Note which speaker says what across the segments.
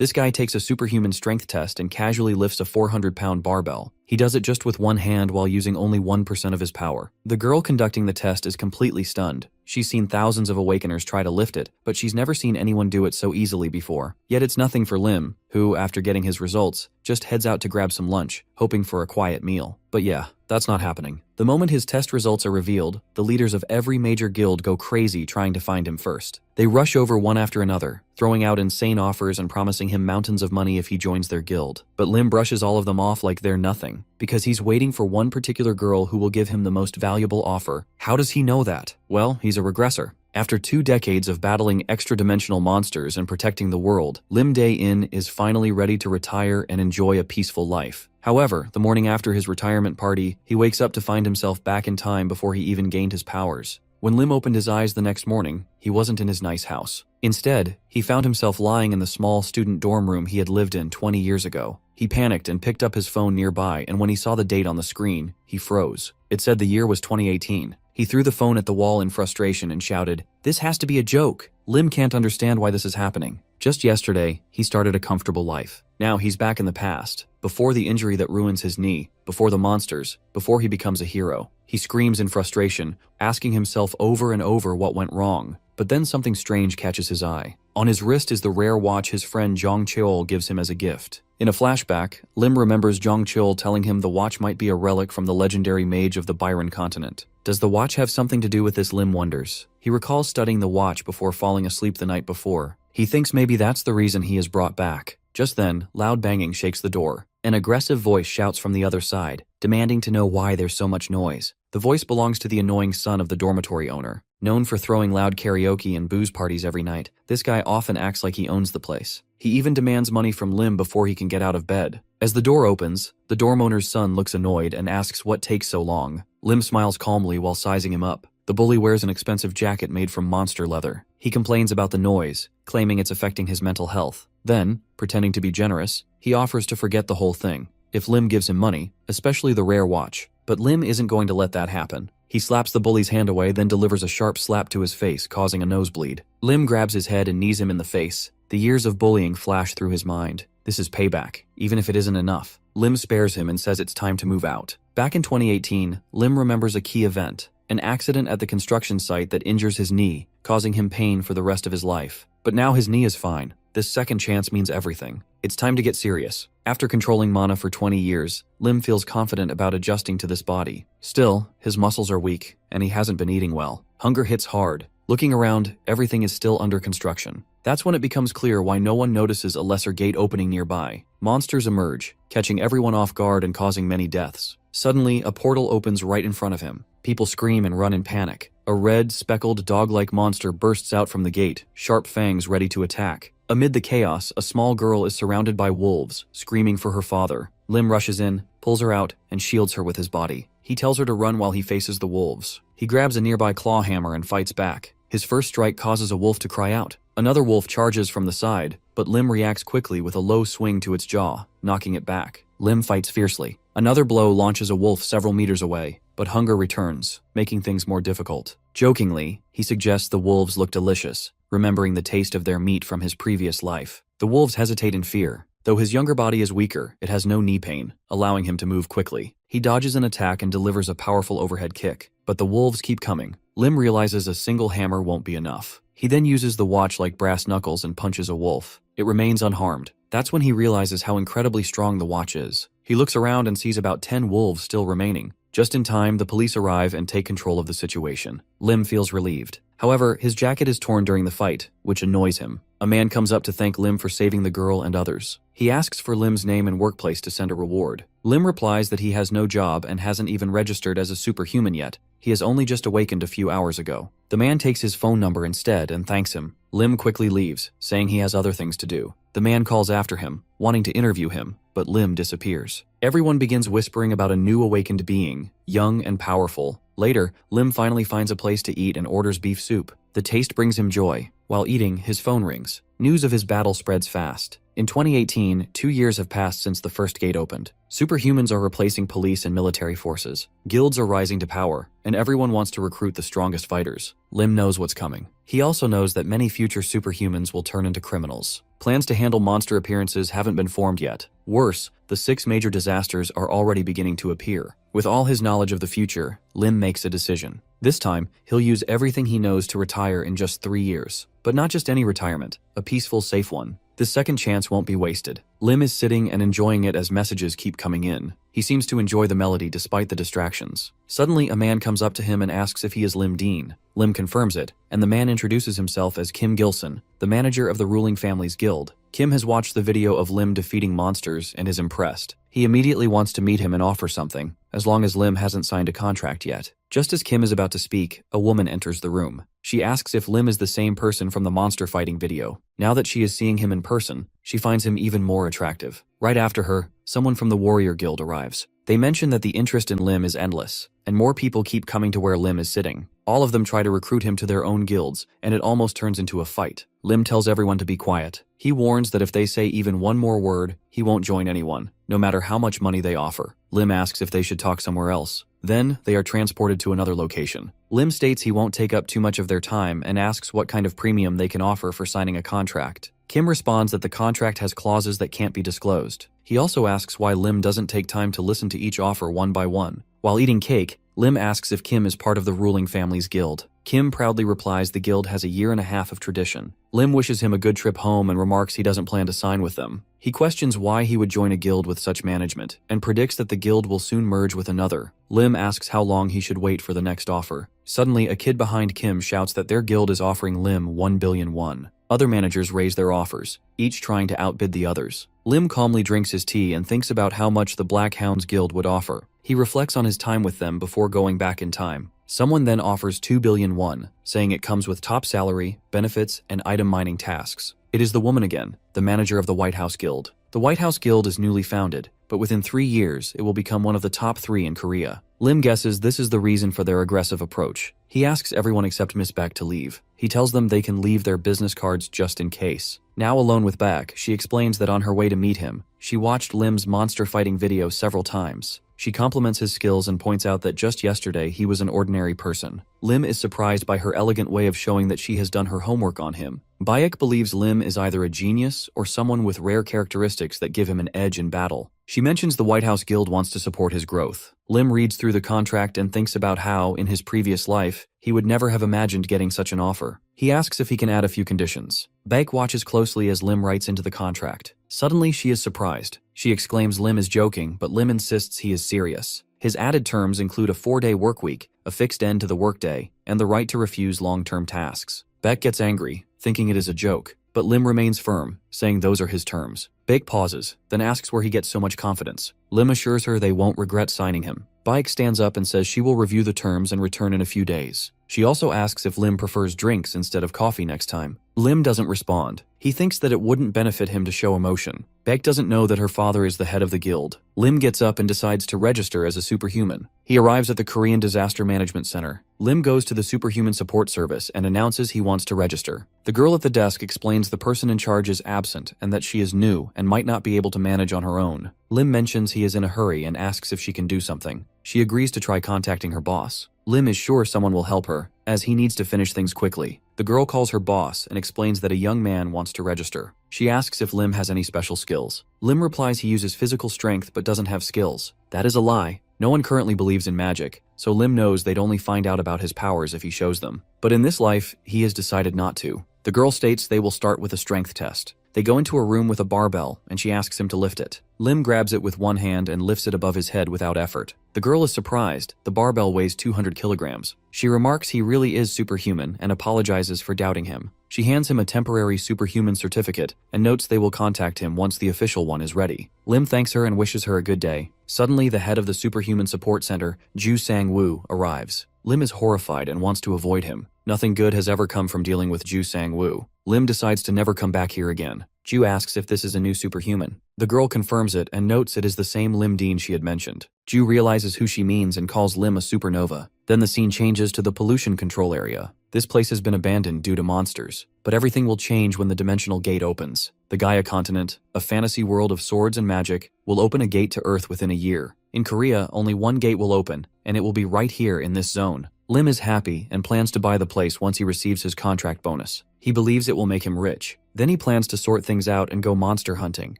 Speaker 1: This guy takes a superhuman strength test and casually lifts a 400-pound barbell. He does it just with one hand while using only 1% of his power. The girl conducting the test is completely stunned. She's seen thousands of awakeners try to lift it, but she's never seen anyone do it so easily before. Yet it's nothing for Lim, who, after getting his results, just heads out to grab some lunch, hoping for a quiet meal. But yeah, that's not happening. The moment his test results are revealed, the leaders of every major guild go crazy trying to find him first. They rush over one after another, throwing out insane offers and promising him mountains of money if he joins their guild. But Lim brushes all of them off like they're nothing, because he's waiting for one particular girl who will give him the most valuable offer. How does he know that? Well, he's a regressor. After 2 decades of battling extra-dimensional monsters and protecting the world, Lim Day-in is finally ready to retire and enjoy a peaceful life. However, the morning after his retirement party, he wakes up to find himself back in time before he even gained his powers. When Lim opened his eyes the next morning, he wasn't in his nice house. Instead, he found himself lying in the small student dorm room he had lived in 20 years ago. He panicked and picked up his phone nearby, and when he saw the date on the screen, he froze. It said the year was 2018. He threw the phone at the wall in frustration and shouted, "This has to be a joke! Lim can't understand why this is happening." Just yesterday, he started a comfortable life. Now he's back in the past, before the injury that ruins his knee, before the monsters, before he becomes a hero. He screams in frustration, asking himself over and over what went wrong. But then something strange catches his eye. On his wrist is the rare watch his friend Jong Cheol gives him as a gift. In a flashback, Lim remembers Jong Cheol telling him the watch might be a relic from the legendary mage of the Byron continent. Does the watch have something to do with this, Lim wonders. He recalls studying the watch before falling asleep the night before. He thinks maybe that's the reason he is brought back. Just then, loud banging shakes the door. An aggressive voice shouts from the other side, demanding to know why there's so much noise. The voice belongs to the annoying son of the dormitory owner. Known for throwing loud karaoke and booze parties every night, this guy often acts like he owns the place. He even demands money from Lim before he can get out of bed. As the door opens, the dorm owner's son looks annoyed and asks what takes so long. Lim smiles calmly while sizing him up. The bully wears an expensive jacket made from monster leather. He complains about the noise, claiming it's affecting his mental health. Then, pretending to be generous, he offers to forget the whole thing if Lim gives him money, especially the rare watch. But Lim isn't going to let that happen. He slaps the bully's hand away, then delivers a sharp slap to his face, causing a nosebleed. Lim grabs his head and knees him in the face. The years of bullying flash through his mind. This is payback, even if it isn't enough. Lim spares him and says it's time to move out. Back in 2018, Lim remembers a key event, an accident at the construction site that injures his knee, causing him pain for the rest of his life. But now his knee is fine. This second chance means everything. It's time to get serious. After controlling mana for 20 years, Lim feels confident about adjusting to this body. Still, his muscles are weak, and he hasn't been eating well. Hunger hits hard. Looking around, everything is still under construction. That's when it becomes clear why no one notices a lesser gate opening nearby. Monsters emerge, catching everyone off guard and causing many deaths. Suddenly, a portal opens right in front of him. People scream and run in panic. A red, speckled, dog-like monster bursts out from the gate, sharp fangs ready to attack. Amid the chaos, a small girl is surrounded by wolves, screaming for her father. Lim rushes in, pulls her out, and shields her with his body. He tells her to run while he faces the wolves. He grabs a nearby claw hammer and fights back. His first strike causes a wolf to cry out. Another wolf charges from the side, but Lim reacts quickly with a low swing to its jaw, knocking it back. Lim fights fiercely. Another blow launches a wolf several meters away, but hunger returns, making things more difficult. Jokingly, he suggests the wolves look delicious, remembering the taste of their meat from his previous life. The wolves hesitate in fear. Though his younger body is weaker, it has no knee pain, allowing him to move quickly. He dodges an attack and delivers a powerful overhead kick, but the wolves keep coming. Lim realizes a single hammer won't be enough. He then uses the watch like brass knuckles and punches a wolf. It remains unharmed. That's when he realizes how incredibly strong the watch is. He looks around and sees about 10 wolves still remaining. Just in time, the police arrive and take control of the situation. Lim feels relieved. However, his jacket is torn during the fight, which annoys him. A man comes up to thank Lim for saving the girl and others. He asks for Lim's name and workplace to send a reward. Lim replies that he has no job and hasn't even registered as a superhuman yet. He has only just awakened a few hours ago. The man takes his phone number instead and thanks him. Lim quickly leaves, saying he has other things to do. The man calls after him, wanting to interview him, but Lim disappears. Everyone begins whispering about a new awakened being, young and powerful. Later, Lim finally finds a place to eat and orders beef soup. The taste brings him joy. While eating, his phone rings. News of his battle spreads fast. In 2018, 2 years have passed since the first gate opened. Superhumans are replacing police and military forces. Guilds are rising to power, and everyone wants to recruit the strongest fighters. Lim knows what's coming. He also knows that many future superhumans will turn into criminals. Plans to handle monster appearances haven't been formed yet. Worse, the 6 major disasters are already beginning to appear. With all his knowledge of the future, Lim makes a decision. This time, he'll use everything he knows to retire in just 3 years. But not just any retirement, a peaceful, safe one. This second chance won't be wasted. Lim is sitting and enjoying it as messages keep coming in. He seems to enjoy the melody despite the distractions. Suddenly, a man comes up to him and asks if he is Lim Dean. Lim confirms it, and the man introduces himself as Kim Gilson, the manager of the ruling family's guild. Kim has watched the video of Lim defeating monsters and is impressed. He immediately wants to meet him and offer something, as long as Lim hasn't signed a contract yet. Just as Kim is about to speak, a woman enters the room. She asks if Lim is the same person from the monster fighting video. Now that she is seeing him in person, she finds him even more attractive. Right after her, someone from the warrior guild arrives. They mention that the interest in Lim is endless, and more people keep coming to where Lim is sitting. All of them try to recruit him to their own guilds, and it almost turns into a fight. Lim tells everyone to be quiet. He warns that if they say even one more word, he won't join anyone, no matter how much money they offer. Lim asks if they should talk somewhere else. Then, they are transported to another location. Lim states he won't take up too much of their time and asks what kind of premium they can offer for signing a contract. Kim responds that the contract has clauses that can't be disclosed. He also asks why Lim doesn't take time to listen to each offer one by one. While eating cake, Lim asks if Kim is part of the ruling family's guild. Kim proudly replies the guild has a 1.5 years of tradition. Lim wishes him a good trip home and remarks he doesn't plan to sign with them. He questions why he would join a guild with such management, and predicts that the guild will soon merge with another. Lim asks how long he should wait for the next offer. Suddenly, a kid behind Kim shouts that their guild is offering Lim 1 billion won. Other managers raise their offers, each trying to outbid the others. Lim calmly drinks his tea and thinks about how much the Black Hounds Guild would offer. He reflects on his time with them before going back in time. Someone then offers 2 billion won, saying it comes with top salary, benefits, and item mining tasks. It is the woman again, the manager of the White House Guild. The White House Guild is newly founded, but within 3 years, it will become one of the top 3 in Korea. Lim guesses this is the reason for their aggressive approach. He asks everyone except Miss Beck to leave. He tells them they can leave their business cards just in case. Now alone with Beck, she explains that on her way to meet him, she watched Lim's monster fighting video several times. She compliments his skills and points out that just yesterday he was an ordinary person. Lim is surprised by her elegant way of showing that she has done her homework on him. Bayek believes Lim is either a genius or someone with rare characteristics that give him an edge in battle. She mentions the White House Guild wants to support his growth. Lim reads through the contract and thinks about how, in his previous life, he would never have imagined getting such an offer. He asks if he can add a few conditions. Bayek watches closely as Lim writes into the contract. Suddenly, she is surprised. She exclaims Lim is joking, but Lim insists he is serious. His added terms include a 4-day workweek, a fixed end to the workday, and the right to refuse long-term tasks. Beck gets angry, thinking it is a joke, but Lim remains firm, saying those are his terms. Bayek pauses, then asks where he gets so much confidence. Lim assures her they won't regret signing him. Bayek stands up and says she will review the terms and return in a few days. She also asks if Lim prefers drinks instead of coffee next time. Lim doesn't respond. He thinks that it wouldn't benefit him to show emotion. Bayek doesn't know that her father is the head of the guild. Lim gets up and decides to register as a superhuman. He arrives at the Korean Disaster Management Center. Lim goes to the Superhuman Support Service and announces he wants to register. The girl at the desk explains the person in charge is absent and that she is new and might not be able to manage on her own. Lim mentions he is in a hurry and asks if she can do something. She agrees to try contacting her boss. Lim is sure someone will help her, as he needs to finish things quickly. The girl calls her boss and explains that a young man wants to register. She asks if Lim has any special skills. Lim replies he uses physical strength but doesn't have skills. That is a lie. No one currently believes in magic, so Lim knows they'd only find out about his powers if he shows them. But in this life, he has decided not to. The girl states they will start with a strength test. They go into a room with a barbell, and she asks him to lift it. Lim grabs it with one hand and lifts it above his head without effort. The girl is surprised. The barbell weighs 200 kilograms. She remarks he really is superhuman and apologizes for doubting him. She hands him a temporary superhuman certificate and notes they will contact him once the official one is ready. Lim thanks her and wishes her a good day. Suddenly, the head of the Superhuman Support Center, Ju Sang-woo, arrives. Lim is horrified and wants to avoid him. Nothing good has ever come from dealing with Ju Sang-woo. Lim decides to never come back here again. Ju asks if this is a new superhuman. The girl confirms it and notes it is the same Lim Dean she had mentioned. Ju realizes who she means and calls Lim a supernova. Then the scene changes to the pollution control area. This place has been abandoned due to monsters, but everything will change when the dimensional gate opens. The Gaia continent, a fantasy world of swords and magic, will open a gate to Earth within a year. In Korea, only one gate will open, and it will be right here in this zone. Lim is happy and plans to buy the place once he receives his contract bonus. He believes it will make him rich. Then he plans to sort things out and go monster hunting.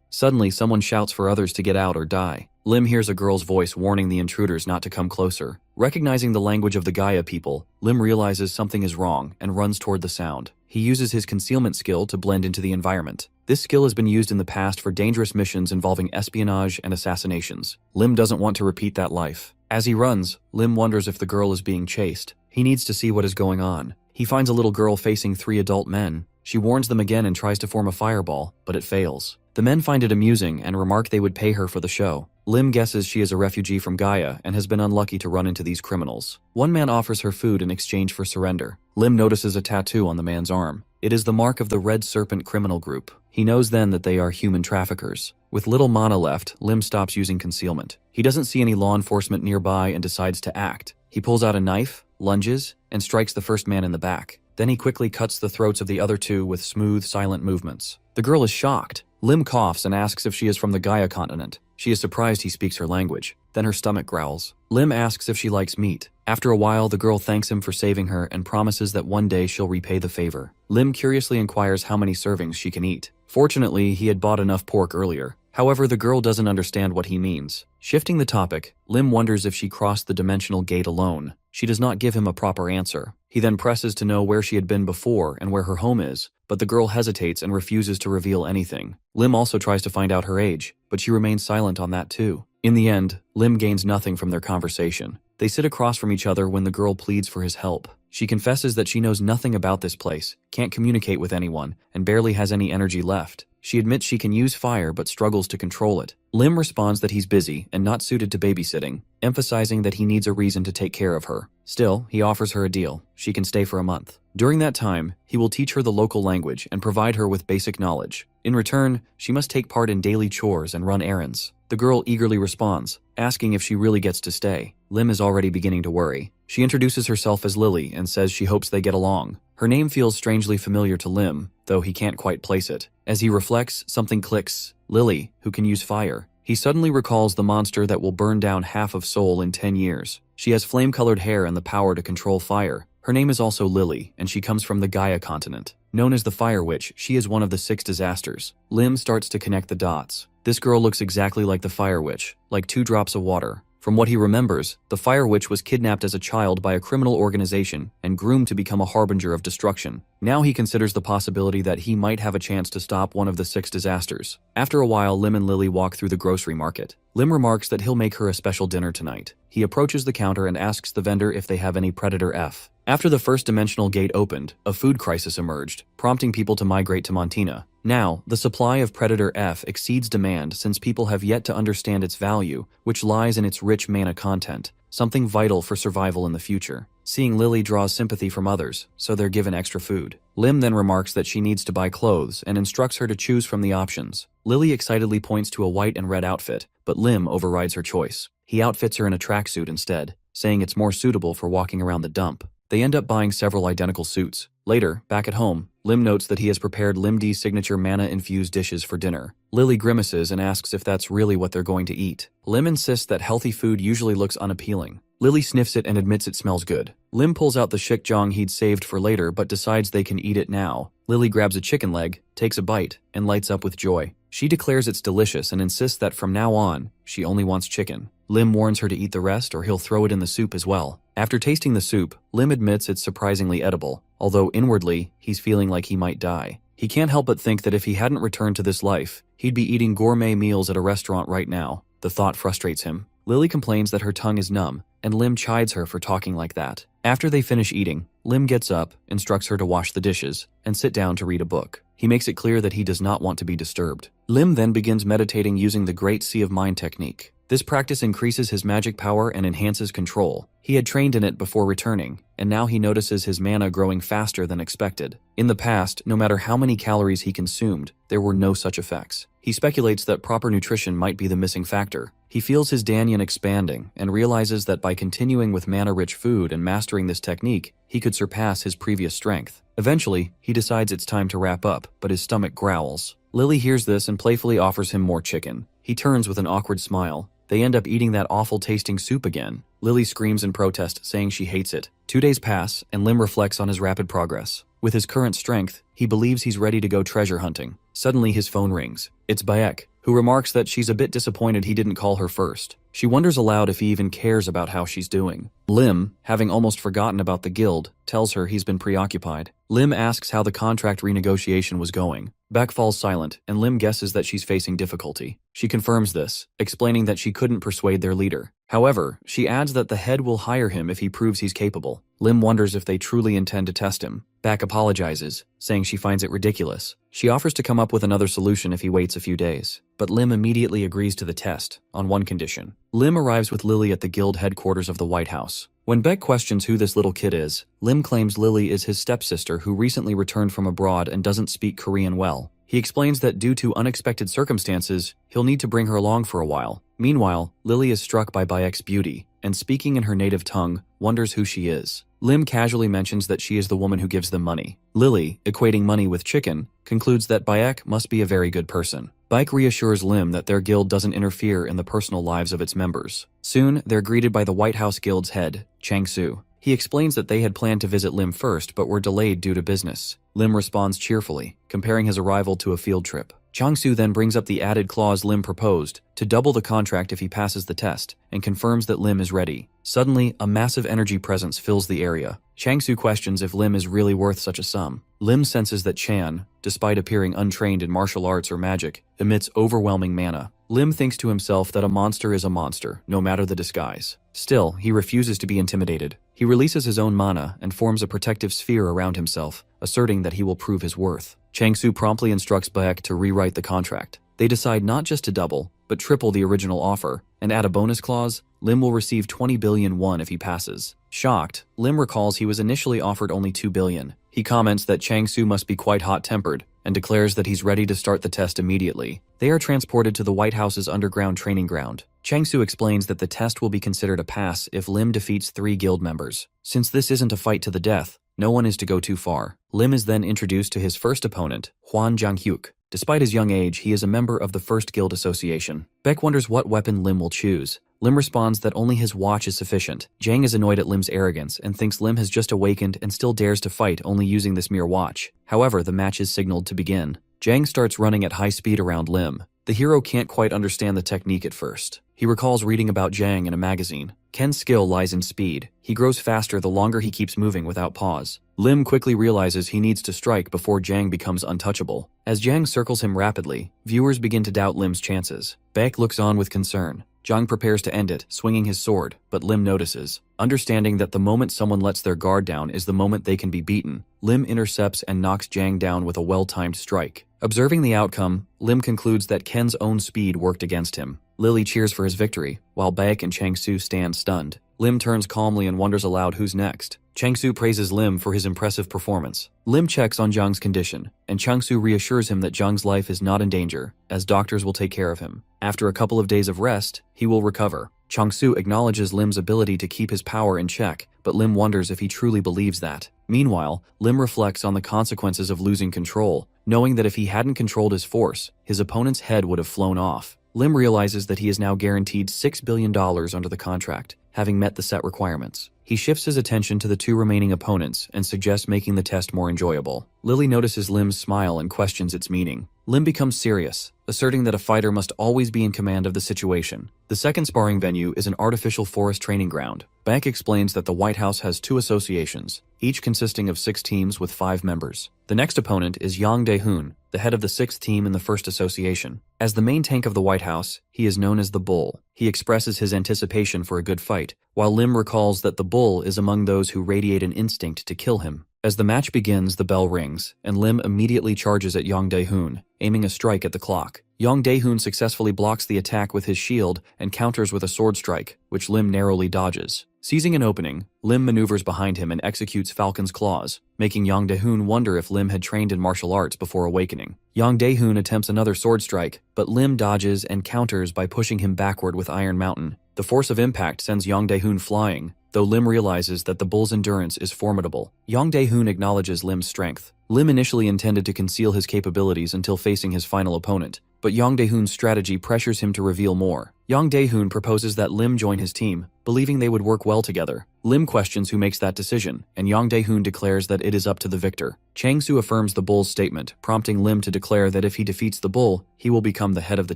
Speaker 1: Suddenly, someone shouts for others to get out or die. Lim hears a girl's voice warning the intruders not to come closer. Recognizing the language of the Gaia people, Lim realizes something is wrong and runs toward the sound. He uses his concealment skill to blend into the environment. This skill has been used in the past for dangerous missions involving espionage and assassinations. Lim doesn't want to repeat that life. As he runs, Lim wonders if the girl is being chased. He needs to see what is going on. He finds a little girl facing 3 adult men. She warns them again and tries to form a fireball, but it fails. The men find it amusing and remark they would pay her for the show. Lim guesses she is a refugee from Gaia and has been unlucky to run into these criminals. One man offers her food in exchange for surrender. Lim notices a tattoo on the man's arm. It is the mark of the Red Serpent criminal group. He knows then that they are human traffickers. With little mana left, Lim stops using concealment. He doesn't see any law enforcement nearby and decides to act. He pulls out a knife, lunges, and strikes the first man in the back. Then he quickly cuts the throats of the other 2 with smooth, silent movements. The girl is shocked. Lim coughs and asks if she is from the Gaia continent. She is surprised he speaks her language. Then her stomach growls. Lim asks if she likes meat. After a while, the girl thanks him for saving her and promises that one day she'll repay the favor. Lim curiously inquires how many servings she can eat. Fortunately, he had bought enough pork earlier. However, the girl doesn't understand what he means. Shifting the topic, Lim wonders if she crossed the dimensional gate alone. She does not give him a proper answer. He then presses to know where she had been before and where her home is, but the girl hesitates and refuses to reveal anything. Lim also tries to find out her age, but she remains silent on that too. In the end, Lim gains nothing from their conversation. They sit across from each other when the girl pleads for his help. She confesses that she knows nothing about this place, can't communicate with anyone, and barely has any energy left. She admits she can use fire but struggles to control it. Lim responds that he's busy and not suited to babysitting, emphasizing that he needs a reason to take care of her. Still, he offers her a deal. She can stay for a month. During that time, he will teach her the local language and provide her with basic knowledge. In return, she must take part in daily chores and run errands. The girl eagerly responds, asking if she really gets to stay. Lim is already beginning to worry. She introduces herself as Lily and says she hopes they get along. Her name feels strangely familiar to Lim, though he can't quite place it. As he reflects, something clicks. Lily, who can use fire. He suddenly recalls the monster that will burn down half of Seoul in 10 years. She has flame-colored hair and the power to control fire. Her name is also Lily, and she comes from the Gaia continent. Known as the Fire Witch, she is one of the 6 disasters. Lim starts to connect the dots. This girl looks exactly like the Fire Witch, like 2 drops of water. From what he remembers, the Fire Witch was kidnapped as a child by a criminal organization and groomed to become a harbinger of destruction. Now he considers the possibility that he might have a chance to stop one of the 6 disasters. After a while, Lim and Lily walk through the grocery market. Lim remarks that he'll make her a special dinner tonight. He approaches the counter and asks the vendor if they have any Predator F. After the first dimensional gate opened, a food crisis emerged, prompting people to migrate to Montina. Now, the supply of Predator F exceeds demand since people have yet to understand its value, which lies in its rich mana content, something vital for survival in the future. Seeing Lily draws sympathy from others, so they're given extra food. Lim then remarks that she needs to buy clothes and instructs her to choose from the options. Lily excitedly points to a white and red outfit, but Lim overrides her choice. He outfits her in a tracksuit instead, saying it's more suitable for walking around the dump. They end up buying several identical suits. Later, back at home, Lim notes that he has prepared Lim D's signature mana-infused dishes for dinner. Lily grimaces and asks if that's really what they're going to eat. Lim insists that healthy food usually looks unappealing. Lily sniffs it and admits it smells good. Lim pulls out the shikjang he'd saved for later but decides they can eat it now. Lily grabs a chicken leg, takes a bite, and lights up with joy. She declares it's delicious and insists that from now on, she only wants chicken. Lim warns her to eat the rest or he'll throw it in the soup as well. After tasting the soup, Lim admits it's surprisingly edible, although inwardly, he's feeling like he might die. He can't help but think that if he hadn't returned to this life, he'd be eating gourmet meals at a restaurant right now. The thought frustrates him. Lily complains that her tongue is numb, and Lim chides her for talking like that. After they finish eating, Lim gets up, instructs her to wash the dishes, and sit down to read a book. He makes it clear that he does not want to be disturbed. Lim then begins meditating using the Great Sea of Mind technique. This practice increases his magic power and enhances control. He had trained in it before returning, and now he notices his mana growing faster than expected. In the past, no matter how many calories he consumed, there were no such effects. He speculates that proper nutrition might be the missing factor. He feels his Danyan expanding and realizes that by continuing with mana-rich food and mastering this technique, he could surpass his previous strength. Eventually, he decides it's time to wrap up, but his stomach growls. Lily hears this and playfully offers him more chicken. He turns with an awkward smile. They end up eating that awful-tasting soup again. Lily screams in protest, saying she hates it. 2 days pass, and Lim reflects on his rapid progress. With his current strength, he believes he's ready to go treasure hunting. Suddenly, his phone rings. It's Bayek, who remarks that she's a bit disappointed he didn't call her first. She wonders aloud if he even cares about how she's doing. Lim, having almost forgotten about the guild, tells her he's been preoccupied. Lim asks how the contract renegotiation was going. Beck falls silent, and Lim guesses that she's facing difficulty. She confirms this, explaining that she couldn't persuade their leader. However, she adds that the head will hire him if he proves he's capable. Lim wonders if they truly intend to test him. Beck apologizes, saying she finds it ridiculous. She offers to come up with another solution if he waits a few days. But Lim immediately agrees to the test, on one condition. Lim arrives with Lily at the guild headquarters of the White House. When Beck questions who this little kid is, Lim claims Lily is his stepsister who recently returned from abroad and doesn't speak Korean well. He explains that due to unexpected circumstances, he'll need to bring her along for a while. Meanwhile, Lily is struck by Bayek's beauty, and speaking in her native tongue, wonders who she is. Lim casually mentions that she is the woman who gives them money. Lily, equating money with chicken, concludes that Bayek must be a very good person. Bayek reassures Lim that their guild doesn't interfere in the personal lives of its members. Soon, they're greeted by the White House Guild's head, Chang-Su. He explains that they had planned to visit Lim first but were delayed due to business. Lim responds cheerfully, comparing his arrival to a field trip. Chang-Su then brings up the added clause Lim proposed, to double the contract if he passes the test, and confirms that Lim is ready. Suddenly, a massive energy presence fills the area. Chang-Su questions if Lim is really worth such a sum. Lim senses that Chan, despite appearing untrained in martial arts or magic, emits overwhelming mana. Lim thinks to himself that a monster is a monster, no matter the disguise. Still, he refuses to be intimidated. He releases his own mana and forms a protective sphere around himself, asserting that he will prove his worth. Chang-Su promptly instructs Bayek to rewrite the contract. They decide not just to double, but triple the original offer, and add a bonus clause. Lim will receive 20 billion won if he passes. Shocked, Lim recalls he was initially offered only 2 billion. He comments that Chang-Su must be quite hot-tempered, and declares that he's ready to start the test immediately. They are transported to the White House's underground training ground. Chang-Su explains that the test will be considered a pass if Lim defeats 3 guild members. Since this isn't a fight to the death, no one is to go too far. Lim is then introduced to his first opponent, Hwan Jang-hyuk. Despite his young age, he is a member of the First Guild Association. Beck wonders what weapon Lim will choose. Lim responds that only his watch is sufficient. Jang is annoyed at Lim's arrogance and thinks Lim has just awakened and still dares to fight only using this mere watch. However, the match is signaled to begin. Jang starts running at high speed around Lim. The hero can't quite understand the technique at first. He recalls reading about Jang in a magazine. Ken's skill lies in speed. He grows faster the longer he keeps moving without pause. Lim quickly realizes he needs to strike before Jang becomes untouchable. As Jang circles him rapidly, viewers begin to doubt Lim's chances. Beck looks on with concern. Jang prepares to end it, swinging his sword, but Lim notices. Understanding that the moment someone lets their guard down is the moment they can be beaten, Lim intercepts and knocks Jang down with a well-timed strike. Observing the outcome, Lim concludes that Ken's own speed worked against him. Lily cheers for his victory, while Baek and Chang-Su stand stunned. Lim turns calmly and wonders aloud who's next. Chang-Su praises Lim for his impressive performance. Lim checks on Zhang's condition, and Chang-Su reassures him that Zhang's life is not in danger, as doctors will take care of him. After a couple of days of rest, he will recover. Chang-Su acknowledges Lim's ability to keep his power in check, but Lim wonders if he truly believes that. Meanwhile, Lim reflects on the consequences of losing control, knowing that if he hadn't controlled his force, his opponent's head would have flown off. Lim realizes that he is now guaranteed $6 billion under the contract, having met the set requirements. He shifts his attention to the two remaining opponents and suggests making the test more enjoyable. Lily notices Lim's smile and questions its meaning. Lim becomes serious, asserting that a fighter must always be in command of the situation. The second sparring venue is an artificial forest training ground. Bank explains that the White House has 2 associations, each consisting of 6 teams with 5 members. The next opponent is Yang Dae-hoon, the head of the 6th team in the first association. As the main tank of the White House, he is known as the Bull. He expresses his anticipation for a good fight, while Lim recalls that the Bull is among those who radiate an instinct to kill him. As the match begins, the bell rings, and Lim immediately charges at Yang Dae-hoon, aiming a strike at the clock. Yang Dae-hoon successfully blocks the attack with his shield and counters with a sword strike, which Lim narrowly dodges. Seizing an opening, Lim maneuvers behind him and executes Falcon's Claws, making Yang Dae-hoon wonder if Lim had trained in martial arts before awakening. Yang Dae-hoon attempts another sword strike, but Lim dodges and counters by pushing him backward with Iron Mountain. The force of impact sends Yang Dae-hoon flying, though Lim realizes that the bull's endurance is formidable. Yang Dae-hoon acknowledges Lim's strength. Lim initially intended to conceal his capabilities until facing his final opponent, but Yang Dae-hoon's strategy pressures him to reveal more. Yang Dae-hoon proposes that Lim join his team, believing they would work well together. Lim questions who makes that decision, and Yang Dae-hoon declares that it is up to the victor. Chang-soo affirms the bull's statement, prompting Lim to declare that if he defeats the bull, he will become the head of the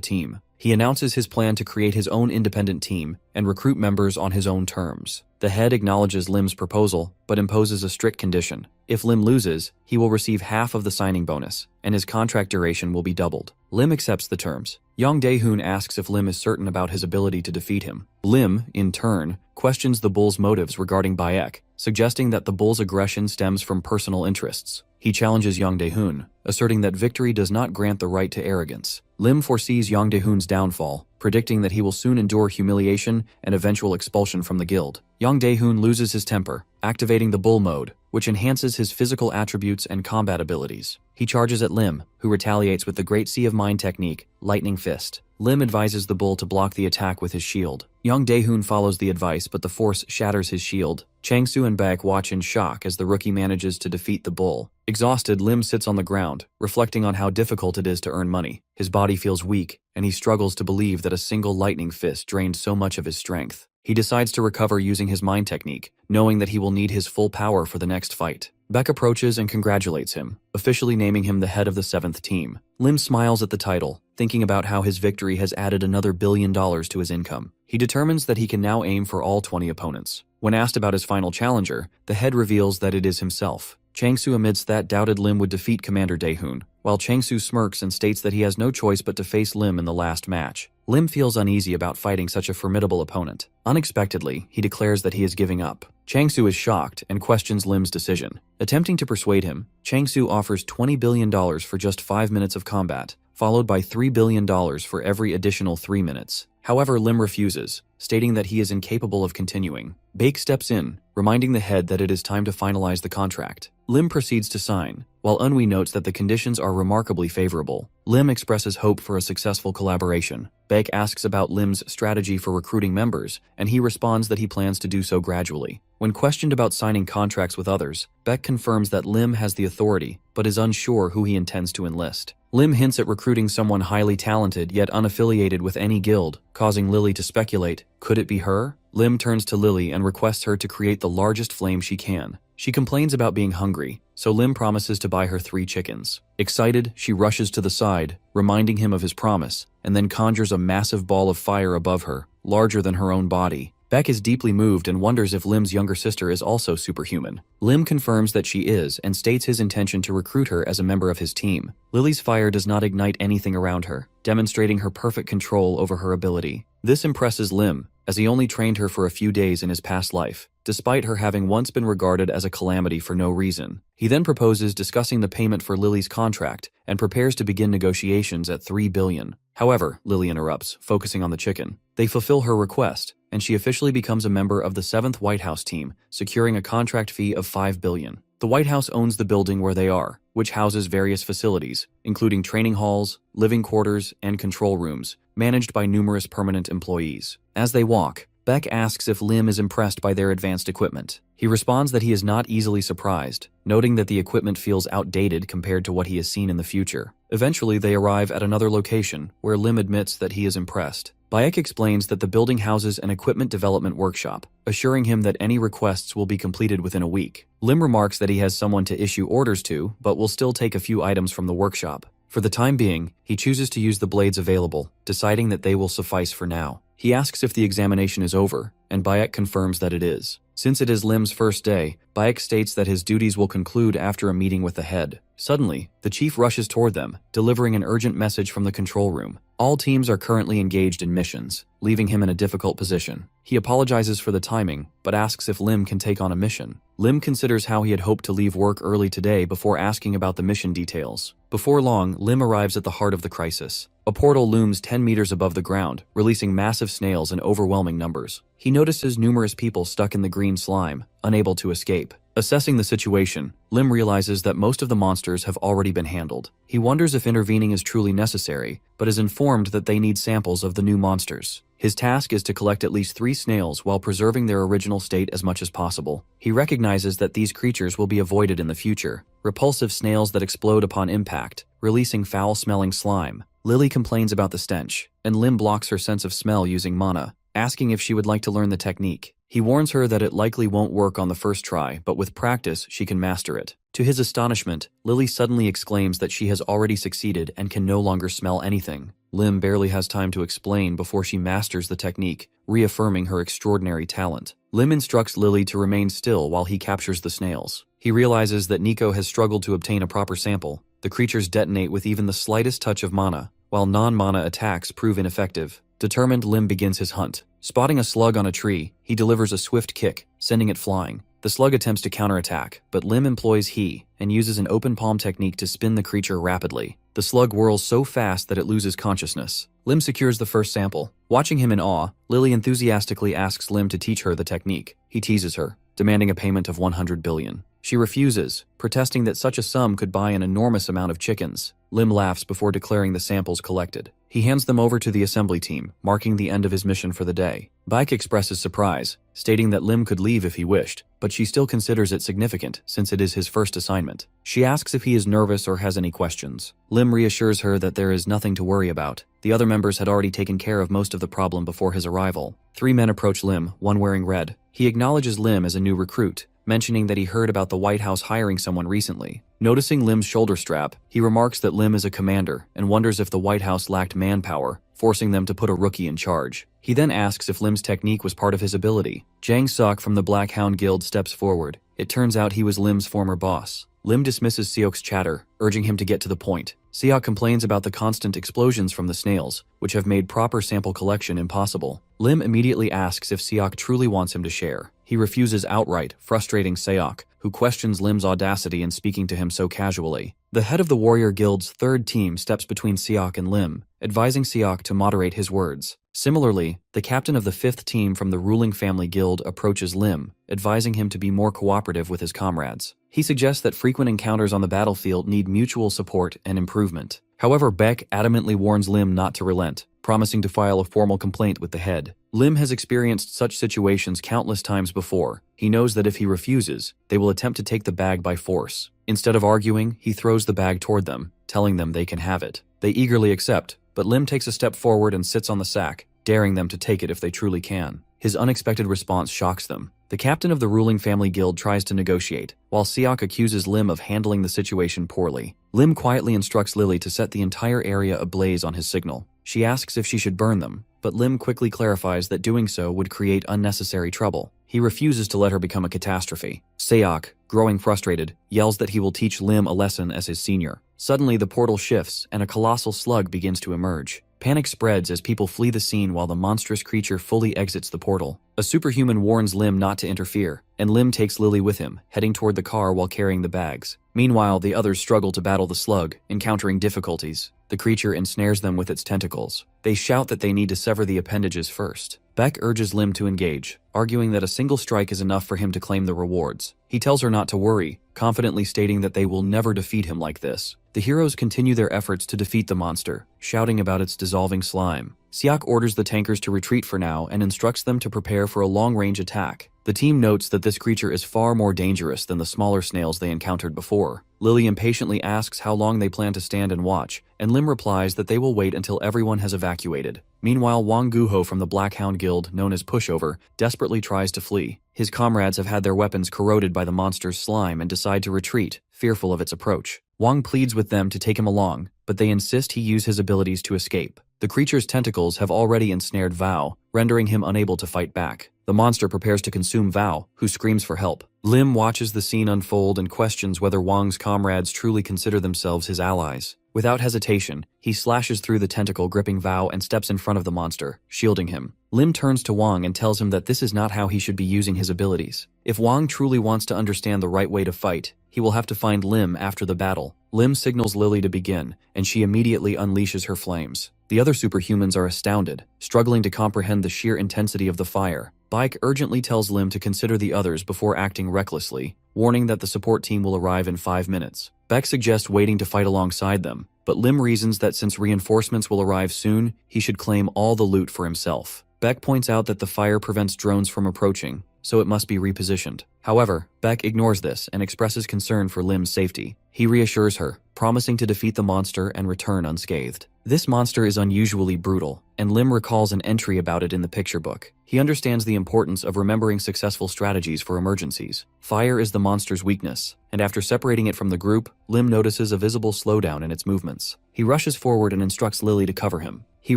Speaker 1: team. He announces his plan to create his own independent team and recruit members on his own terms. The head acknowledges Lim's proposal, but imposes a strict condition. If Lim loses, he will receive half of the signing bonus, and his contract duration will be doubled. Lim accepts the terms. Yang Dae-hoon asks if Lim is certain about his ability to defeat him. Lim, in turn, questions the bull's motives regarding Baek, suggesting that the bull's aggression stems from personal interests. He challenges Yang Dae-hoon, asserting that victory does not grant the right to arrogance. Lim foresees Yang Dae-hoon's downfall, predicting that he will soon endure humiliation and eventual expulsion from the guild. Yang Dae-hoon loses his temper, activating the bull mode, which enhances his physical attributes and combat abilities. He charges at Lim, who retaliates with the Great Sea of Mind technique, Lightning Fist. Lim advises the bull to block the attack with his shield. Yang Dae-hoon follows the advice, but the force shatters his shield. Chang-soo and Baek watch in shock as the rookie manages to defeat the bull. Exhausted, Lim sits on the ground, reflecting on how difficult it is to earn money. His body feels weak, and he struggles to believe that a single lightning fist drained so much of his strength. He decides to recover using his mind technique, knowing that he will need his full power for the next fight. Baek approaches and congratulates him, officially naming him the head of the 7th team. Lim smiles at the title, thinking about how his victory has added another $1 billion to his income. He determines that he can now aim for all 20 opponents. When asked about his final challenger, the head reveals that it is himself. Chang-soo admits that doubted Lim would defeat Commander Dae-hoon, while Chang-soo smirks and states that he has no choice but to face Lim in the last match. Lim feels uneasy about fighting such a formidable opponent. Unexpectedly, he declares that he is giving up. Chang-soo is shocked and questions Lim's decision. Attempting to persuade him, Chang-soo offers $20 billion for just 5 minutes of combat, followed by $3 billion for every additional 3 minutes. However, Lim refuses, stating that he is incapable of continuing. Baek steps in, reminding the head that it is time to finalize the contract. Lim proceeds to sign, while Eunwi notes that the conditions are remarkably favorable. Lim expresses hope for a successful collaboration. Baek asks about Lim's strategy for recruiting members, and he responds that he plans to do so gradually. When questioned about signing contracts with others, Baek confirms that Lim has the authority, but is unsure who he intends to enlist. Lim hints at recruiting someone highly talented yet unaffiliated with any guild, causing Lily to speculate, could it be her? Lim turns to Lily and requests her to create the largest flame she can. She complains about being hungry, so Lim promises to buy her 3 chickens. Excited, she rushes to the side, reminding him of his promise, and then conjures a massive ball of fire above her, larger than her own body. Baek is deeply moved and wonders if Lim's younger sister is also superhuman. Lim confirms that she is and states his intention to recruit her as a member of his team. Lily's fire does not ignite anything around her, demonstrating her perfect control over her ability. This impresses Lim, as he only trained her for a few days in his past life, despite her having once been regarded as a calamity for no reason. He then proposes discussing the payment for Lily's contract and prepares to begin negotiations at $3 billion. However, Lily interrupts, focusing on the chicken. They fulfill her request, and she officially becomes a member of the 7th White House team, securing a contract fee of $5 billion. The White House owns the building where they are, which houses various facilities, including training halls, living quarters, and control rooms, managed by numerous permanent employees. As they walk, Baek asks if Lim is impressed by their advanced equipment. He responds that he is not easily surprised, noting that the equipment feels outdated compared to what he has seen in the future. Eventually, they arrive at another location, where Lim admits that he is impressed. Baek explains that the building houses an equipment development workshop, assuring him that any requests will be completed within a week. Lim remarks that he has someone to issue orders to, but will still take a few items from the workshop. For the time being, he chooses to use the blades available, deciding that they will suffice for now. He asks if the examination is over, and Baek confirms that it is. Since it is Lim's first day, Baek states that his duties will conclude after a meeting with the head. Suddenly, the chief rushes toward them, delivering an urgent message from the control room. All teams are currently engaged in missions, leaving him in a difficult position. He apologizes for the timing, but asks if Lim can take on a mission. Lim considers how he had hoped to leave work early today before asking about the mission details. Before long, Lim arrives at the heart of the crisis. A portal looms 10 meters above the ground, releasing massive snails in overwhelming numbers. He notices numerous people stuck in the green slime, unable to escape. Assessing the situation, Lim realizes that most of the monsters have already been handled. He wonders if intervening is truly necessary, but is informed that they need samples of the new monsters. His task is to collect at least 3 snails while preserving their original state as much as possible. He recognizes that these creatures will be avoided in the future. Repulsive snails that explode upon impact, releasing foul-smelling slime. Lily complains about the stench, and Lim blocks her sense of smell using mana, asking if she would like to learn the technique. He warns her that it likely won't work on the first try, but with practice, she can master it. To his astonishment, Lily suddenly exclaims that she has already succeeded and can no longer smell anything. Lim barely has time to explain before she masters the technique, reaffirming her extraordinary talent. Lim instructs Lily to remain still while he captures the snails. He realizes that Nico has struggled to obtain a proper sample. The creatures detonate with even the slightest touch of mana, while non-mana attacks prove ineffective. Determined, Lim begins his hunt. Spotting a slug on a tree, he delivers a swift kick, sending it flying. The slug attempts to counterattack, but Lim employs he and uses an open palm technique to spin the creature rapidly. The slug whirls so fast that it loses consciousness. Lim secures the first sample. Watching him in awe, Lily enthusiastically asks Lim to teach her the technique. He teases her, demanding a payment of 100 billion. She refuses, protesting that such a sum could buy an enormous amount of chickens. Lim laughs before declaring the samples collected. He hands them over to the assembly team, marking the end of his mission for the day. Bike expresses surprise, stating that Lim could leave if he wished, but she still considers it significant since it is his first assignment. She asks if he is nervous or has any questions. Lim reassures her that there is nothing to worry about. The other members had already taken care of most of the problem before his arrival. 3 men approach Lim, one wearing red. He acknowledges Lim as a new recruit, mentioning that he heard about the White House hiring someone recently. Noticing Lim's shoulder strap, he remarks that Lim is a commander and wonders if the White House lacked manpower, forcing them to put a rookie in charge. He then asks if Lim's technique was part of his ability. Jang Sok from the Black Hound Guild steps forward. It turns out he was Lim's former boss. Lim dismisses Seok's chatter, urging him to get to the point. Seok complains about the constant explosions from the snails, which have made proper sample collection impossible. Lim immediately asks if Seok truly wants him to share. He refuses outright, frustrating Seok, who questions Lim's audacity in speaking to him so casually. The head of the Warrior Guild's 3rd team steps between Seok and Lim, advising Seok to moderate his words. Similarly, the captain of the 5th team from the ruling family guild approaches Lim, advising him to be more cooperative with his comrades. He suggests that frequent encounters on the battlefield need mutual support and improvement. However, Beck adamantly warns Lim not to relent, promising to file a formal complaint with the head. Lim has experienced such situations countless times before. He knows that if he refuses, they will attempt to take the bag by force. Instead of arguing, he throws the bag toward them, telling them they can have it. They eagerly accept, but Lim takes a step forward and sits on the sack, daring them to take it if they truly can. His unexpected response shocks them. The captain of the ruling family guild tries to negotiate, while Seok accuses Lim of handling the situation poorly. Lim quietly instructs Lily to set the entire area ablaze on his signal. She asks if she should burn them, but Lim quickly clarifies that doing so would create unnecessary trouble. He refuses to let her become a catastrophe. Seok, growing frustrated, yells that he will teach Lim a lesson as his senior. Suddenly, the portal shifts and a colossal slug begins to emerge. Panic spreads as people flee the scene while the monstrous creature fully exits the portal. A superhuman warns Lim not to interfere, and Lim takes Lily with him, heading toward the car while carrying the bags. Meanwhile, the others struggle to battle the slug, encountering difficulties. The creature ensnares them with its tentacles. They shout that they need to sever the appendages first. Beck urges Lim to engage, arguing that a single strike is enough for him to claim the rewards. He tells her not to worry, confidently stating that they will never defeat him like this. The heroes continue their efforts to defeat the monster, shouting about its dissolving slime. Seok orders the tankers to retreat for now and instructs them to prepare for a long-range attack. The team notes that this creature is far more dangerous than the smaller snails they encountered before. Lily impatiently asks how long they plan to stand and watch, and Lim replies that they will wait until everyone has evacuated. Meanwhile, Wang Guho from the Black Hound Guild, known as Pushover, desperately tries to flee. His comrades have had their weapons corroded by the monster's slime and decide to retreat, fearful of its approach. Wang pleads with them to take him along, but they insist he use his abilities to escape. The creature's tentacles have already ensnared Vao, rendering him unable to fight back. The monster prepares to consume Vao, who screams for help. Lim watches the scene unfold and questions whether Wang's comrades truly consider themselves his allies. Without hesitation, he slashes through the tentacle gripping Val and steps in front of the monster, shielding him. Lim turns to Wang and tells him that this is not how he should be using his abilities. If Wang truly wants to understand the right way to fight, he will have to find Lim after the battle. Lim signals Lily to begin, and she immediately unleashes her flames. The other superhumans are astounded, struggling to comprehend the sheer intensity of the fire. Baek urgently tells Lim to consider the others before acting recklessly, warning that the support team will arrive in 5 minutes. Baek suggests waiting to fight alongside them, but Lim reasons that since reinforcements will arrive soon, he should claim all the loot for himself. Baek points out that the fire prevents drones from approaching, so it must be repositioned. However, Baek ignores this and expresses concern for Lim's safety. He reassures her, promising to defeat the monster and return unscathed. This monster is unusually brutal, and Lim recalls an entry about it in the picture book. He understands the importance of remembering successful strategies for emergencies. Fire is the monster's weakness, and after separating it from the group, Lim notices a visible slowdown in its movements. He rushes forward and instructs Lily to cover him. He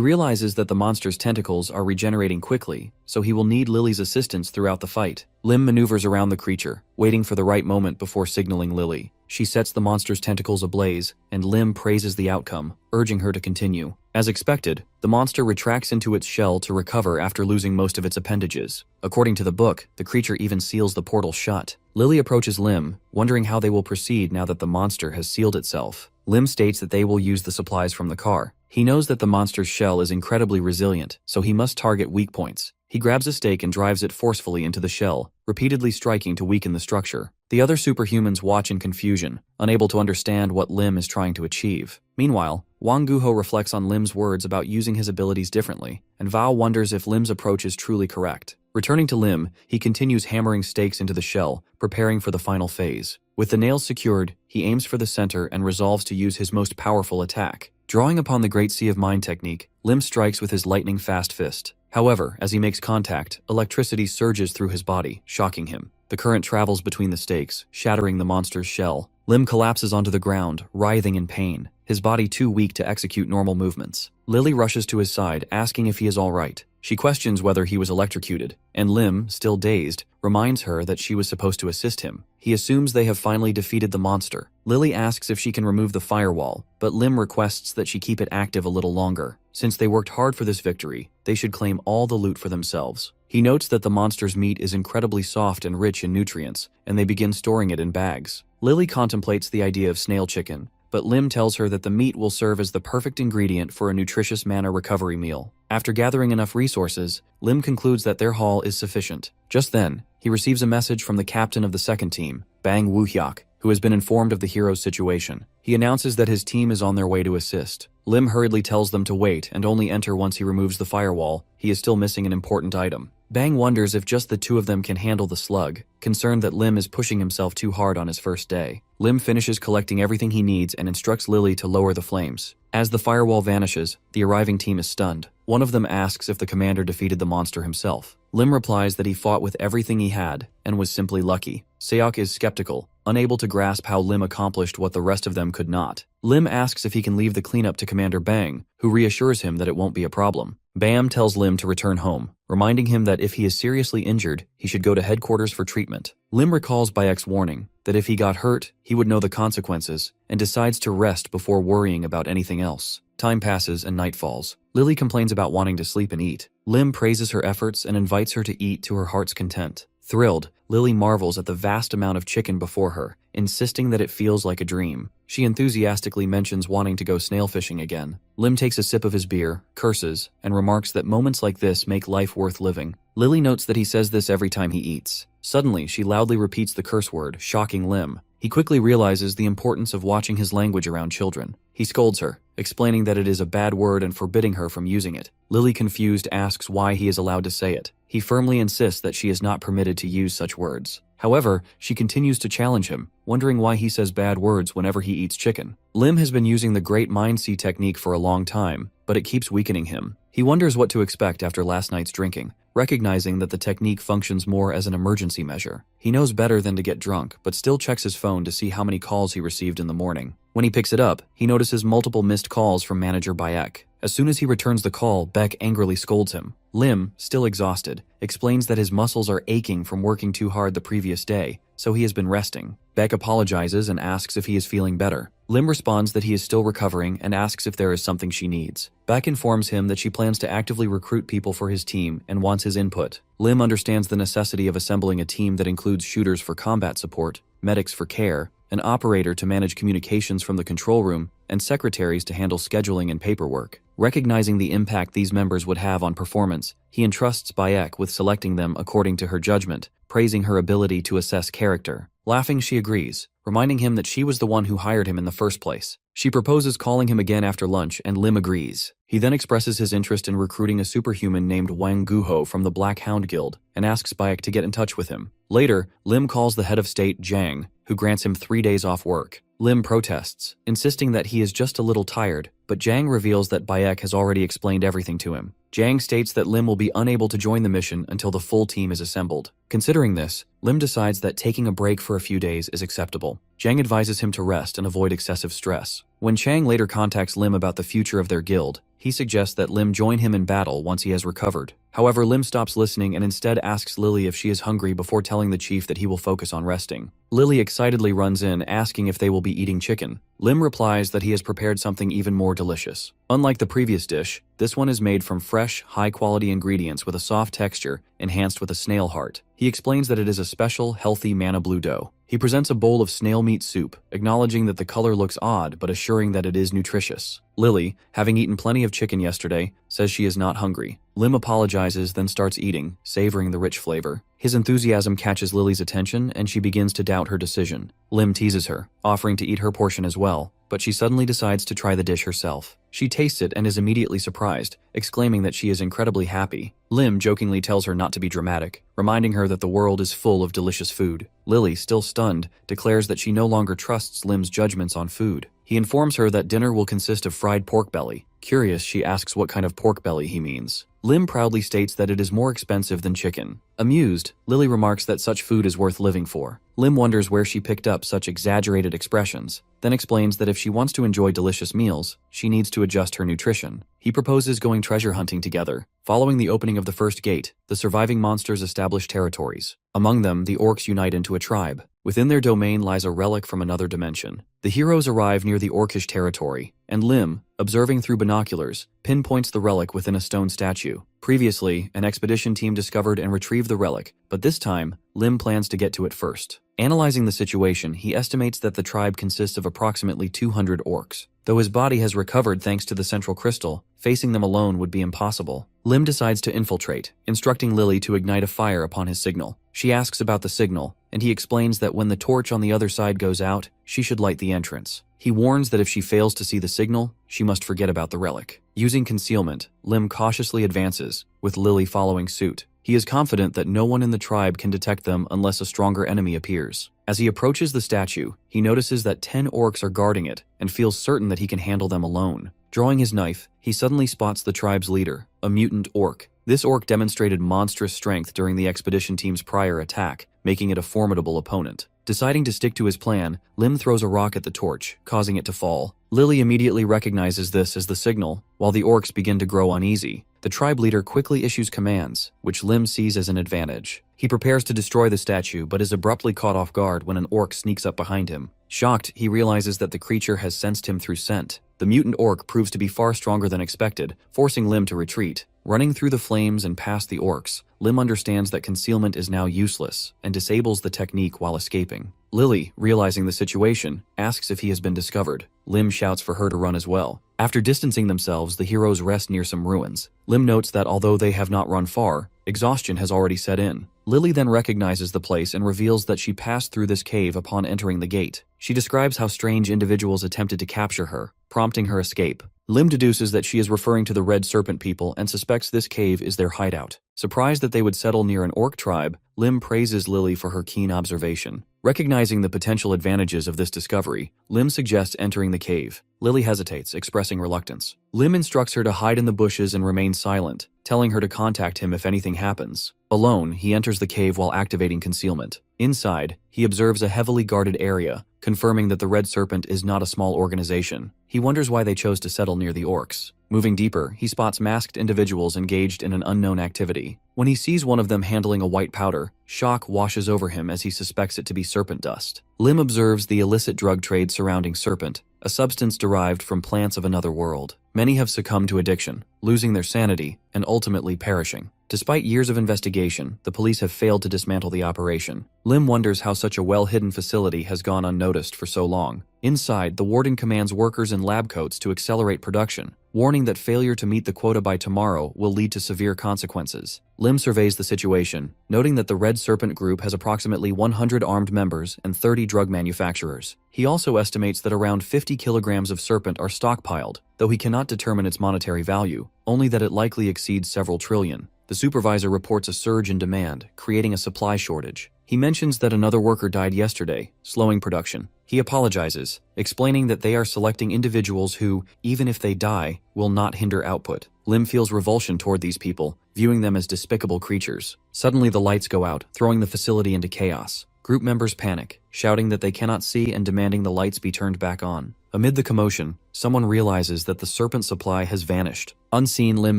Speaker 1: realizes that the monster's tentacles are regenerating quickly, so he will need Lily's assistance throughout the fight. Lim maneuvers around the creature, waiting for the right moment before signaling Lily. She sets the monster's tentacles ablaze, and Lim praises the outcome, urging her to continue. As expected, the monster retracts into its shell to recover after losing most of its appendages. According to the book, the creature even seals the portal shut. Lily approaches Lim, wondering how they will proceed now that the monster has sealed itself. Lim states that they will use the supplies from the car. He knows that the monster's shell is incredibly resilient, so he must target weak points. He grabs a stake and drives it forcefully into the shell, repeatedly striking to weaken the structure. The other superhumans watch in confusion, unable to understand what Lim is trying to achieve. Meanwhile, Wang Guho reflects on Lim's words about using his abilities differently, and Val wonders if Lim's approach is truly correct. Returning to Lim, he continues hammering stakes into the shell, preparing for the final phase. With the nails secured, he aims for the center and resolves to use his most powerful attack. Drawing upon the Great Sea of Mind technique, Lim strikes with his lightning-fast fist. However, as he makes contact, electricity surges through his body, shocking him. The current travels between the stakes, shattering the monster's shell. Lim collapses onto the ground, writhing in pain, his body too weak to execute normal movements. Lily rushes to his side, asking if he is all right. She questions whether he was electrocuted, and Lim, still dazed, reminds her that she was supposed to assist him. He assumes they have finally defeated the monster. Lily asks if she can remove the firewall, but Lim requests that she keep it active a little longer. Since they worked hard for this victory, they should claim all the loot for themselves. He notes that the monster's meat is incredibly soft and rich in nutrients, and they begin storing it in bags. Lily contemplates the idea of snail chicken, but Lim tells her that the meat will serve as the perfect ingredient for a nutritious mana recovery meal. After gathering enough resources, Lim concludes that their haul is sufficient. Just then, he receives a message from the captain of the second team, Bang Woo-hyuk, who has been informed of the hero's situation. He announces that his team is on their way to assist. Lim hurriedly tells them to wait and only enter once he removes the firewall. He is still missing an important item. Bang wonders if just the two of them can handle the slug, concerned that Lim is pushing himself too hard on his first day. Lim finishes collecting everything he needs and instructs Lily to lower the flames. As the firewall vanishes, the arriving team is stunned. One of them asks if the commander defeated the monster himself. Lim replies that he fought with everything he had and was simply lucky. Seok is skeptical, unable to grasp how Lim accomplished what the rest of them could not. Lim asks if he can leave the cleanup to Commander Bang, who reassures him that it won't be a problem. Bam tells Lim to return home, reminding him that if he is seriously injured, he should go to headquarters for treatment. Lim recalls Bayek's warning that if he got hurt, he would know the consequences, and decides to rest before worrying about anything else. Time passes and night falls. Lily complains about wanting to sleep and eat. Lim praises her efforts and invites her to eat to her heart's content. Thrilled, Lily marvels at the vast amount of chicken before her, insisting that it feels like a dream. She enthusiastically mentions wanting to go snail fishing again. Lim takes a sip of his beer, curses, and remarks that moments like this make life worth living. Lily notes that he says this every time he eats. Suddenly, she loudly repeats the curse word, shocking Lim. He quickly realizes the importance of watching his language around children. He scolds her, explaining that it is a bad word and forbidding her from using it. Lily, confused, asks why he is allowed to say it. He firmly insists that she is not permitted to use such words. However, she continues to challenge him, wondering why he says bad words whenever he eats chicken. Lim has been using the Great Mind Sea technique for a long time, but it keeps weakening him. He wonders what to expect after last night's drinking, recognizing that the technique functions more as an emergency measure. He knows better than to get drunk, but still checks his phone to see how many calls he received in the morning. When he picks it up, he notices multiple missed calls from manager Bayek. As soon as he returns the call, Beck angrily scolds him. Lim, still exhausted, explains that his muscles are aching from working too hard the previous day, so he has been resting. Beck apologizes and asks if he is feeling better. Lim responds that he is still recovering and asks if there is something she needs. Beck informs him that she plans to actively recruit people for his team and wants his input. Lim understands the necessity of assembling a team that includes shooters for combat support, medics for care, an operator to manage communications from the control room, and secretaries to handle scheduling and paperwork. Recognizing the impact these members would have on performance, he entrusts Bayek with selecting them according to her judgment, praising her ability to assess character. Laughing, she agrees, reminding him that she was the one who hired him in the first place. She proposes calling him again after lunch, and Lim agrees. He then expresses his interest in recruiting a superhuman named Wang Guho from the Black Hound Guild and asks Bayek to get in touch with him. Later, Lim calls the head of state, Jang, who grants him 3 days off work. Lim protests, insisting that he is just a little tired, but Jang reveals that Bayek has already explained everything to him. Jang states that Lim will be unable to join the mission until the full team is assembled. Considering this, Lim decides that taking a break for a few days is acceptable. Jang advises him to rest and avoid excessive stress. When Chang later contacts Lim about the future of their guild, he suggests that Lim join him in battle once he has recovered. However, Lim stops listening and instead asks Lily if she is hungry before telling the chief that he will focus on resting. Lily excitedly runs in, asking if they will be eating chicken. Lim replies that he has prepared something even more delicious. Unlike the previous dish, this one is made from fresh, high-quality ingredients with a soft texture, enhanced with a snail heart. He explains that it is a special, healthy manna blue dough. He presents a bowl of snail meat soup, acknowledging that the color looks odd but assuring that it is nutritious. Lily, having eaten plenty of chicken yesterday, says she is not hungry. Lim apologizes, then starts eating, savoring the rich flavor. His enthusiasm catches Lily's attention and she begins to doubt her decision. Lim teases her, offering to eat her portion as well, but she suddenly decides to try the dish herself. She tastes it and is immediately surprised, exclaiming that she is incredibly happy. Lim jokingly tells her not to be dramatic, reminding her that the world is full of delicious food. Lily, still stunned, declares that she no longer trusts Lim's judgments on food. He informs her that dinner will consist of fried pork belly. Curious, she asks what kind of pork belly he means. Lim proudly states that it is more expensive than chicken. Amused, Lily remarks that such food is worth living for. Lim wonders where she picked up such exaggerated expressions, then explains that if she wants to enjoy delicious meals, she needs to adjust her nutrition. He proposes going treasure hunting together. Following the opening of the first gate, the surviving monsters establish territories. Among them, the orcs unite into a tribe. Within their domain lies a relic from another dimension. The heroes arrive near the orcish territory, and Lim, observing through binoculars, pinpoints the relic within a stone statue. Previously, an expedition team discovered and retrieved the relic, but this time, Lim plans to get to it first. Analyzing the situation, he estimates that the tribe consists of approximately 200 orcs. Though his body has recovered thanks to the central crystal, facing them alone would be impossible. Lim decides to infiltrate, instructing Lily to ignite a fire upon his signal. She asks about the signal, and he explains that when the torch on the other side goes out, she should light the entrance. He warns that if she fails to see the signal, she must forget about the relic. Using concealment, Lim cautiously advances, with Lily following suit. He is confident that no one in the tribe can detect them unless a stronger enemy appears. As he approaches the statue, he notices that 10 orcs are guarding it and feels certain that he can handle them alone. Drawing his knife, he suddenly spots the tribe's leader, a mutant orc. This orc demonstrated monstrous strength during the expedition team's prior attack, making it a formidable opponent. Deciding to stick to his plan, Lim throws a rock at the torch, causing it to fall. Lily immediately recognizes this as the signal, while the orcs begin to grow uneasy. The tribe leader quickly issues commands, which Lim sees as an advantage. He prepares to destroy the statue, but is abruptly caught off guard when an orc sneaks up behind him. Shocked, he realizes that the creature has sensed him through scent. The mutant orc proves to be far stronger than expected, forcing Lim to retreat. Running through the flames and past the orcs, Lim understands that concealment is now useless and disables the technique while escaping. Lily, realizing the situation, asks if he has been discovered. Lim shouts for her to run as well. After distancing themselves, the heroes rest near some ruins. Lim notes that although they have not run far, exhaustion has already set in. Lily then recognizes the place and reveals that she passed through this cave upon entering the gate. She describes how strange individuals attempted to capture her, prompting her escape. Lim deduces that she is referring to the Red Serpent people and suspects this cave is their hideout. Surprised that they would settle near an orc tribe, Lim praises Lily for her keen observation. Recognizing the potential advantages of this discovery, Lim suggests entering the cave. Lily hesitates, expressing reluctance. Lim instructs her to hide in the bushes and remain silent, telling her to contact him if anything happens. Alone, he enters the cave while activating concealment. Inside, he observes a heavily guarded area, confirming that the Red Serpent is not a small organization. He wonders why they chose to settle near the orcs. Moving deeper, he spots masked individuals engaged in an unknown activity. When he sees one of them handling a white powder, shock washes over him as he suspects it to be serpent dust. Lim observes the illicit drug trade surrounding serpent, a substance derived from plants of another world. Many have succumbed to addiction, losing their sanity, and ultimately perishing. Despite years of investigation, the police have failed to dismantle the operation. Lim wonders how such a well-hidden facility has gone unnoticed for so long. Inside, the warden commands workers in lab coats to accelerate production, warning that failure to meet the quota by tomorrow will lead to severe consequences. Lim surveys the situation, noting that the Red Serpent Group has approximately 100 armed members and 30 drug manufacturers. He also estimates that around 50 kilograms of serpent are stockpiled, though he cannot determine its monetary value, only that it likely exceeds several trillion. The supervisor reports a surge in demand, creating a supply shortage. He mentions that another worker died yesterday, slowing production. He apologizes, explaining that they are selecting individuals who, even if they die, will not hinder output. Lim feels revulsion toward these people, viewing them as despicable creatures. Suddenly the lights go out, throwing the facility into chaos. Group members panic, shouting that they cannot see and demanding the lights be turned back on. Amid the commotion, someone realizes that the serpent supply has vanished. Unseen, Lim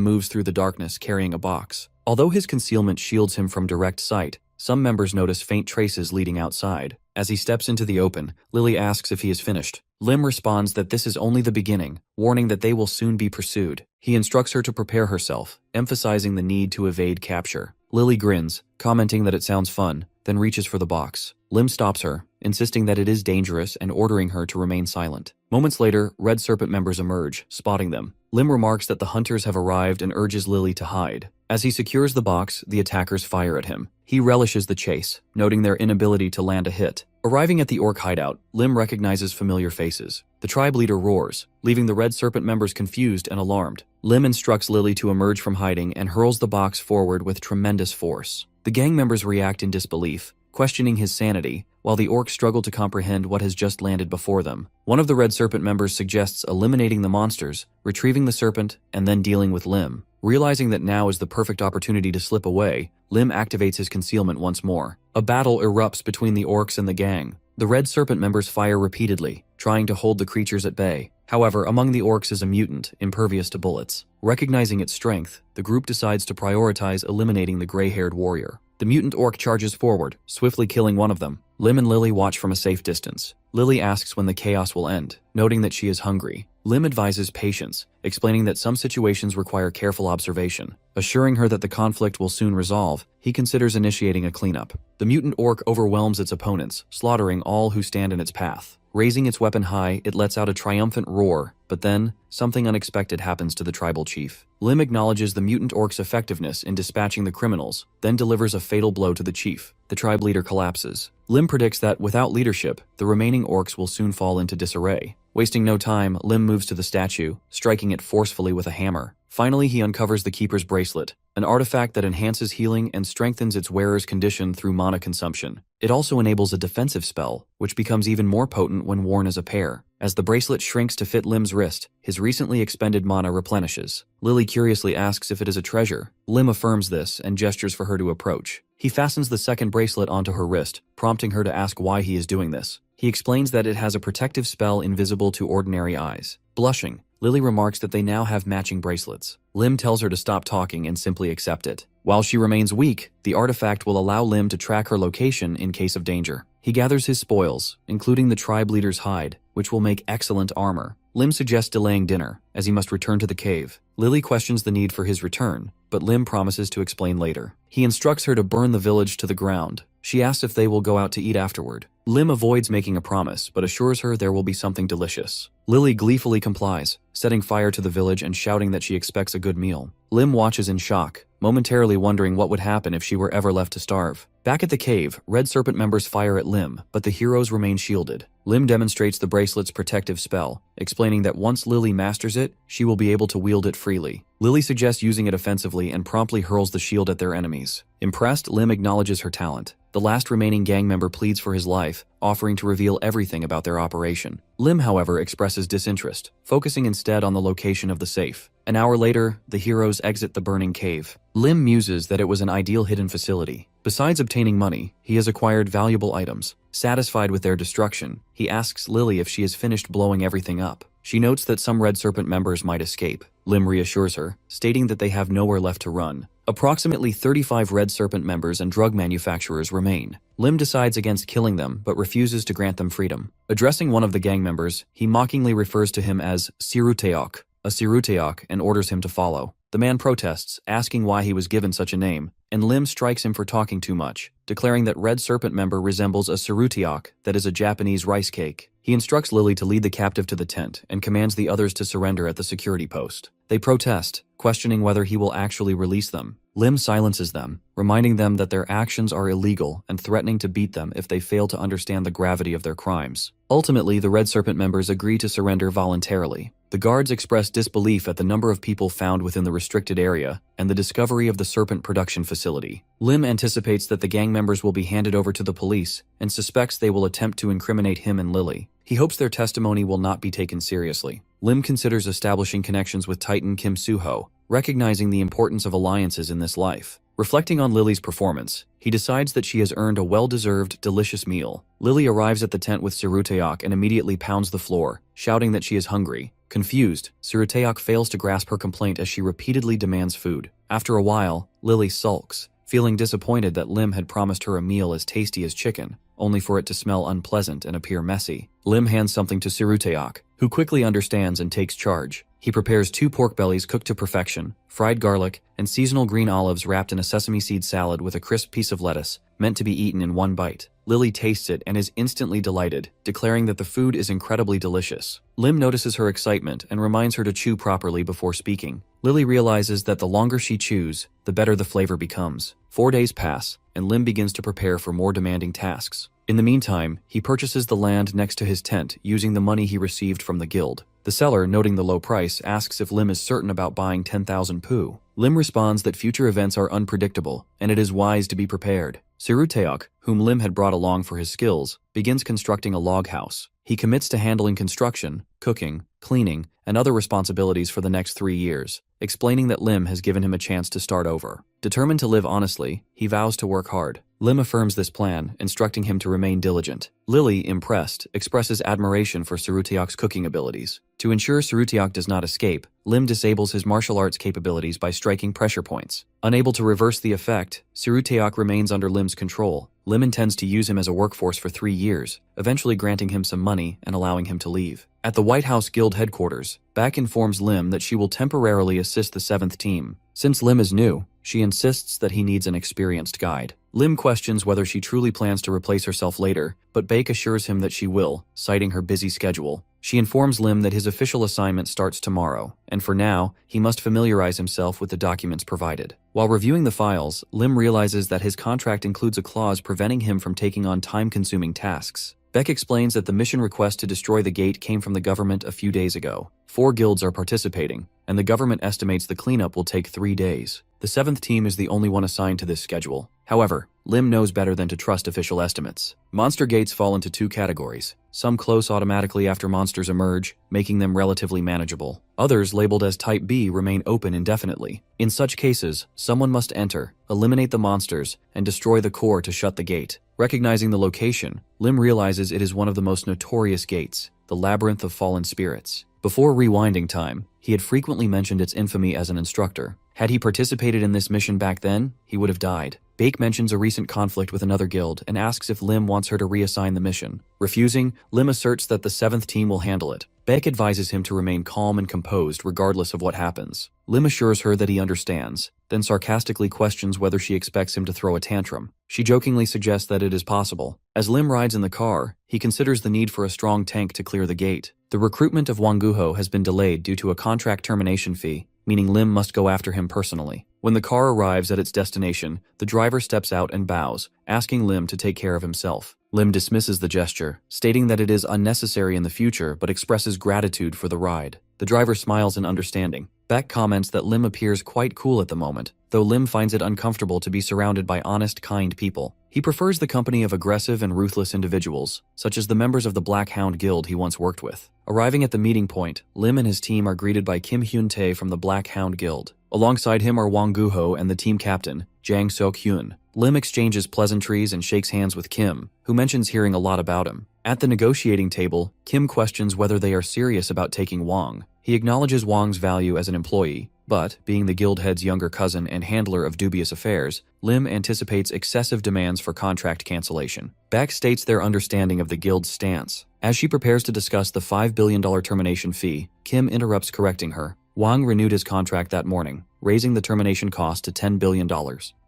Speaker 1: moves through the darkness carrying a box. Although his concealment shields him from direct sight, some members notice faint traces leading outside. As he steps into the open, Lily asks if he is finished. Lim responds that this is only the beginning, warning that they will soon be pursued. He instructs her to prepare herself, emphasizing the need to evade capture. Lily grins, commenting that it sounds fun, then reaches for the box. Lim stops her, insisting that it is dangerous and ordering her to remain silent. Moments later, Red Serpent members emerge, spotting them. Lim remarks that the hunters have arrived and urges Lily to hide. As he secures the box, the attackers fire at him. He relishes the chase, noting their inability to land a hit. Arriving at the orc hideout, Lim recognizes familiar faces. The tribe leader roars, leaving the Red Serpent members confused and alarmed. Lim instructs Lily to emerge from hiding and hurls the box forward with tremendous force. The gang members react in disbelief, questioning his sanity, while the orcs struggle to comprehend what has just landed before them. One of the Red Serpent members suggests eliminating the monsters, retrieving the serpent, and then dealing with Lim. Realizing that now is the perfect opportunity to slip away, Lim activates his concealment once more. A battle erupts between the orcs and the gang. The Red Serpent members fire repeatedly, trying to hold the creatures at bay. However, among the orcs is a mutant, impervious to bullets. Recognizing its strength, the group decides to prioritize eliminating the gray-haired warrior. The mutant orc charges forward, swiftly killing one of them. Lim and Lily watch from a safe distance. Lily asks when the chaos will end, noting that she is hungry. Lim advises patience, explaining that some situations require careful observation. Assuring her that the conflict will soon resolve, he considers initiating a cleanup. The mutant orc overwhelms its opponents, slaughtering all who stand in its path. Raising its weapon high, it lets out a triumphant roar, but then, something unexpected happens to the tribal chief. Lim acknowledges the mutant orc's effectiveness in dispatching the criminals, then delivers a fatal blow to the chief. The tribe leader collapses. Lim predicts that, without leadership, the remaining orcs will soon fall into disarray. Wasting no time, Lim moves to the statue, striking it forcefully with a hammer. Finally, he uncovers the Keeper's Bracelet, an artifact that enhances healing and strengthens its wearer's condition through mana consumption. It also enables a defensive spell, which becomes even more potent when worn as a pair. As the bracelet shrinks to fit Lim's wrist, his recently expended mana replenishes. Lily curiously asks if it is a treasure. Lim affirms this and gestures for her to approach. He fastens the second bracelet onto her wrist, prompting her to ask why he is doing this. He explains that it has a protective spell invisible to ordinary eyes. Blushing, Lily remarks that they now have matching bracelets. Lim tells her to stop talking and simply accept it. While she remains weak, the artifact will allow Lim to track her location in case of danger. He gathers his spoils, including the tribe leader's hide, which will make excellent armor. Lim suggests delaying dinner, as he must return to the cave. Lily questions the need for his return, but Lim promises to explain later. He instructs her to burn the village to the ground. She asks if they will go out to eat afterward. Lim avoids making a promise, but assures her there will be something delicious. Lily gleefully complies, setting fire to the village and shouting that she expects a good meal. Lim watches in shock, momentarily wondering what would happen if she were ever left to starve. Back at the cave, Red Serpent members fire at Lim, but the heroes remain shielded. Lim demonstrates the bracelet's protective spell, explaining that once Lily masters it, she will be able to wield it freely. Lily suggests using it offensively and promptly hurls the shield at their enemies. Impressed, Lim acknowledges her talent. The last remaining gang member pleads for his life, offering to reveal everything about their operation. Lim, however, expresses disinterest, focusing instead on the location of the safe. An hour later, the heroes exit the burning cave. Lim muses that it was an ideal hidden facility. Besides obtaining money, he has acquired valuable items. Satisfied with their destruction, he asks Lily if she has finished blowing everything up. She notes that some Red Serpent members might escape. Lim reassures her, stating that they have nowhere left to run. Approximately 35 Red Serpent members and drug manufacturers remain. Lim decides against killing them, but refuses to grant them freedom. Addressing one of the gang members, he mockingly refers to him as Siruteok, a Siruteok, and orders him to follow. The man protests, asking why he was given such a name, and Lim strikes him for talking too much, declaring that Red Serpent member resembles a Siruteok, that is a Japanese rice cake. He instructs Lily to lead the captive to the tent and commands the others to surrender at the security post. They protest, questioning whether he will actually release them. Lim silences them, reminding them that their actions are illegal and threatening to beat them if they fail to understand the gravity of their crimes. Ultimately, the Red Serpent members agree to surrender voluntarily. The guards express disbelief at the number of people found within the restricted area and the discovery of the serpent production facility. Lim anticipates that the gang members will be handed over to the police and suspects they will attempt to incriminate him and Lily. He hopes their testimony will not be taken seriously. Lim considers establishing connections with Titan Kim Soo-ho, recognizing the importance of alliances in this life. Reflecting on Lily's performance, he decides that she has earned a well-deserved, delicious meal. Lily arrives at the tent with Siruteok and immediately pounds the floor, shouting that she is hungry. Confused, Siruteok fails to grasp her complaint as she repeatedly demands food. After a while, Lily sulks, feeling disappointed that Lim had promised her a meal as tasty as chicken, only for it to smell unpleasant and appear messy. Lim hands something to Siruteok, who quickly understands and takes charge. He prepares 2 pork bellies cooked to perfection, fried garlic, and seasonal green olives wrapped in a sesame seed salad with a crisp piece of lettuce, meant to be eaten in one bite. Lily tastes it and is instantly delighted, declaring that the food is incredibly delicious. Lim notices her excitement and reminds her to chew properly before speaking. Lily realizes that the longer she chews, the better the flavor becomes. 4 days pass, and Lim begins to prepare for more demanding tasks. In the meantime, he purchases the land next to his tent using the money he received from the guild. The seller, noting the low price, asks if Lim is certain about buying 10,000 pu. Lim responds that future events are unpredictable, and it is wise to be prepared. Siruteok, whom Lim had brought along for his skills, begins constructing a log house. He commits to handling construction, cooking, cleaning, and other responsibilities for the next 3 years, explaining that Lim has given him a chance to start over. Determined to live honestly, he vows to work hard. Lim affirms this plan, instructing him to remain diligent. Lily, impressed, expresses admiration for Siruteok's cooking abilities. To ensure Siruteok does not escape, Lim disables his martial arts capabilities by striking pressure points. Unable to reverse the effect, Siruteok remains under Lim's control. Lim intends to use him as a workforce for 3 years, eventually granting him some money and allowing him to leave. At the White House Guild headquarters, Beck informs Lim that she will temporarily assist the 7th team. Since Lim is new, she insists that he needs an experienced guide. Lim questions whether she truly plans to replace herself later, but Beck assures him that she will, citing her busy schedule. She informs Lim that his official assignment starts tomorrow, and for now, he must familiarize himself with the documents provided. While reviewing the files, Lim realizes that his contract includes a clause preventing him from taking on time-consuming tasks. Beck explains that the mission request to destroy the gate came from the government a few days ago. 4 guilds are participating, and the government estimates the cleanup will take 3 days. The 7th team is the only one assigned to this schedule. However, Lim knows better than to trust official estimates. Monster gates fall into 2 categories. Some close automatically after monsters emerge, making them relatively manageable. Others, labeled as Type B, remain open indefinitely. In such cases, someone must enter, eliminate the monsters, and destroy the core to shut the gate. Recognizing the location, Lim realizes it is one of the most notorious gates, the Labyrinth of Fallen Spirits. Before rewinding time, he had frequently mentioned its infamy as an instructor. Had he participated in this mission back then, he would have died. Beck mentions a recent conflict with another guild and asks if Lim wants her to reassign the mission. Refusing, Lim asserts that the 7th team will handle it. Beck advises him to remain calm and composed regardless of what happens. Lim assures her that he understands, then sarcastically questions whether she expects him to throw a tantrum. She jokingly suggests that it is possible. As Lim rides in the car, he considers the need for a strong tank to clear the gate. The recruitment of Wanguho has been delayed due to a contract termination fee, meaning Lim must go after him personally. When the car arrives at its destination, the driver steps out and bows, asking Lim to take care of himself. Lim dismisses the gesture, stating that it is unnecessary in the future but expresses gratitude for the ride. The driver smiles in understanding. Beck comments that Lim appears quite cool at the moment, though Lim finds it uncomfortable to be surrounded by honest, kind people. He prefers the company of aggressive and ruthless individuals, such as the members of the Black Hound Guild he once worked with. Arriving at the meeting point, Lim and his team are greeted by Kim Hyun-tae from the Black Hound Guild. Alongside him are Wang Guho and the team captain, Jang Seok-hyun. Lim exchanges pleasantries and shakes hands with Kim, who mentions hearing a lot about him. At the negotiating table, Kim questions whether they are serious about taking Wang. He acknowledges Wang's value as an employee, but, being the guild head's younger cousin and handler of dubious affairs, Lim anticipates excessive demands for contract cancellation. Beck states their understanding of the guild's stance. As she prepares to discuss the $5 billion termination fee, Kim interrupts, correcting her. Wang renewed his contract that morning, raising the termination cost to $10 billion.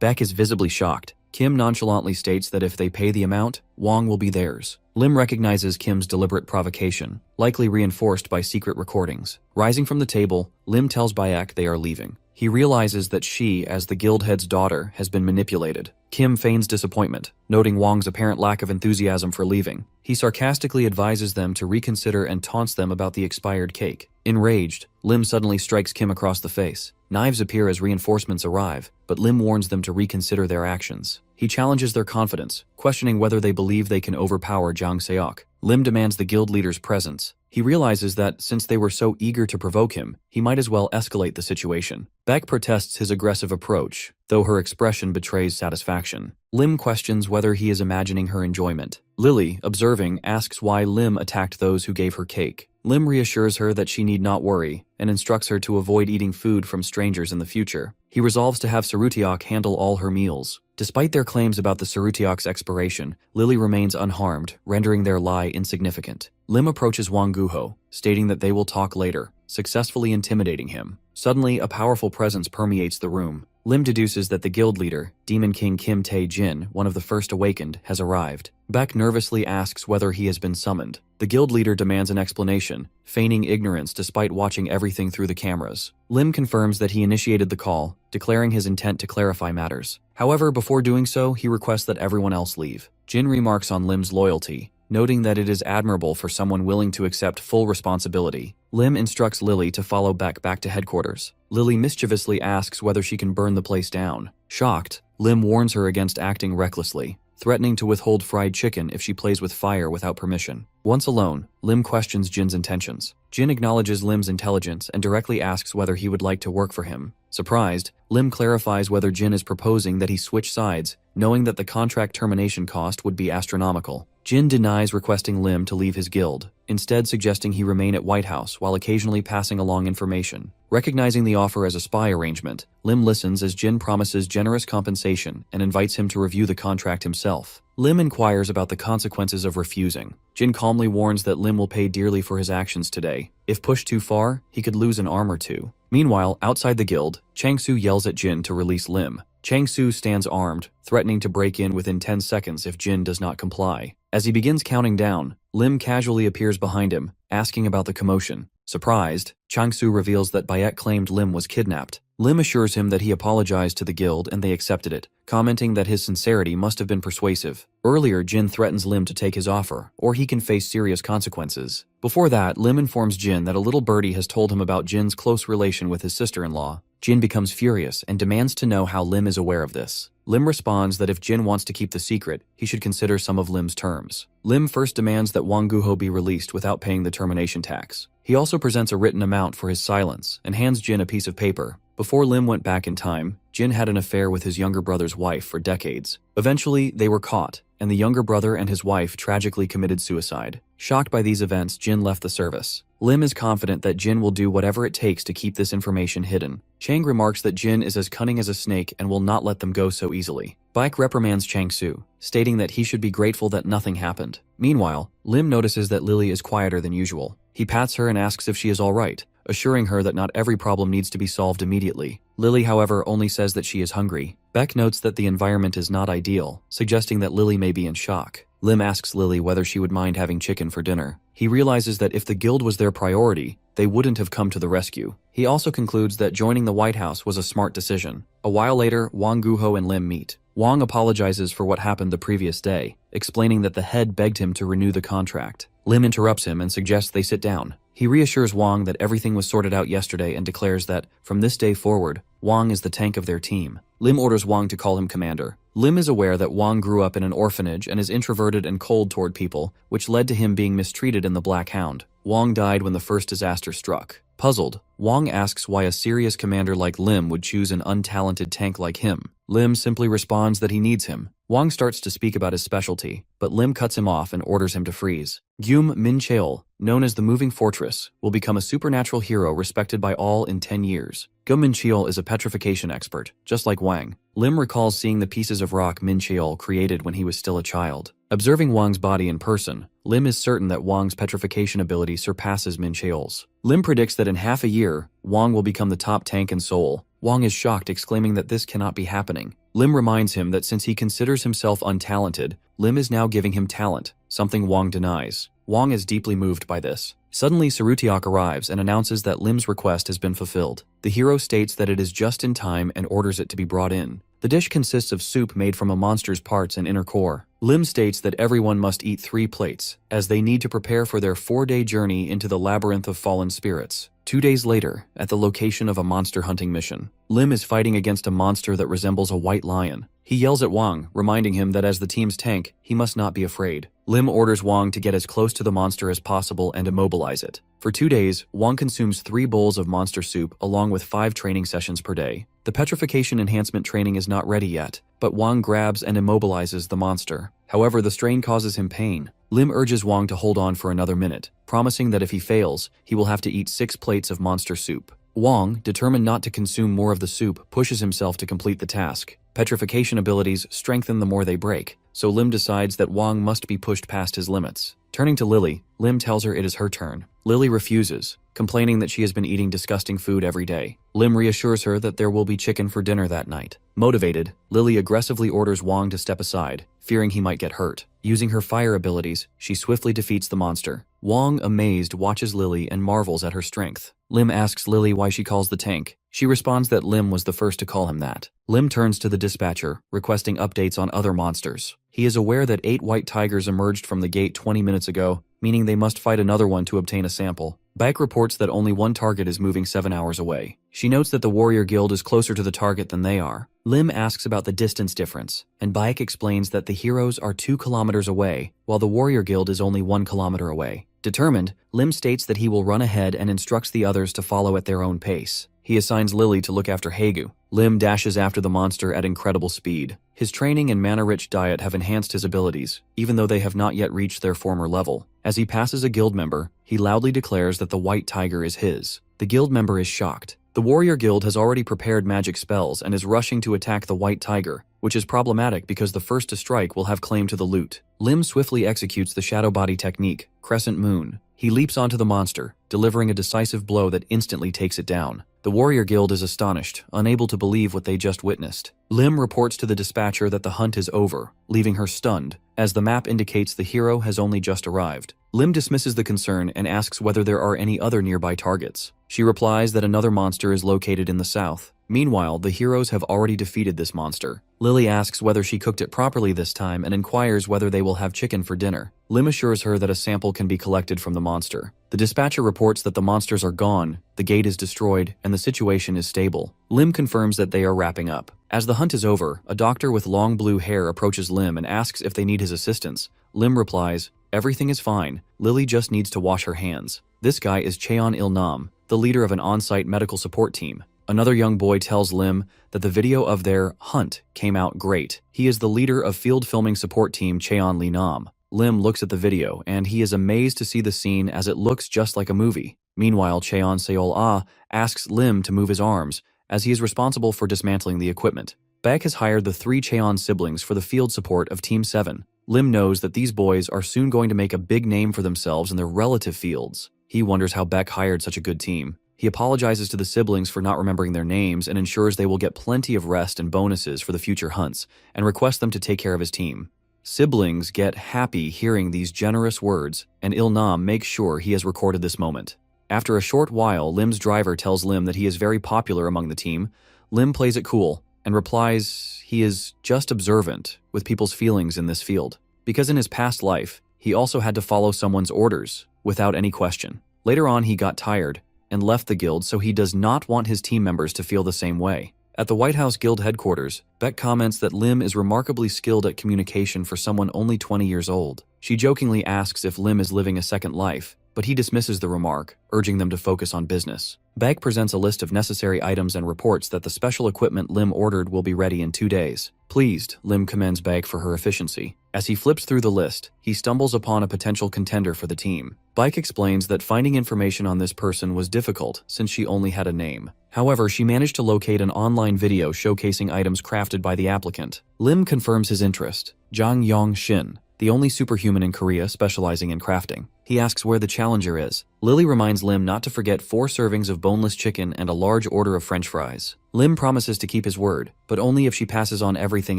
Speaker 1: Beck is visibly shocked. Kim nonchalantly states that if they pay the amount, Wang will be theirs. Lim recognizes Kim's deliberate provocation, likely reinforced by secret recordings. Rising from the table, Lim tells Bayek they are leaving. He realizes that she, as the guild head's daughter, has been manipulated. Kim feigns disappointment, noting Wang's apparent lack of enthusiasm for leaving. He sarcastically advises them to reconsider and taunts them about the expired cake. Enraged, Lim suddenly strikes Kim across the face. Knives appear as reinforcements arrive, but Lim warns them to reconsider their actions. He challenges their confidence, questioning whether they believe they can overpower Jang Seok. Lim demands the guild leader's presence. He realizes that, since they were so eager to provoke him, he might as well escalate the situation. Beck protests his aggressive approach, though her expression betrays satisfaction. Lim questions whether he is imagining her enjoyment. Lily, observing, asks why Lim attacked those who gave her cake. Lim reassures her that she need not worry, and instructs her to avoid eating food from strangers in the future. He resolves to have Sarutiok handle all her meals. Despite their claims about the Sarutiok's expiration, Lily remains unharmed, rendering their lie insignificant. Lim approaches Wang Guho, stating that they will talk later, successfully intimidating him. Suddenly, a powerful presence permeates the room. Lim deduces that the guild leader, Demon King Kim Tae-jin, one of the first awakened, has arrived. Beck nervously asks whether he has been summoned. The guild leader demands an explanation, feigning ignorance despite watching everything through the cameras. Lim confirms that he initiated the call, declaring his intent to clarify matters. However, before doing so, he requests that everyone else leave. Jin remarks on Lim's loyalty, noting that it is admirable for someone willing to accept full responsibility. Lim instructs Lily to follow Beck back to headquarters. Lily mischievously asks whether she can burn the place down. Shocked, Lim warns her against acting recklessly, threatening to withhold fried chicken if she plays with fire without permission. Once alone, Lim questions Jin's intentions. Jin acknowledges Lim's intelligence and directly asks whether he would like to work for him. Surprised, Lim clarifies whether Jin is proposing that he switch sides, knowing that the contract termination cost would be astronomical. Jin denies requesting Lim to leave his guild, instead suggesting he remain at White House while occasionally passing along information. Recognizing the offer as a spy arrangement, Lim listens as Jin promises generous compensation and invites him to review the contract himself. Lim inquires about the consequences of refusing. Jin calmly warns that Lim will pay dearly for his actions today. If pushed too far, he could lose an arm or two. Meanwhile, outside the guild, Chang-Su yells at Jin to release Lim. Chang-Su stands armed, threatening to break in within 10 seconds if Jin does not comply. As he begins counting down, Lim casually appears behind him, asking about the commotion. Surprised, Chang-Su reveals that Bayek claimed Lim was kidnapped. Lim assures him that he apologized to the guild and they accepted it, commenting that his sincerity must have been persuasive. Earlier, Jin threatens Lim to take his offer, or he can face serious consequences. Before that, Lim informs Jin that a little birdie has told him about Jin's close relation with his sister-in-law. Jin becomes furious and demands to know how Lim is aware of this. Lim responds that if Jin wants to keep the secret, he should consider some of Lim's terms. Lim first demands that Wang Guho be released without paying the termination tax. He also presents a written amount for his silence and hands Jin a piece of paper. Before Lim went back in time, Jin had an affair with his younger brother's wife for decades. Eventually, they were caught, and the younger brother and his wife tragically committed suicide. Shocked by these events, Jin left the service. Lim is confident that Jin will do whatever it takes to keep this information hidden. Chang remarks that Jin is as cunning as a snake and will not let them go so easily. Baek reprimands Chang-Su, stating that he should be grateful that nothing happened. Meanwhile, Lim notices that Lily is quieter than usual. He pats her and asks if she is all right, assuring her that not every problem needs to be solved immediately. Lily, however, only says that she is hungry. Beck notes that the environment is not ideal, suggesting that Lily may be in shock. Lim asks Lily whether she would mind having chicken for dinner. He realizes that if the guild was their priority, they wouldn't have come to the rescue. He also concludes that joining the White House was a smart decision. A while later, Wang Guho and Lim meet. Wang apologizes for what happened the previous day, explaining that the head begged him to renew the contract. Lim interrupts him and suggests they sit down. He reassures Wang that everything was sorted out yesterday and declares that, from this day forward, Wang is the tank of their team. Lim orders Wang to call him commander. Lim is aware that Wang grew up in an orphanage and is introverted and cold toward people, which led to him being mistreated in the Black Hound. Wang died when the first disaster struck. Puzzled, Wang asks why a serious commander like Lim would choose an untalented tank like him. Lim simply responds that he needs him. Wang starts to speak about his specialty, but Lim cuts him off and orders him to freeze. Gyum Min Cheol, known as the Moving Fortress, will become a supernatural hero respected by all in 10 years. Gyum Min Cheol is a petrification expert, just like Wang. Lim recalls seeing the pieces of rock Min Cheol created when he was still a child. Observing Wang's body in person, Lim is certain that Wang's petrification ability surpasses Min Cheol's. Lim predicts that in half a year, Wang will become the top tank in Seoul. Wang is shocked, exclaiming that this cannot be happening. Lim reminds him that since he considers himself untalented, Lim is now giving him talent, something Wang denies. Wang is deeply moved by this. Suddenly, Sarutiak arrives and announces that Lim's request has been fulfilled. The hero states that it is just in time and orders it to be brought in. The dish consists of soup made from a monster's parts and inner core. Lim states that everyone must eat 3 plates, as they need to prepare for their 4-day journey into the labyrinth of fallen spirits. 2 days later, at the location of a monster hunting mission, Lim is fighting against a monster that resembles a white lion. He yells at Wang, reminding him that as the team's tank, he must not be afraid. Lim orders Wang to get as close to the monster as possible and immobilize it. For 2 days, Wang consumes 3 bowls of monster soup along with 5 training sessions per day. The petrification enhancement training is not ready yet, but Wang grabs and immobilizes the monster. However, the strain causes him pain. Lim urges Wang to hold on for another minute, promising that if he fails, he will have to eat 6 plates of monster soup. Wang, determined not to consume more of the soup, pushes himself to complete the task. Petrification abilities strengthen the more they break, so Lim decides that Wang must be pushed past his limits. Turning to Lily, Lim tells her it is her turn. Lily refuses, complaining that she has been eating disgusting food every day. Lim reassures her that there will be chicken for dinner that night. Motivated, Lily aggressively orders Wang to step aside, fearing he might get hurt. Using her fire abilities, she swiftly defeats the monster. Wang, amazed, watches Lily and marvels at her strength. Lim asks Lily why she calls the tank. She responds that Lim was the first to call him that. Lim turns to the dispatcher, requesting updates on other monsters. He is aware that 8 white tigers emerged from the gate 20 minutes ago, meaning they must fight another one to obtain a sample. Baek reports that only one target is moving 7 hours away. She notes that the warrior guild is closer to the target than they are. Lim asks about the distance difference, and Baek explains that the heroes are 2 kilometers away, while the warrior guild is only 1 kilometer away. Determined, Lim states that he will run ahead and instructs the others to follow at their own pace. He assigns Lily to look after Haegu. Lim dashes after the monster at incredible speed. His training and mana-rich diet have enhanced his abilities, even though they have not yet reached their former level. As he passes a guild member, he loudly declares that the white tiger is his. The guild member is shocked. The warrior guild has already prepared magic spells and is rushing to attack the white tiger, which is problematic because the first to strike will have claim to the loot. Lim swiftly executes the shadow body technique, Crescent Moon. He leaps onto the monster, delivering a decisive blow that instantly takes it down. The warrior guild is astonished, unable to believe what they just witnessed. Lim reports to the dispatcher that the hunt is over, leaving her stunned, as the map indicates the hero has only just arrived. Lim dismisses the concern and asks whether there are any other nearby targets. She replies that another monster is located in the south. Meanwhile, the heroes have already defeated this monster. Lily asks whether she cooked it properly this time and inquires whether they will have chicken for dinner. Lim assures her that a sample can be collected from the monster. The dispatcher reports that the monsters are gone, the gate is destroyed, and the situation is stable. Lim confirms that they are wrapping up. As the hunt is over, a doctor with long blue hair approaches Lim and asks if they need his assistance. Lim replies, "Everything is fine. Lily just needs to wash her hands." This guy is Cheon Il-nam, the leader of an on-site medical support team. Another young boy tells Lim that the video of their hunt came out great. He is the leader of field filming support team Cheon Lee-nam. Lim looks at the video, and he is amazed to see the scene as it looks just like a movie. Meanwhile, Cheon Seol-ah asks Lim to move his arms, as he is responsible for dismantling the equipment. Baek has hired the 3 Cheon siblings for the field support of Team 7. Lim knows that these boys are soon going to make a big name for themselves in their relative fields. He wonders how Baek hired such a good team. He apologizes to the siblings for not remembering their names and ensures they will get plenty of rest and bonuses for the future hunts, and requests them to take care of his team. Siblings get happy hearing these generous words, and Il-nam makes sure he has recorded this moment. After a short while, Lim's driver tells Lim that he is very popular among the team. Lim plays it cool, and replies he is just observant with people's feelings in this field, because in his past life, he also had to follow someone's orders, without any question. Later on, he got tired, and left the guild, so he does not want his team members to feel the same way. At the White House Guild headquarters, Baek comments that Lim is remarkably skilled at communication for someone only 20 years old. She jokingly asks if Lim is living a second life, but he dismisses the remark, urging them to focus on business. Beck presents a list of necessary items and reports that the special equipment Lim ordered will be ready in 2 days. Pleased, Lim commends Beck for her efficiency. As he flips through the list, he stumbles upon a potential contender for the team. Beck explains that finding information on this person was difficult since she only had a name. However, she managed to locate an online video showcasing items crafted by the applicant. Lim confirms his interest. Jang Yong Shin, the only superhuman in Korea specializing in crafting. He asks where the challenger is. Lily reminds Lim not to forget 4 servings of boneless chicken and a large order of French fries. Lim promises to keep his word, but only if she passes on everything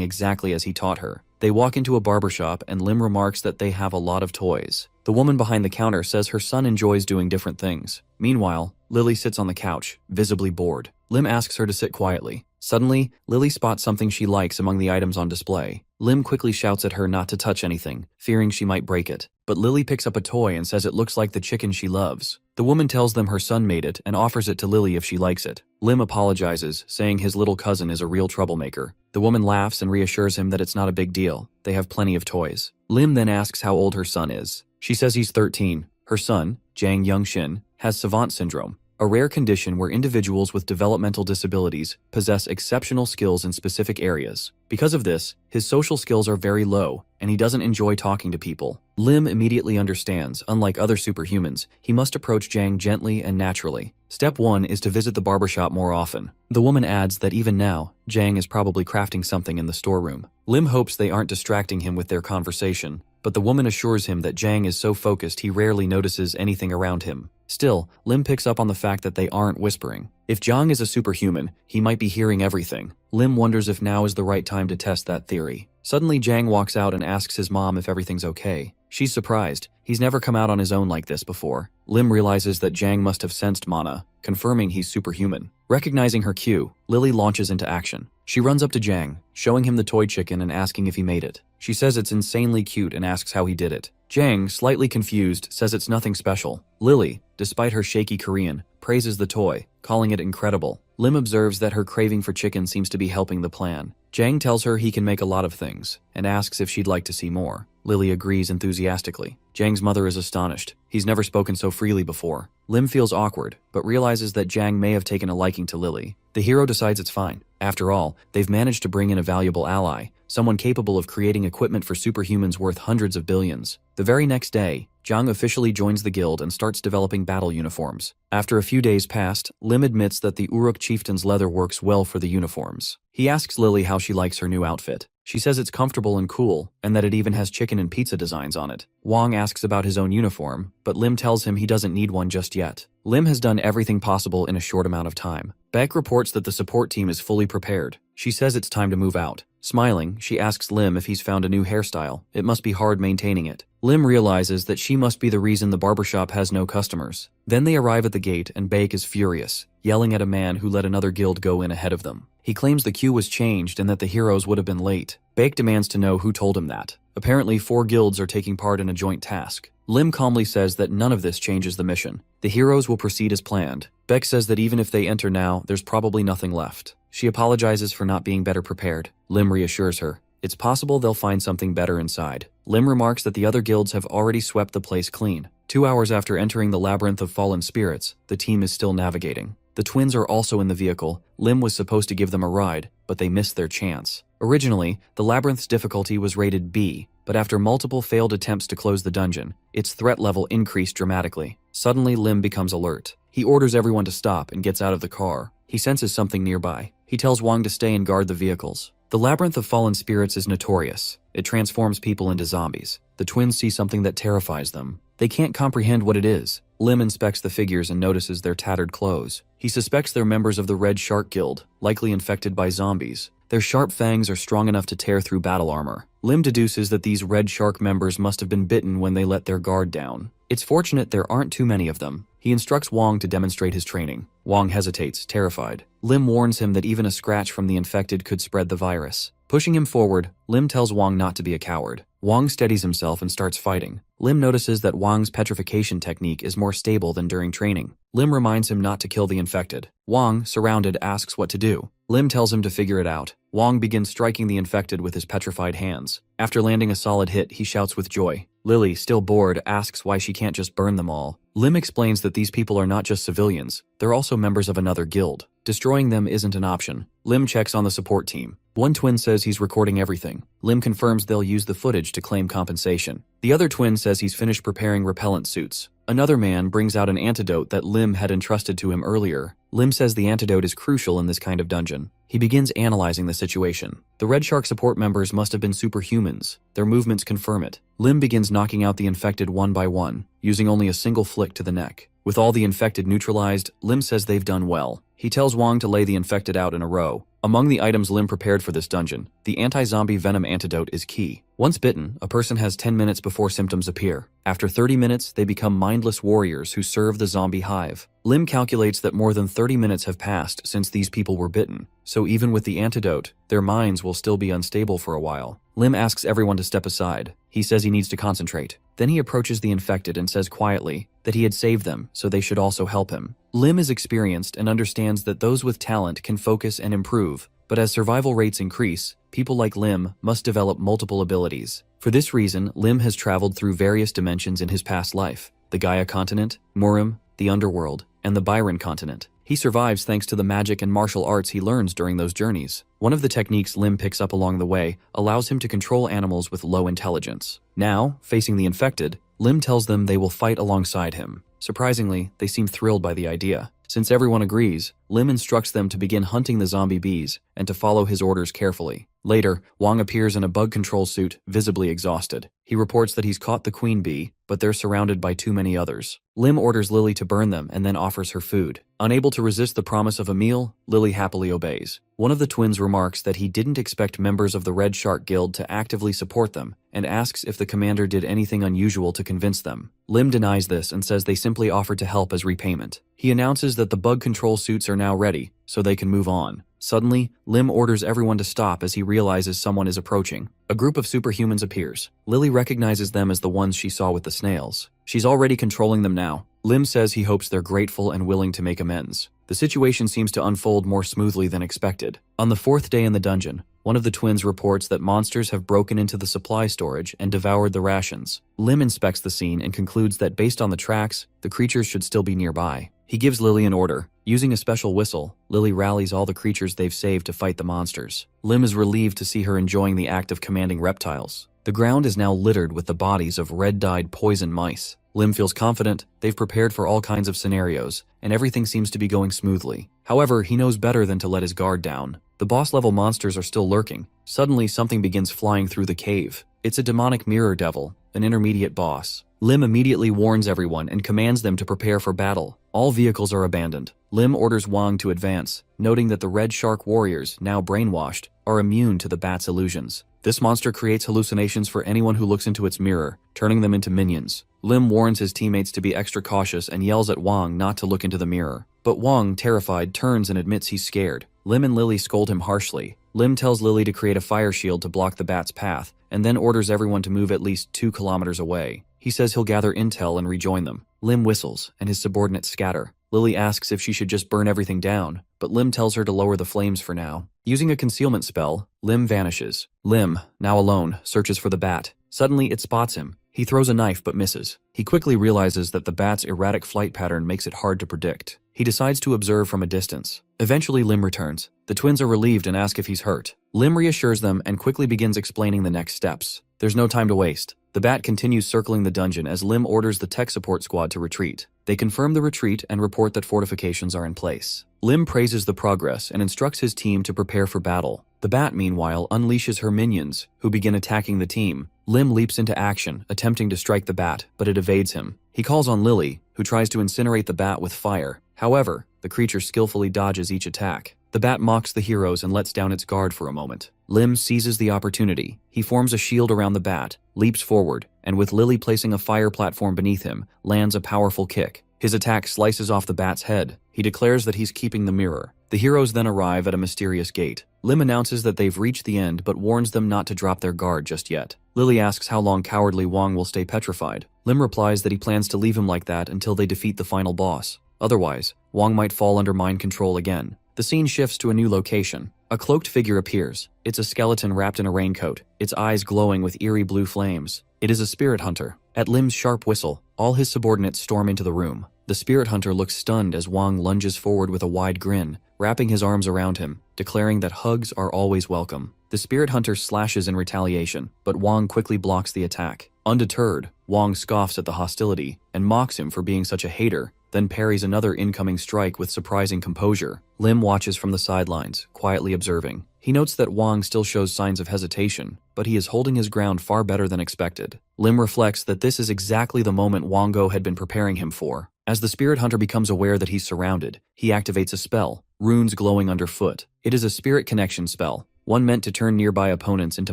Speaker 1: exactly as he taught her. They walk into a barbershop and Lim remarks that they have a lot of toys. The woman behind the counter says her son enjoys doing different things. Meanwhile, Lily sits on the couch, visibly bored. Lim asks her to sit quietly. Suddenly, Lily spots something she likes among the items on display. Lim quickly shouts at her not to touch anything, fearing she might break it. But Lily picks up a toy and says it looks like the chicken she loves. The woman tells them her son made it and offers it to Lily if she likes it. Lim apologizes, saying his little cousin is a real troublemaker. The woman laughs and reassures him that it's not a big deal. They have plenty of toys. Lim then asks how old her son is. She says he's 13. Her son, Jang Young-shin, has savant syndrome, a rare condition where individuals with developmental disabilities possess exceptional skills in specific areas. Because of this, his social skills are very low, and he doesn't enjoy talking to people. Lim immediately understands, unlike other superhumans, he must approach Jang gently and naturally. Step 1 is to visit the barbershop more often. The woman adds that even now, Jang is probably crafting something in the storeroom. Lim hopes they aren't distracting him with their conversation, but the woman assures him that Jang is so focused he rarely notices anything around him. Still, Lim picks up on the fact that they aren't whispering. If Jang is a superhuman, he might be hearing everything. Lim wonders if now is the right time to test that theory. Suddenly, Jang walks out and asks his mom if everything's okay. She's surprised. He's never come out on his own like this before. Lim realizes that Jang must have sensed Mana, confirming he's superhuman. Recognizing her cue, Lily launches into action. She runs up to Jang, showing him the toy chicken and asking if he made it. She says it's insanely cute and asks how he did it. Jang, slightly confused, says it's nothing special. Lily, despite her shaky Korean, praises the toy, calling it incredible. Lim observes that her craving for chicken seems to be helping the plan. Jang tells her he can make a lot of things, and asks if she'd like to see more. Lily agrees enthusiastically. Jang's mother is astonished. He's never spoken so freely before. Lim feels awkward, but realizes that Jang may have taken a liking to Lily. The hero decides it's fine. After all, they've managed to bring in a valuable ally, someone capable of creating equipment for superhumans worth hundreds of billions. The very next day, Jang officially joins the guild and starts developing battle uniforms. After a few days passed, Lim admits that the Uruk chieftain's leather works well for the uniforms. He asks Lily how she likes her new outfit. She says it's comfortable and cool, and that it even has chicken and pizza designs on it. Wong asks about his own uniform, but Lim tells him he doesn't need one just yet. Lim has done everything possible in a short amount of time. Beck reports that the support team is fully prepared. She says it's time to move out. Smiling, she asks Lim if he's found a new hairstyle. It must be hard maintaining it. Lim realizes that she must be the reason the barbershop has no customers. Then they arrive at the gate and Beck is furious, yelling at a man who let another guild go in ahead of them. He claims the queue was changed and that the heroes would have been late. Beck demands to know who told him that. Apparently 4 guilds are taking part in a joint task. Lim calmly says that none of this changes the mission. The heroes will proceed as planned. Beck says that even if they enter now, there's probably nothing left. She apologizes for not being better prepared. Lim reassures her. It's possible they'll find something better inside. Lim remarks that the other guilds have already swept the place clean. 2 hours after entering the Labyrinth of Fallen Spirits, the team is still navigating. The twins are also in the vehicle. Lim was supposed to give them a ride, but they missed their chance. Originally, the labyrinth's difficulty was rated B, but after multiple failed attempts to close the dungeon, its threat level increased dramatically. Suddenly, Lim becomes alert. He orders everyone to stop and gets out of the car. He senses something nearby. He tells Wang to stay and guard the vehicles. The Labyrinth of Fallen Spirits is notorious. It transforms people into zombies. The twins see something that terrifies them. They can't comprehend what it is. Lim inspects the figures and notices their tattered clothes. He suspects they're members of the Red Shark Guild, likely infected by zombies. Their sharp fangs are strong enough to tear through battle armor. Lim deduces that these Red Shark members must have been bitten when they let their guard down. It's fortunate there aren't too many of them. He instructs Wong to demonstrate his training. Wong hesitates, terrified. Lim warns him that even a scratch from the infected could spread the virus. Pushing him forward, Lim tells Wang not to be a coward. Wang steadies himself and starts fighting. Lim notices that Wang's petrification technique is more stable than during training. Lim reminds him not to kill the infected. Wang, surrounded, asks what to do. Lim tells him to figure it out. Wang begins striking the infected with his petrified hands. After landing a solid hit, he shouts with joy. Lily, still bored, asks why she can't just burn them all. Lim explains that these people are not just civilians, they're also members of another guild. Destroying them isn't an option. Lim checks on the support team. One twin says he's recording everything. Lim confirms they'll use the footage to claim compensation. The other twin says he's finished preparing repellent suits. Another man brings out an antidote that Lim had entrusted to him earlier. Lim says the antidote is crucial in this kind of dungeon. He begins analyzing the situation. The Red Shark support members must have been superhumans. Their movements confirm it. Lim begins knocking out the infected one by one, using only a single flick to the neck. With all the infected neutralized, Lim says they've done well. He tells Wang to lay the infected out in a row. Among the items Lim prepared for this dungeon, the anti-zombie venom antidote is key. Once bitten, a person has 10 minutes before symptoms appear. After 30 minutes, they become mindless warriors who serve the zombie hive. Lim calculates that more than 30 minutes have passed since these people were bitten, so even with the antidote, their minds will still be unstable for a while. Lim asks everyone to step aside. He says he needs to concentrate. Then he approaches the infected and says quietly that he had saved them, so they should also help him. Lim is experienced and understands that those with talent can focus and improve, but as survival rates increase, people like Lim must develop multiple abilities. For this reason, Lim has traveled through various dimensions in his past life: the Gaia continent, Murim, the underworld, and the Byron continent. He survives thanks to the magic and martial arts he learns during those journeys. One of the techniques Lim picks up along the way allows him to control animals with low intelligence. Now, facing the infected, Lim tells them they will fight alongside him. Surprisingly, they seem thrilled by the idea. Since everyone agrees, Lim instructs them to begin hunting the zombie bees and to follow his orders carefully. Later, Wang appears in a bug control suit, visibly exhausted. He reports that he's caught the queen bee, but they're surrounded by too many others. Lim orders Lily to burn them and then offers her food. Unable to resist the promise of a meal, Lily happily obeys. One of the twins remarks that he didn't expect members of the Red Shark Guild to actively support them and asks if the commander did anything unusual to convince them. Lim denies this and says they simply offered to help as repayment. He announces that the bug control suits are now ready, so they can move on. Suddenly, Lim orders everyone to stop as he realizes someone is approaching. A group of superhumans appears. Lily recognizes them as the ones she saw with the snails. She's already controlling them now. Lim says he hopes they're grateful and willing to make amends. The situation seems to unfold more smoothly than expected. On the fourth day in the dungeon, one of the twins reports that monsters have broken into the supply storage and devoured the rations. Lim inspects the scene and concludes that based on the tracks, the creatures should still be nearby. He gives Lily an order. Using a special whistle, Lily rallies all the creatures they've saved to fight the monsters. Lim is relieved to see her enjoying the act of commanding reptiles. The ground is now littered with the bodies of red-dyed poison mice. Lim feels confident they've prepared for all kinds of scenarios, and everything seems to be going smoothly. However, he knows better than to let his guard down. The boss-level monsters are still lurking. Suddenly, something begins flying through the cave. It's a demonic mirror devil, an intermediate boss. Lim immediately warns everyone and commands them to prepare for battle. All vehicles are abandoned. Lim orders Wang to advance, noting that the Red Shark warriors, now brainwashed, are immune to the bat's illusions. This monster creates hallucinations for anyone who looks into its mirror, turning them into minions. Lim warns his teammates to be extra cautious and yells at Wang not to look into the mirror. But Wang, terrified, turns and admits he's scared. Lim and Lily scold him harshly. Lim tells Lily to create a fire shield to block the bat's path, and then orders everyone to move at least 2 kilometers away. He says he'll gather intel and rejoin them. Lim whistles, and his subordinates scatter. Lily asks if she should just burn everything down, but Lim tells her to lower the flames for now. Using a concealment spell, Lim vanishes. Lim, now alone, searches for the bat. Suddenly, it spots him. He throws a knife but misses. He quickly realizes that the bat's erratic flight pattern makes it hard to predict. He decides to observe from a distance. Eventually, Lim returns. The twins are relieved and ask if he's hurt. Lim reassures them and quickly begins explaining the next steps. There's no time to waste. The bat continues circling the dungeon as Lim orders the tech support squad to retreat. They confirm the retreat and report that fortifications are in place. Lim praises the progress and instructs his team to prepare for battle. The bat, meanwhile, unleashes her minions, who begin attacking the team. Lim leaps into action, attempting to strike the bat, but it evades him. He calls on Lily, who tries to incinerate the bat with fire. However, the creature skillfully dodges each attack. The bat mocks the heroes and lets down its guard for a moment. Lim seizes the opportunity. He forms a shield around the bat, leaps forward, and with Lily placing a fire platform beneath him, lands a powerful kick. His attack slices off the bat's head. He declares that he's keeping the mirror. The heroes then arrive at a mysterious gate. Lim announces that they've reached the end but warns them not to drop their guard just yet. Lily asks how long cowardly Wong will stay petrified. Lim replies that he plans to leave him like that until they defeat the final boss. Otherwise, Wong might fall under mind control again. The scene shifts to a new location. A cloaked figure appears. It's a skeleton wrapped in a raincoat, its eyes glowing with eerie blue flames. It is a spirit hunter. At Lim's sharp whistle, all his subordinates storm into the room. The spirit hunter looks stunned as Wong lunges forward with a wide grin, wrapping his arms around him, declaring that hugs are always welcome. The spirit hunter slashes in retaliation, but Wong quickly blocks the attack. Undeterred, Wong scoffs at the hostility and mocks him for being such a hater, then parries another incoming strike with surprising composure. Lim watches from the sidelines, quietly observing. He notes that Wong still shows signs of hesitation, but he is holding his ground far better than expected. Lim reflects that this is exactly the moment Wongo had been preparing him for. As the spirit hunter becomes aware that he's surrounded, he activates a spell, runes glowing underfoot. It is a spirit connection spell, one meant to turn nearby opponents into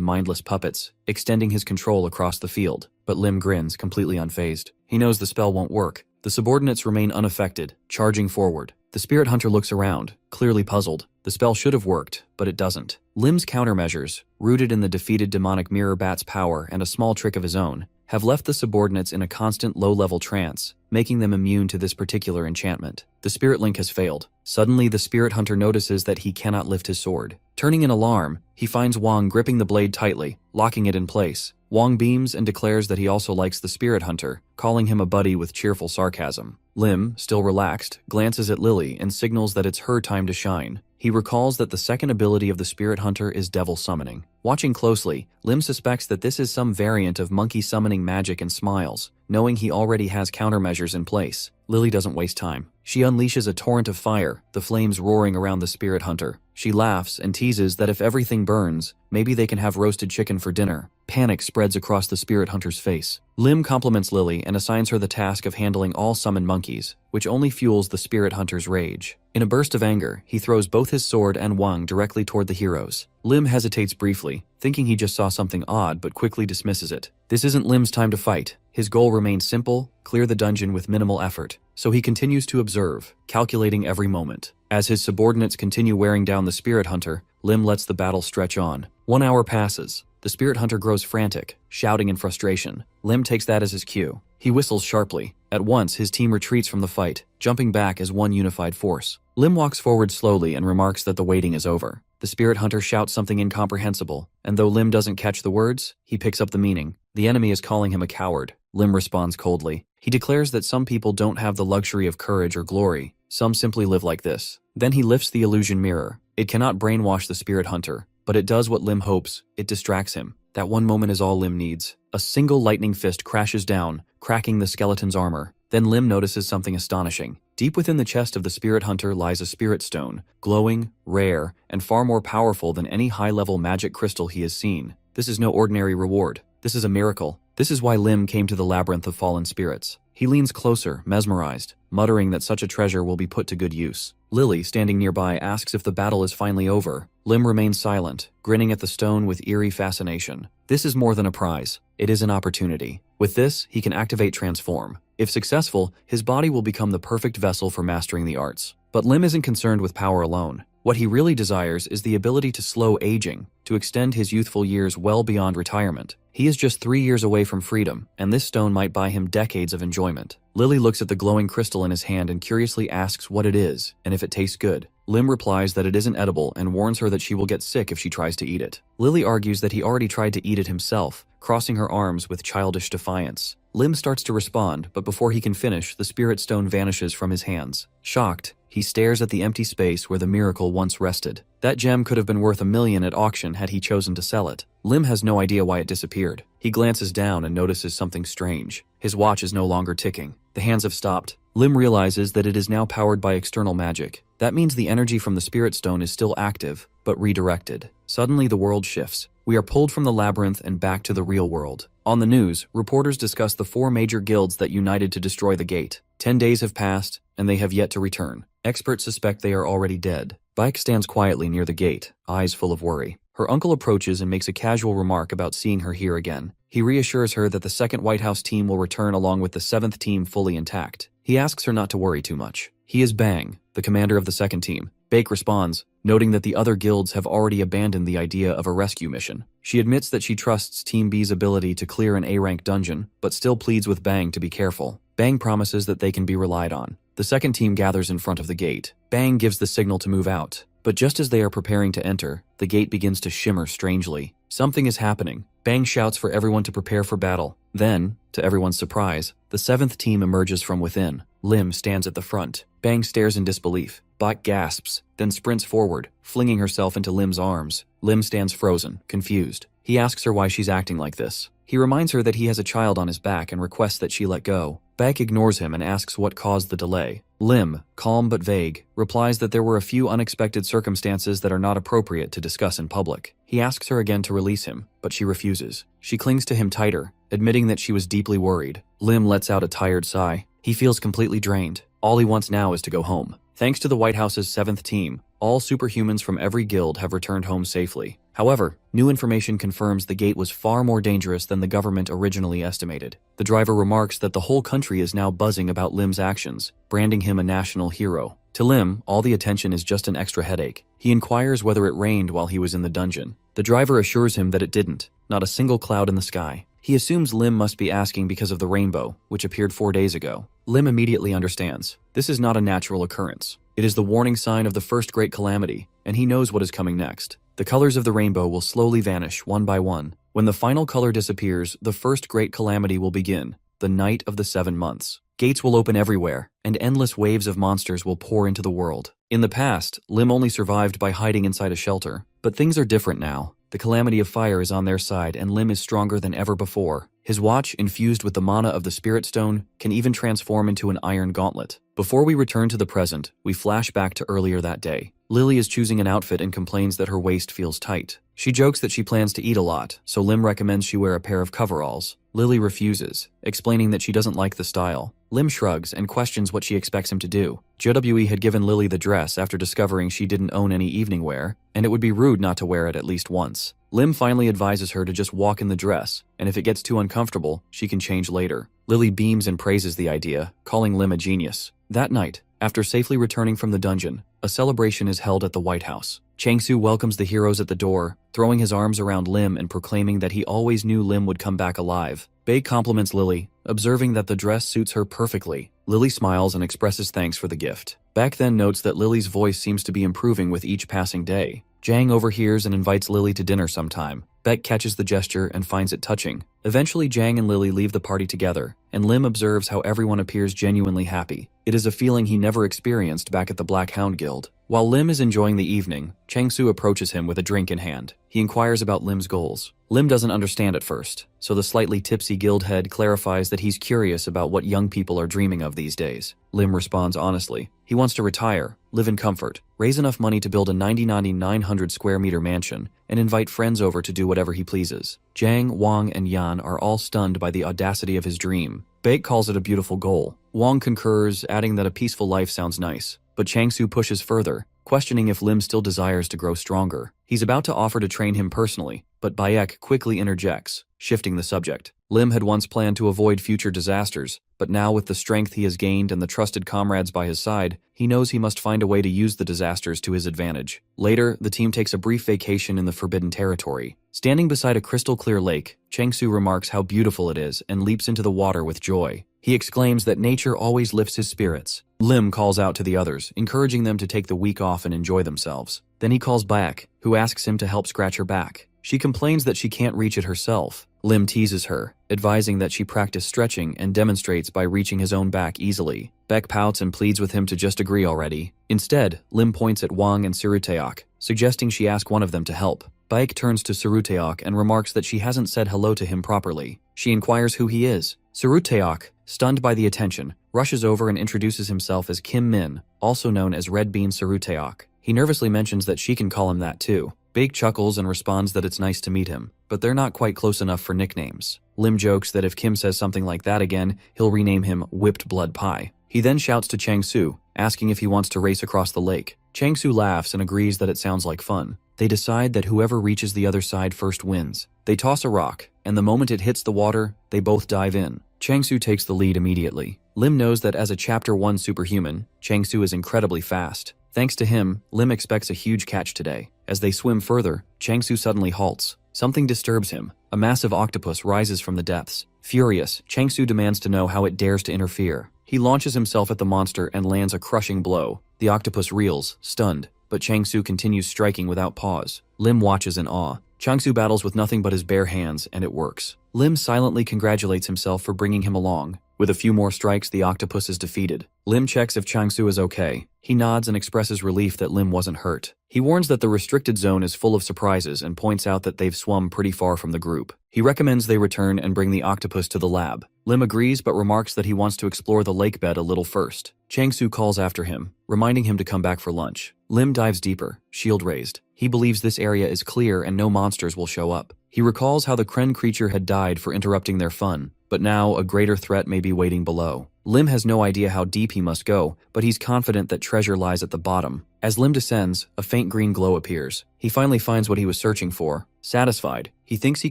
Speaker 1: mindless puppets, extending his control across the field. But Lim grins, completely unfazed. He knows the spell won't work. The subordinates remain unaffected, charging forward. The spirit hunter looks around, clearly puzzled. The spell should have worked, but it doesn't. Lim's countermeasures, rooted in the defeated demonic mirror bat's power and a small trick of his own, have left the subordinates in a constant low-level trance, making them immune to this particular enchantment. The spirit link has failed. Suddenly, the spirit hunter notices that he cannot lift his sword. Turning in alarm, he finds Wong gripping the blade tightly, locking it in place. Wong beams and declares that he also likes the spirit hunter, calling him a buddy with cheerful sarcasm. Lim, still relaxed, glances at Lily and signals that it's her time to shine. He recalls that the second ability of the spirit hunter is devil summoning. Watching closely, Lim suspects that this is some variant of monkey summoning magic and smiles, knowing he already has countermeasures in place. Lily doesn't waste time. She unleashes a torrent of fire, the flames roaring around the spirit hunter. She laughs and teases that if everything burns, maybe they can have roasted chicken for dinner. Panic spreads across the spirit hunter's face. Lim compliments Lily and assigns her the task of handling all summoned monkeys, which only fuels the spirit hunter's rage. In a burst of anger, he throws both his sword and Wang directly toward the heroes. Lim hesitates briefly, thinking he just saw something odd but quickly dismisses it. This isn't Lim's time to fight. His goal remains simple: clear the dungeon with minimal effort. So he continues to observe, calculating every moment. As his subordinates continue wearing down the spirit hunter, Lim lets the battle stretch on. 1 hour passes. The spirit hunter grows frantic, shouting in frustration. Lim takes that as his cue. He whistles sharply. At once, his team retreats from the fight, jumping back as one unified force. Lim walks forward slowly and remarks that the waiting is over. The spirit hunter shouts something incomprehensible, and though Lim doesn't catch the words, he picks up the meaning. The enemy is calling him a coward. Lim responds coldly. He declares that some people don't have the luxury of courage or glory. Some simply live like this. Then he lifts the illusion mirror. It cannot brainwash the spirit hunter, but it does what Lim hopes. It distracts him. That one moment is all Lim needs. A single lightning fist crashes down, cracking the skeleton's armor. Then Lim notices something astonishing. Deep within the chest of the spirit hunter lies a spirit stone, glowing, rare, and far more powerful than any high-level magic crystal he has seen. This is no ordinary reward. This is a miracle. This is why Lim came to the labyrinth of fallen spirits. He leans closer, mesmerized, muttering that such a treasure will be put to good use. Lily, standing nearby, asks if the battle is finally over. Lim remains silent, grinning at the stone with eerie fascination. This is more than a prize. It is an opportunity. With this, he can activate Transform. If successful, his body will become the perfect vessel for mastering the arts. But Lim isn't concerned with power alone. What he really desires is the ability to slow aging, to extend his youthful years well beyond retirement. He is just 3 years away from freedom, and this stone might buy him decades of enjoyment. Lily looks at the glowing crystal in his hand and curiously asks what it is, and if it tastes good. Lim replies that it isn't edible and warns her that she will get sick if she tries to eat it. Lily argues that he already tried to eat it himself, crossing her arms with childish defiance. Lim starts to respond, but before he can finish, the spirit stone vanishes from his hands. Shocked, he stares at the empty space where the miracle once rested. That gem could have been worth $1 million at auction had he chosen to sell it. Lim has no idea why it disappeared. He glances down and notices something strange. His watch is no longer ticking. The hands have stopped. Lim realizes that it is now powered by external magic. That means the energy from the spirit stone is still active, but redirected. Suddenly the world shifts. We are pulled from the labyrinth and back to the real world. On the news, reporters discuss the 4 major guilds that united to destroy the gate. 10 days have passed, and they have yet to return. Experts suspect they are already dead. Bike stands quietly near the gate, eyes full of worry. Her uncle approaches and makes a casual remark about seeing her here again. He reassures her that the second White House team will return along with the 7th team fully intact. He asks her not to worry too much. He is Bang, the commander of the second team. Baek responds, noting that the other guilds have already abandoned the idea of a rescue mission. She admits that she trusts Team B's ability to clear an A-rank dungeon, but still pleads with Bang to be careful. Bang promises that they can be relied on. The second team gathers in front of the gate. Bang gives the signal to move out. But just as they are preparing to enter, the gate begins to shimmer strangely. Something is happening. Bang shouts for everyone to prepare for battle. Then, to everyone's surprise, the seventh team emerges from within. Lim stands at the front. Bang stares in disbelief. Bak gasps, then sprints forward, flinging herself into Lim's arms. Lim stands frozen, confused. He asks her why she's acting like this. He reminds her that he has a child on his back and requests that she let go. Bak ignores him and asks what caused the delay. Lim, calm but vague, replies that there were a few unexpected circumstances that are not appropriate to discuss in public. He asks her again to release him, but she refuses. She clings to him tighter, admitting that she was deeply worried. Lim lets out a tired sigh. He feels completely drained. All he wants now is to go home. Thanks to the White House's seventh team, all superhumans from every guild have returned home safely. However, new information confirms the gate was far more dangerous than the government originally estimated. The driver remarks that the whole country is now buzzing about Lim's actions, branding him a national hero. To Lim, all the attention is just an extra headache. He inquires whether it rained while he was in the dungeon. The driver assures him that it didn't, not a single cloud in the sky. He assumes Lim must be asking because of the rainbow, which appeared 4 days ago. Lim immediately understands. This is not a natural occurrence. It is the warning sign of the first great calamity, and he knows what is coming next. The colors of the rainbow will slowly vanish one by one. When the final color disappears, the first great calamity will begin, the night of the 7 months. Gates will open everywhere, and endless waves of monsters will pour into the world. In the past, Lim only survived by hiding inside a shelter, but things are different now. The calamity of fire is on their side, and Lim is stronger than ever before. His watch, infused with the mana of the Spirit Stone, can even transform into an iron gauntlet. Before we return to the present, we flash back to earlier that day. Lily is choosing an outfit and complains that her waist feels tight. She jokes that she plans to eat a lot, so Lim recommends she wear a pair of coveralls. Lily refuses, explaining that she doesn't like the style. Lim shrugs and questions what she expects him to do. JWE had given Lily the dress after discovering she didn't own any evening wear, and it would be rude not to wear it at least once. Lim finally advises her to just walk in the dress, and if it gets too uncomfortable, she can change later. Lily beams and praises the idea, calling Lim a genius. That night, after safely returning from the dungeon, a celebration is held at the White House. Changsu welcomes the heroes at the door, throwing his arms around Lim and proclaiming that he always knew Lim would come back alive. Bae compliments Lily, observing that the dress suits her perfectly. Lily smiles and expresses thanks for the gift. Baek then notes that Lily's voice seems to be improving with each passing day. Jang overhears and invites Lily to dinner sometime. Baek catches the gesture and finds it touching. Eventually, Jang and Lily leave the party together, and Lim observes how everyone appears genuinely happy. It is a feeling he never experienced back at the Black Hound Guild. While Lim is enjoying the evening, Changsu approaches him with a drink in hand. He inquires about Lim's goals. Lim doesn't understand at first, so the slightly tipsy guild head clarifies that he's curious about what young people are dreaming of these days. Lim responds honestly. He wants to retire, live in comfort, raise enough money to build a 900 square meter mansion, and invite friends over to do whatever he pleases. Jang, Wang, and Yan are all stunned by the audacity of his dream. Baek calls it a beautiful goal. Wang concurs, adding that a peaceful life sounds nice. But Changsu pushes further, questioning if Lim still desires to grow stronger. He's about to offer to train him personally, but Baek quickly interjects, shifting the subject. Lim had once planned to avoid future disasters, but now with the strength he has gained and the trusted comrades by his side, he knows he must find a way to use the disasters to his advantage. Later, the team takes a brief vacation in the Forbidden Territory. Standing beside a crystal-clear lake, Changsu remarks how beautiful it is and leaps into the water with joy. He exclaims that nature always lifts his spirits. Lim calls out to the others, encouraging them to take the week off and enjoy themselves. Then he calls Baek, who asks him to help scratch her back. She complains that she can't reach it herself. Lim teases her, advising that she practice stretching and demonstrates by reaching his own back easily. Baek pouts and pleads with him to just agree already. Instead, Lim points at Wang and Suruteok, suggesting she ask one of them to help. Baek turns to Suruteok and remarks that she hasn't said hello to him properly. She inquires who he is. Suruteok, stunned by the attention, rushes over and introduces himself as Kim Min, also known as Red Bean Suruteok. He nervously mentions that she can call him that too. Baek chuckles and responds that it's nice to meet him, but they're not quite close enough for nicknames. Lim jokes that if Kim says something like that again, he'll rename him Whipped Blood Pie. He then shouts to Changsu, asking if he wants to race across the lake. Changsu laughs and agrees that it sounds like fun. They decide that whoever reaches the other side first wins. They toss a rock, and the moment it hits the water, they both dive in. Changsu takes the lead immediately. Lim knows that as a Chapter 1 superhuman, Changsu is incredibly fast. Thanks to him, Lim expects a huge catch today. As they swim further, Changsu suddenly halts. Something disturbs him. A massive octopus rises from the depths. Furious, Changsu demands to know how it dares to interfere. He launches himself at the monster and lands a crushing blow. The octopus reels, stunned, but Changsu continues striking without pause. Lim watches in awe. Changsu battles with nothing but his bare hands, and it works. Lim silently congratulates himself for bringing him along. With a few more strikes, the octopus is defeated. Lim checks if Changsu is okay. He nods and expresses relief that Lim wasn't hurt. He warns that the restricted zone is full of surprises and points out that they've swum pretty far from the group. He recommends they return and bring the octopus to the lab. Lim agrees but remarks that he wants to explore the lake bed a little first. Changsu calls after him, reminding him to come back for lunch. Lim dives deeper, shield raised. He believes this area is clear and no monsters will show up. He recalls how the Kren creature had died for interrupting their fun, but now a greater threat may be waiting below. Lim has no idea how deep he must go, but he's confident that treasure lies at the bottom. As Lim descends, a faint green glow appears. He finally finds what he was searching for. Satisfied, he thinks he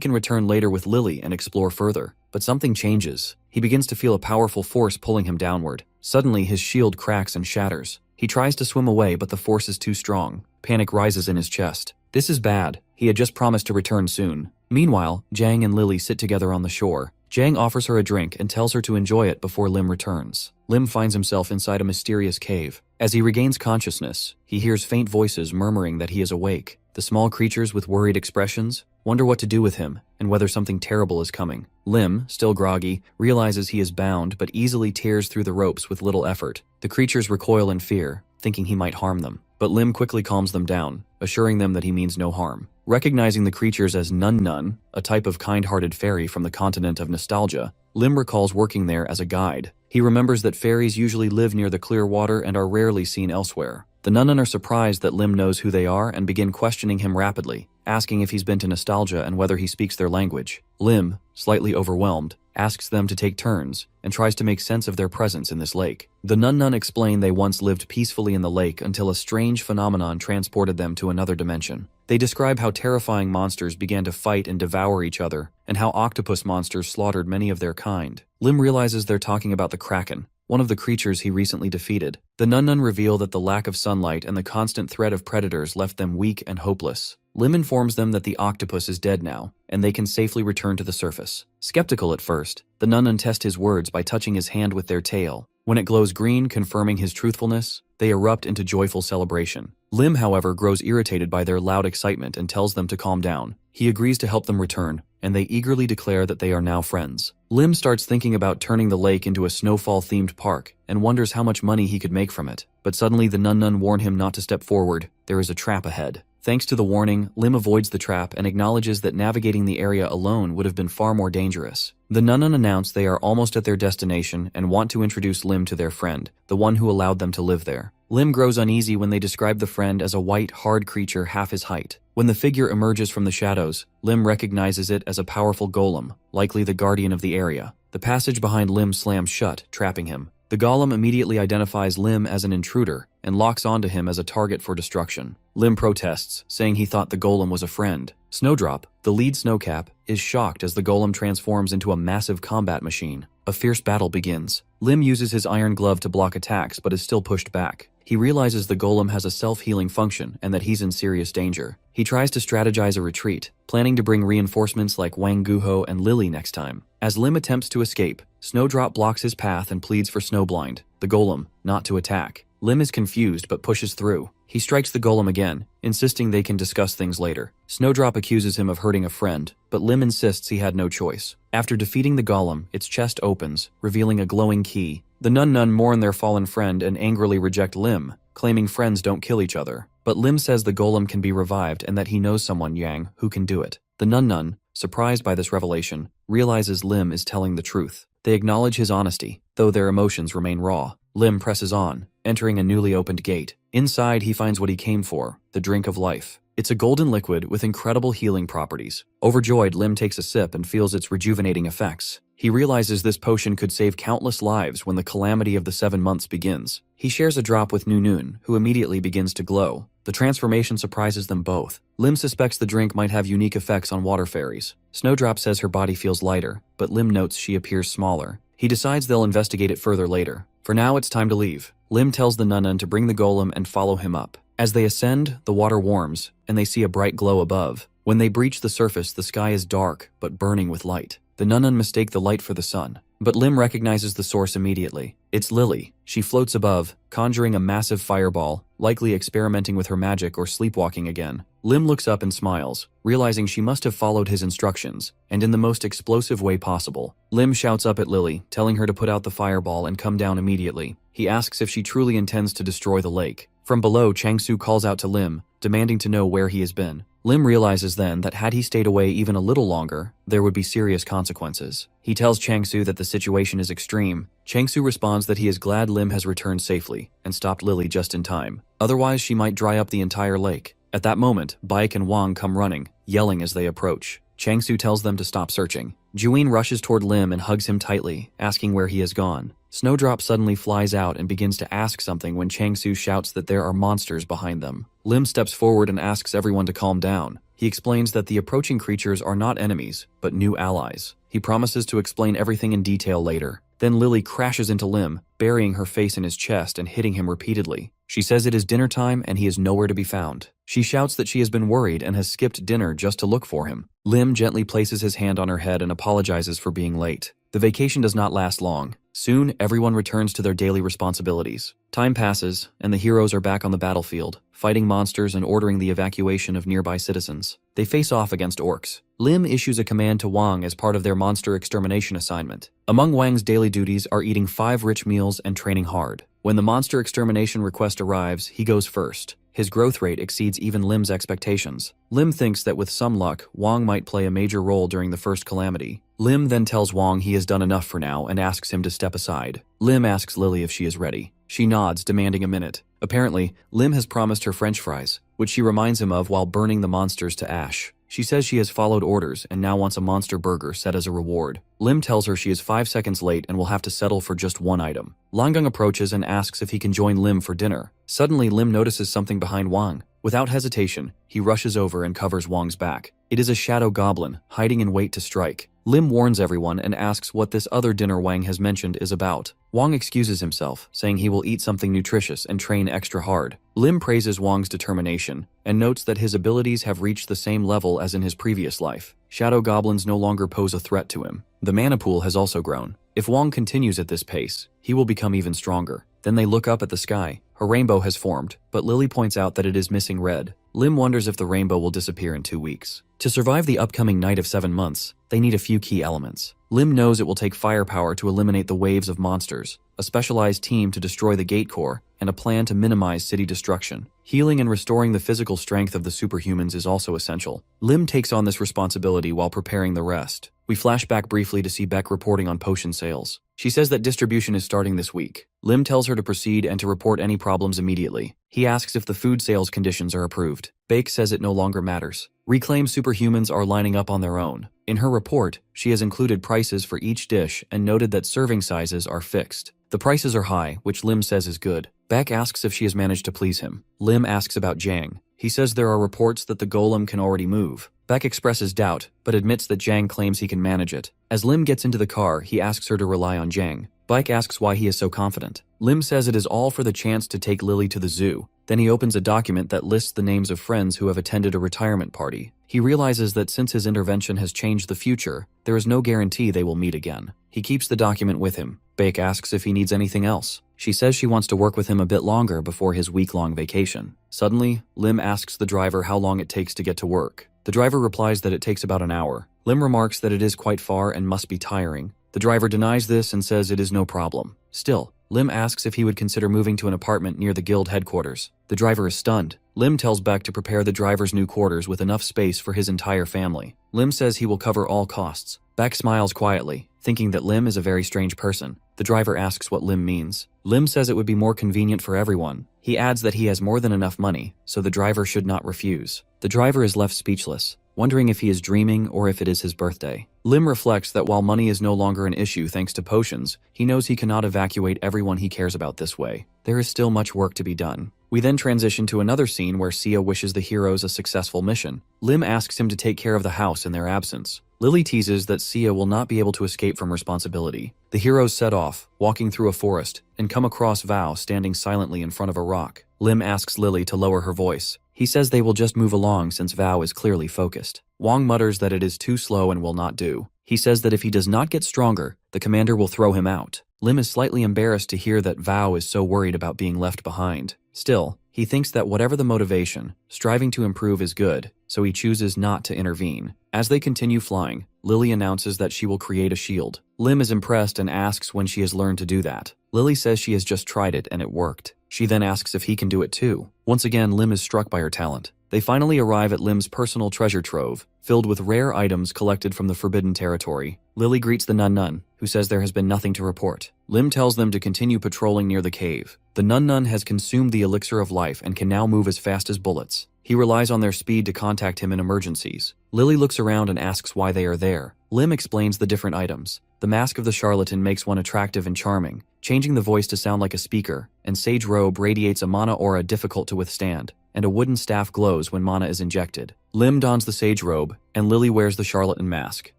Speaker 1: can return later with Lily and explore further. But something changes. He begins to feel a powerful force pulling him downward. Suddenly, his shield cracks and shatters. He tries to swim away, but the force is too strong. Panic rises in his chest. This is bad. He had just promised to return soon. Meanwhile, Jang and Lily sit together on the shore. Jang offers her a drink and tells her to enjoy it before Lim returns. Lim finds himself inside a mysterious cave. As he regains consciousness, he hears faint voices murmuring that he is awake. The small creatures with worried expressions wonder what to do with him and whether something terrible is coming. Lim, still groggy, realizes he is bound but easily tears through the ropes with little effort. The creatures recoil in fear, thinking he might harm them. But Lim quickly calms them down, assuring them that he means no harm. Recognizing the creatures as Nun Nun, a type of kind-hearted fairy from the continent of nostalgia, Lim recalls working there as a guide. He remembers that fairies usually live near the clear water and are rarely seen elsewhere. The Nun Nun are surprised that Lim knows who they are and begin questioning him rapidly, asking if he's been to nostalgia and whether he speaks their language. Lim, slightly overwhelmed, asks them to take turns and tries to make sense of their presence in this lake. The Nun Nun explain they once lived peacefully in the lake until a strange phenomenon transported them to another dimension. They describe how terrifying monsters began to fight and devour each other, and how octopus monsters slaughtered many of their kind. Lim realizes they're talking about the Kraken, one of the creatures he recently defeated. The Nun Nun reveal that the lack of sunlight and the constant threat of predators left them weak and hopeless. Lim informs them that the octopus is dead now, and they can safely return to the surface. Skeptical at first, the Nun Nun test his words by touching his hand with their tail. When it glows green, confirming his truthfulness, they erupt into joyful celebration. Lim, however, grows irritated by their loud excitement and tells them to calm down. He agrees to help them return, and they eagerly declare that they are now friends. Lim starts thinking about turning the lake into a snowfall-themed park and wonders how much money he could make from it. But suddenly the Nun Nun warn him not to step forward. There is a trap ahead. Thanks to the warning, Lim avoids the trap and acknowledges that navigating the area alone would have been far more dangerous. The Nun Nun announce they are almost at their destination and want to introduce Lim to their friend, the one who allowed them to live there. Lim grows uneasy when they describe the friend as a white, hard creature half his height. When the figure emerges from the shadows, Lim recognizes it as a powerful golem, likely the guardian of the area. The passage behind Lim slams shut, trapping him. The golem immediately identifies Lim as an intruder and locks onto him as a target for destruction. Lim protests, saying he thought the golem was a friend. Snowdrop, the lead snowcap, is shocked as the golem transforms into a massive combat machine. A fierce battle begins. Lim uses his iron glove to block attacks but is still pushed back. He realizes the golem has a self-healing function and that he's in serious danger. He tries to strategize a retreat, planning to bring reinforcements like Wang Guho and Lily next time. As Lim attempts to escape, Snowdrop blocks his path and pleads for Snowblind, the golem, not to attack. Lim is confused but pushes through. He strikes the golem again, insisting they can discuss things later. Snowdrop accuses him of hurting a friend, but Lim insists he had no choice. After defeating the golem, its chest opens, revealing a glowing key. The Nun Nun mourn their fallen friend and angrily reject Lim, claiming friends don't kill each other. But Lim says the golem can be revived and that he knows someone, Yang, who can do it. The Nun Nun, surprised by this revelation, realizes Lim is telling the truth. They acknowledge his honesty, though their emotions remain raw. Lim presses on, entering a newly opened gate. Inside, he finds what he came for, the drink of life. It's a golden liquid with incredible healing properties. Overjoyed, Lim takes a sip and feels its rejuvenating effects. He realizes this potion could save countless lives when the calamity of the 7 months begins. He shares a drop with Nunun, who immediately begins to glow. The transformation surprises them both. Lim suspects the drink might have unique effects on water fairies. Snowdrop says her body feels lighter, but Lim notes she appears smaller. He decides they'll investigate it further later. For now, it's time to leave. Lim tells the Nunnan to bring the golem and follow him up. As they ascend, the water warms, and they see a bright glow above. When they breach the surface, the sky is dark, but burning with light. The Nunnan mistake the light for the sun, but Lim recognizes the source immediately. It's Lily. She floats above, conjuring a massive fireball, likely experimenting with her magic or sleepwalking again. Lim looks up and smiles, realizing she must have followed his instructions, and in the most explosive way possible. Lim shouts up at Lily, telling her to put out the fireball and come down immediately. He asks if she truly intends to destroy the lake. From below, Changsu calls out to Lim, demanding to know where he has been. Lim realizes then that had he stayed away even a little longer, there would be serious consequences. He tells Changsu that the situation is extreme. Changsu responds that he is glad Lim has returned safely and stopped Lily just in time. Otherwise, she might dry up the entire lake. At that moment, Baek and Wang come running, yelling as they approach. Changsu tells them to stop searching. Juin rushes toward Lim and hugs him tightly, asking where he has gone. Snowdrop suddenly flies out and begins to ask something when Changsu shouts that there are monsters behind them. Lim steps forward and asks everyone to calm down. He explains that the approaching creatures are not enemies, but new allies. He promises to explain everything in detail later. Then Lily crashes into Lim, burying her face in his chest and hitting him repeatedly. She says it is dinner time and he is nowhere to be found. She shouts that she has been worried and has skipped dinner just to look for him. Lim gently places his hand on her head and apologizes for being late. The vacation does not last long. Soon, everyone returns to their daily responsibilities. Time passes, and the heroes are back on the battlefield, fighting monsters and ordering the evacuation of nearby citizens. They face off against orcs. Lim issues a command to Wang as part of their monster extermination assignment. Among Wang's daily duties are eating 5 rich meals and training hard. When the monster extermination request arrives, he goes first. His growth rate exceeds even Lim's expectations. Lim thinks that with some luck, Wang might play a major role during the first calamity. Lim then tells Wang he has done enough for now and asks him to step aside. Lim asks Lily if she is ready. She nods, demanding a minute. Apparently, Lim has promised her French fries, which she reminds him of while burning the monsters to ash. She says she has followed orders and now wants a monster burger set as a reward. Lim tells her she is 5 seconds late and will have to settle for just one item. Langang approaches and asks if he can join Lim for dinner. Suddenly, Lim notices something behind Wang. Without hesitation, he rushes over and covers Wang's back. It is a shadow goblin, hiding in wait to strike. Lim warns everyone and asks what this other dinner Wang has mentioned is about. Wang excuses himself, saying he will eat something nutritious and train extra hard. Lim praises Wang's determination and notes that his abilities have reached the same level as in his previous life. Shadow goblins no longer pose a threat to him. The mana pool has also grown. If Wang continues at this pace, he will become even stronger. Then they look up at the sky. A rainbow has formed, but Lily points out that it is missing red. Lim wonders if the rainbow will disappear in 2 weeks. To survive the upcoming night of 7 months, they need a few key elements. Lim knows it will take firepower to eliminate the waves of monsters, a specialized team to destroy the gate core, and a plan to minimize city destruction. Healing and restoring the physical strength of the superhumans is also essential. Lim takes on this responsibility while preparing the rest. We flash back briefly to see Beck reporting on potion sales. She says that distribution is starting this week. Lim tells her to proceed and to report any problems immediately. He asks if the food sales conditions are approved. Beck says it no longer matters. Reclaimed superhumans are lining up on their own. In her report, she has included prices for each dish and noted that serving sizes are fixed. The prices are high, which Lim says is good. Beck asks if she has managed to please him. Lim asks about Jang. He says there are reports that the golem can already move. Beck expresses doubt, but admits that Jang claims he can manage it. As Lim gets into the car, he asks her to rely on Jang. Beck asks why he is so confident. Lim says it is all for the chance to take Lily to the zoo. Then he opens a document that lists the names of friends who have attended a retirement party. He realizes that since his intervention has changed the future, there is no guarantee they will meet again. He keeps the document with him. Beck asks if he needs anything else. She says she wants to work with him a bit longer before his week-long vacation. Suddenly, Lim asks the driver how long it takes to get to work. The driver replies that it takes about an hour. Lim remarks that it is quite far and must be tiring. The driver denies this and says it is no problem. Still, Lim asks if he would consider moving to an apartment near the guild headquarters. The driver is stunned. Lim tells Beck to prepare the driver's new quarters with enough space for his entire family. Lim says he will cover all costs. Beck smiles quietly, thinking that Lim is a very strange person. The driver asks what Lim means. Lim says it would be more convenient for everyone. He adds that he has more than enough money, so the driver should not refuse. The driver is left speechless, wondering if he is dreaming or if it is his birthday. Lim reflects that while money is no longer an issue thanks to potions, he knows he cannot evacuate everyone he cares about this way. There is still much work to be done. We then transition to another scene where Sia wishes the heroes a successful mission. Lim asks him to take care of the house in their absence. Lily teases that Sia will not be able to escape from responsibility. The heroes set off, walking through a forest, and come across Val standing silently in front of a rock. Lim asks Lily to lower her voice. He says they will just move along since Val is clearly focused. Wong mutters that it is too slow and will not do. He says that if he does not get stronger, the commander will throw him out. Lim is slightly embarrassed to hear that Val is so worried about being left behind. Still, he thinks that whatever the motivation, striving to improve is good, so he chooses not to intervene. As they continue flying, Lily announces that she will create a shield. Lim is impressed and asks when she has learned to do that. Lily says she has just tried it and it worked. She then asks if he can do it too. Once again, Lim is struck by her talent. They finally arrive at Lim's personal treasure trove, filled with rare items collected from the Forbidden Territory. Lily greets the Nun, who says there has been nothing to report. Lim tells them to continue patrolling near the cave. The Nun has consumed the elixir of life and can now move as fast as bullets. He relies on their speed to contact him in emergencies. Lily looks around and asks why they are there. Lim explains the different items. The mask of the charlatan makes one attractive and charming, changing the voice to sound like a speaker, and Sage Robe radiates a mana aura difficult to withstand, and a wooden staff glows when mana is injected. Lim dons the Sage Robe, and Lily wears the charlatan mask.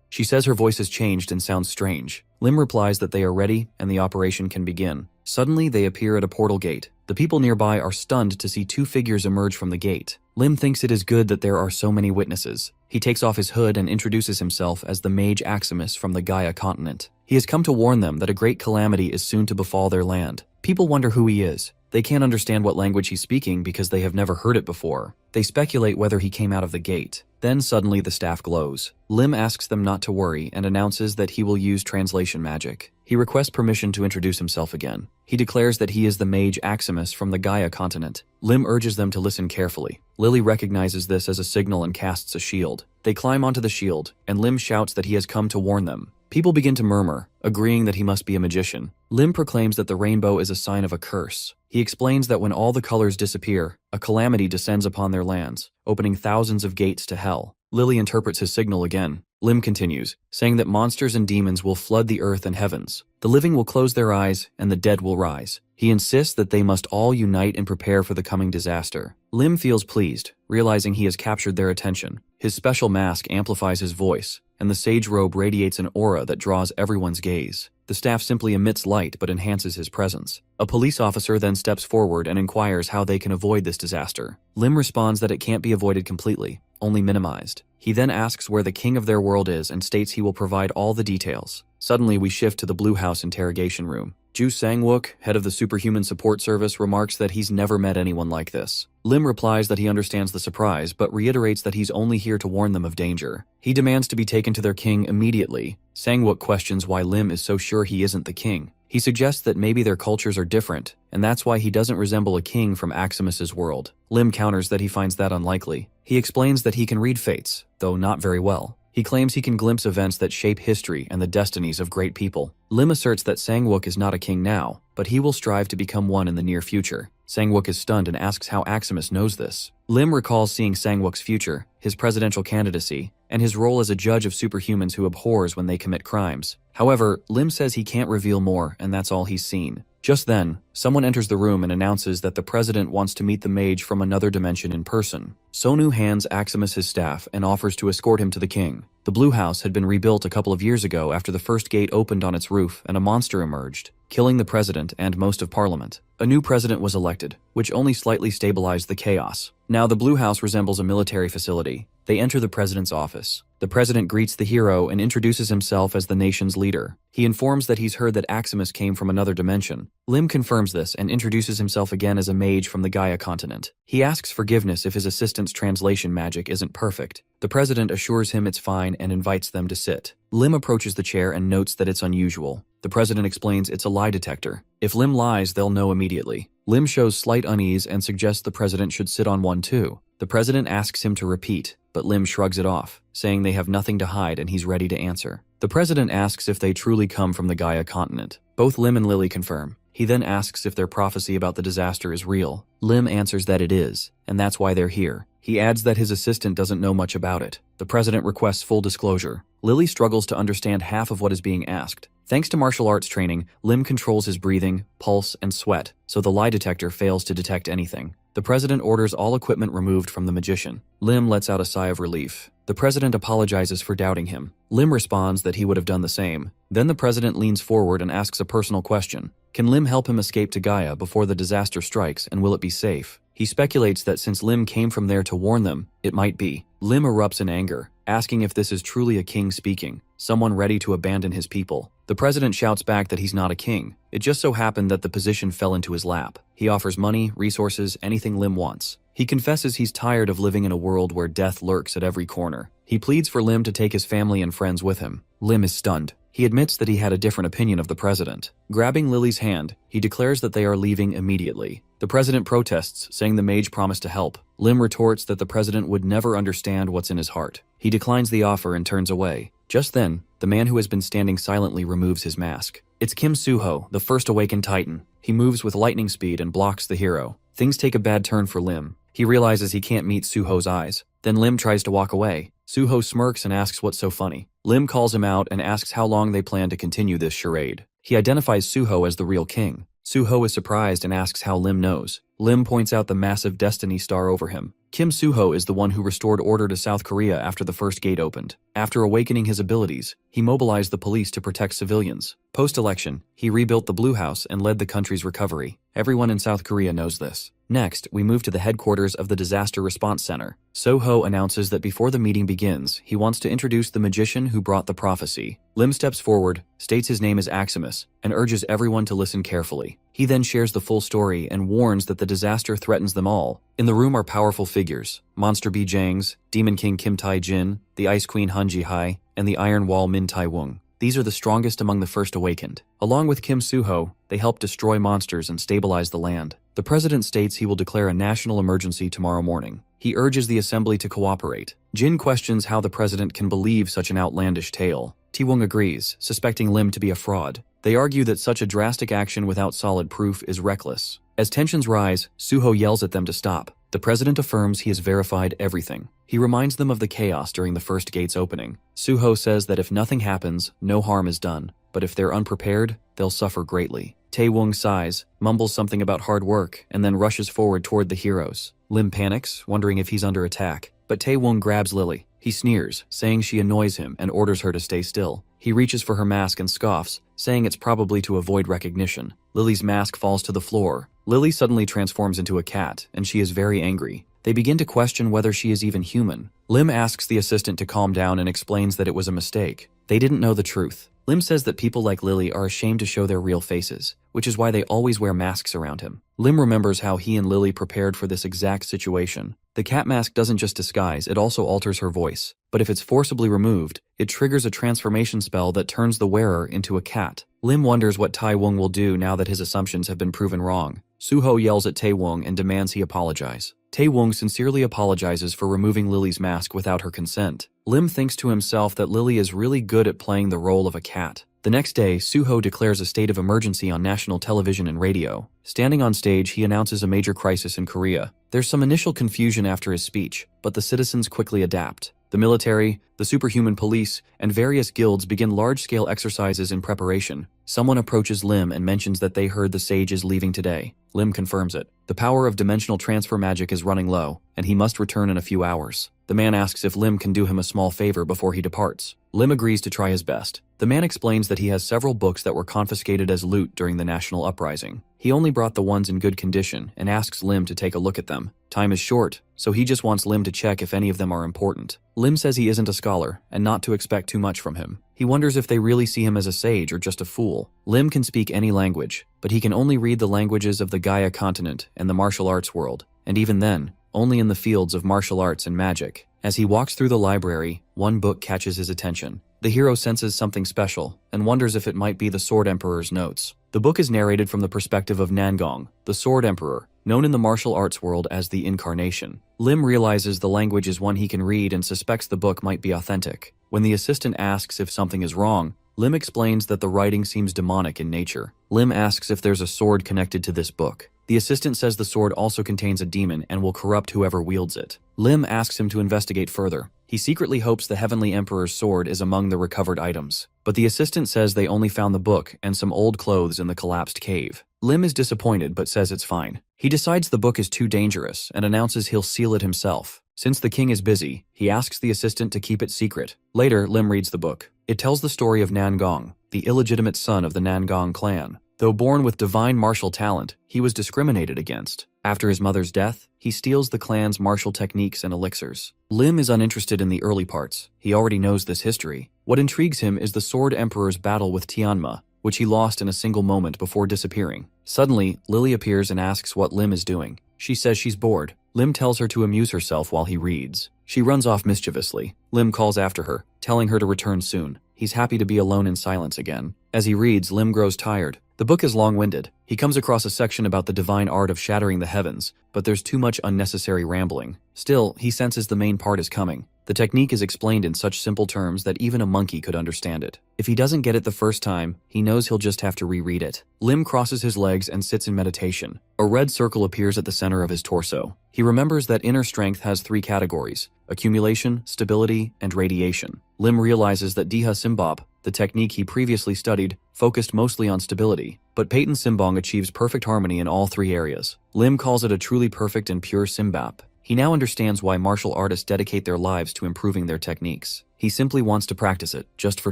Speaker 1: She says her voice has changed and sounds strange. Lim replies that they are ready and the operation can begin. Suddenly, they appear at a portal gate. The people nearby are stunned to see two figures emerge from the gate. Lim thinks it is good that there are so many witnesses. He takes off his hood and introduces himself as the mage Aximus from the Gaia continent. He has come to warn them that a great calamity is soon to befall their land. People wonder who he is. They can't understand what language he's speaking because they have never heard it before. They speculate whether he came out of the gate. Then suddenly the staff glows. Lim asks them not to worry and announces that he will use translation magic. He requests permission to introduce himself again. He declares that he is the mage Aximus from the Gaia continent. Lim urges them to listen carefully. Lily recognizes this as a signal and casts a shield. They climb onto the shield, and Lim shouts that he has come to warn them. People begin to murmur, agreeing that he must be a magician. Lim proclaims that the rainbow is a sign of a curse. He explains that when all the colors disappear, a calamity descends upon their lands, opening thousands of gates to hell. Lily interprets his signal again. Lim continues, saying that monsters and demons will flood the earth and heavens. The living will close their eyes, and the dead will rise. He insists that they must all unite and prepare for the coming disaster. Lim feels pleased, realizing he has captured their attention. His special mask amplifies his voice, and the sage robe radiates an aura that draws everyone's gaze. The staff simply emits light but enhances his presence. A police officer then steps forward and inquires how they can avoid this disaster. Lim responds that it can't be avoided completely, only minimized. He then asks where the king of their world is and states he will provide all the details. Suddenly, we shift to the Blue House interrogation room. Ju Sang-wook, head of the Superhuman Support Service, remarks that he's never met anyone like this. Lim replies that he understands the surprise, but reiterates that he's only here to warn them of danger. He demands to be taken to their king immediately. Sang-wook questions why Lim is so sure he isn't the king. He suggests that maybe their cultures are different, and that's why he doesn't resemble a king from Aximus's world. Lim counters that he finds that unlikely. He explains that he can read fates, though not very well. He claims he can glimpse events that shape history and the destinies of great people. Lim asserts that Sang-wook is not a king now, but he will strive to become one in the near future. Sang-wook is stunned and asks how Aximus knows this. Lim recalls seeing Sang-wook's future, his presidential candidacy, and his role as a judge of superhumans who abhors when they commit crimes. However, Lim says he can't reveal more, and that's all he's seen. Just then, someone enters the room and announces that the president wants to meet the mage from another dimension in person. Sonu hands Aximus his staff and offers to escort him to the king. The Blue House had been rebuilt a couple of years ago after the first gate opened on its roof and a monster emerged, killing the president and most of parliament. A new president was elected, which only slightly stabilized the chaos. Now the Blue House resembles a military facility. They enter the president's office. The president greets the hero and introduces himself as the nation's leader. He informs that he's heard that Aximus came from another dimension. Lim confirms this and introduces himself again as a mage from the Gaia continent. He asks forgiveness if his assistant's translation magic isn't perfect. The president assures him it's fine and invites them to sit. Lim approaches the chair and notes that it's unusual. The president explains it's a lie detector. If Lim lies, they'll know immediately. Lim shows slight unease and suggests the president should sit on one too. The president asks him to repeat, but Lim shrugs it off, saying they have nothing to hide and he's ready to answer. The president asks if they truly come from the Gaia continent. Both Lim and Lily confirm. He then asks if their prophecy about the disaster is real. Lim answers that it is, and that's why they're here. He adds that his assistant doesn't know much about it. The president requests full disclosure. Lily struggles to understand half of what is being asked. Thanks to martial arts training, Lim controls his breathing, pulse, and sweat, so the lie detector fails to detect anything. The president orders all equipment removed from the magician. Lim lets out a sigh of relief. The president apologizes for doubting him. Lim responds that he would have done the same. Then the president leans forward and asks a personal question. Can Lim help him escape to Gaia before the disaster strikes, and will it be safe? He speculates that since Lim came from there to warn them, it might be. Lim erupts in anger, asking if this is truly a king speaking, someone ready to abandon his people. The president shouts back that he's not a king. It just so happened that the position fell into his lap. He offers money, resources, anything Lim wants. He confesses he's tired of living in a world where death lurks at every corner. He pleads for Lim to take his family and friends with him. Lim is stunned. He admits that he had a different opinion of the president. Grabbing Lily's hand, he declares that they are leaving immediately. The president protests, saying the mage promised to help. Lim retorts that the president would never understand what's in his heart. He declines the offer and turns away. Just then, the man who has been standing silently removes his mask. It's Kim Suho, the first awakened titan. He moves with lightning speed and blocks the hero. Things take a bad turn for Lim. He realizes he can't meet Suho's eyes. Then Lim tries to walk away. Suho smirks and asks what's so funny. Lim calls him out and asks how long they plan to continue this charade. He identifies Suho as the real king. Suho is surprised and asks how Lim knows. Lim points out the massive destiny star over him. Kim Suho is the one who restored order to South Korea after the first gate opened. After awakening his abilities, he mobilized the police to protect civilians. Post-election, he rebuilt the Blue House and led the country's recovery. Everyone in South Korea knows this. Next, we move to the headquarters of the Disaster Response Center. Soho announces that before the meeting begins, he wants to introduce the magician who brought the prophecy. Lim steps forward, states his name is Aximus, and urges everyone to listen carefully. He then shares the full story and warns that the disaster threatens them all. In the room are powerful figures: Monster B. Jangs, Demon King Kim Tai-jin, the Ice Queen Han Ji-hai, and the Iron Wall Min Tai-wung. These are the strongest among the first awakened. Along with Kim Suho, they help destroy monsters and stabilize the land. The president states he will declare a national emergency tomorrow morning. He urges the assembly to cooperate. Jin questions how the president can believe such an outlandish tale. Ti-wung agrees, suspecting Lim to be a fraud. They argue that such a drastic action without solid proof is reckless. As tensions rise, Suho yells at them to stop. The president affirms he has verified everything. He reminds them of the chaos during the first gate's opening. Suho says that if nothing happens, no harm is done, but if they're unprepared, they'll suffer greatly. Tae-wung sighs, mumbles something about hard work, and then rushes forward toward the heroes. Lim panics, wondering if he's under attack, but Tae-wung grabs Lily. He sneers, saying she annoys him and orders her to stay still. He reaches for her mask and scoffs, saying it's probably to avoid recognition. Lily's mask falls to the floor. Lily suddenly transforms into a cat, and she is very angry. They begin to question whether she is even human. Lim asks the assistant to calm down and explains that it was a mistake. They didn't know the truth. Lim says that people like Lily are ashamed to show their real faces, which is why they always wear masks around him. Lim remembers how he and Lily prepared for this exact situation. The cat mask doesn't just disguise, it also alters her voice. But if it's forcibly removed, it triggers a transformation spell that turns the wearer into a cat. Lim wonders what Tai-wung will do now that his assumptions have been proven wrong. Suho yells at Tae-wung and demands he apologize. Tae-wung sincerely apologizes for removing Lily's mask without her consent. Lim thinks to himself that Lily is really good at playing the role of a cat. The next day, Suho declares a state of emergency on national television and radio. Standing on stage, he announces a major crisis in Korea. There's some initial confusion after his speech, but the citizens quickly adapt. The military, the superhuman police, and various guilds begin large-scale exercises in preparation. Someone approaches Lim and mentions that they heard the sage is leaving today. Lim confirms it. The power of dimensional transfer magic is running low, and he must return in a few hours. The man asks if Lim can do him a small favor before he departs. Lim agrees to try his best. The man explains that he has several books that were confiscated as loot during the national uprising. He only brought the ones in good condition and asks Lim to take a look at them. Time is short, so he just wants Lim to check if any of them are important. Lim says he isn't a scholar and not to expect too much from him. He wonders if they really see him as a sage or just a fool. Lim can speak any language, but he can only read the languages of the Gaia continent and the martial arts world, and even then, only in the fields of martial arts and magic. As he walks through the library, one book catches his attention. The hero senses something special and wonders if it might be the Sword Emperor's notes. The book is narrated from the perspective of Nangong, the Sword Emperor, known in the martial arts world as the Incarnation. Lim realizes the language is one he can read and suspects the book might be authentic. When the assistant asks if something is wrong, Lim explains that the writing seems demonic in nature. Lim asks if there's a sword connected to this book. The assistant says the sword also contains a demon and will corrupt whoever wields it. Lim asks him to investigate further. He secretly hopes the Heavenly Emperor's sword is among the recovered items. But the assistant says they only found the book and some old clothes in the collapsed cave. Lim is disappointed but says it's fine. He decides the book is too dangerous and announces he'll seal it himself. Since the king is busy, he asks the assistant to keep it secret. Later, Lim reads the book. It tells the story of Nangong, the illegitimate son of the Nangong clan. Though born with divine martial talent, he was discriminated against. After his mother's death, he steals the clan's martial techniques and elixirs. Lim is uninterested in the early parts. He already knows this history. What intrigues him is the Sword Emperor's battle with Tianma, which he lost in a single moment before disappearing. Suddenly, Lily appears and asks what Lim is doing. She says she's bored. Lim tells her to amuse herself while he reads. She runs off mischievously. Lim calls after her, telling her to return soon. He's happy to be alone in silence again. As he reads, Lim grows tired. The book is long-winded. He comes across a section about the divine art of shattering the heavens, but there's too much unnecessary rambling. Still, he senses the main part is coming. The technique is explained in such simple terms that even a monkey could understand it. If he doesn't get it the first time, he knows he'll just have to reread it. Lim crosses his legs and sits in meditation. A red circle appears at the center of his torso. He remembers that inner strength has 3 categories: accumulation, stability, and radiation. Lim realizes that Diha Simbop, the technique he previously studied, focused mostly on stability, but Peyton Simbong achieves perfect harmony in all 3 areas. Lim calls it a truly perfect and pure Simbap. He now understands why martial artists dedicate their lives to improving their techniques. He simply wants to practice it, just for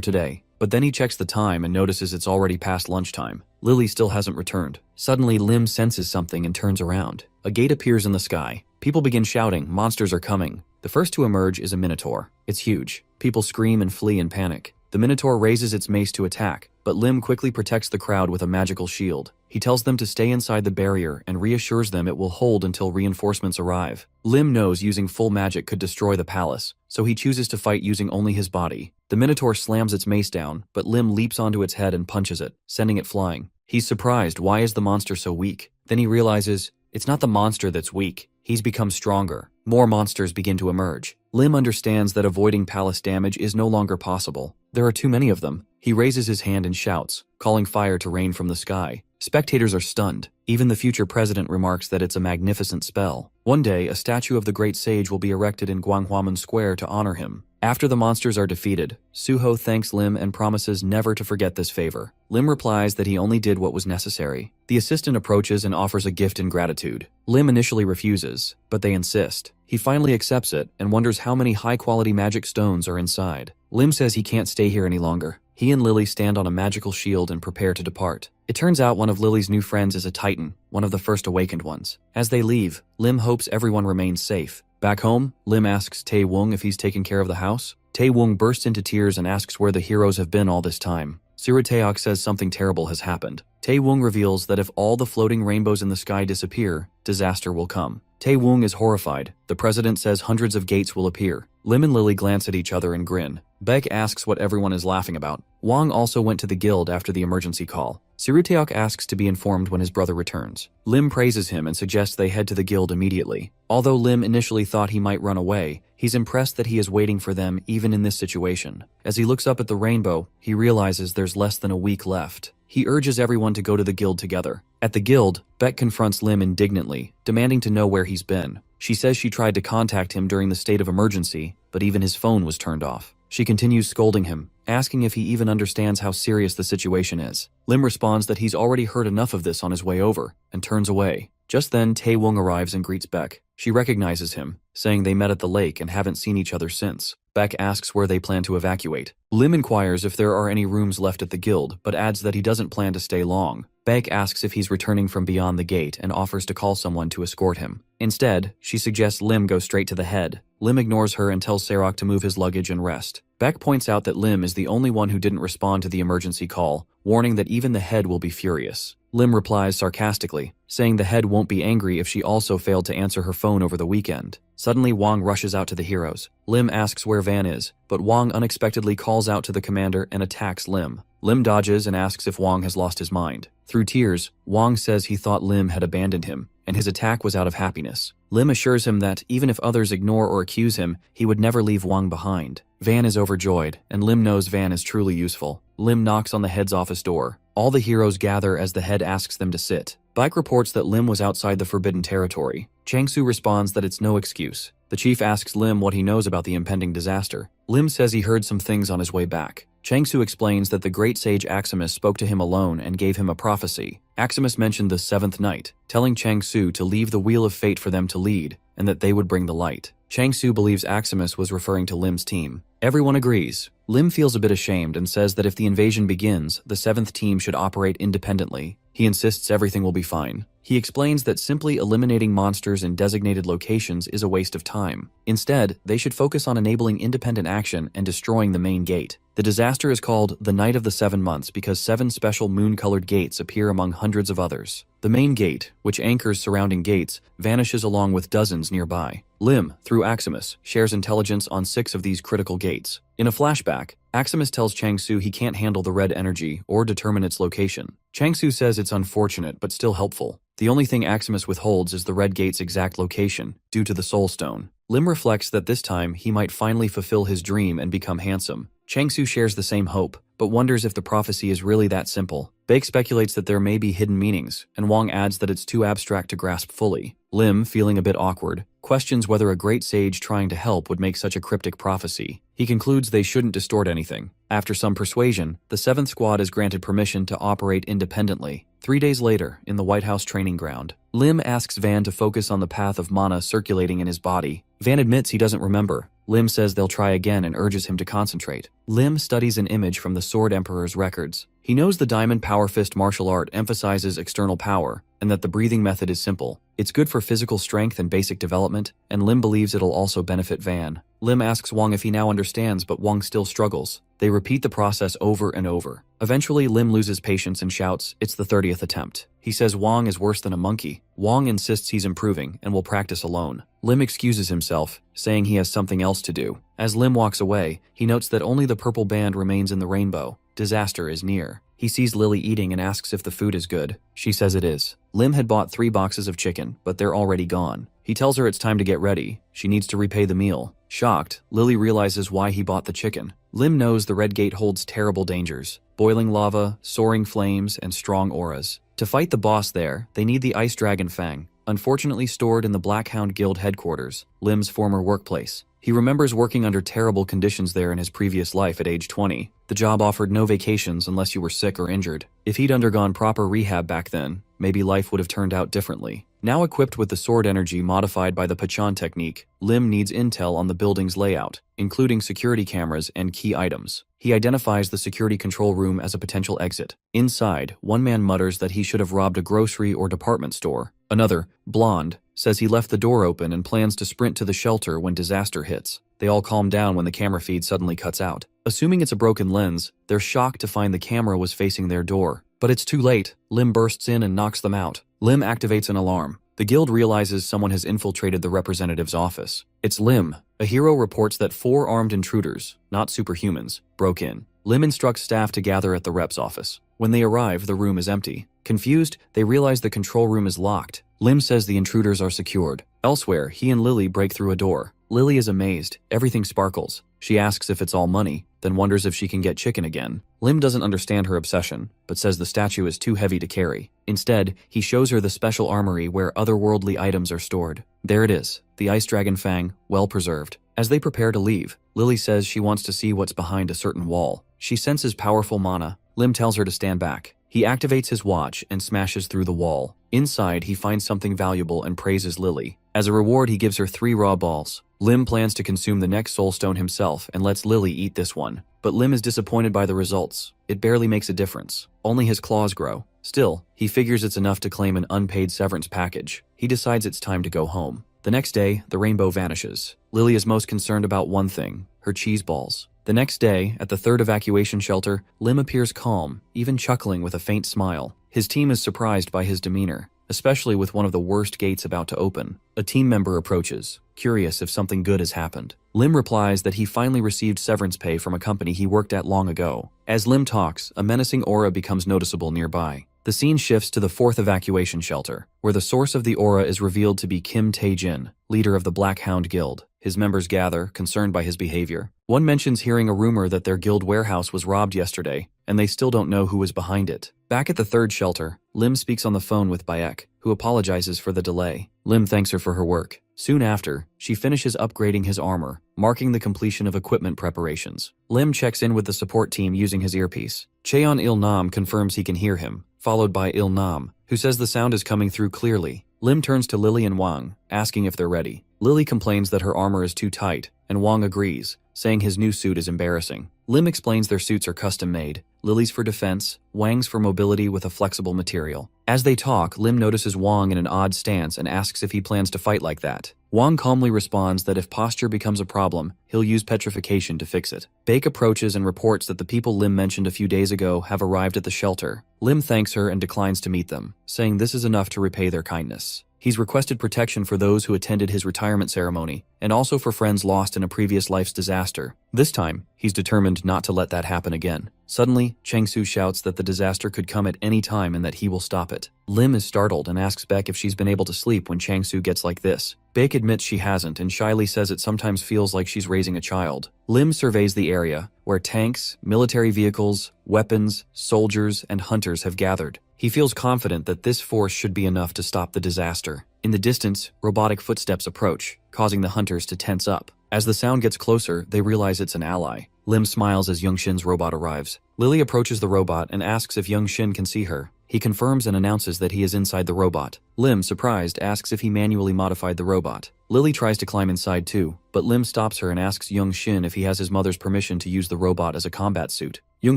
Speaker 1: today. But then he checks the time and notices it's already past lunchtime. Lily still hasn't returned. Suddenly, Lim senses something and turns around. A gate appears in the sky. People begin shouting, monsters are coming. The first to emerge is a minotaur. It's huge. People scream and flee in panic. The minotaur raises its mace to attack, but Lim quickly protects the crowd with a magical shield. He tells them to stay inside the barrier and reassures them it will hold until reinforcements arrive. Lim knows using full magic could destroy the palace, so he chooses to fight using only his body. The minotaur slams its mace down, but Lim leaps onto its head and punches it, sending it flying. He's surprised. Why is the monster so weak? Then he realizes it's not the monster that's weak. He's become stronger. More monsters begin to emerge. Lim understands that avoiding palace damage is no longer possible. There are too many of them. He raises his hand and shouts, calling fire to rain from the sky. Spectators are stunned. Even the future president remarks that it's a magnificent spell. One day, a statue of the great sage will be erected in Gwanghwamun Square to honor him. After the monsters are defeated, Suho thanks Lim and promises never to forget this favor. Lim replies that he only did what was necessary. The assistant approaches and offers a gift in gratitude. Lim initially refuses, but they insist. He finally accepts it and wonders how many high-quality magic stones are inside. Lim says he can't stay here any longer. He and Lily stand on a magical shield and prepare to depart. It turns out one of Lily's new friends is a Titan, one of the first awakened ones. As they leave, Lim hopes everyone remains safe. Back home, Lim asks Tae Woong if he's taken care of the house. Tae Woong bursts into tears and asks where the heroes have been all this time. Sirutaeok says something terrible has happened. Tae Woong reveals that if all the floating rainbows in the sky disappear, disaster will come. Tae Woong is horrified. The president says hundreds of gates will appear. Lim and Lily glance at each other and grin. Beck asks what everyone is laughing about. Wang also went to the guild after the emergency call. Sirutaeok asks to be informed when his brother returns. Lim praises him and suggests they head to the guild immediately. Although Lim initially thought he might run away, he's impressed that he is waiting for them even in this situation. As he looks up at the rainbow, he realizes there's less than a week left. He urges everyone to go to the guild together. At the guild, Beck confronts Lim indignantly, demanding to know where he's been. She says she tried to contact him during the state of emergency, but even his phone was turned off. She continues scolding him, asking if he even understands how serious the situation is. Lim responds that he's already heard enough of this on his way over, and turns away. Just then, Tae Woong arrives and greets Beck. She recognizes him, saying they met at the lake and haven't seen each other since. Beck asks where they plan to evacuate. Lim inquires if there are any rooms left at the guild, but adds that he doesn't plan to stay long. Beck asks if he's returning from beyond the gate and offers to call someone to escort him. Instead, she suggests Lim go straight to the head. Lim ignores her and tells Sarok to move his luggage and rest. Beck points out that Lim is the only one who didn't respond to the emergency call, warning that even the head will be furious. Lim replies sarcastically, saying the head won't be angry if she also failed to answer her phone over the weekend. Suddenly, Wang rushes out to the heroes. Lim asks where Van is, but Wang unexpectedly calls out to the commander and attacks Lim. Lim dodges and asks if Wang has lost his mind. Through tears, Wang says he thought Lim had abandoned him, and his attack was out of happiness. Lim assures him that even if others ignore or accuse him, he would never leave Wang behind. Van is overjoyed, and Lim knows Van is truly useful. Lim knocks on the head's office door. All the heroes gather as the head asks them to sit. Bike reports that Lim was outside the forbidden territory. Changsu responds that it's no excuse. The chief asks Lim what he knows about the impending disaster. Lim says he heard some things on his way back. Changsu explains that the great sage Aximus spoke to him alone and gave him a prophecy. Aximus mentioned the seventh night, telling Chang-Su to leave the wheel of fate for them to lead, and that they would bring the light. Chang-Su believes Aximus was referring to Lim's team. Everyone agrees. Lim feels a bit ashamed and says that if the invasion begins, the seventh team should operate independently. He insists everything will be fine. He explains that simply eliminating monsters in designated locations is a waste of time. Instead, they should focus on enabling independent action and destroying the main gate. The disaster is called the Night of the 7 Months because 7 special moon-colored gates appear among hundreds of others. The main gate, which anchors surrounding gates, vanishes along with dozens nearby. Lim, through Aximus, shares intelligence on 6 of these critical gates. In a flashback, Aximus tells Chang-Su he can't handle the red energy or determine its location. Chang-Su says it's unfortunate but still helpful. The only thing Aximus withholds is the red gate's exact location, due to the Soul Stone. Lim reflects that this time he might finally fulfill his dream and become handsome. Chang-Su shares the same hope, but wonders if the prophecy is really that simple. Baek speculates that there may be hidden meanings, and Wong adds that it's too abstract to grasp fully. Lim, feeling a bit awkward, questions whether a great sage trying to help would make such a cryptic prophecy. He concludes they shouldn't distort anything. After some persuasion, the 7th Squad is granted permission to operate independently. 3 days later, in the White House training ground, Lim asks Van to focus on the path of mana circulating in his body. Van admits he doesn't remember. Lim says they'll try again and urges him to concentrate. Lim studies an image from the Sword Emperor's records. He knows the Diamond Power Fist martial art emphasizes external power, and that the breathing method is simple. It's good for physical strength and basic development, and Lim believes it'll also benefit Van. Lim asks Wong if he now understands, but Wong still struggles. They repeat the process over and over. Eventually, Lim loses patience and shouts, "It's the 30th attempt." He says Wong is worse than a monkey. Wong insists he's improving and will practice alone. Lim excuses himself, saying he has something else to do. As Lim walks away, he notes that only the purple band remains in the rainbow. Disaster is near. He sees Lily eating and asks if the food is good. She says it is. Lim had bought 3 boxes of chicken, but they're already gone. He tells her it's time to get ready. She needs to repay the meal. Shocked, Lily realizes why he bought the chicken. Lim knows the red gate holds terrible dangers: boiling lava, soaring flames, and strong auras. To fight the boss there, they need the Ice Dragon Fang, unfortunately stored in the Black Hound Guild headquarters, Lim's former workplace. He remembers working under terrible conditions there in his previous life at age 20. The job offered no vacations unless you were sick or injured. If he'd undergone proper rehab back then, maybe life would have turned out differently. Now equipped with the sword energy modified by the Pachan technique, Lim needs intel on the building's layout, including security cameras and key items. He identifies the security control room as a potential exit. Inside, one man mutters that he should have robbed a grocery or department store. Another, blonde, says he left the door open and plans to sprint to the shelter when disaster hits. They all calm down when the camera feed suddenly cuts out. Assuming it's a broken lens, they're shocked to find the camera was facing their door. But it's too late. Lim bursts in and knocks them out. Lim activates an alarm. The guild realizes someone has infiltrated the representative's office. It's Lim. A hero reports that 4 armed intruders, not superhumans, broke in. Lim instructs staff to gather at the rep's office. When they arrive, the room is empty. Confused, they realize the control room is locked. Lim says the intruders are secured. Elsewhere, he and Lily break through a door. Lily is amazed. Everything sparkles. She asks if it's all money, then wonders if she can get chicken again. Lim doesn't understand her obsession, but says the statue is too heavy to carry. Instead, he shows her the special armory where otherworldly items are stored. There it is, the Ice Dragon Fang, well preserved. As they prepare to leave, Lily says she wants to see what's behind a certain wall. She senses powerful mana. Lim tells her to stand back. He activates his watch and smashes through the wall. Inside, he finds something valuable and praises Lily. As a reward, he gives her 3 raw balls. Lim plans to consume the next soul stone himself and lets Lily eat this one. But Lim is disappointed by the results. It barely makes a difference. Only his claws grow. Still, he figures it's enough to claim an unpaid severance package. He decides it's time to go home. The next day, the rainbow vanishes. Lily is most concerned about one thing: her cheese balls. The next day, at the 3rd evacuation shelter, Lim appears calm, even chuckling with a faint smile. His team is surprised by his demeanor, especially with one of the worst gates about to open. A team member approaches, curious if something good has happened. Lim replies that he finally received severance pay from a company he worked at long ago. As Lim talks, a menacing aura becomes noticeable nearby. The scene shifts to the 4th evacuation shelter, where the source of the aura is revealed to be Kim Tae-jin, leader of the Black Hound Guild. His members gather, concerned by his behavior. One mentions hearing a rumor that their guild warehouse was robbed yesterday, and they still don't know who was behind it. Back at the 3rd shelter, Lim speaks on the phone with Baek, who apologizes for the delay. Lim thanks her for her work. Soon after, she finishes upgrading his armor, marking the completion of equipment preparations. Lim checks in with the support team using his earpiece. Cheon Il-nam confirms he can hear him. followed by Il Nam, who says the sound is coming through clearly. Lim turns to Lily and Wang, asking if they're ready. Lily complains that her armor is too tight, and Wang agrees, saying his new suit is embarrassing. Lim explains their suits are custom-made, Lily's for defense, Wang's for mobility with a flexible material. As they talk, Lim notices Wang in an odd stance and asks if he plans to fight like that. Wang calmly responds that if posture becomes a problem, he'll use petrification to fix it. Baek approaches and reports that the people Lim mentioned a few days ago have arrived at the shelter. Lim thanks her and declines to meet them, saying this is enough to repay their kindness. He's requested protection for those who attended his retirement ceremony, and also for friends lost in a previous life's disaster. This time, he's determined not to let that happen again. Suddenly, Chang-Su shouts that the disaster could come at any time and that he will stop it. Lim is startled and asks Baek if she's been able to sleep when Chang-Su gets like this. Baek admits she hasn't and shyly says it sometimes feels like she's raising a child. Lim surveys the area, where tanks, military vehicles, weapons, soldiers, and hunters have gathered. He feels confident that this force should be enough to stop the disaster. In the distance, robotic footsteps approach, causing the hunters to tense up. As the sound gets closer, they realize it's an ally. Lim smiles as Young Shin's robot arrives. Lily approaches the robot and asks if Young Shin can see her. He confirms and announces that he is inside the robot. Lim, surprised, asks if he manually modified the robot. Lily tries to climb inside too, but Lim stops her and asks Young Shin if he has his mother's permission to use the robot as a combat suit. Young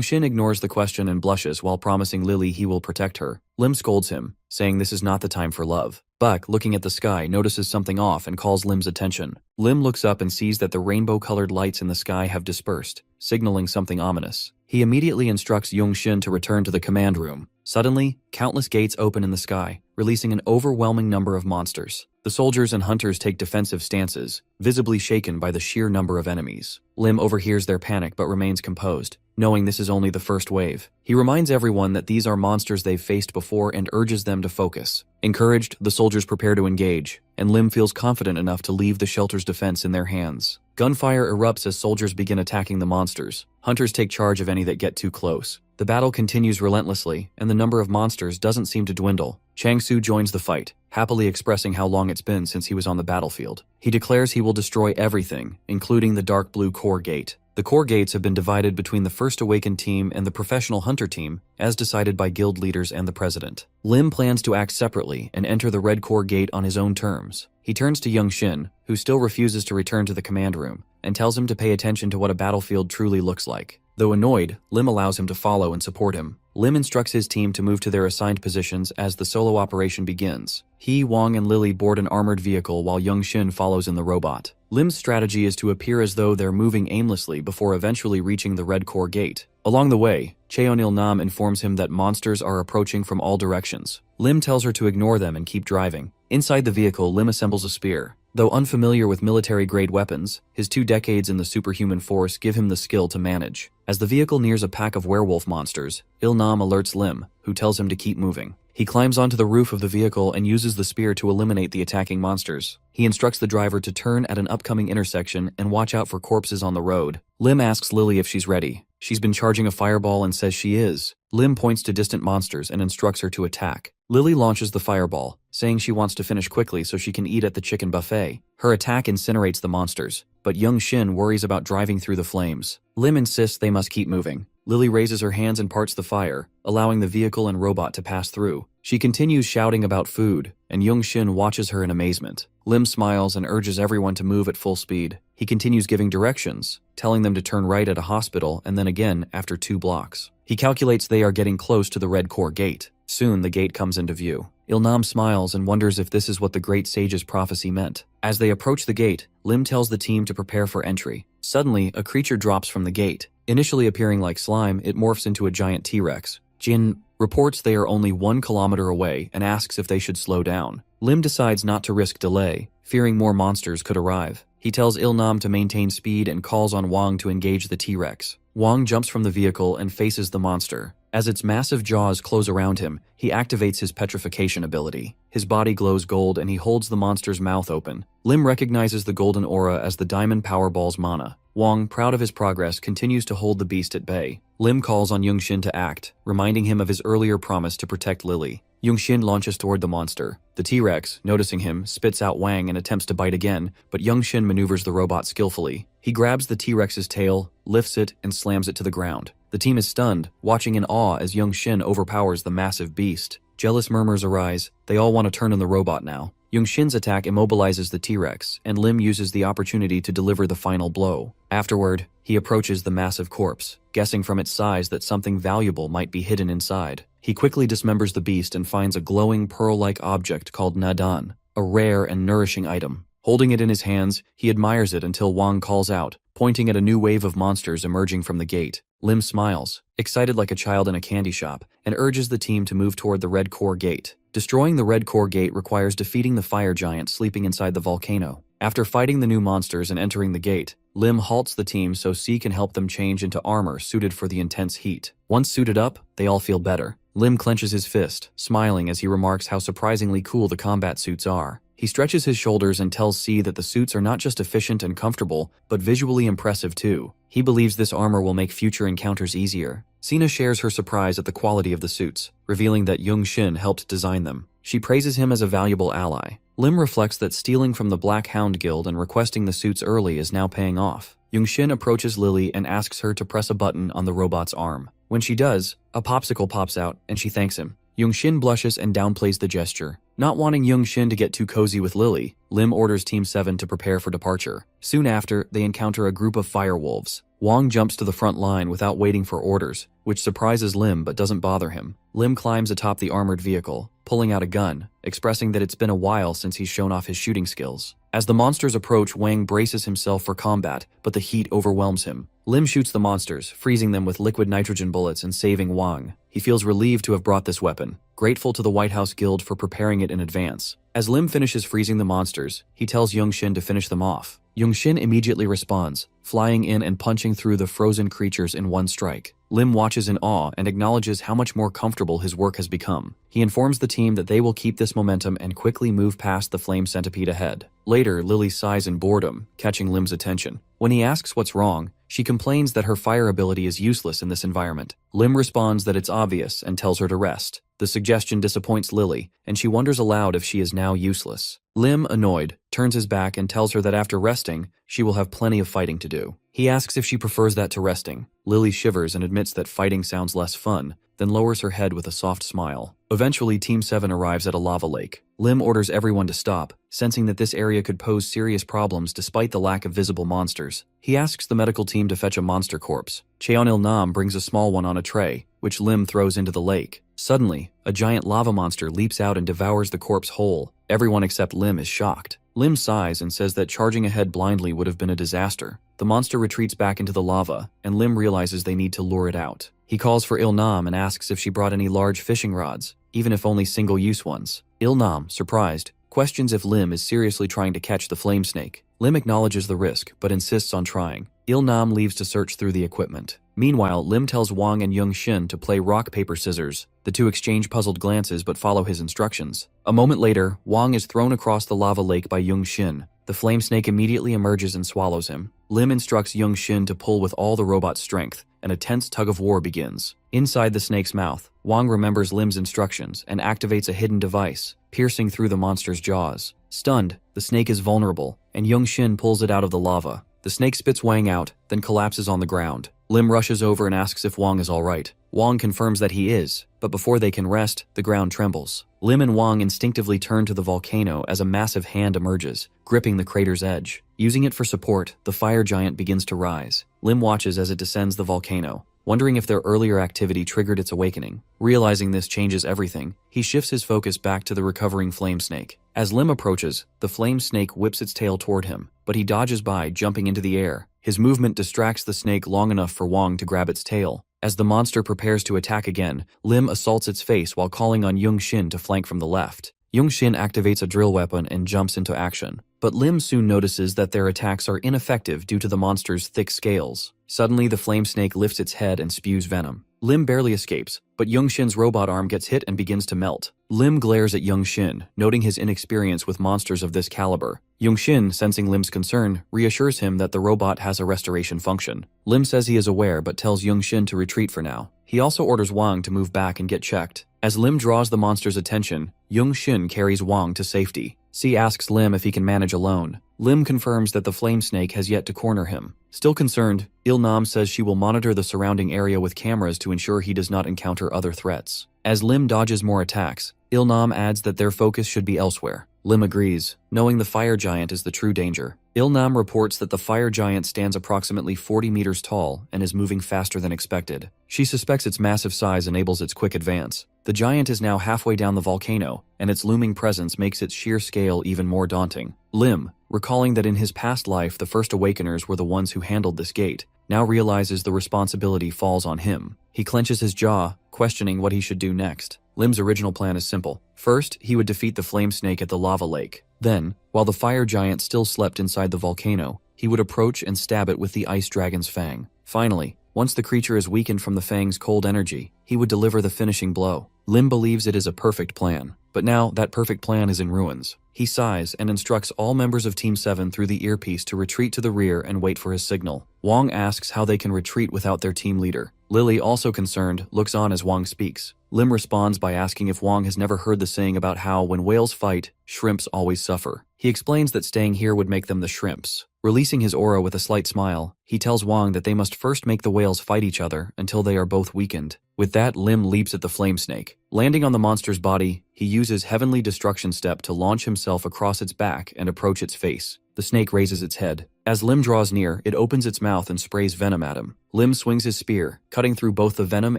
Speaker 1: Shin ignores the question and blushes while promising Lily he will protect her. Lim scolds him, saying this is not the time for love. Buck, looking at the sky, notices something off and calls Lim's attention. Lim looks up and sees that the rainbow-colored lights in the sky have dispersed, signaling something ominous. He immediately instructs Young Shin to return to the command room. Suddenly, countless gates open in the sky, releasing an overwhelming number of monsters. The soldiers and hunters take defensive stances, visibly shaken by the sheer number of enemies. Lim overhears their panic but remains composed, knowing this is only the first wave. He reminds everyone that these are monsters they've faced before and urges them to focus. Encouraged, the soldiers prepare to engage, and Lim feels confident enough to leave the shelter's defense in their hands. Gunfire erupts as soldiers begin attacking the monsters. Hunters take charge of any that get too close. The battle continues relentlessly, and the number of monsters doesn't seem to dwindle. Chang-Su joins the fight, happily expressing how long it's been since he was on the battlefield. He declares he will destroy everything, including the dark blue core gate. The core gates have been divided between the First Awakened team and the Professional Hunter team, as decided by guild leaders and the president. Lim plans to act separately and enter the red core gate on his own terms. He turns to Young Shin, who still refuses to return to the command room, and tells him to pay attention to what a battlefield truly looks like. Though annoyed, Lim allows him to follow and support him. Lim instructs his team to move to their assigned positions as the solo operation begins. He, Wang, and Lily board an armored vehicle while Young Shin follows in the robot. Lim's strategy is to appear as though they're moving aimlessly before eventually reaching the red core gate. Along the way, Cheonil Nam informs him that monsters are approaching from all directions. Lim tells her to ignore them and keep driving. Inside the vehicle, Lim assembles a spear. Though unfamiliar with military-grade weapons, his 2 decades in the superhuman force give him the skill to manage. As the vehicle nears a pack of werewolf monsters, Il Nam alerts Lim, who tells him to keep moving. He climbs onto the roof of the vehicle and uses the spear to eliminate the attacking monsters. He instructs the driver to turn at an upcoming intersection and watch out for corpses on the road. Lim asks Lily if she's ready. She's been charging a fireball and says she is. Lim points to distant monsters and instructs her to attack. Lily launches the fireball, saying she wants to finish quickly so she can eat at the chicken buffet. Her attack incinerates the monsters, but Young Shin worries about driving through the flames. Lim insists they must keep moving. Lily raises her hands and parts the fire, allowing the vehicle and robot to pass through. She continues shouting about food, and Young Shin watches her in amazement. Lim smiles and urges everyone to move at full speed. He continues giving directions, telling them to turn right at a hospital and then again after 2 blocks. He calculates they are getting close to the red core gate. Soon the gate comes into view. Il Nam smiles and wonders if this is what the great sage's prophecy meant. As they approach the gate, Lim tells the team to prepare for entry. Suddenly, a creature drops from the gate. Initially appearing like slime, it morphs into a giant T-Rex. Jin reports they are only 1 kilometer away and asks if they should slow down. Lim decides not to risk delay, fearing more monsters could arrive. He tells Il Nam to maintain speed and calls on Wang to engage the T-Rex. Wang jumps from the vehicle and faces the monster. As its massive jaws close around him, he activates his petrification ability. His body glows gold and he holds the monster's mouth open. Lim recognizes the golden aura as the Diamond Powerball's mana. Wang, proud of his progress, continues to hold the beast at bay. Lim calls on Young Shin to act, reminding him of his earlier promise to protect Lily. Yongxin launches toward the monster. The T-Rex, noticing him, spits out Wang and attempts to bite again, but Yongxin maneuvers the robot skillfully. He grabs the T-Rex's tail, lifts it, and slams it to the ground. The team is stunned, watching in awe as Yongxin overpowers the massive beast. Jealous murmurs arise. They all want to turn on the robot now. Yongxin's attack immobilizes the T-Rex, and Lim uses the opportunity to deliver the final blow. Afterward, he approaches the massive corpse, guessing from its size that something valuable might be hidden inside. He quickly dismembers the beast and finds a glowing pearl-like object called nadan, a rare and nourishing item. Holding it in his hands, he admires it until Wang calls out, pointing at a new wave of monsters emerging from the gate. Lim smiles, excited like a child in a candy shop, and urges the team to move toward the Red Core Gate. Destroying the Red Core Gate requires defeating the fire giant sleeping inside the volcano. After fighting the new monsters and entering the gate, Lim halts the team so C can help them change into armor suited for the intense heat. Once suited up, they all feel better. Lim clenches his fist, smiling as he remarks how surprisingly cool the combat suits are. He stretches his shoulders and tells C that the suits are not just efficient and comfortable, but visually impressive too. He believes this armor will make future encounters easier. Sina shares her surprise at the quality of the suits, revealing that Yongxin helped design them. She praises him as a valuable ally. Lim reflects that stealing from the Black Hound Guild and requesting the suits early is now paying off. Yongxin approaches Lily and asks her to press a button on the robot's arm. When she does, a popsicle pops out and she thanks him. Yongxin blushes and downplays the gesture. Not wanting Yongxin to get too cozy with Lily, Lim orders Team 7 to prepare for departure. Soon after, they encounter a group of firewolves. Wang jumps to the front line without waiting for orders, which surprises Lim but doesn't bother him. Lim climbs atop the armored vehicle, pulling out a gun, expressing that it's been a while since he's shown off his shooting skills. As the monsters approach, Wang braces himself for combat, but the heat overwhelms him. Lim shoots the monsters, freezing them with liquid nitrogen bullets and saving Wang. He feels relieved to have brought this weapon, grateful to the White House Guild for preparing it in advance. As Lim finishes freezing the monsters, he tells Yongxin to finish them off. Yongxin immediately responds, flying in and punching through the frozen creatures in one strike. Lim watches in awe and acknowledges how much more comfortable his work has become. He informs the team that they will keep this momentum and quickly move past the flame centipede ahead. Later, Lily sighs in boredom, catching Lim's attention. When he asks what's wrong, she complains that her fire ability is useless in this environment. Lim responds that it's obvious and tells her to rest. The suggestion disappoints Lily, and she wonders aloud if she is now useless. Lim, annoyed, turns his back and tells her that after resting, she will have plenty of fighting to do. He asks if she prefers that to resting. Lily shivers and admits that fighting sounds less fun, then lowers her head with a soft smile. Eventually, Team 7 arrives at a lava lake. Lim orders everyone to stop, sensing that this area could pose serious problems despite the lack of visible monsters. He asks the medical team to fetch a monster corpse. Cheon-il-nam brings a small one on a tray, which Lim throws into the lake. Suddenly, a giant lava monster leaps out and devours the corpse whole. Everyone except Lim is shocked. Lim sighs and says that charging ahead blindly would have been a disaster. The monster retreats back into the lava, and Lim realizes they need to lure it out. He calls for Il-nam and asks if she brought any large fishing rods, even if only single-use ones. Il-nam, surprised, questions if Lim is seriously trying to catch the flame snake. Lim acknowledges the risk, but insists on trying. Il-nam leaves to search through the equipment. Meanwhile, Lim tells Wang and Yongxin to play rock, paper, scissors. The two exchange puzzled glances but follow his instructions. A moment later, Wang is thrown across the lava lake by Yongxin. The flame snake immediately emerges and swallows him. Lim instructs Yongxin to pull with all the robot's strength, and a tense tug-of-war begins. Inside the snake's mouth, Wang remembers Lim's instructions and activates a hidden device, piercing through the monster's jaws. Stunned, the snake is vulnerable, and Yongxin pulls it out of the lava. The snake spits Wang out, then collapses on the ground. Lim rushes over and asks if Wang is alright. Wang confirms that he is, but before they can rest, the ground trembles. Lim and Wang instinctively turn to the volcano as a massive hand emerges, gripping the crater's edge. Using it for support, the fire giant begins to rise. Lim watches as it descends the volcano, wondering if their earlier activity triggered its awakening. Realizing this changes everything, he shifts his focus back to the recovering flame snake. As Lim approaches, the flame snake whips its tail toward him, but he dodges by, jumping into the air. His movement distracts the snake long enough for Wang to grab its tail. As the monster prepares to attack again, Lim assaults its face while calling on Yongxin to flank from the left. Yongxin activates a drill weapon and jumps into action, but Lim soon notices that their attacks are ineffective due to the monster's thick scales. Suddenly, the flame snake lifts its head and spews venom. Lim barely escapes, but Yongxin's robot arm gets hit and begins to melt. Lim glares at Yongxin, noting his inexperience with monsters of this caliber. Yongxin, sensing Lim's concern, reassures him that the robot has a restoration function. Lim says he is aware but tells Yongxin to retreat for now. He also orders Wang to move back and get checked. As Lim draws the monster's attention, Young Shin carries Wang to safety. C asks Lim if he can manage alone. Lim confirms that the flame snake has yet to corner him. Still concerned, Il-nam says she will monitor the surrounding area with cameras to ensure he does not encounter other threats. As Lim dodges more attacks, Il-nam adds that their focus should be elsewhere. Lim agrees, knowing the fire giant is the true danger. Il-nam reports that the fire giant stands approximately 40 meters tall and is moving faster than expected. She suspects its massive size enables its quick advance. The giant is now halfway down the volcano, and its looming presence makes its sheer scale even more daunting. Lim, recalling that in his past life the First Awakeners were the ones who handled this gate, now realizes the responsibility falls on him. He clenches his jaw, questioning what he should do next. Lim's original plan is simple. First, he would defeat the flame snake at the lava lake. Then, while the fire giant still slept inside the volcano, he would approach and stab it with the ice dragon's fang. Finally, once the creature is weakened from the fang's cold energy, he would deliver the finishing blow. Lim believes it is a perfect plan, but now that perfect plan is in ruins. He sighs and instructs all members of Team 7 through the earpiece to retreat to the rear and wait for his signal. Wang asks how they can retreat without their team leader. Lily, also concerned, looks on as Wang speaks. Lim responds by asking if Wang has never heard the saying about how when whales fight, shrimps always suffer. He explains that staying here would make them the shrimps. Releasing his aura with a slight smile, he tells Wang that they must first make the whales fight each other until they are both weakened. With that, Lim leaps at the flame snake. Landing on the monster's body, he uses Heavenly Destruction Step to launch himself across its back and approach its face. The snake raises its head. As Lim draws near, it opens its mouth and sprays venom at him. Lim swings his spear, cutting through both the venom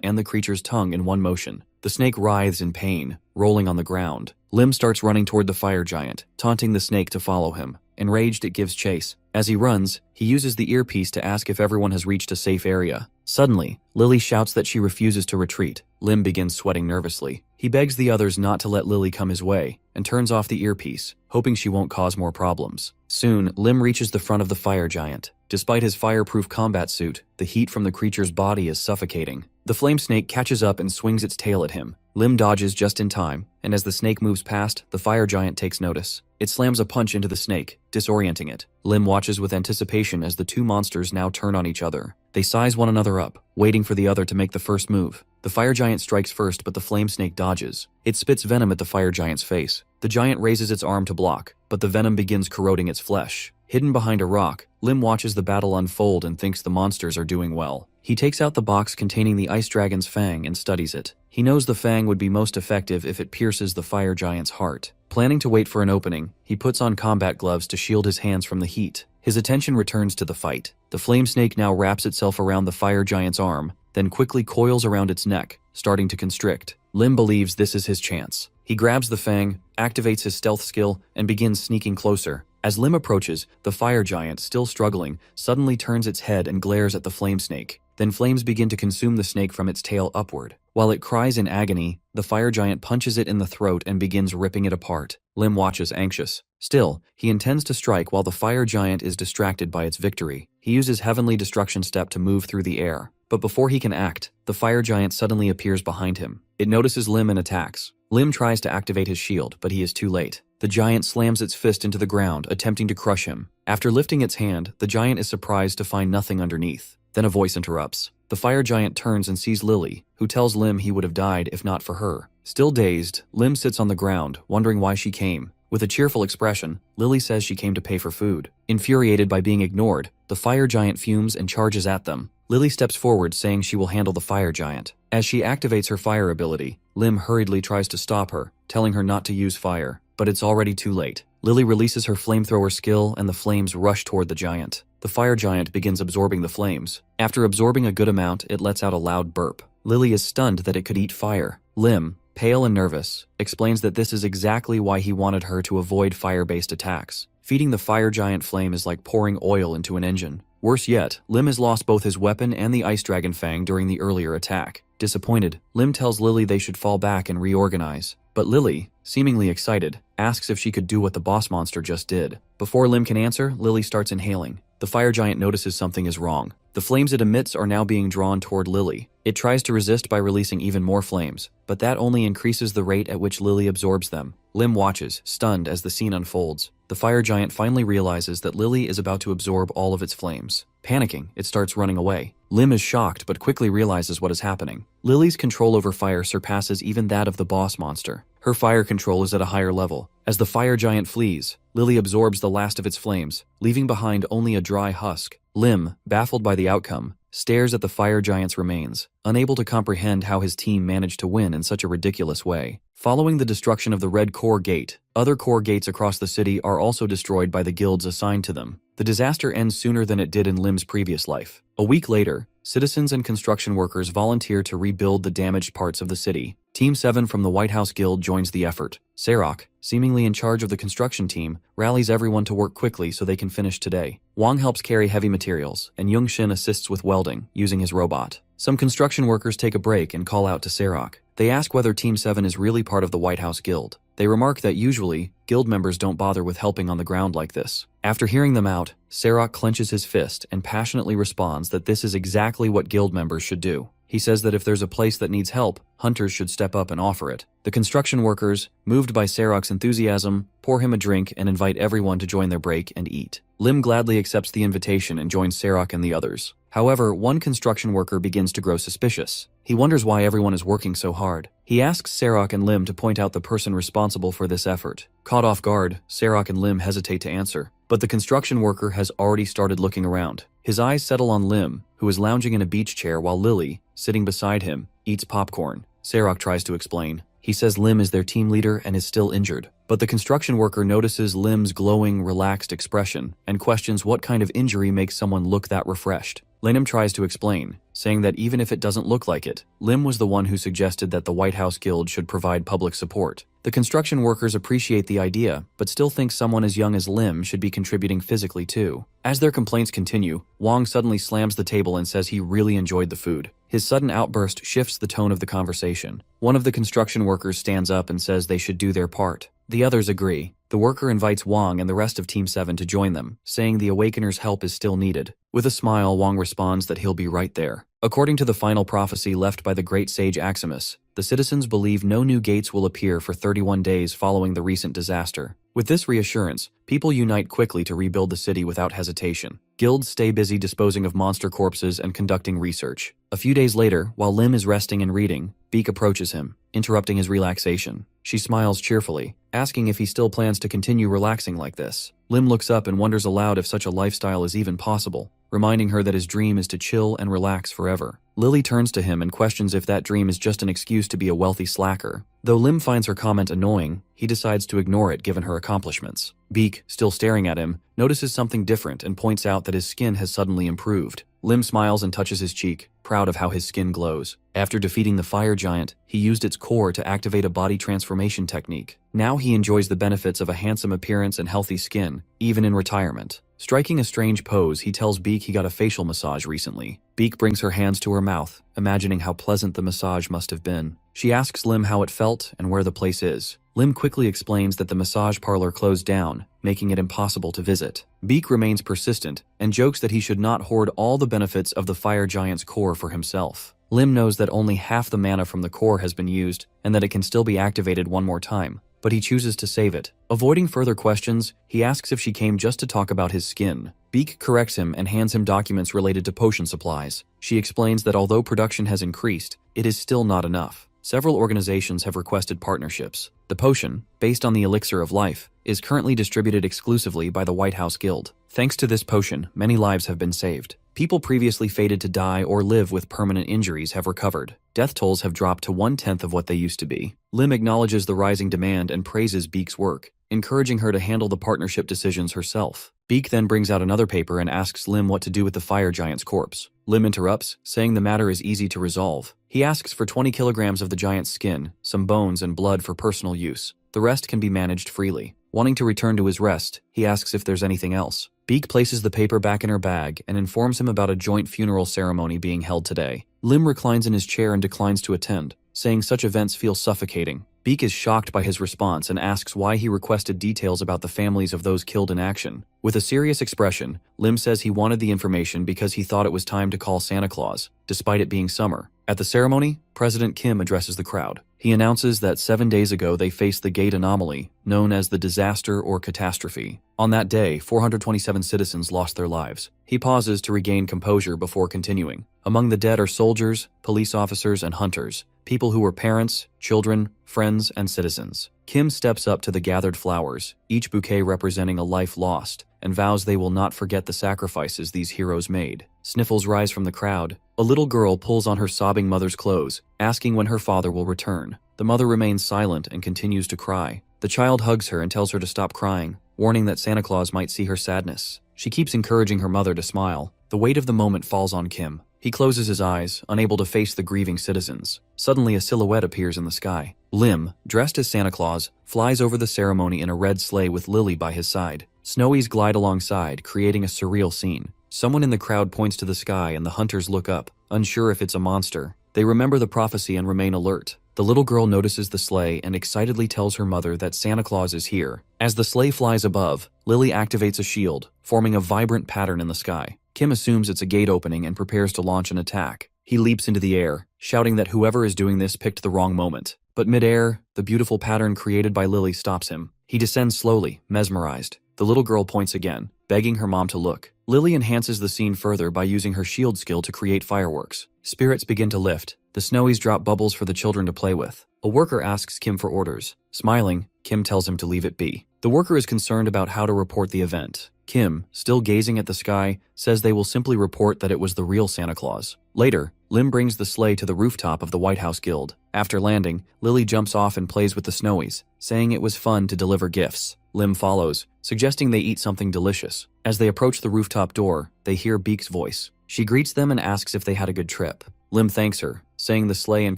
Speaker 1: and the creature's tongue in one motion. The snake writhes in pain, rolling on the ground. Lim starts running toward the fire giant, taunting the snake to follow him. Enraged, it gives chase. As he runs, he uses the earpiece to ask if everyone has reached a safe area. Suddenly, Lily shouts that she refuses to retreat. Lim begins sweating nervously. He begs the others not to let Lily come his way, and turns off the earpiece, hoping she won't cause more problems. Soon, Lim reaches the front of the fire giant. Despite his fireproof combat suit, the heat from the creature's body is suffocating. The flame snake catches up and swings its tail at him. Lim dodges just in time, and as the snake moves past, the fire giant takes notice. It slams a punch into the snake, disorienting it. Lim watches with anticipation as the two monsters now turn on each other. They size one another up, waiting for the other to make the first move. The fire giant strikes first, but the flame snake dodges. It spits venom at the fire giant's face. The giant raises its arm to block, but the venom begins corroding its flesh. Hidden behind a rock, Lim watches the battle unfold and thinks the monsters are doing well. He takes out the box containing the ice dragon's fang and studies it. He knows the fang would be most effective if it pierces the fire giant's heart. Planning to wait for an opening, he puts on combat gloves to shield his hands from the heat. His attention returns to the fight. The flame snake now wraps itself around the fire giant's arm, then quickly coils around its neck, starting to constrict. Lim believes this is his chance. He grabs the fang, activates his stealth skill, and begins sneaking closer. As Lim approaches, the fire giant, still struggling, suddenly turns its head and glares at the flame snake. Then flames begin to consume the snake from its tail upward. While it cries in agony, the fire giant punches it in the throat and begins ripping it apart. Lim watches anxious. Still, he intends to strike while the fire giant is distracted by its victory. He uses Heavenly Destruction Step to move through the air. But before he can act, the fire giant suddenly appears behind him. It notices Lim and attacks. Lim tries to activate his shield, but he is too late. The giant slams its fist into the ground, attempting to crush him. After lifting its hand, the giant is surprised to find nothing underneath. Then a voice interrupts. The fire giant turns and sees Lily, who tells Lim he would have died if not for her. Still dazed, Lim sits on the ground, wondering why she came. With a cheerful expression, Lily says she came to pay for food. Infuriated by being ignored, the fire giant fumes and charges at them. Lily steps forward, saying she will handle the fire giant. As she activates her fire ability, Lim hurriedly tries to stop her, telling her not to use fire. But it's already too late. Lily releases her flamethrower skill and the flames rush toward the giant. The fire giant begins absorbing the flames. After absorbing a good amount, it lets out a loud burp. Lily is stunned that it could eat fire. Lim, pale and nervous, explains that this is exactly why he wanted her to avoid fire-based attacks. Feeding the fire giant flame is like pouring oil into an engine. Worse yet, Lim has lost both his weapon and the ice dragon fang during the earlier attack. Disappointed, Lim tells Lily they should fall back and reorganize. But Lily, seemingly excited, asks if she could do what the boss monster just did. Before Lim can answer, Lily starts inhaling. The fire giant notices something is wrong. The flames it emits are now being drawn toward Lily. It tries to resist by releasing even more flames, but that only increases the rate at which Lily absorbs them. Lim watches, stunned, as the scene unfolds. the fire giant finally realizes that Lily is about to absorb all of its flames. Panicking, it starts running away. Lim is shocked but quickly realizes what is happening. Lily's control over fire surpasses even that of the boss monster. Her fire control is at a higher level. As the fire giant flees, Lily absorbs the last of its flames, leaving behind only a dry husk. Lim, baffled by the outcome, stares at the fire giant's remains, unable to comprehend how his team managed to win in such a ridiculous way. Following the destruction of the Red Core Gate, other core gates across the city are also destroyed by the guilds assigned to them. The disaster ends sooner than it did in Lim's previous life. A week later, citizens and construction workers volunteer to rebuild the damaged parts of the city. Team 7 from the White House Guild joins the effort. Sarok, seemingly in charge of the construction team, rallies everyone to work quickly so they can finish today. Wang helps carry heavy materials, and Youngshin assists with welding, using his robot. Some construction workers take a break and call out to Sarok. They ask whether Team 7 is really part of the White House Guild. They remark that usually, guild members don't bother with helping on the ground like this. After hearing them out, Sarok clenches his fist and passionately responds that this is exactly what guild members should do. He says that if there's a place that needs help, hunters should step up and offer it. The construction workers, moved by Sarok's enthusiasm, pour him a drink and invite everyone to join their break and eat. Lim gladly accepts the invitation and joins Sarok and the others. However, one construction worker begins to grow suspicious. He wonders why everyone is working so hard. He asks Sarok and Lim to point out the person responsible for this effort. Caught off guard, Sarok and Lim hesitate to answer, but the construction worker has already started looking around. His eyes settle on Lim, who is lounging in a beach chair while Lily, sitting beside him, eats popcorn. Sarok tries to explain. He says Lim is their team leader and is still injured. But the construction worker notices Lim's glowing, relaxed expression and questions what kind of injury makes someone look that refreshed. Lim tries to explain, saying that even if it doesn't look like it, Lim was the one who suggested that the White House Guild should provide public support. The construction workers appreciate the idea, but still think someone as young as Lim should be contributing physically too. As their complaints continue, Wang suddenly slams the table and says he really enjoyed the food. His sudden outburst shifts the tone of the conversation. One of the construction workers stands up and says they should do their part. The others agree. The worker invites Wang and the rest of Team 7 to join them, saying the Awakener's help is still needed. With a smile, Wang responds that he'll be right there. According to the final prophecy left by the great sage Aximus, the citizens believe no new gates will appear for 31 days following the recent disaster. With this reassurance, people unite quickly to rebuild the city without hesitation. Guilds stay busy disposing of monster corpses and conducting research. A few days later, while Lim is resting and reading, Beak approaches him, interrupting his relaxation. She smiles cheerfully, asking if he still plans to continue relaxing like this. Lim looks up and wonders aloud if such a lifestyle is even possible, reminding her that his dream is to chill and relax forever. Lily turns to him and questions if that dream is just an excuse to be a wealthy slacker. Though Lim finds her comment annoying, he decides to ignore it given her accomplishments. Beak, still staring at him, notices something different and points out that his skin has suddenly improved. Lim smiles and touches his cheek, proud of how his skin glows. After defeating the fire giant, he used its core to activate a body transformation technique. Now he enjoys the benefits of a handsome appearance and healthy skin, even in retirement. Striking a strange pose, he tells Beak he got a facial massage recently. Beak brings her hands to her mouth, imagining how pleasant the massage must have been. She asks Lim how it felt and where the place is. Lim quickly explains that the massage parlor closed down, making it impossible to visit. Beak remains persistent and jokes that he should not hoard all the benefits of the fire giant's core for himself. Lim knows that only half the mana from the core has been used and that it can still be activated one more time, but he chooses to save it. Avoiding further questions, he asks if she came just to talk about his skin. Beak corrects him and hands him documents related to potion supplies. She explains that although production has increased, it is still not enough. Several organizations have requested partnerships. The potion, based on the elixir of life, is currently distributed exclusively by the White House Guild. Thanks to this potion, many lives have been saved. People previously fated to die or live with permanent injuries have recovered. Death tolls have dropped to 1/10 of what they used to be. Lim acknowledges the rising demand and praises Beak's work, encouraging her to handle the partnership decisions herself. Beak then brings out another paper and asks Lim what to do with the fire giant's corpse. Lim interrupts, saying the matter is easy to resolve. He asks for 20 kilograms of the giant's skin, some bones and blood for personal use. The rest can be managed freely. Wanting to return to his rest, he asks if there's anything else. Beak places the paper back in her bag and informs him about a joint funeral ceremony being held today. Lim reclines in his chair and declines to attend, saying such events feel suffocating. Beak is shocked by his response and asks why he requested details about the families of those killed in action. With a serious expression, Lim says he wanted the information because he thought it was time to call Santa Claus, despite it being summer. At the ceremony, President Kim addresses the crowd. He announces that 7 days ago they faced the gate anomaly, known as the disaster or catastrophe. On that day, 427 citizens lost their lives. He pauses to regain composure before continuing. Among the dead are soldiers, police officers, and hunters, people who were parents, children, friends, and citizens. Kim steps up to the gathered flowers, each bouquet representing a life lost, and vows they will not forget the sacrifices these heroes made. Sniffles rise from the crowd. A little girl pulls on her sobbing mother's clothes, asking when her father will return. The mother remains silent and continues to cry. The child hugs her and tells her to stop crying, warning that Santa Claus might see her sadness. She keeps encouraging her mother to smile. The weight of the moment falls on Kim. He closes his eyes, unable to face the grieving citizens. Suddenly, a silhouette appears in the sky. Lim, dressed as Santa Claus, flies over the ceremony in a red sleigh with Lily by his side. Snowies glide alongside, creating a surreal scene. Someone in the crowd points to the sky and the hunters look up, unsure if it's a monster. They remember the prophecy and remain alert. The little girl notices the sleigh and excitedly tells her mother that Santa Claus is here. As the sleigh flies above, Lily activates a shield, forming a vibrant pattern in the sky. Kim assumes it's a gate opening and prepares to launch an attack. He leaps into the air, shouting that whoever is doing this picked the wrong moment. But mid-air, the beautiful pattern created by Lily stops him. He descends slowly, mesmerized. The little girl points again, begging her mom to look. Lily enhances the scene further by using her shield skill to create fireworks. Spirits begin to lift. The Snowies drop bubbles for the children to play with. A worker asks Kim for orders. Smiling, Kim tells him to leave it be. The worker is concerned about how to report the event. Kim, still gazing at the sky, says they will simply report that it was the real Santa Claus. Later, Lim brings the sleigh to the rooftop of the White House Guild. After landing, Lily jumps off and plays with the Snowies, saying it was fun to deliver gifts. Lim follows, suggesting they eat something delicious. As they approach the rooftop door, they hear Beak's voice. She greets them and asks if they had a good trip. Lim thanks her, saying the sleigh and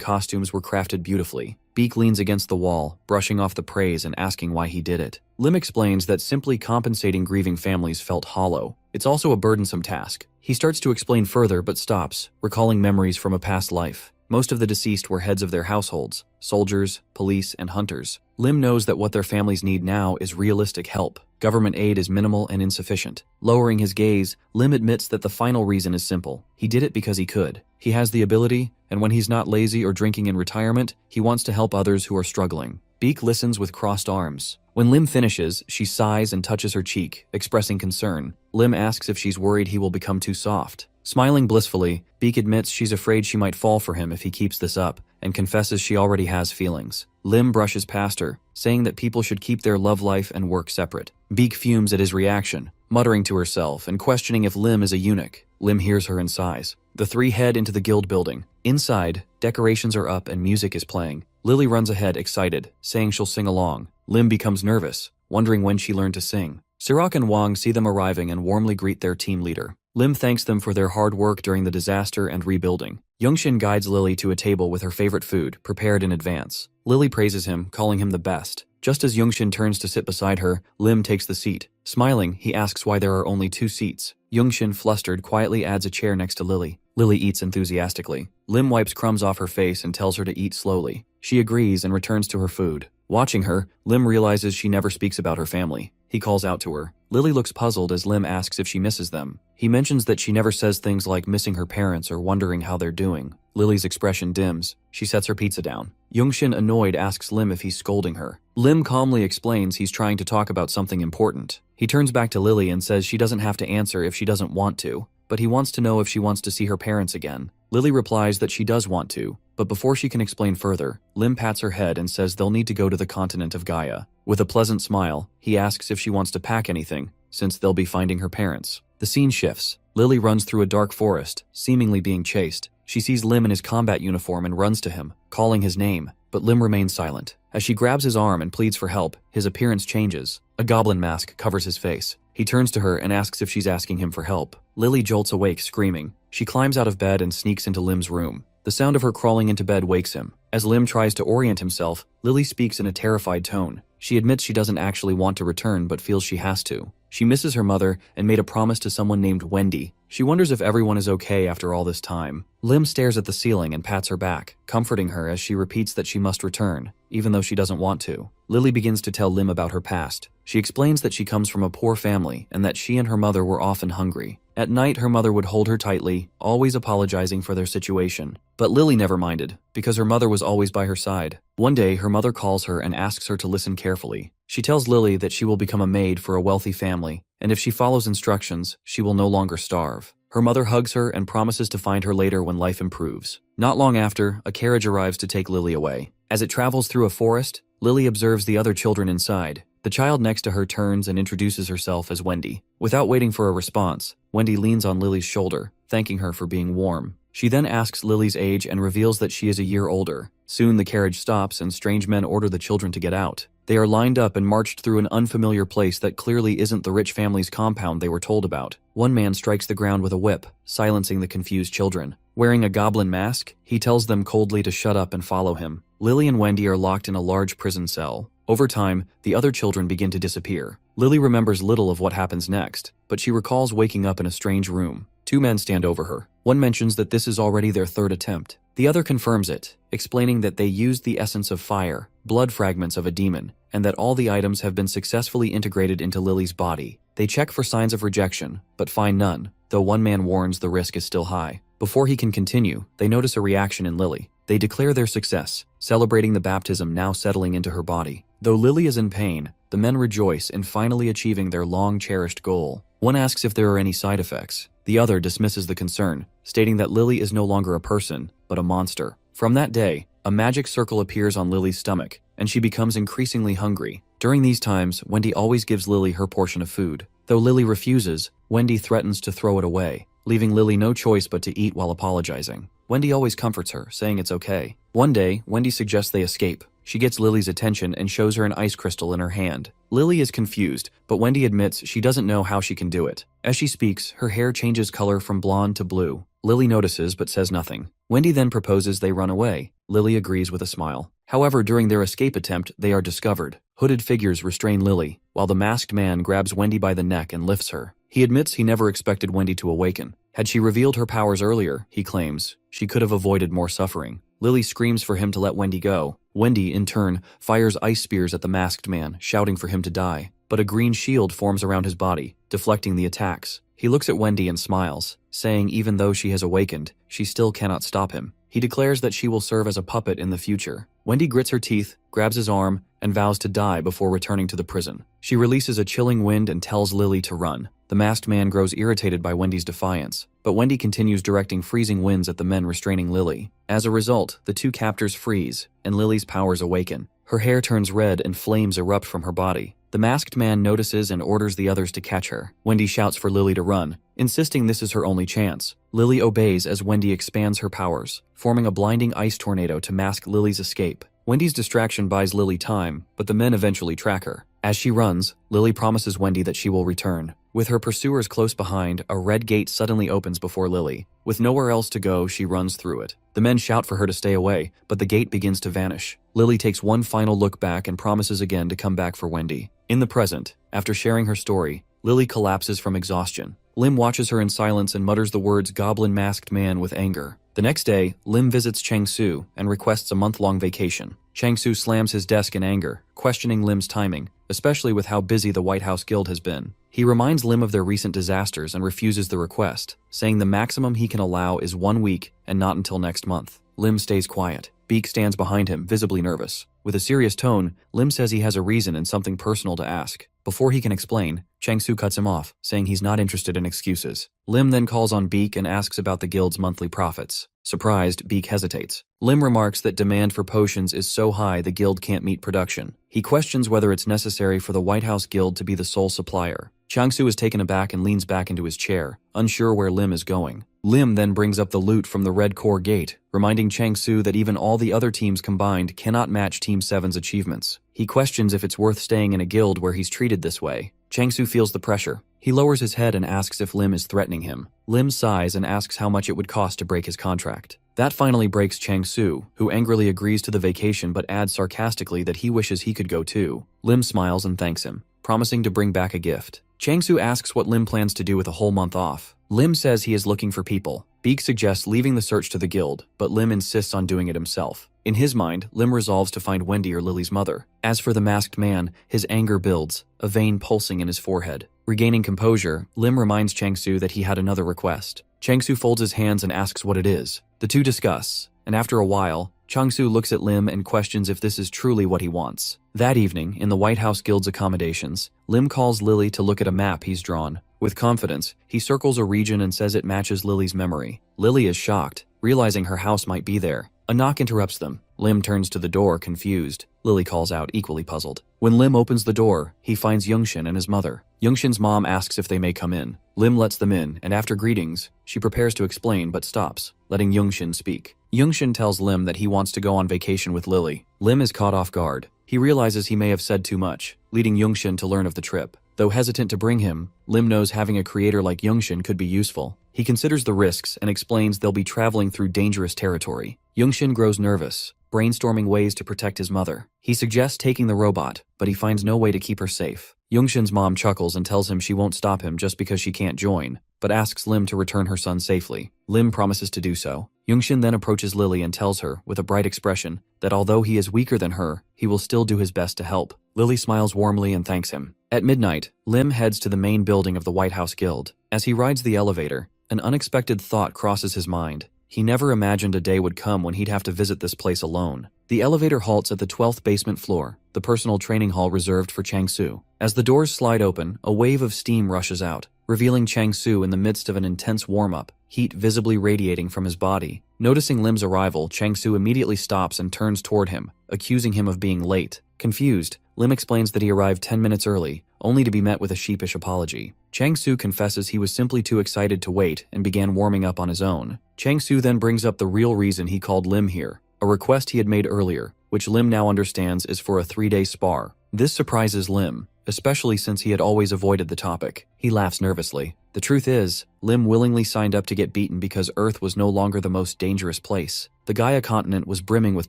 Speaker 1: costumes were crafted beautifully. Beak leans against the wall, brushing off the praise and asking why he did it. Lim explains that simply compensating grieving families felt hollow. It's also a burdensome task. He starts to explain further but stops, recalling memories from a past life. Most of the deceased were heads of their households, soldiers, police, and hunters. Lim knows that what their families need now is realistic help. Government aid is minimal and insufficient. Lowering his gaze, Lim admits that the final reason is simple. He did it because he could. He has the ability, and when he's not lazy or drinking in retirement, he wants to help others who are struggling. Beak listens with crossed arms. When Lim finishes, she sighs and touches her cheek, expressing concern. Lim asks if she's worried he will become too soft. Smiling blissfully, Beak admits she's afraid she might fall for him if he keeps this up, and confesses she already has feelings. Lim brushes past her, saying that people should keep their love life and work separate. Beak fumes at his reaction, muttering to herself and questioning if Lim is a eunuch. Lim hears her and sighs. The three head into the guild building. Inside, decorations are up and music is playing. Lily runs ahead, excited, saying she'll sing along. Lim becomes nervous, wondering when she learned to sing. Sirach and Wang see them arriving and warmly greet their team leader. Lim thanks them for their hard work during the disaster and rebuilding. Youngshin guides Lily to a table with her favorite food, prepared in advance. Lily praises him, calling him the best. Just as Youngshin turns to sit beside her, Lim takes the seat. Smiling, he asks why there are only 2 seats. Youngshin, flustered, quietly adds a chair next to Lily. Lily eats enthusiastically. Lim wipes crumbs off her face and tells her to eat slowly. She agrees and returns to her food. Watching her, Lim realizes she never speaks about her family. He calls out to her. Lily looks puzzled as Lim asks if she misses them. He mentions that she never says things like missing her parents or wondering how they're doing. Lily's expression dims. She sets her pizza down. Youngshin, annoyed, asks Lim if he's scolding her. Lim calmly explains he's trying to talk about something important. He turns back to Lily and says she doesn't have to answer if she doesn't want to, but he wants to know if she wants to see her parents again. Lily replies that she does want to, but before she can explain further, Lim pats her head and says they'll need to go to the continent of Gaia. With a pleasant smile, he asks if she wants to pack anything, since they'll be finding her parents. The scene shifts. Lily runs through a dark forest, seemingly being chased. She sees Lim in his combat uniform and runs to him, calling his name, but Lim remains silent. As she grabs his arm and pleads for help, his appearance changes. A goblin mask covers his face. He turns to her and asks if she's asking him for help. Lily jolts awake, screaming. She climbs out of bed and sneaks into Lim's room. The sound of her crawling into bed wakes him. As Lim tries to orient himself, Lily speaks in a terrified tone. She admits she doesn't actually want to return but feels she has to. She misses her mother and made a promise to someone named Wendy. She wonders if everyone is okay after all this time. Lim stares at the ceiling and pats her back, comforting her as she repeats that she must return, even though she doesn't want to. Lily begins to tell Lim about her past. She explains that she comes from a poor family and that she and her mother were often hungry. At night, her mother would hold her tightly, always apologizing for their situation. But Lily never minded, because her mother was always by her side. One day, her mother calls her and asks her to listen carefully. She tells Lily that she will become a maid for a wealthy family, and if she follows instructions, she will no longer starve. Her mother hugs her and promises to find her later when life improves. Not long after, a carriage arrives to take Lily away. As it travels through a forest, Lily observes the other children inside. The child next to her turns and introduces herself as Wendy. Without waiting for a response, Wendy leans on Lily's shoulder, thanking her for being warm. She then asks Lily's age and reveals that she is a year older. Soon the carriage stops and strange men order the children to get out. They are lined up and marched through an unfamiliar place that clearly isn't the rich family's compound they were told about. One man strikes the ground with a whip, silencing the confused children. Wearing a goblin mask, he tells them coldly to shut up and follow him. Lily and Wendy are locked in a large prison cell. Over time, the other children begin to disappear. Lily remembers little of what happens next, but she recalls waking up in a strange room. Two men stand over her. One mentions that this is already their third attempt. The other confirms it, explaining that they used the essence of fire, blood fragments of a demon, and that all the items have been successfully integrated into Lily's body. They check for signs of rejection, but find none, though one man warns the risk is still high. Before he can continue, they notice a reaction in Lily. They declare their success, celebrating the baptism now settling into her body. Though Lily is in pain, the men rejoice in finally achieving their long-cherished goal. One asks if there are any side effects. The other dismisses the concern, stating that Lily is no longer a person, but a monster. From that day, a magic circle appears on Lily's stomach, and she becomes increasingly hungry. During these times, Wendy always gives Lily her portion of food. Though Lily refuses, Wendy threatens to throw it away, leaving Lily no choice but to eat while apologizing. Wendy always comforts her, saying it's okay. One day, Wendy suggests they escape. She gets Lily's attention and shows her an ice crystal in her hand. Lily is confused, but Wendy admits she doesn't know how she can do it. As she speaks, her hair changes color from blonde to blue. Lily notices but says nothing. Wendy then proposes they run away. Lily agrees with a smile. However, during their escape attempt, they are discovered. Hooded figures restrain Lily, while the masked man grabs Wendy by the neck and lifts her. He admits he never expected Wendy to awaken. Had she revealed her powers earlier, he claims, she could have avoided more suffering. Lily screams for him to let Wendy go. Wendy, in turn, fires ice spears at the masked man, shouting for him to die. But a green shield forms around his body, deflecting the attacks. He looks at Wendy and smiles, saying even though she has awakened, she still cannot stop him. He declares that she will serve as a puppet in the future. Wendy grits her teeth, grabs his arm, and vows to die before returning to the prison. She releases a chilling wind and tells Lily to run. The masked man grows irritated by Wendy's defiance, but Wendy continues directing freezing winds at the men restraining Lily. As a result, the two captors freeze, and Lily's powers awaken. Her hair turns red and flames erupt from her body. The masked man notices and orders the others to catch her. Wendy shouts for Lily to run, insisting this is her only chance. Lily obeys as Wendy expands her powers, forming a blinding ice tornado to mask Lily's escape. Wendy's distraction buys Lily time, but the men eventually track her. As she runs, Lily promises Wendy that she will return. With her pursuers close behind, a red gate suddenly opens before Lily. With nowhere else to go, she runs through it. The men shout for her to stay away, but the gate begins to vanish. Lily takes one final look back and promises again to come back for Wendy. In the present, after sharing her story, Lily collapses from exhaustion. Lim watches her in silence and mutters the words "goblin masked man" with anger. The next day, Lim visits Chang-Su and requests a month-long vacation. Chang-Su slams his desk in anger, questioning Lim's timing, especially with how busy the White House Guild has been. He reminds Lim of their recent disasters and refuses the request, saying the maximum he can allow is 1 week and not until next month. Lim stays quiet. Beak stands behind him, visibly nervous. With a serious tone, Lim says he has a reason and something personal to ask. Before he can explain, Chang-Su cuts him off, saying he's not interested in excuses. Lim then calls on Beak and asks about the guild's monthly profits. Surprised, Beak hesitates. Lim remarks that demand for potions is so high the guild can't meet production. He questions whether it's necessary for the White House Guild to be the sole supplier. Chang-Su is taken aback and leans back into his chair, unsure where Lim is going. Lim then brings up the loot from the Red Core Gate, reminding Chang-Su that even all the other teams combined cannot match Team 7's achievements. He questions if it's worth staying in a guild where he's treated this way. Chang-Su feels the pressure. He lowers his head and asks if Lim is threatening him. Lim sighs and asks how much it would cost to break his contract. That finally breaks Chang-Su, who angrily agrees to the vacation but adds sarcastically that he wishes he could go too. Lim smiles and thanks him, promising to bring back a gift. Chang-Su asks what Lim plans to do with a whole month off. Lim says he is looking for people, Beak suggests leaving the search to the guild, but Lim insists on doing it himself. In his mind, Lim resolves to find Wendy or Lily's mother. As for the masked man, his anger builds, a vein pulsing in his forehead. Regaining composure, Lim reminds Changsu that he had another request. Changsu folds his hands and asks what it is. The two discuss, and after a while, Changsu looks at Lim and questions if this is truly what he wants. That evening, in the White House Guild's accommodations, Lim calls Lily to look at a map he's drawn. With confidence, he circles a region and says it matches Lily's memory. Lily is shocked, realizing her house might be there. A knock interrupts them. Lim turns to the door, confused. Lily calls out, equally puzzled. When Lim opens the door, he finds Youngshin and his mother. Youngshin's mom asks if they may come in. Lim lets them in, and after greetings, she prepares to explain but stops, letting Youngshin speak. Youngshin tells Lim that he wants to go on vacation with Lily. Lim is caught off guard. He realizes he may have said too much, leading Youngshin to learn of the trip. Though hesitant to bring him, Lim knows having a creator like Youngshin could be useful. He considers the risks and explains they'll be traveling through dangerous territory. Youngshin grows nervous, brainstorming ways to protect his mother. He suggests taking the robot, but he finds no way to keep her safe. Youngshin's mom chuckles and tells him she won't stop him just because she can't join, but asks Lim to return her son safely. Lim promises to do so. Youngshin then approaches Lily and tells her, with a bright expression, that although he is weaker than her, he will still do his best to help. Lily smiles warmly and thanks him. At midnight, Lim heads to the main building of the White House Guild. As he rides the elevator, an unexpected thought crosses his mind. He never imagined a day would come when he'd have to visit this place alone. The elevator halts at the 12th basement floor, the personal training hall reserved for Changsu. As the doors slide open, a wave of steam rushes out, revealing Changsu in the midst of an intense warm-up, heat visibly radiating from his body. Noticing Lim's arrival, Changsu immediately stops and turns toward him, accusing him of being late. Confused, Lim explains that he arrived 10 minutes early, only to be met with a sheepish apology. Changsu confesses he was simply too excited to wait and began warming up on his own. Changsu then brings up the real reason he called Lim here, a request he had made earlier, which Lim now understands is for a 3-day spar. This surprises Lim, especially since he had always avoided the topic. He laughs nervously. The truth is, Lim willingly signed up to get beaten because Earth was no longer the most dangerous place. The Gaia continent was brimming with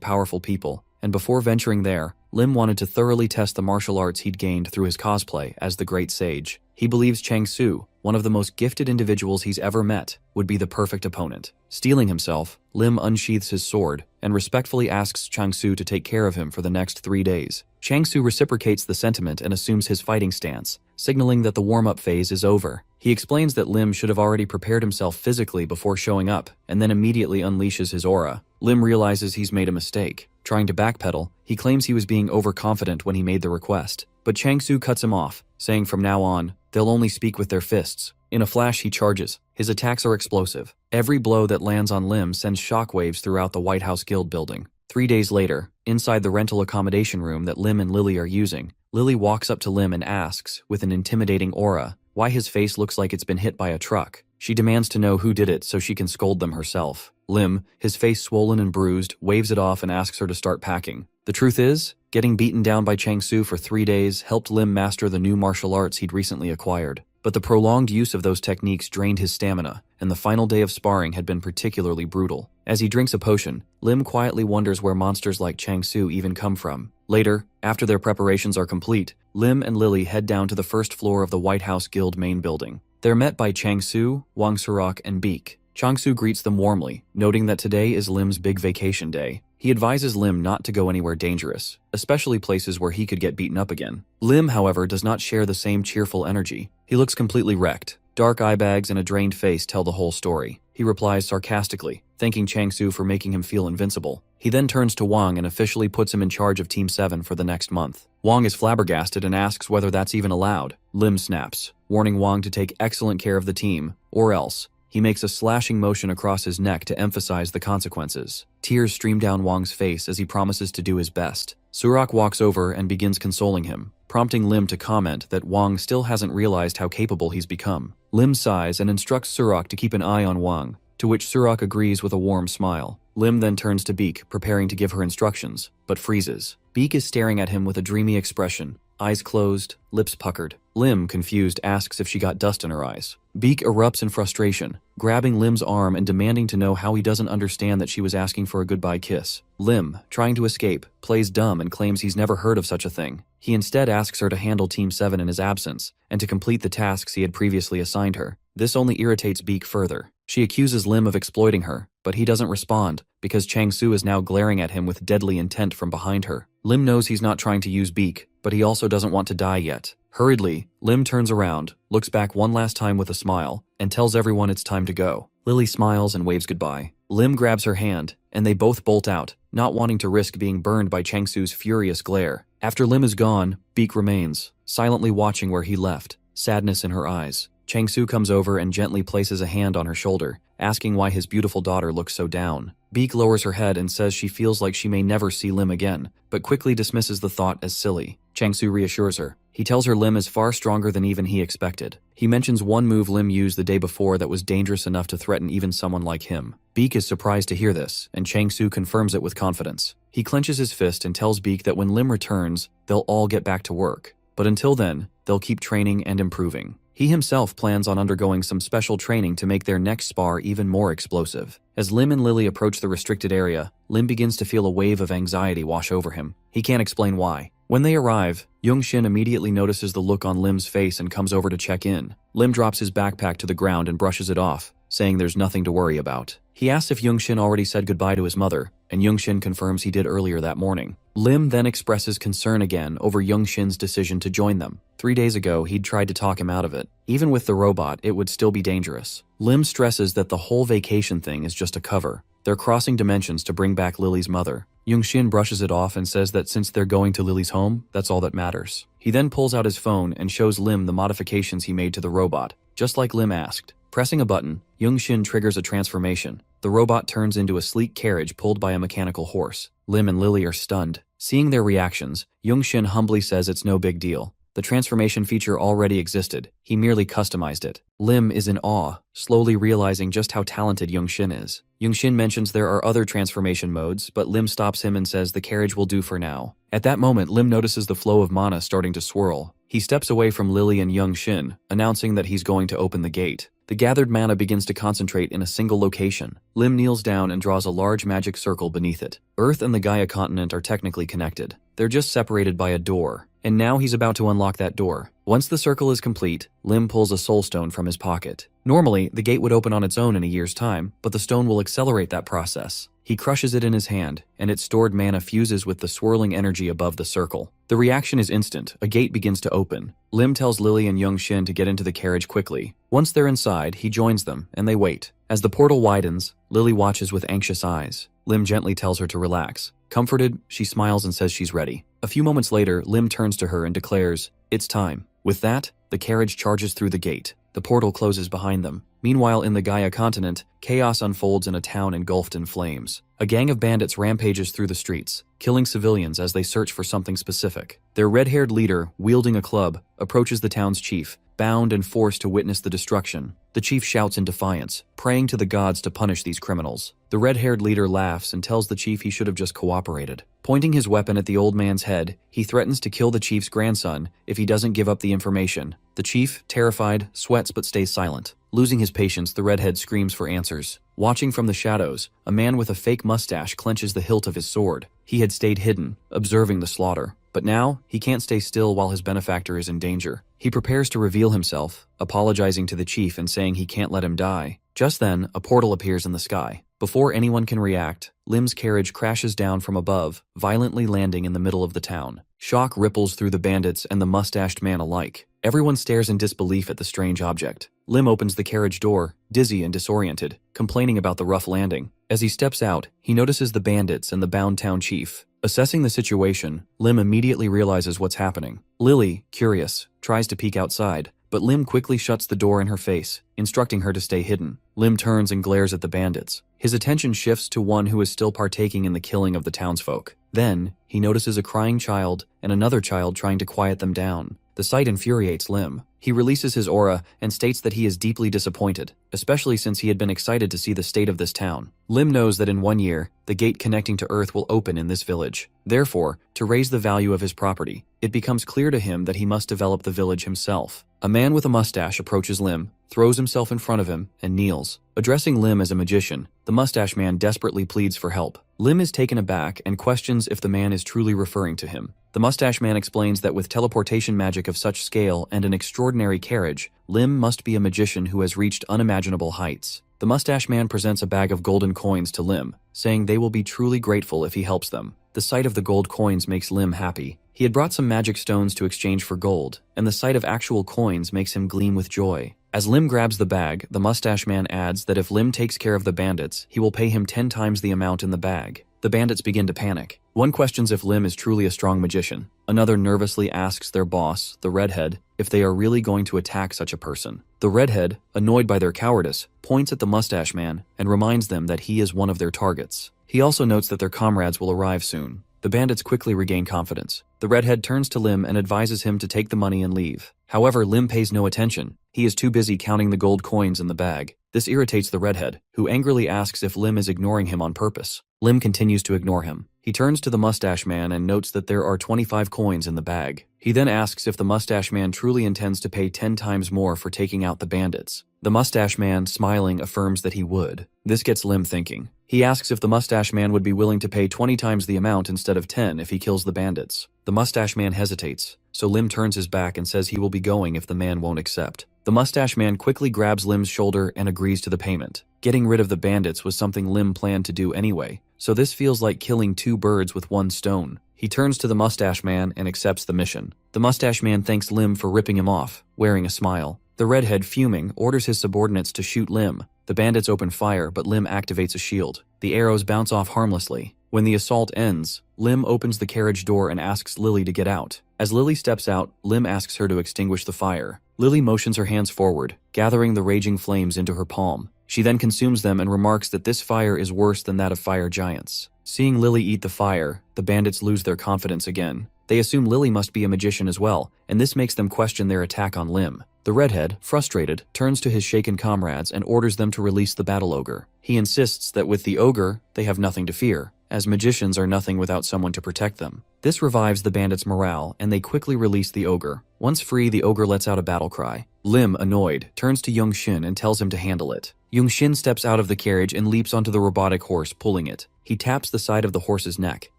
Speaker 1: powerful people, and before venturing there, Lim wanted to thoroughly test the martial arts he'd gained through his cosplay as the Great Sage. He believes Changsu, one of the most gifted individuals he's ever met, would be the perfect opponent. Steeling himself, Lim unsheaths his sword and respectfully asks Changsu to take care of him for the next 3 days. Changsu reciprocates the sentiment and assumes his fighting stance, signaling that the warm-up phase is over. He explains that Lim should have already prepared himself physically before showing up, and then immediately unleashes his aura. Lim realizes he's made a mistake. Trying to backpedal, he claims he was being overconfident when he made the request. But Changsu cuts him off, saying from now on, they'll only speak with their fists. In a flash, he charges. His attacks are explosive. Every blow that lands on Lim sends shockwaves throughout the White House Guild building. 3 days later, inside the rental accommodation room that Lim and Lily are using, Lily walks up to Lim and asks, with an intimidating aura, why his face looks like it's been hit by a truck. She demands to know who did it so she can scold them herself. Lim, his face swollen and bruised, waves it off and asks her to start packing. The truth is, getting beaten down by Changsu for 3 days helped Lim master the new martial arts he'd recently acquired. But the prolonged use of those techniques drained his stamina, and the final day of sparring had been particularly brutal. As he drinks a potion, Lim quietly wonders where monsters like Changsu even come from. Later, after their preparations are complete, Lim and Lily head down to the first floor of the White House Guild main building. They're met by Changsu, Wang Surak, and Beak. Changsu greets them warmly, noting that today is Lim's big vacation day. He advises Lim not to go anywhere dangerous, especially places where he could get beaten up again. Lim, however, does not share the same cheerful energy. He looks completely wrecked. Dark eye bags and a drained face tell the whole story. He replies sarcastically, thanking Changsu for making him feel invincible. He then turns to Wang and officially puts him in charge of Team 7 for the next month. Wang is flabbergasted and asks whether that's even allowed. Lim snaps, warning Wang to take excellent care of the team, or else. He makes a slashing motion across his neck to emphasize the consequences. Tears stream down Wang's face as he promises to do his best. Surak walks over and begins consoling him, prompting Lim to comment that Wang still hasn't realized how capable he's become. Lim sighs and instructs Surak to keep an eye on Wang, to which Surak agrees with a warm smile. Lim then turns to Beak, preparing to give her instructions, but freezes. Beak is staring at him with a dreamy expression, eyes closed, lips puckered. Lim, confused, asks if she got dust in her eyes. Beak erupts in frustration, grabbing Lim's arm and demanding to know how he doesn't understand that she was asking for a goodbye kiss. Lim, trying to escape, plays dumb and claims he's never heard of such a thing. He instead asks her to handle Team 7 in his absence, and to complete the tasks he had previously assigned her. This only irritates Beak further. She accuses Lim of exploiting her, but he doesn't respond, because Chang-su is now glaring at him with deadly intent from behind her. Lim knows he's not trying to use Beak, but he also doesn't want to die yet. Hurriedly, Lim turns around, looks back one last time with a smile, and tells everyone it's time to go. Lily smiles and waves goodbye. Lim grabs her hand, and they both bolt out, not wanting to risk being burned by Chang-su's furious glare. After Lim is gone, Beak remains, silently watching where he left, sadness in her eyes. Chang-su comes over and gently places a hand on her shoulder, asking why his beautiful daughter looks so down. Beak lowers her head and says she feels like she may never see Lim again, but quickly dismisses the thought as silly. Chang-su reassures her. He tells her Lim is far stronger than even he expected. He mentions one move Lim used the day before that was dangerous enough to threaten even someone like him. Beak is surprised to hear this, and Chang-su confirms it with confidence. He clenches his fist and tells Beak that when Lim returns, they'll all get back to work. But until then, they'll keep training and improving. He himself plans on undergoing some special training to make their next spar even more explosive. As Lim and Lily approach the restricted area, Lim begins to feel a wave of anxiety wash over him. He can't explain why. When they arrive, Young-shin immediately notices the look on Lim's face and comes over to check in. Lim drops his backpack to the ground and brushes it off, saying there's nothing to worry about. He asks if Young-shin already said goodbye to his mother, and Young-shin confirms he did earlier that morning. Lim then expresses concern again over Young-shin's decision to join them. 3 days ago, he'd tried to talk him out of it. Even with the robot, it would still be dangerous. Lim stresses that the whole vacation thing is just a cover. They're crossing dimensions to bring back Lily's mother. Young-shin brushes it off and says that since they're going to Lily's home, that's all that matters. He then pulls out his phone and shows Lim the modifications he made to the robot, just like Lim asked. Pressing a button, Young-shin triggers a transformation. The robot turns into a sleek carriage pulled by a mechanical horse. Lim and Lily are stunned. Seeing their reactions, Young-shin humbly says it's no big deal. The transformation feature already existed. He merely customized it. Lim is in awe, slowly realizing just how talented Young-shin is. Young-shin mentions there are other transformation modes, but Lim stops him and says the carriage will do for now. At that moment, Lim notices the flow of mana starting to swirl. He steps away from Lily and Young-shin, announcing that he's going to open the gate. The gathered mana begins to concentrate in a single location. Lim kneels down and draws a large magic circle beneath it. Earth and the Gaia continent are technically connected. They're just separated by a door. And now he's about to unlock that door. Once the circle is complete, Lim pulls a soul stone from his pocket. Normally, the gate would open on its own in a year's time, but the stone will accelerate that process. He crushes it in his hand, and its stored mana fuses with the swirling energy above the circle. The reaction is instant. A gate begins to open. Lim tells Lily and Young-shin to get into the carriage quickly. Once they're inside, he joins them, and they wait. As the portal widens, Lily watches with anxious eyes. Lim gently tells her to relax. Comforted, she smiles and says she's ready. A few moments later, Lim turns to her and declares, "It's time." With that, the carriage charges through the gate. The portal closes behind them. Meanwhile, in the Gaia continent, chaos unfolds in a town engulfed in flames. A gang of bandits rampages through the streets, killing civilians as they search for something specific. Their red-haired leader, wielding a club, approaches the town's chief, bound and forced to witness the destruction. The chief shouts in defiance, praying to the gods to punish these criminals. The red-haired leader laughs and tells the chief he should have just cooperated. Pointing his weapon at the old man's head, he threatens to kill the chief's grandson if he doesn't give up the information. The chief, terrified, sweats but stays silent. Losing his patience, the redhead screams for answers. Watching from the shadows, a man with a fake mustache clenches the hilt of his sword. He had stayed hidden, observing the slaughter. But now, he can't stay still while his benefactor is in danger. He prepares to reveal himself, apologizing to the chief and saying he can't let him die. Just then, a portal appears in the sky. Before anyone can react, Lim's carriage crashes down from above, violently landing in the middle of the town. Shock ripples through the bandits and the mustached man alike. Everyone stares in disbelief at the strange object. Lim opens the carriage door, dizzy and disoriented, complaining about the rough landing. As he steps out, he notices the bandits and the bound town chief. Assessing the situation, Lim immediately realizes what's happening. Lily, curious, tries to peek outside, but Lim quickly shuts the door in her face, instructing her to stay hidden. Lim turns and glares at the bandits. His attention shifts to one who is still partaking in the killing of the townsfolk. Then, he notices a crying child and another child trying to quiet them down. The sight infuriates Lim. He releases his aura and states that he is deeply disappointed, especially since he had been excited to see the state of this town. Lim knows that in 1 year, the gate connecting to Earth will open in this village. Therefore, to raise the value of his property, it becomes clear to him that he must develop the village himself. A man with a mustache approaches Lim, throws himself in front of him, and kneels. Addressing Lim as a magician, the mustache man desperately pleads for help. Lim is taken aback and questions if the man is truly referring to him. The mustache man explains that with teleportation magic of such scale and an extraordinary carriage, Lim must be a magician who has reached unimaginable heights. The mustache man presents a bag of golden coins to Lim, saying they will be truly grateful if he helps them. The sight of the gold coins makes Lim happy. He had brought some magic stones to exchange for gold, and the sight of actual coins makes him gleam with joy. As Lim grabs the bag, the mustache man adds that if Lim takes care of the bandits, he will pay him 10 times the amount in the bag. The bandits begin to panic. One questions if Lim is truly a strong magician. Another nervously asks their boss, the redhead, if they are really going to attack such a person. The redhead, annoyed by their cowardice, points at the mustache man and reminds them that he is one of their targets. He also notes that their comrades will arrive soon. The bandits quickly regain confidence. The redhead turns to Lim and advises him to take the money and leave. However, Lim pays no attention. He is too busy counting the gold coins in the bag. This irritates the redhead, who angrily asks if Lim is ignoring him on purpose. Lim continues to ignore him. He turns to the mustache man and notes that there are 25 coins in the bag. He then asks if the mustache man truly intends to pay 10 times more for taking out the bandits. The mustache man, smiling, affirms that he would. This gets Lim thinking. He asks if the mustache man would be willing to pay 20 times the amount instead of 10 if he kills the bandits. The mustache man hesitates, so Lim turns his back and says he will be going if the man won't accept. The mustache man quickly grabs Lim's shoulder and agrees to the payment. Getting rid of the bandits was something Lim planned to do anyway, so this feels like killing 2 birds with 1 stone. He turns to the mustache man and accepts the mission. The mustache man thanks Lim for ripping him off, wearing a smile. The redhead, fuming, orders his subordinates to shoot Lim. The bandits open fire, but Lim activates a shield. The arrows bounce off harmlessly. When the assault ends, Lim opens the carriage door and asks Lily to get out. As Lily steps out, Lim asks her to extinguish the fire. Lily motions her hands forward, gathering the raging flames into her palm. She then consumes them and remarks that this fire is worse than that of fire giants. Seeing Lily eat the fire, the bandits lose their confidence again. They assume Lily must be a magician as well, and this makes them question their attack on Lim. The redhead, frustrated, turns to his shaken comrades and orders them to release the battle ogre. He insists that with the ogre, they have nothing to fear, as magicians are nothing without someone to protect them. This revives the bandits' morale, and they quickly release the ogre. Once free, the ogre lets out a battle cry. Lim, annoyed, turns to Young Shin and tells him to handle it. Young Shin steps out of the carriage and leaps onto the robotic horse, pulling it. He taps the side of the horse's neck,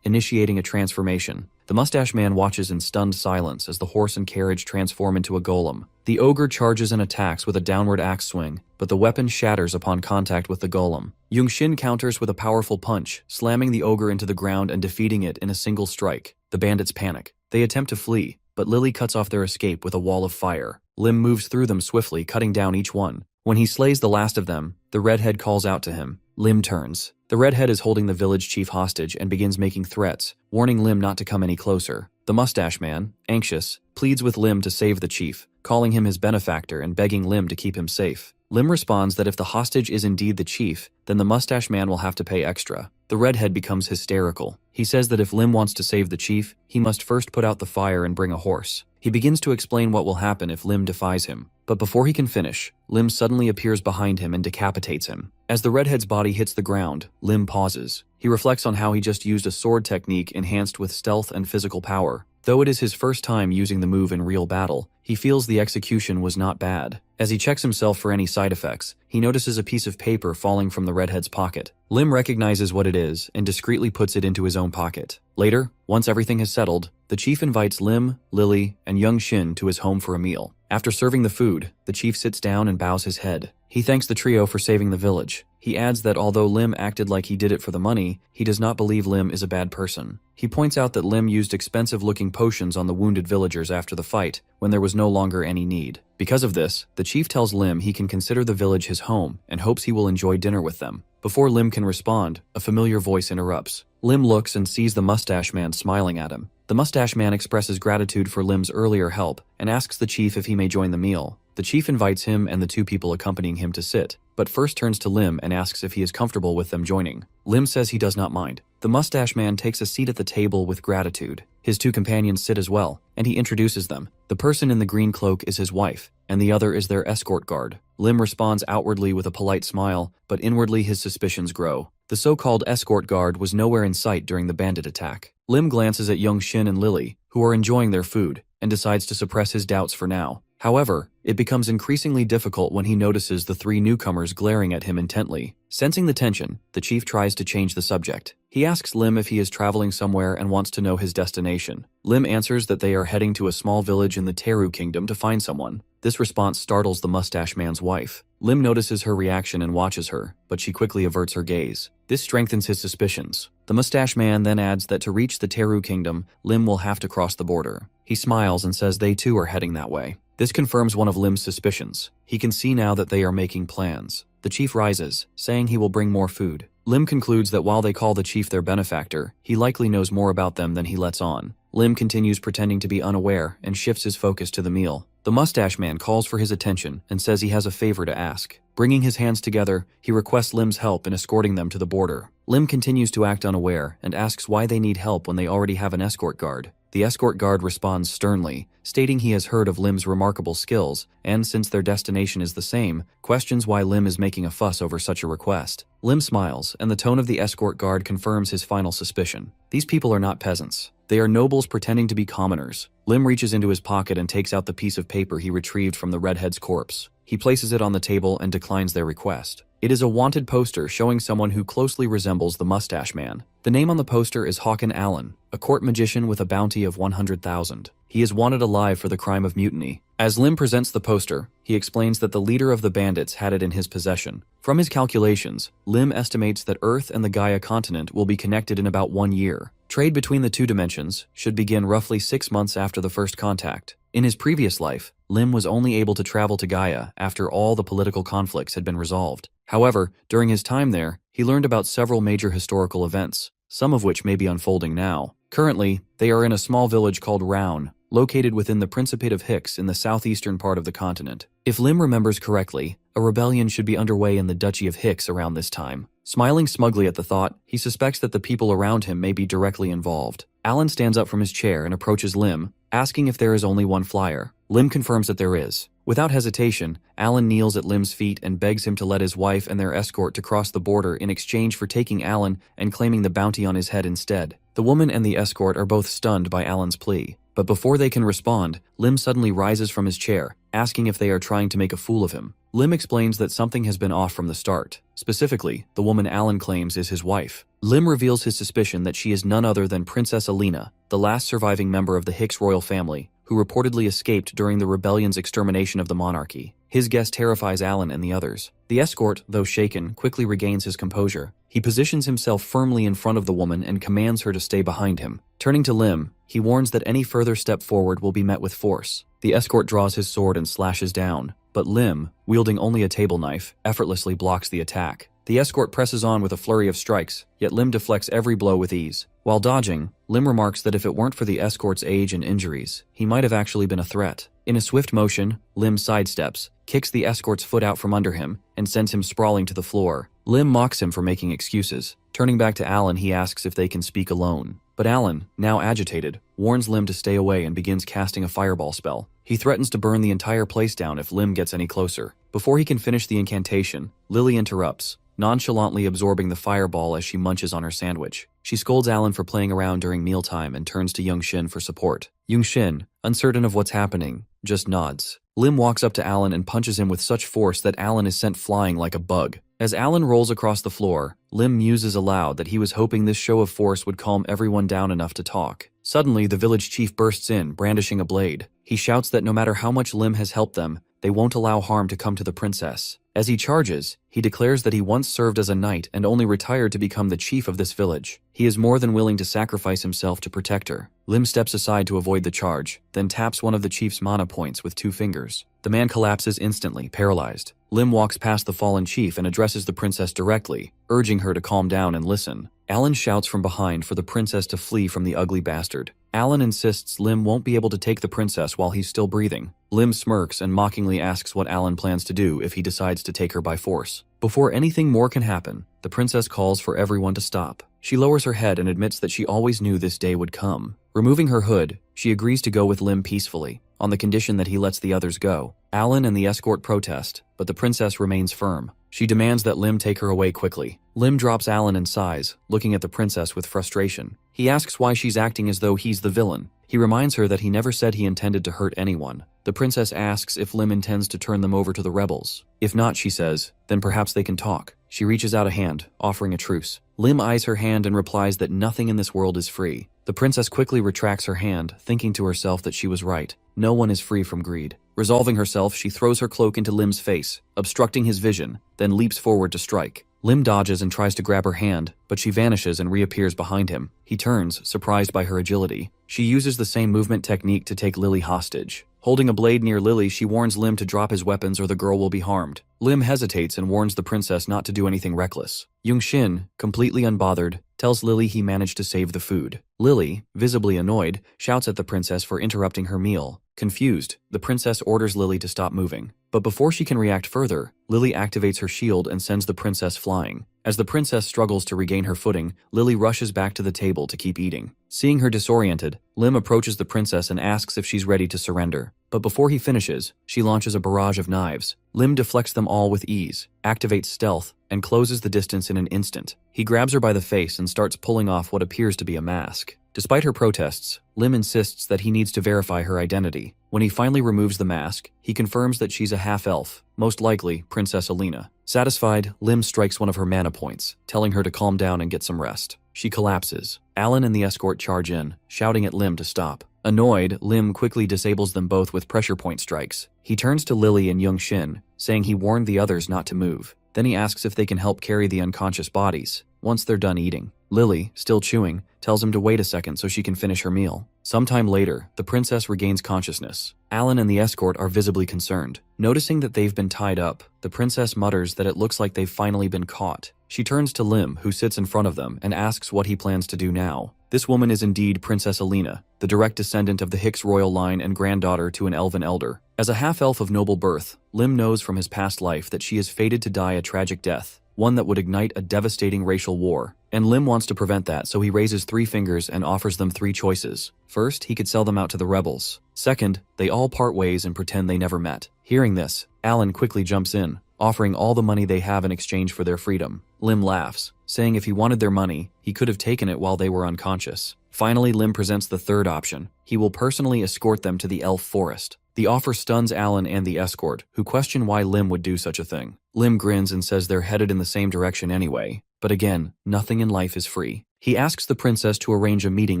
Speaker 1: initiating a transformation. The mustache man watches in stunned silence as the horse and carriage transform into a golem. The ogre charges and attacks with a downward axe swing, but the weapon shatters upon contact with the golem. Young Shin counters with a powerful punch, slamming the ogre into the ground and defeating it in a single strike. The bandits panic. They attempt to flee, but Lily cuts off their escape with a wall of fire. Lim moves through them swiftly, cutting down each one. When he slays the last of them, the redhead calls out to him. Lim turns. The redhead is holding the village chief hostage and begins making threats, warning Lim not to come any closer. The mustache man, anxious, pleads with Lim to save the chief, calling him his benefactor and begging Lim to keep him safe. Lim responds that if the hostage is indeed the chief, then the mustache man will have to pay extra. The redhead becomes hysterical. He says that if Lim wants to save the chief, he must first put out the fire and bring a horse. He begins to explain what will happen if Lim defies him. But before he can finish, Lim suddenly appears behind him and decapitates him. As the redhead's body hits the ground, Lim pauses. He reflects on how he just used a sword technique enhanced with stealth and physical power. Though it is his first time using the move in real battle, he feels the execution was not bad. As he checks himself for any side effects, he notices a piece of paper falling from the redhead's pocket. Lim recognizes what it is and discreetly puts it into his own pocket. Later, once everything has settled, the chief invites Lim, Lily, and Young Shin to his home for a meal. After serving the food, the chief sits down and bows his head. He thanks the trio for saving the village. He adds that although Lim acted like he did it for the money, he does not believe Lim is a bad person. He points out that Lim used expensive-looking potions on the wounded villagers after the fight, when there was no longer any need. Because of this, the chief tells Lim he can consider the village his home and hopes he will enjoy dinner with them. Before Lim can respond, a familiar voice interrupts. Lim looks and sees the mustache man smiling at him. The mustache man expresses gratitude for Lim's earlier help and asks the chief if he may join the meal. The chief invites him and the 2 people accompanying him to sit, but first turns to Lim and asks if he is comfortable with them joining. Lim says he does not mind. The mustache man takes a seat at the table with gratitude. His 2 companions sit as well, and he introduces them. The person in the green cloak is his wife, and the other is their escort guard. Lim responds outwardly with a polite smile, but inwardly his suspicions grow. The so-called escort guard was nowhere in sight during the bandit attack. Lim glances at Young Shin and Lily, who are enjoying their food, and decides to suppress his doubts for now. However, it becomes increasingly difficult when he notices the 3 newcomers glaring at him intently. Sensing the tension, the chief tries to change the subject. He asks Lim if he is traveling somewhere and wants to know his destination. Lim answers that they are heading to a small village in the Teru kingdom to find someone. This response startles the mustache man's wife. Lim notices her reaction and watches her, but she quickly averts her gaze. This strengthens his suspicions. The mustache man then adds that to reach the Teru kingdom, Lim will have to cross the border. He smiles and says they too are heading that way. This confirms one of Lim's suspicions. He can see now that they are making plans. The chief rises, saying he will bring more food. Lim concludes that while they call the chief their benefactor, he likely knows more about them than he lets on. Lim continues pretending to be unaware and shifts his focus to the meal. The mustache man calls for his attention and says he has a favor to ask. Bringing his hands together, he requests Lim's help in escorting them to the border. Lim continues to act unaware and asks why they need help when they already have an escort guard. The escort guard responds sternly, stating he has heard of Lim's remarkable skills, and since their destination is the same, questions why Lim is making a fuss over such a request. Lim smiles, and the tone of the escort guard confirms his final suspicion. These people are not peasants. They are nobles pretending to be commoners. Lim reaches into his pocket and takes out the piece of paper he retrieved from the redhead's corpse. He places it on the table and declines their request. It is a wanted poster showing someone who closely resembles the mustache man. The name on the poster is Håkon Allen, a court magician with a bounty of 100,000. He is wanted alive for the crime of mutiny. As Lim presents the poster, he explains that the leader of the bandits had it in his possession. From his calculations, Lim estimates that Earth and the Gaia continent will be connected in about 1 year. Trade between the two dimensions should begin roughly 6 months after the first contact. In his previous life, Lim was only able to travel to Gaia after all the political conflicts had been resolved. However, during his time there, he learned about several major historical events, some of which may be unfolding now. Currently, they are in a small village called Raun, located within the Principate of Hicks in the southeastern part of the continent. If Lim remembers correctly, a rebellion should be underway in the Duchy of Hicks around this time. Smiling smugly at the thought, he suspects that the people around him may be directly involved. Alan stands up from his chair and approaches Lim, asking if there is only one flyer. Lim confirms that there is. Without hesitation, Alan kneels at Lim's feet and begs him to let his wife and their escort to cross the border in exchange for taking Alan and claiming the bounty on his head instead. The woman and the escort are both stunned by Alan's plea. But before they can respond, Lim suddenly rises from his chair, asking if they are trying to make a fool of him. Lim explains that something has been off from the start. Specifically, the woman Alan claims is his wife. Lim reveals his suspicion that she is none other than Princess Alina, the last surviving member of the Hicks royal family, who reportedly escaped during the rebellion's extermination of the monarchy. His guess terrifies Alan and the others. The escort, though shaken, quickly regains his composure. He positions himself firmly in front of the woman and commands her to stay behind him. Turning to Lim, he warns that any further step forward will be met with force. The escort draws his sword and slashes down, but Lim, wielding only a table knife, effortlessly blocks the attack. The escort presses on with a flurry of strikes, yet Lim deflects every blow with ease. While dodging, Lim remarks that if it weren't for the escort's age and injuries, he might have actually been a threat. In a swift motion, Lim sidesteps, kicks the escort's foot out from under him, and sends him sprawling to the floor. Lim mocks him for making excuses. Turning back to Alan, he asks if they can speak alone. But Alan, now agitated, warns Lim to stay away and begins casting a fireball spell. He threatens to burn the entire place down if Lim gets any closer. Before he can finish the incantation, Lily interrupts, nonchalantly absorbing the fireball as she munches on her sandwich. She scolds Alan for playing around during mealtime and turns to Young-shin for support. Young-shin, uncertain of what's happening, just nods. Lim walks up to Alan and punches him with such force that Alan is sent flying like a bug. As Alan rolls across the floor, Lim muses aloud that he was hoping this show of force would calm everyone down enough to talk. Suddenly, the village chief bursts in, brandishing a blade. He shouts that no matter how much Lim has helped them, they won't allow harm to come to the princess. As he charges, he declares that he once served as a knight and only retired to become the chief of this village. He is more than willing to sacrifice himself to protect her. Lim steps aside to avoid the charge, then taps one of the chief's mana points with 2 fingers. The man collapses instantly, paralyzed. Lim walks past the fallen chief and addresses the princess directly, urging her to calm down and listen. Alan shouts from behind for the princess to flee from the ugly bastard. Alan insists Lim won't be able to take the princess while he's still breathing. Lim smirks and mockingly asks what Alan plans to do if he decides to take her by force. Before anything more can happen, the princess calls for everyone to stop. She lowers her head and admits that she always knew this day would come. Removing her hood, she agrees to go with Lim peacefully, on the condition that he lets the others go. Alan and the escort protest, but the princess remains firm. She demands that Lim take her away quickly. Lim drops Alan and sighs, looking at the princess with frustration. He asks why she's acting as though he's the villain. He reminds her that he never said he intended to hurt anyone. The princess asks if Lim intends to turn them over to the rebels. If not, she says, then perhaps they can talk. She reaches out a hand, offering a truce. Lim eyes her hand and replies that nothing in this world is free. The princess quickly retracts her hand, thinking to herself that she was right. No one is free from greed. Resolving herself, she throws her cloak into Lim's face, obstructing his vision, then leaps forward to strike. Lim dodges and tries to grab her hand, but she vanishes and reappears behind him. He turns, surprised by her agility. She uses the same movement technique to take Lily hostage. Holding a blade near Lily, she warns Lim to drop his weapons or the girl will be harmed. Lim hesitates and warns the princess not to do anything reckless. Young-shin, completely unbothered, tells Lily he managed to save the food. Lily, visibly annoyed, shouts at the princess for interrupting her meal. Confused, the princess orders Lily to stop moving. But before she can react further, Lily activates her shield and sends the princess flying. As the princess struggles to regain her footing, Lily rushes back to the table to keep eating. Seeing her disoriented, Lim approaches the princess and asks if she's ready to surrender. But before he finishes, she launches a barrage of knives. Lim deflects them all with ease, activates stealth, and closes the distance in an instant. He grabs her by the face and starts pulling off what appears to be a mask. Despite her protests, Lim insists that he needs to verify her identity. When he finally removes the mask, he confirms that she's a half-elf, most likely Princess Alina. Satisfied, Lim strikes one of her mana points, telling her to calm down and get some rest. She collapses. Alan and the escort charge in, shouting at Lim to stop. Annoyed, Lim quickly disables them both with pressure point strikes. He turns to Lily and Young-shin, saying he warned the others not to move. Then he asks if they can help carry the unconscious bodies, once they're done eating. Lily, still chewing, tells him to wait a second so she can finish her meal. Sometime later, the princess regains consciousness. Alan and the escort are visibly concerned. Noticing that they've been tied up, the princess mutters that it looks like they've finally been caught. She turns to Lim, who sits in front of them, and asks what he plans to do now. This woman is indeed Princess Alina, the direct descendant of the Hicks royal line and granddaughter to an elven elder. As a half-elf of noble birth, Lim knows from his past life that she is fated to die a tragic death, one that would ignite a devastating racial war. And Lim wants to prevent that, so he raises 3 fingers and offers them 3 choices. First, he could sell them out to the rebels. Second, they all part ways and pretend they never met. Hearing this, Alan quickly jumps in, offering all the money they have in exchange for their freedom. Lim laughs, saying if he wanted their money, he could have taken it while they were unconscious. Finally, Lim presents the third option. He will personally escort them to the elf forest. The offer stuns Alan and the escort, who question why Lim would do such a thing. Lim grins and says they're headed in the same direction anyway. But again, nothing in life is free. He asks the princess to arrange a meeting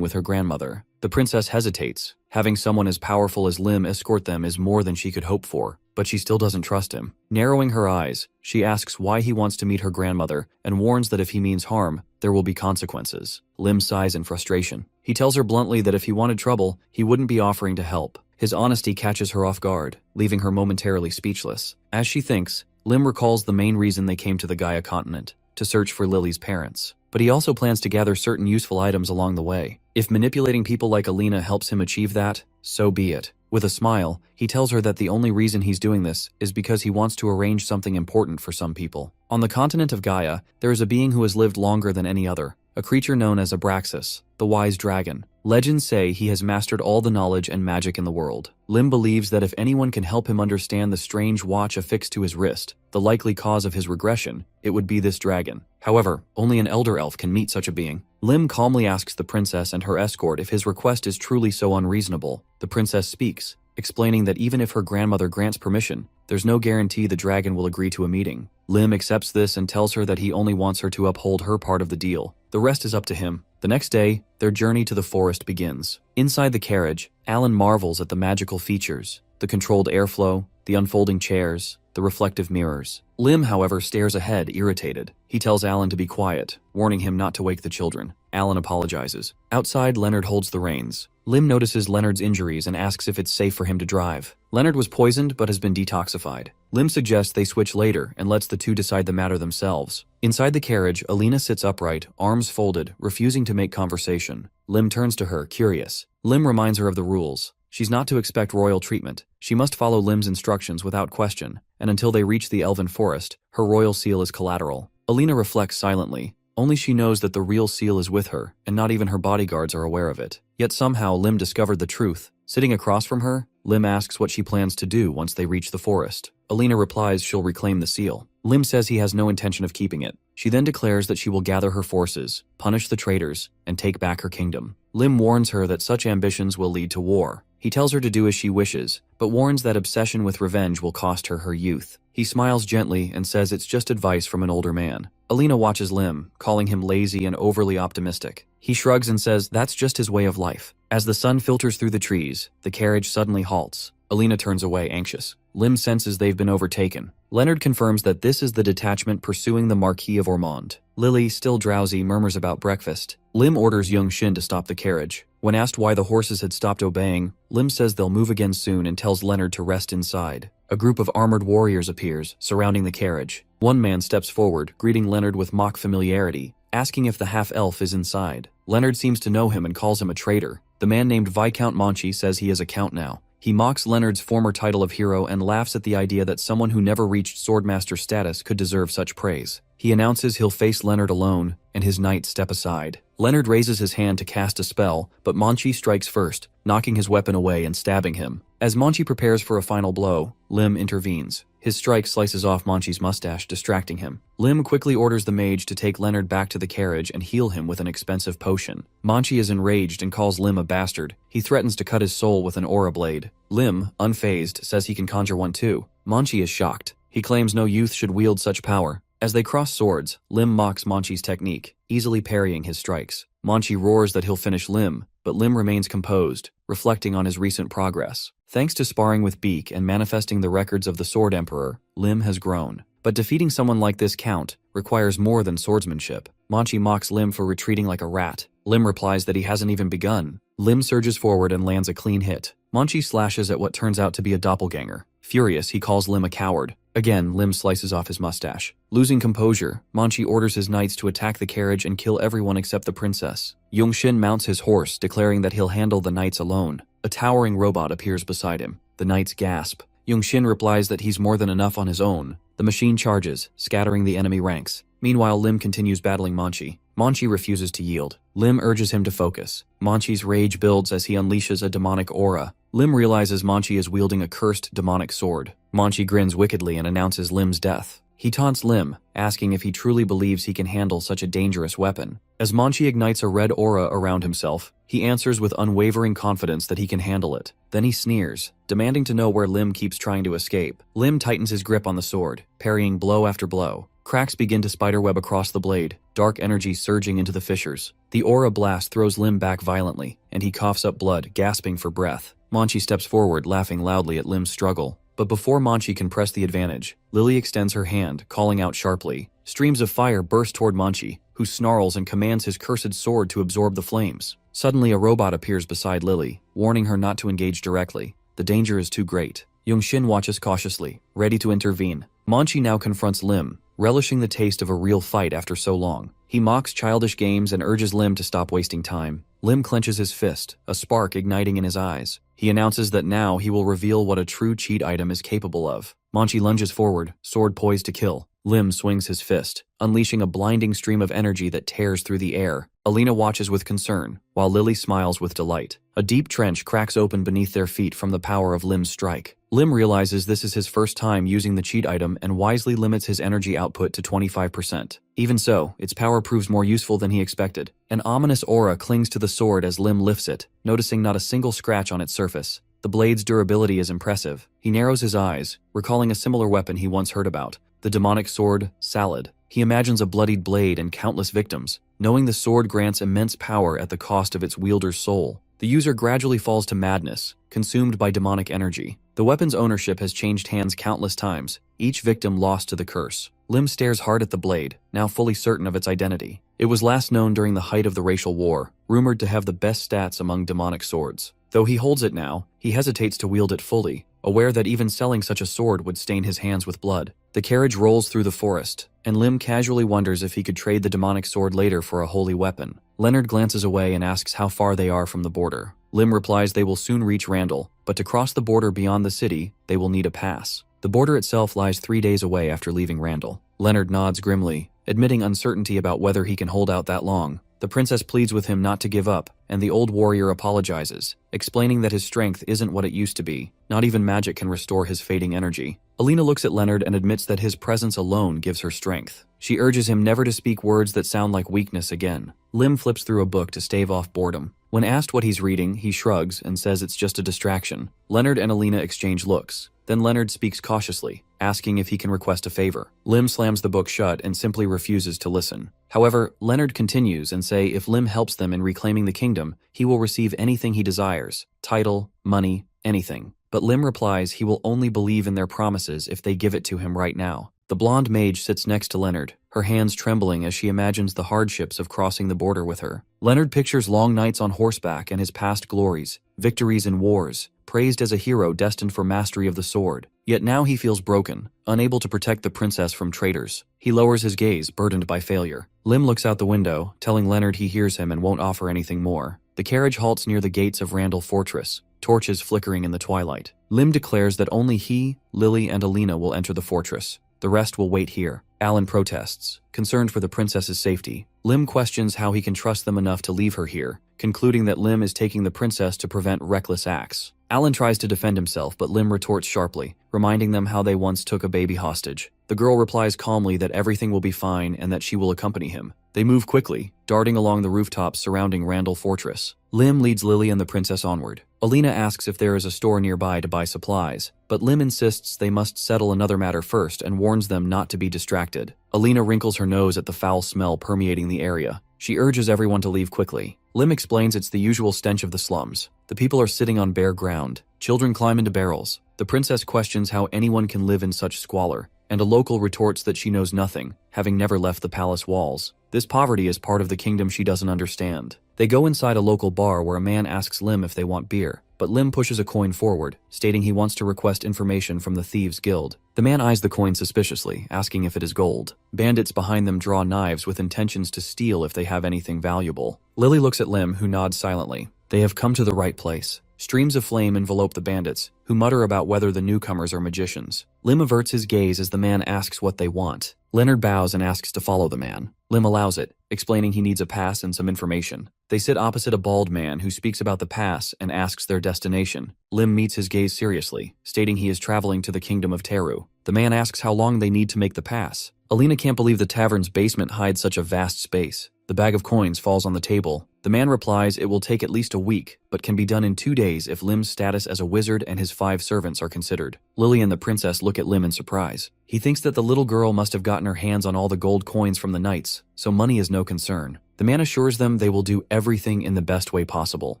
Speaker 1: with her grandmother. The princess hesitates. Having someone as powerful as Lim escort them is more than she could hope for, but she still doesn't trust him. Narrowing her eyes, she asks why he wants to meet her grandmother and warns that if he means harm, there will be consequences. Lim sighs in frustration. He tells her bluntly that if he wanted trouble, he wouldn't be offering to help. His honesty catches her off guard, leaving her momentarily speechless. As she thinks, Lim recalls the main reason they came to the Gaia continent, to search for Lily's parents. But he also plans to gather certain useful items along the way. If manipulating people like Alina helps him achieve that, so be it. With a smile, he tells her that the only reason he's doing this is because he wants to arrange something important for some people. On the continent of Gaia, there is a being who has lived longer than any other, a creature known as Abraxas, the wise dragon. Legends say he has mastered all the knowledge and magic in the world. Lim believes that if anyone can help him understand the strange watch affixed to his wrist, the likely cause of his regression, it would be this dragon. However, only an elder elf can meet such a being. Lim calmly asks the princess and her escort if his request is truly so unreasonable. The princess speaks, explaining that even if her grandmother grants permission, there's no guarantee the dragon will agree to a meeting. Lim accepts this and tells her that he only wants her to uphold her part of the deal. The rest is up to him. The next day, their journey to the forest begins. Inside the carriage, Alan marvels at the magical features, the controlled airflow, the unfolding chairs, the reflective mirrors. Lim, however, stares ahead, irritated. He tells Alan to be quiet, warning him not to wake the children. Alan apologizes. Outside, Leonard holds the reins. Lim notices Leonard's injuries and asks if it's safe for him to drive. Leonard was poisoned but has been detoxified. Lim suggests they switch later and lets the two decide the matter themselves. Inside the carriage, Alina sits upright, arms folded, refusing to make conversation. Lim turns to her, curious. Lim reminds her of the rules. She's not to expect royal treatment. She must follow Lim's instructions without question, and until they reach the elven forest, her royal seal is collateral. Alina reflects silently. Only she knows that the real seal is with her, and not even her bodyguards are aware of it. Yet somehow Lim discovered the truth. Sitting across from her, Lim asks what she plans to do once they reach the forest. Alina replies she'll reclaim the seal. Lim says he has no intention of keeping it. She then declares that she will gather her forces, punish the traitors, and take back her kingdom. Lim warns her that such ambitions will lead to war. He tells her to do as she wishes, but warns that obsession with revenge will cost her her youth. He smiles gently and says it's just advice from an older man. Alina watches Lim, calling him lazy and overly optimistic. He shrugs and says that's just his way of life. As the sun filters through the trees, the carriage suddenly halts. Alina turns away, anxious. Lim senses they've been overtaken. Leonard confirms that this is the detachment pursuing the Marquis of Ormond. Lily, still drowsy, murmurs about breakfast. Lim orders Young Shin to stop the carriage. When asked why the horses had stopped obeying, Lim says they'll move again soon and tells Leonard to rest inside. A group of armored warriors appears, surrounding the carriage. One man steps forward, greeting Leonard with mock familiarity, asking if the half-elf is inside. Leonard seems to know him and calls him a traitor. The man named Viscount Monchi says he is a count now. He mocks Leonard's former title of hero and laughs at the idea that someone who never reached swordmaster status could deserve such praise. He announces he'll face Leonard alone, and his knights step aside. Leonard raises his hand to cast a spell, but Monchi strikes first, knocking his weapon away and stabbing him. As Monchi prepares for a final blow, Lim intervenes. His strike slices off Monchi's mustache, distracting him. Lim quickly orders the mage to take Leonard back to the carriage and heal him with an expensive potion. Monchi is enraged and calls Lim a bastard. He threatens to cut his soul with an aura blade. Lim, unfazed, says he can conjure one too. Monchi is shocked. He claims no youth should wield such power. As they cross swords, Lim mocks Monchi's technique, easily parrying his strikes. Monchi roars that he'll finish Lim, but Lim remains composed, reflecting on his recent progress. Thanks to sparring with Beak and manifesting the records of the Sword Emperor, Lim has grown. But defeating someone like this count requires more than swordsmanship. Monchi mocks Lim for retreating like a rat. Lim replies that he hasn't even begun. Lim surges forward and lands a clean hit. Monchi slashes at what turns out to be a doppelganger. Furious, he calls Lim a coward. Again, Lim slices off his mustache. Losing composure, Monchi orders his knights to attack the carriage and kill everyone except the princess. Yongshin mounts his horse, declaring that he'll handle the knights alone. A towering robot appears beside him. The knights gasp. Yongshin replies that he's more than enough on his own. The machine charges, scattering the enemy ranks. Meanwhile, Lim continues battling Monchi. Monchi refuses to yield. Lim urges him to focus. Monchi's rage builds as he unleashes a demonic aura. Lim realizes Monchi is wielding a cursed demonic sword. Monchi grins wickedly and announces Lim's death. He taunts Lim, asking if he truly believes he can handle such a dangerous weapon. As Monchi ignites a red aura around himself, he answers with unwavering confidence that he can handle it. Then he sneers, demanding to know where Lim keeps trying to escape. Lim tightens his grip on the sword, parrying blow after blow. Cracks begin to spiderweb across the blade, dark energy surging into the fissures. The aura blast throws Lim back violently, and he coughs up blood, gasping for breath. Monchi steps forward, laughing loudly at Lim's struggle. But before Monchi can press the advantage, Lily extends her hand, calling out sharply. Streams of fire burst toward Monchi, who snarls and commands his cursed sword to absorb the flames. Suddenly, a robot appears beside Lily, warning her not to engage directly. The danger is too great. Yongshin watches cautiously, ready to intervene. Monchi now confronts Lim, relishing the taste of a real fight after so long. He mocks childish games and urges Lim to stop wasting time. Lim clenches his fist, a spark igniting in his eyes. He announces that now he will reveal what a true cheat item is capable of. Monchi lunges forward, sword poised to kill. Lim swings his fist, unleashing a blinding stream of energy that tears through the air. Alina watches with concern, while Lily smiles with delight. A deep trench cracks open beneath their feet from the power of Lim's strike. Lim realizes this is his first time using the cheat item and wisely limits his energy output to 25%. Even so, its power proves more useful than he expected. An ominous aura clings to the sword as Lim lifts it, noticing not a single scratch on its surface. The blade's durability is impressive. He narrows his eyes, recalling a similar weapon he once heard about, the demonic sword, Salad. He imagines a bloodied blade and countless victims, knowing the sword grants immense power at the cost of its wielder's soul. The user gradually falls to madness, consumed by demonic energy. The weapon's ownership has changed hands countless times, each victim lost to the curse. Lim stares hard at the blade, now fully certain of its identity. It was last known during the height of the racial war, rumored to have the best stats among demonic swords. Though he holds it now, he hesitates to wield it fully, aware that even selling such a sword would stain his hands with blood. The carriage rolls through the forest, and Lim casually wonders if he could trade the demonic sword later for a holy weapon. Leonard glances away and asks how far they are from the border. Lim replies they will soon reach Randall, but to cross the border beyond the city, they will need a pass. The border itself lies 3 days away after leaving Randall. Leonard nods grimly, admitting uncertainty about whether he can hold out that long. The princess pleads with him not to give up, and the old warrior apologizes, explaining that his strength isn't what it used to be. Not even magic can restore his fading energy. Alina looks at Leonard and admits that his presence alone gives her strength. She urges him never to speak words that sound like weakness again. Lim flips through a book to stave off boredom. When asked what he's reading, he shrugs and says it's just a distraction. Leonard and Alina exchange looks. Then Leonard speaks cautiously, asking if he can request a favor. Lim slams the book shut and simply refuses to listen. However, Leonard continues and say if Lim helps them in reclaiming the kingdom, he will receive anything he desires: title, money, Anything. But Lim replies he will only believe in their promises if they give it to him right now. The blonde mage sits next to Leonard, her hands trembling as she imagines the hardships of crossing the border with her. Leonard pictures long nights on horseback and his past glories, victories in wars, praised as a hero destined for mastery of the sword. Yet now he feels broken, unable to protect the princess from traitors. He lowers his gaze, burdened by failure. Lim looks out the window, telling Leonard he hears him and won't offer anything more. The carriage halts near the gates of Randall Fortress, torches flickering in the twilight. Lim declares that only he, Lily, and Alina will enter the fortress. The rest will wait here. Alan protests, concerned for the princess's safety. Lim questions how he can trust them enough to leave her here, concluding that Lim is taking the princess to prevent reckless acts. Alan tries to defend himself, but Lim retorts sharply, reminding them how they once took a baby hostage. The girl replies calmly that everything will be fine and that she will accompany him. They move quickly, darting along the rooftops surrounding Randall Fortress. Lim leads Lily and the princess onward. Alina asks if there is a store nearby to buy supplies, but Lim insists they must settle another matter first and warns them not to be distracted. Alina wrinkles her nose at the foul smell permeating the area. She urges everyone to leave quickly. Lim explains it's the usual stench of the slums. The people are sitting on bare ground. Children climb into barrels. The princess questions how anyone can live in such squalor, and a local retorts that she knows nothing, having never left the palace walls. This poverty is part of the kingdom she doesn't understand. They go inside a local bar where a man asks Lim if they want beer, but Lim pushes a coin forward, stating he wants to request information from the Thieves' Guild. The man eyes the coin suspiciously, asking if it is gold. Bandits behind them draw knives with intentions to steal if they have anything valuable. Lily looks at Lim, who nods silently. They have come to the right place. Streams of flame envelope the bandits, who mutter about whether the newcomers are magicians. Lim averts his gaze as the man asks what they want. Leonard bows and asks to follow the man. Lim allows it, explaining he needs a pass and some information. They sit opposite a bald man who speaks about the pass and asks their destination. Lim meets his gaze seriously, stating he is traveling to the kingdom of Teru. The man asks how long they need to make the pass. Alina can't believe the tavern's basement hides such a vast space. The bag of coins falls on the table. The man replies it will take at least a week, but can be done in 2 days if Lim's status as a wizard and his 5 servants are considered. Lily and the princess look at Lim in surprise. He thinks that the little girl must have gotten her hands on all the gold coins from the knights, so money is no concern. The man assures them they will do everything in the best way possible.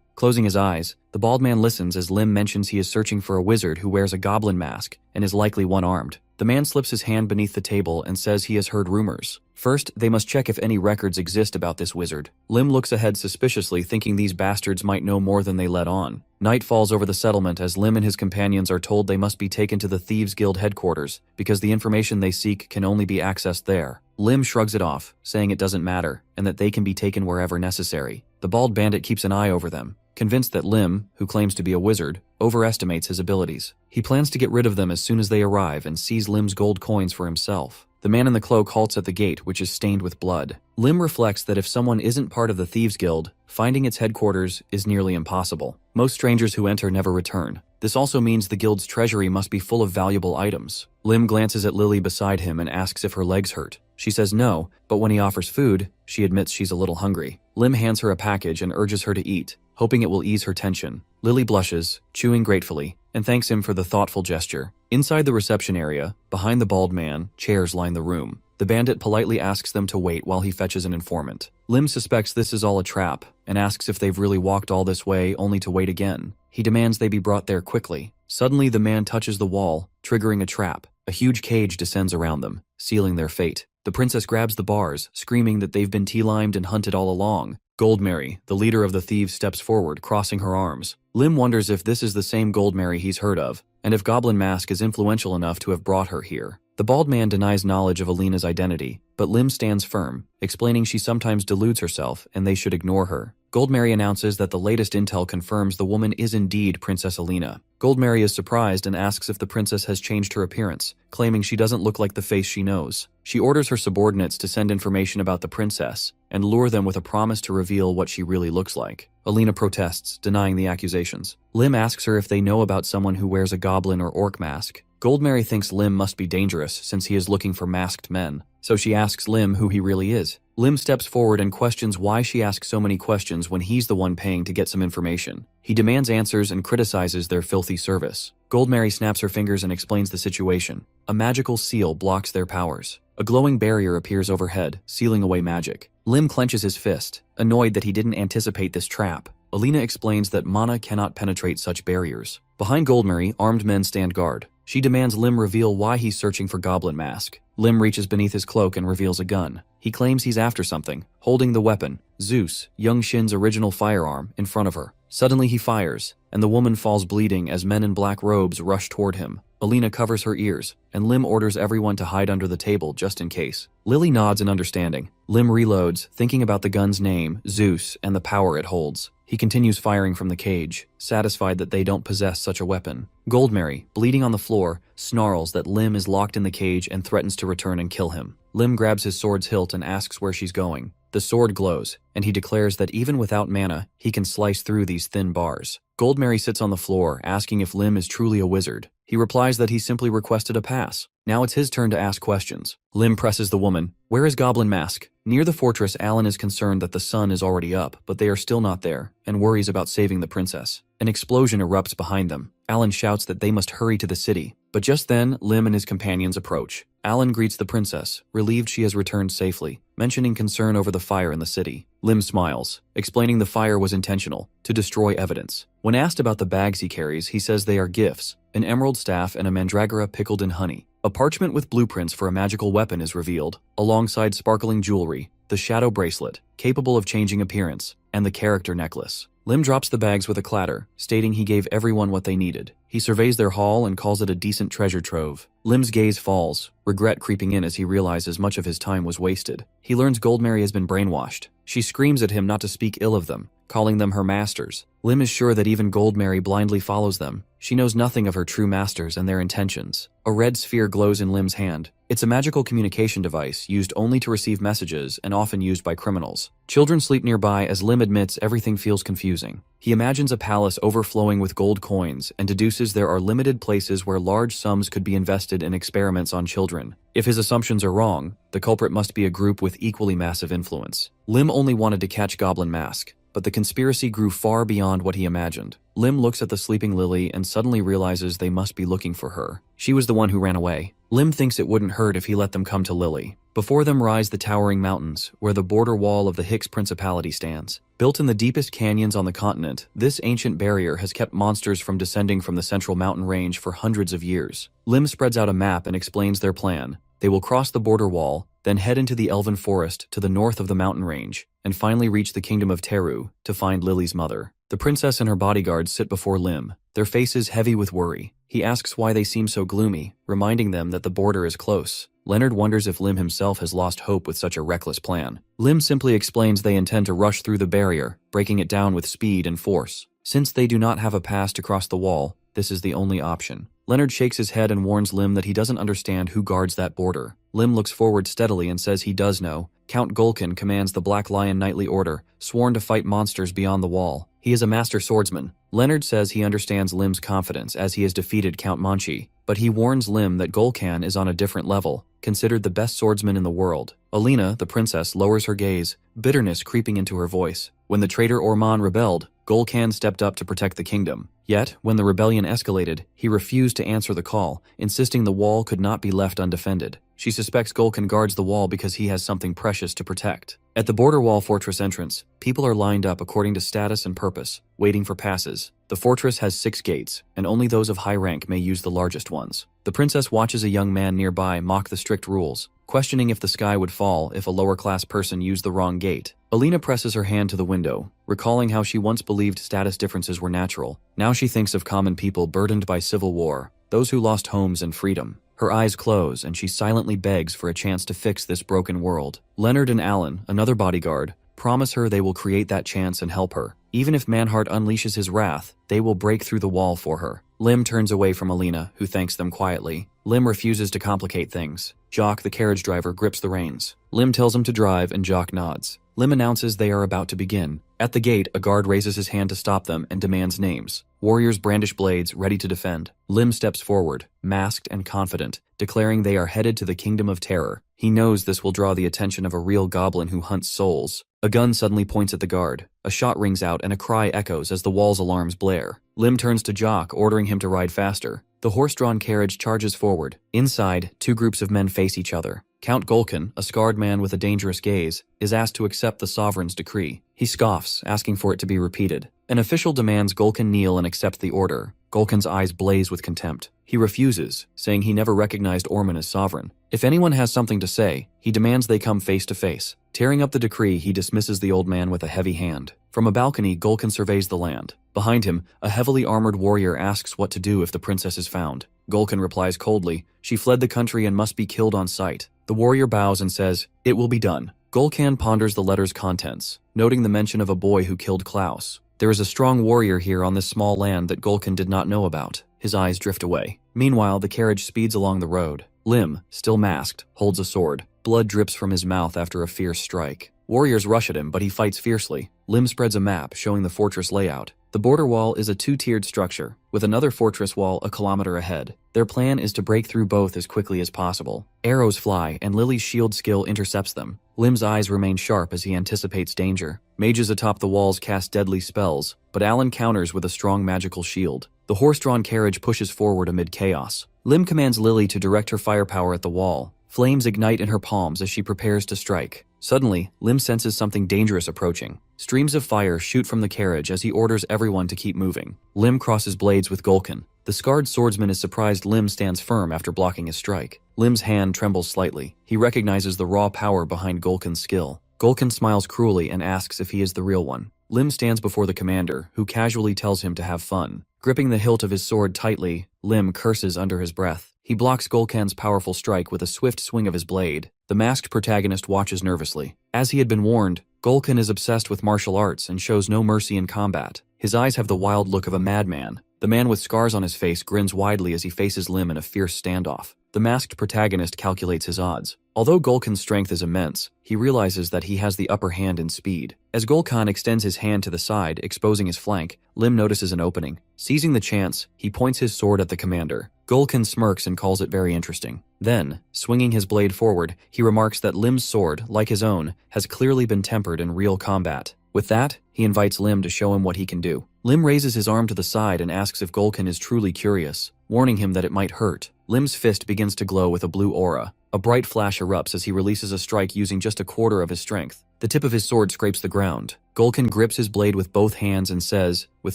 Speaker 1: Closing his eyes, the bald man listens as Lim mentions he is searching for a wizard who wears a goblin mask and is likely one-armed. The man slips his hand beneath the table and says he has heard rumors. First, they must check if any records exist about this wizard. Lim looks ahead suspiciously, thinking these bastards might know more than they let on. Night falls over the settlement as Lim and his companions are told they must be taken to the Thieves' Guild headquarters because the information they seek can only be accessed there. Lim shrugs it off, saying it doesn't matter and that they can be taken wherever necessary. The bald bandit keeps an eye over them, convinced that Lim, who claims to be a wizard, overestimates his abilities. He plans to get rid of them as soon as they arrive and seize Lim's gold coins for himself. The man in the cloak halts at the gate, which is stained with blood. Lim reflects that if someone isn't part of the Thieves' Guild, finding its headquarters is nearly impossible. Most strangers who enter never return. This also means the guild's treasury must be full of valuable items. Lim glances at Lily beside him and asks if her legs hurt. She says no, but when he offers food, she admits she's a little hungry. Lim hands her a package and urges her to eat, hoping it will ease her tension. Lily blushes, chewing gratefully, and thanks him for the thoughtful gesture. Inside the reception area, behind the bald man, chairs line the room. The bandit politely asks them to wait while he fetches an informant. Lim suspects this is all a trap and asks if they've really walked all this way only to wait again. He demands they be brought there quickly. Suddenly, the man touches the wall, triggering a trap. A huge cage descends around them, sealing their fate. The princess grabs the bars, screaming that they've been tea-limed and hunted all along. Goldmary, the leader of the thieves, steps forward, crossing her arms. Lim wonders if this is the same Goldmary he's heard of, and if Goblin Mask is influential enough to have brought her here. The bald man denies knowledge of Alina's identity, but Lim stands firm, explaining she sometimes deludes herself and they should ignore her. Goldmary announces that the latest intel confirms the woman is indeed Princess Alina. Goldmary is surprised and asks if the princess has changed her appearance, claiming she doesn't look like the face she knows. She orders her subordinates to send information about the princess and lure them with a promise to reveal what she really looks like. Alina protests, denying the accusations. Lim asks her if they know about someone who wears a goblin or orc mask. Goldmary thinks Lim must be dangerous since he is looking for masked men, so she asks Lim who he really is. Lim steps forward and questions why she asks so many questions when he's the one paying to get some information. He demands answers and criticizes their filthy service. Goldmary snaps her fingers and explains the situation. A magical seal blocks their powers. A glowing barrier appears overhead, sealing away magic. Lim clenches his fist, annoyed that he didn't anticipate this trap. Alina explains that mana cannot penetrate such barriers. Behind Goldmary, armed men stand guard. She demands Lim reveal why he's searching for Goblin Mask. Lim reaches beneath his cloak and reveals a gun. He claims he's after something, holding the weapon, Zeus, young Shin's original firearm, in front of her. Suddenly he fires, and the woman falls bleeding as men in black robes rush toward him. Alina covers her ears, and Lim orders everyone to hide under the table just in case. Lily nods in understanding. Lim reloads, thinking about the gun's name, Zeus, and the power it holds. He continues firing from the cage, satisfied that they don't possess such a weapon. Goldmary, bleeding on the floor, snarls that Lim is locked in the cage and threatens to return and kill him. Lim grabs his sword's hilt and asks where she's going. The sword glows, and he declares that even without mana, he can slice through these thin bars. Goldmary sits on the floor, asking if Lim is truly a wizard. He replies that he simply requested a pass. Now it's his turn to ask questions. Lim presses the woman. Where is Goblin Mask? Near the fortress, Alan is concerned that the sun is already up, but they are still not there, and worries about saving the princess. An explosion erupts behind them. Alan shouts that they must hurry to the city. But just then, Lim and his companions approach. Alan greets the princess, relieved she has returned safely, mentioning concern over the fire in the city. Lim smiles, explaining the fire was intentional, to destroy evidence. When asked about the bags he carries, he says they are gifts, an emerald staff and a mandragora pickled in honey. A parchment with blueprints for a magical weapon is revealed, alongside sparkling jewelry, the shadow bracelet, capable of changing appearance, and the character necklace. Lim drops the bags with a clatter, stating he gave everyone what they needed. He surveys their haul and calls it a decent treasure trove. Lim's gaze falls, regret creeping in as he realizes much of his time was wasted. He learns Goldmary has been brainwashed. She screams at him not to speak ill of them, calling them her masters. Lim is sure that even Goldmary blindly follows them. She knows nothing of her true masters and their intentions. A red sphere glows in Lim's hand. It's a magical communication device used only to receive messages and often used by criminals. Children sleep nearby as Lim admits everything feels confusing. He imagines a palace overflowing with gold coins and deduces there are limited places where large sums could be invested in experiments on children. If his assumptions are wrong, the culprit must be a group with equally massive influence. Lim only wanted to catch Goblin Mask, but the conspiracy grew far beyond what he imagined. Lim looks at the sleeping Lily and suddenly realizes they must be looking for her. She was the one who ran away. Lim thinks it wouldn't hurt if he let them come to Lily. Before them rise the towering mountains, where the border wall of the Hicks Principality stands. Built in the deepest canyons on the continent, this ancient barrier has kept monsters from descending from the central mountain range for hundreds of years. Lim spreads out a map and explains their plan. They will cross the border wall, then head into the elven forest to the north of the mountain range, and finally reach the kingdom of Teru to find Lily's mother. The princess and her bodyguards sit before Lim, their faces heavy with worry. He asks why they seem so gloomy, reminding them that the border is close. Leonard wonders if Lim himself has lost hope with such a reckless plan. Lim simply explains they intend to rush through the barrier, breaking it down with speed and force. Since they do not have a pass to cross the wall, this is the only option. Leonard shakes his head and warns Lim that he doesn't understand who guards that border. Lim looks forward steadily and says he does know. Count Gulkin commands the Black Lion Knightly Order, sworn to fight monsters beyond the wall. He is a master swordsman. Leonard says he understands Lim's confidence as he has defeated Count Manchi, but he warns Lim that Gulkan is on a different level, considered the best swordsman in the world. Alina, the princess, lowers her gaze, bitterness creeping into her voice. When the traitor Orman rebelled, Gulkan stepped up to protect the kingdom. Yet, when the rebellion escalated, he refused to answer the call, insisting the wall could not be left undefended. She suspects Gulkan guards the wall because he has something precious to protect. At the border wall fortress entrance, people are lined up according to status and purpose, waiting for passes. The fortress has 6 gates, and only those of high rank may use the largest ones. The princess watches a young man nearby mock the strict rules, questioning if the sky would fall if a lower-class person used the wrong gate. Alina presses her hand to the window, recalling how she once believed status differences were natural. Now she thinks of common people burdened by civil war, those who lost homes and freedom. Her eyes close, and she silently begs for a chance to fix this broken world. Leonard and Alan, another bodyguard, promise her they will create that chance and help her. Even if Manhart unleashes his wrath, they will break through the wall for her. Lim turns away from Alina, who thanks them quietly. Lim refuses to complicate things. Jock, the carriage driver, grips the reins. Lim tells him to drive, and Jock nods. Lim announces they are about to begin. At the gate, a guard raises his hand to stop them and demands names. Warriors brandish blades, ready to defend. Lim steps forward, masked and confident, declaring they are headed to the Kingdom of Terror. He knows this will draw the attention of a real goblin who hunts souls. A gun suddenly points at the guard. A shot rings out and a cry echoes as the wall's alarms blare. Lim turns to Jock, ordering him to ride faster. The horse-drawn carriage charges forward. Inside, 2 groups of men face each other. Count Gulkin, a scarred man with a dangerous gaze, is asked to accept the sovereign's decree. He scoffs, asking for it to be repeated. An official demands Gulkin kneel and accept the order. Gulkin's eyes blaze with contempt. He refuses, saying he never recognized Orman as sovereign. If anyone has something to say, he demands they come face to face. Tearing up the decree, he dismisses the old man with a heavy hand. From a balcony, Gulkin surveys the land. Behind him, a heavily armored warrior asks what to do if the princess is found. Gulkin replies coldly, "She fled the country and must be killed on sight." The warrior bows and says, "It will be done." Gulkin ponders the letter's contents, noting the mention of a boy who killed Klaus. There is a strong warrior here on this small land that Gulkin did not know about. His eyes drift away. Meanwhile, the carriage speeds along the road. Lim, still masked, holds a sword. Blood drips from his mouth after a fierce strike. Warriors rush at him, but he fights fiercely. Lim spreads a map showing the fortress layout. The border wall is a two-tiered structure, with another fortress wall a kilometer ahead. Their plan is to break through both as quickly as possible. Arrows fly, and Lily's shield skill intercepts them. Lim's eyes remain sharp as he anticipates danger. Mages atop the walls cast deadly spells, but Alan counters with a strong magical shield. The horse-drawn carriage pushes forward amid chaos. Lim commands Lily to direct her firepower at the wall. Flames ignite in her palms as she prepares to strike. Suddenly, Lim senses something dangerous approaching. Streams of fire shoot from the carriage as he orders everyone to keep moving. Lim crosses blades with Gulkin. The scarred swordsman is surprised Lim stands firm after blocking his strike. Lim's hand trembles slightly. He recognizes the raw power behind Gulkin's skill. Gulkin smiles cruelly and asks if he is the real one. Lim stands before the commander, who casually tells him to have fun. Gripping the hilt of his sword tightly, Lim curses under his breath. He blocks Gulkin's powerful strike with a swift swing of his blade. The masked protagonist watches nervously. As he had been warned, Gulkin is obsessed with martial arts and shows no mercy in combat. His eyes have the wild look of a madman. The man with scars on his face grins widely as he faces Lim in a fierce standoff. The masked protagonist calculates his odds. Although Gulkin's strength is immense, he realizes that he has the upper hand in speed. As Gulkin extends his hand to the side, exposing his flank, Lim notices an opening. Seizing the chance, he points his sword at the commander. Gulkin smirks and calls it very interesting. Then, swinging his blade forward, he remarks that Lim's sword, like his own, has clearly been tempered in real combat. With that, he invites Lim to show him what he can do. Lim raises his arm to the side and asks if Gulkin is truly curious, warning him that it might hurt. Lim's fist begins to glow with a blue aura. A bright flash erupts as he releases a strike using just a quarter of his strength. The tip of his sword scrapes the ground. Gulkin grips his blade with both hands and says, with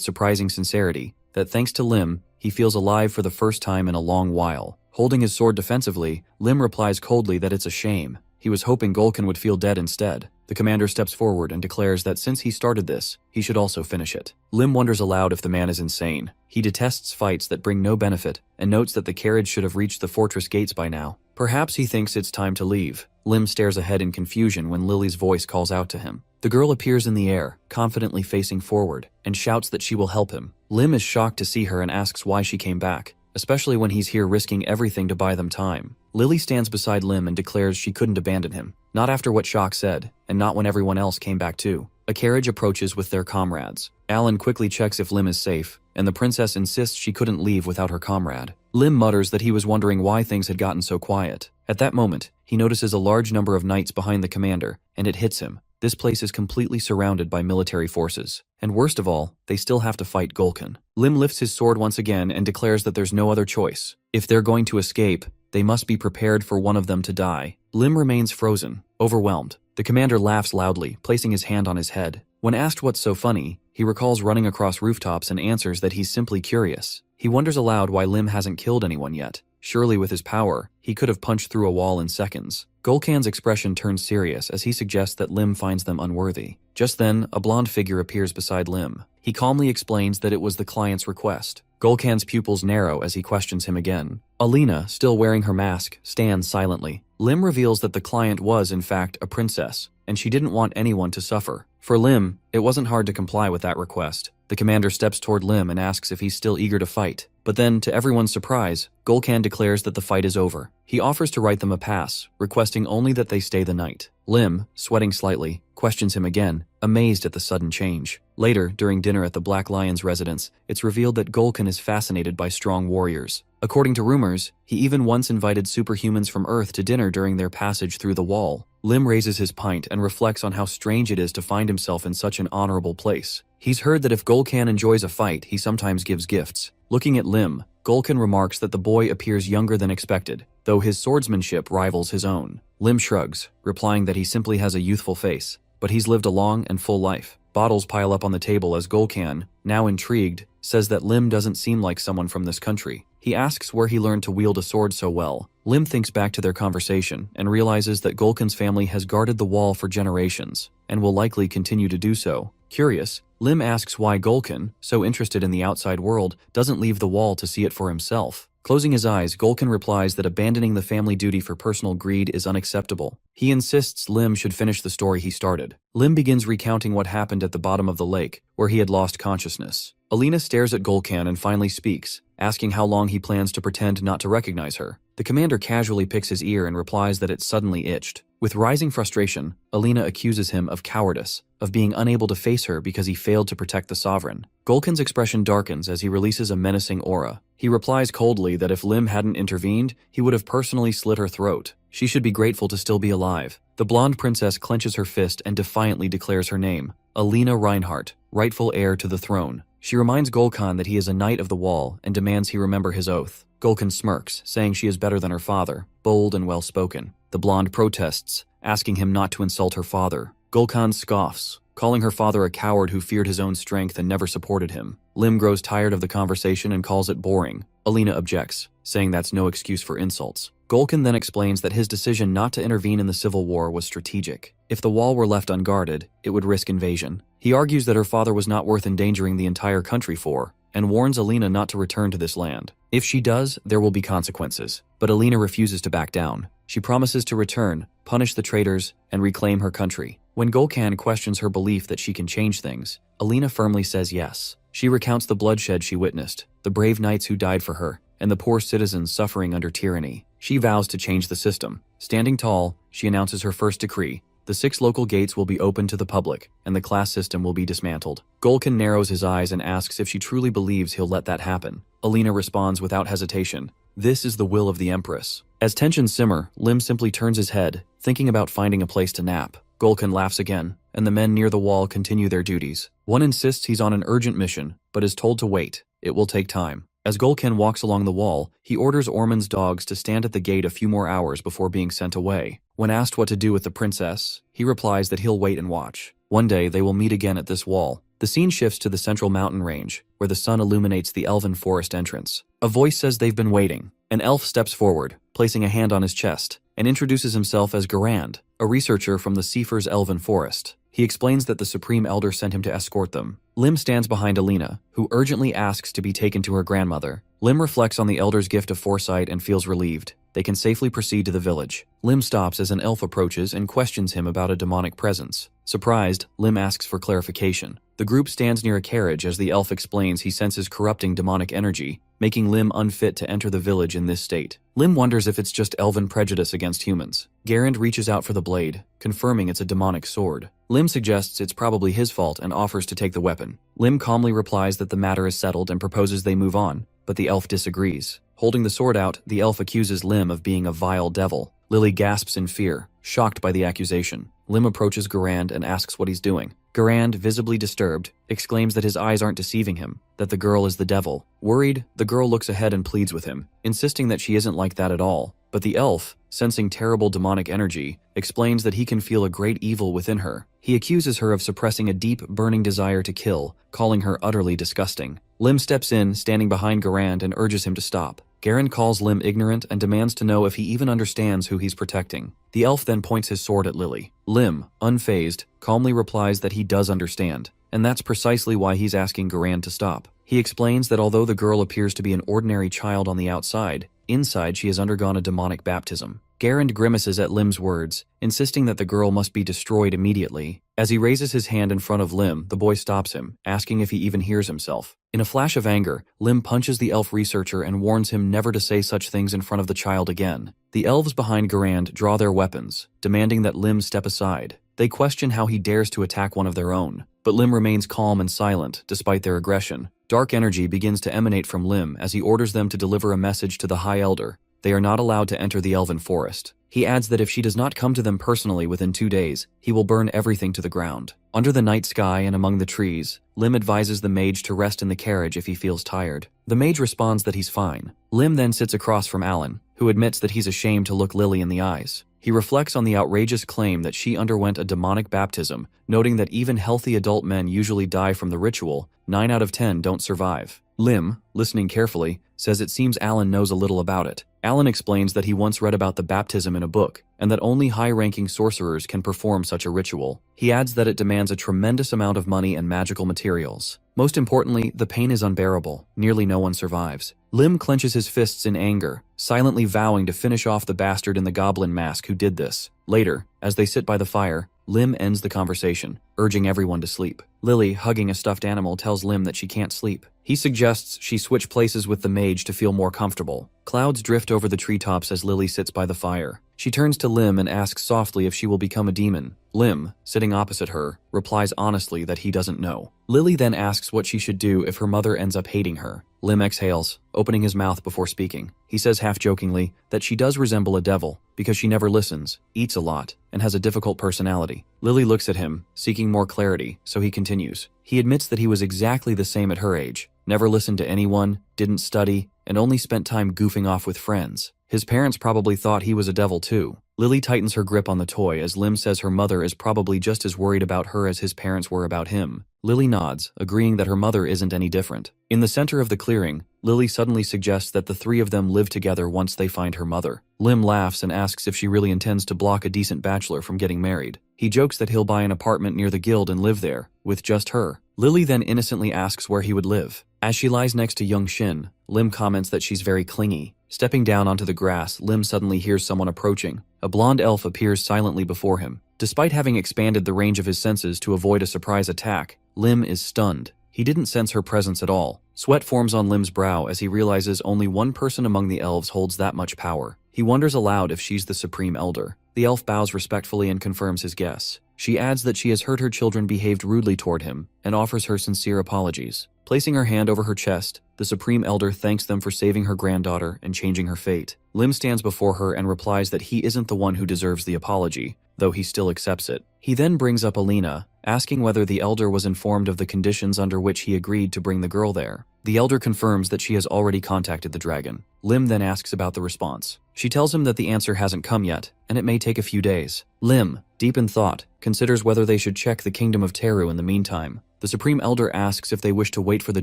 Speaker 1: surprising sincerity, that thanks to Lim, he feels alive for the first time in a long while. Holding his sword defensively, Lim replies coldly that it's a shame. He was hoping Gulkin would feel dead instead. The commander steps forward and declares that since he started this, he should also finish it. Lim wonders aloud if the man is insane. He detests fights that bring no benefit, and notes that the carriage should have reached the fortress gates by now. Perhaps he thinks it's time to leave. Lim stares ahead in confusion when Lily's voice calls out to him. The girl appears in the air, confidently facing forward, and shouts that she will help him. Lim is shocked to see her and asks why she came back, especially when he's here risking everything to buy them time. Lily stands beside Lim and declares she couldn't abandon him. Not after what Shock said, and not when everyone else came back too. A carriage approaches with their comrades. Alan quickly checks if Lim is safe, and the princess insists she couldn't leave without her comrade. Lim mutters that he was wondering why things had gotten so quiet. At that moment, he notices a large number of knights behind the commander, and it hits him. This place is completely surrounded by military forces. And worst of all, they still have to fight Gulkin. Lim lifts his sword once again and declares that there's no other choice. If they're going to escape, they must be prepared for one of them to die. Lim remains frozen, overwhelmed. The commander laughs loudly, placing his hand on his head. When asked what's so funny, he recalls running across rooftops and answers that he's simply curious. He wonders aloud why Lim hasn't killed anyone yet. Surely with his power, he could have punched through a wall in seconds. Gulkin's expression turns serious as he suggests that Lim finds them unworthy. Just then, a blonde figure appears beside Lim. He calmly explains that it was the client's request. Gulkin's pupils narrow as he questions him again. Alina, still wearing her mask, stands silently. Lim reveals that the client was, in fact, a princess, and she didn't want anyone to suffer. For Lim, it wasn't hard to comply with that request. The commander steps toward Lim and asks if he's still eager to fight. But then, to everyone's surprise, Gulkin declares that the fight is over. He offers to write them a pass, requesting only that they stay the night. Lim, sweating slightly, questions him again, amazed at the sudden change. Later, during dinner at the Black Lion's residence, it's revealed that Gulkin is fascinated by strong warriors. According to rumors, he even once invited superhumans from Earth to dinner during their passage through the wall. Lim raises his pint and reflects on how strange it is to find himself in such an honorable place. He's heard that if Gulkin enjoys a fight, he sometimes gives gifts. Looking at Lim, Gulkin remarks that the boy appears younger than expected, though his swordsmanship rivals his own. Lim shrugs, replying that he simply has a youthful face. but he's lived a long and full life. Bottles pile up on the table as Gulkan, now intrigued, says that Lim doesn't seem like someone from this country. He asks where he learned to wield a sword so well. Lim thinks back to their conversation and realizes that Gulkan's family has guarded the wall for generations and will likely continue to do so. Curious, Lim asks why Gulkan, so interested in the outside world, doesn't leave the wall to see it for himself. Closing his eyes, Gulkan replies that abandoning the family duty for personal greed is unacceptable. He insists Lim should finish the story he started. Lim begins recounting what happened at the bottom of the lake, where he had lost consciousness. Alina stares at Gulkan and finally speaks, asking how long he plans to pretend not to recognize her. The commander casually picks his ear and replies that it suddenly itched. With rising frustration, Alina accuses him of cowardice, of being unable to face her because he failed to protect the sovereign. Gulkan's expression darkens as he releases a menacing aura. He replies coldly that if Lim hadn't intervened, he would have personally slit her throat. She should be grateful to still be alive. The blonde princess clenches her fist and defiantly declares her name, Alina Reinhardt, rightful heir to the throne. She reminds Gulkan that he is a knight of the wall and demands he remember his oath. Gulkan smirks, saying she is better than her father, bold and well-spoken. The blonde protests, asking him not to insult her father. Gulkan scoffs, calling her father a coward who feared his own strength and never supported him. Lim grows tired of the conversation and calls it boring. Alina objects, saying that's no excuse for insults. Gulkan then explains that his decision not to intervene in the civil war was strategic. If the wall were left unguarded, it would risk invasion. He argues that her father was not worth endangering the entire country for, and warns Alina not to return to this land. If she does, there will be consequences. But Alina refuses to back down. She promises to return, punish the traitors, and reclaim her country. When Gulkan questions her belief that she can change things, Alina firmly says yes. She recounts the bloodshed she witnessed, the brave knights who died for her, and the poor citizens suffering under tyranny. She vows to change the system. Standing tall, she announces her first decree. The 6 local gates will be open to the public, and the class system will be dismantled. Gulkan narrows his eyes and asks if she truly believes he'll let that happen. Alina responds without hesitation, "This is the will of the Empress." As tensions simmer, Lim simply turns his head, thinking about finding a place to nap. Gulkan laughs again, and the men near the wall continue their duties. One insists he's on an urgent mission, but is told to wait. It will take time. As Gulkan walks along the wall, he orders Ormond's dogs to stand at the gate a few more hours before being sent away. When asked what to do with the princess, he replies that he'll wait and watch. One day they will meet again at this wall. The scene shifts to the central mountain range, where the sun illuminates the elven forest entrance. A voice says they've been waiting. An elf steps forward, placing a hand on his chest, and introduces himself as Garand, a researcher from the Seafar's elven forest. He explains that the Supreme Elder sent him to escort them. Lim stands behind Alina, who urgently asks to be taken to her grandmother. Lim reflects on the Elder's gift of foresight and feels relieved. They can safely proceed to the village. Lim stops as an elf approaches and questions him about a demonic presence. Surprised, Lim asks for clarification. The group stands near a carriage as the elf explains he senses corrupting demonic energy, making Lim unfit to enter the village in this state. Lim wonders if it's just elven prejudice against humans. Garand reaches out for the blade, confirming it's a demonic sword. Lim suggests it's probably his fault and offers to take the weapon. Lim calmly replies that the matter is settled and proposes they move on, but the elf disagrees. Holding the sword out, the elf accuses Lim of being a vile devil. Lily gasps in fear, shocked by the accusation. Lim approaches Garand and asks what he's doing. Garand, visibly disturbed, exclaims that his eyes aren't deceiving him, that the girl is the devil. Worried, the girl looks ahead and pleads with him, insisting that she isn't like that at all. But the elf, sensing terrible demonic energy, explains that he can feel a great evil within her. He accuses her of suppressing a deep, burning desire to kill, calling her utterly disgusting. Lim steps in, standing behind Garand, and urges him to stop. Garand calls Lim ignorant and demands to know if he even understands who he's protecting. The elf then points his sword at Lily. Lim, unfazed, calmly replies that he does understand, and that's precisely why he's asking Garand to stop. He explains that although the girl appears to be an ordinary child on the outside, inside she has undergone a demonic baptism. Garand grimaces at Lim's words, insisting that the girl must be destroyed immediately. As he raises his hand in front of Lim, the boy stops him, asking if he even hears himself. In a flash of anger, Lim punches the elf researcher and warns him never to say such things in front of the child again. The elves behind Garand draw their weapons, demanding that Lim step aside. They question how he dares to attack one of their own, but Lim remains calm and silent despite their aggression. Dark energy begins to emanate from Lim as he orders them to deliver a message to the High Elder. They are not allowed to enter the elven forest. He adds that if she does not come to them personally within 2 days, he will burn everything to the ground. Under the night sky and among the trees, Lim advises the mage to rest in the carriage if he feels tired. The mage responds that he's fine. Lim then sits across from Alan, who admits that he's ashamed to look Lily in the eyes. He reflects on the outrageous claim that she underwent a demonic baptism, noting that even healthy adult men usually die from the ritual. 9 out of 10 don't survive. Lim, listening carefully, says it seems Alan knows a little about it. Alan explains that he once read about the baptism in a book, and that only high-ranking sorcerers can perform such a ritual. He adds that it demands a tremendous amount of money and magical materials. Most importantly, the pain is unbearable. Nearly no one survives. Lim clenches his fists in anger, silently vowing to finish off the bastard in the goblin mask who did this. Later, as they sit by the fire, Lim ends the conversation, urging everyone to sleep. Lily, hugging a stuffed animal, tells Lim that she can't sleep. He suggests she switch places with the mage to feel more comfortable. Clouds drift over the treetops as Lily sits by the fire. She turns to Lim and asks softly if she will become a demon. Lim, sitting opposite her, replies honestly that he doesn't know. Lily then asks what she should do if her mother ends up hating her. Lim exhales, opening his mouth before speaking. He says half-jokingly that she does resemble a devil because she never listens, eats a lot, and has a difficult personality. Lily looks at him, seeking more clarity, so he continues. He admits that he was exactly the same at her age, never listened to anyone, didn't study, and only spent time goofing off with friends. His parents probably thought he was a devil too. Lily tightens her grip on the toy as Lim says her mother is probably just as worried about her as his parents were about him. Lily nods, agreeing that her mother isn't any different. In the center of the clearing, Lily suddenly suggests that the three of them live together once they find her mother. Lim laughs and asks if she really intends to block a decent bachelor from getting married. He jokes that he'll buy an apartment near the guild and live there, with just her. Lily then innocently asks where he would live. As she lies next to young Shin, Lim comments that she's very clingy. Stepping down onto the grass, Lim suddenly hears someone approaching. A blonde elf appears silently before him. Despite having expanded the range of his senses to avoid a surprise attack, Lim is stunned. He didn't sense her presence at all. Sweat forms on Lim's brow as he realizes only one person among the elves holds that much power. He wonders aloud if she's the Supreme Elder. The elf bows respectfully and confirms his guess. She adds that she has heard her children behaved rudely toward him and offers her sincere apologies. Placing her hand over her chest, the Supreme Elder thanks them for saving her granddaughter and changing her fate. Lim stands before her and replies that he isn't the one who deserves the apology, though he still accepts it. He then brings up Alina, asking whether the Elder was informed of the conditions under which he agreed to bring the girl there. The Elder confirms that she has already contacted the dragon. Lim then asks about the response. She tells him that the answer hasn't come yet, and it may take a few days. Lim, deep in thought, considers whether they should check the Kingdom of Teru in the meantime. The Supreme Elder asks if they wish to wait for the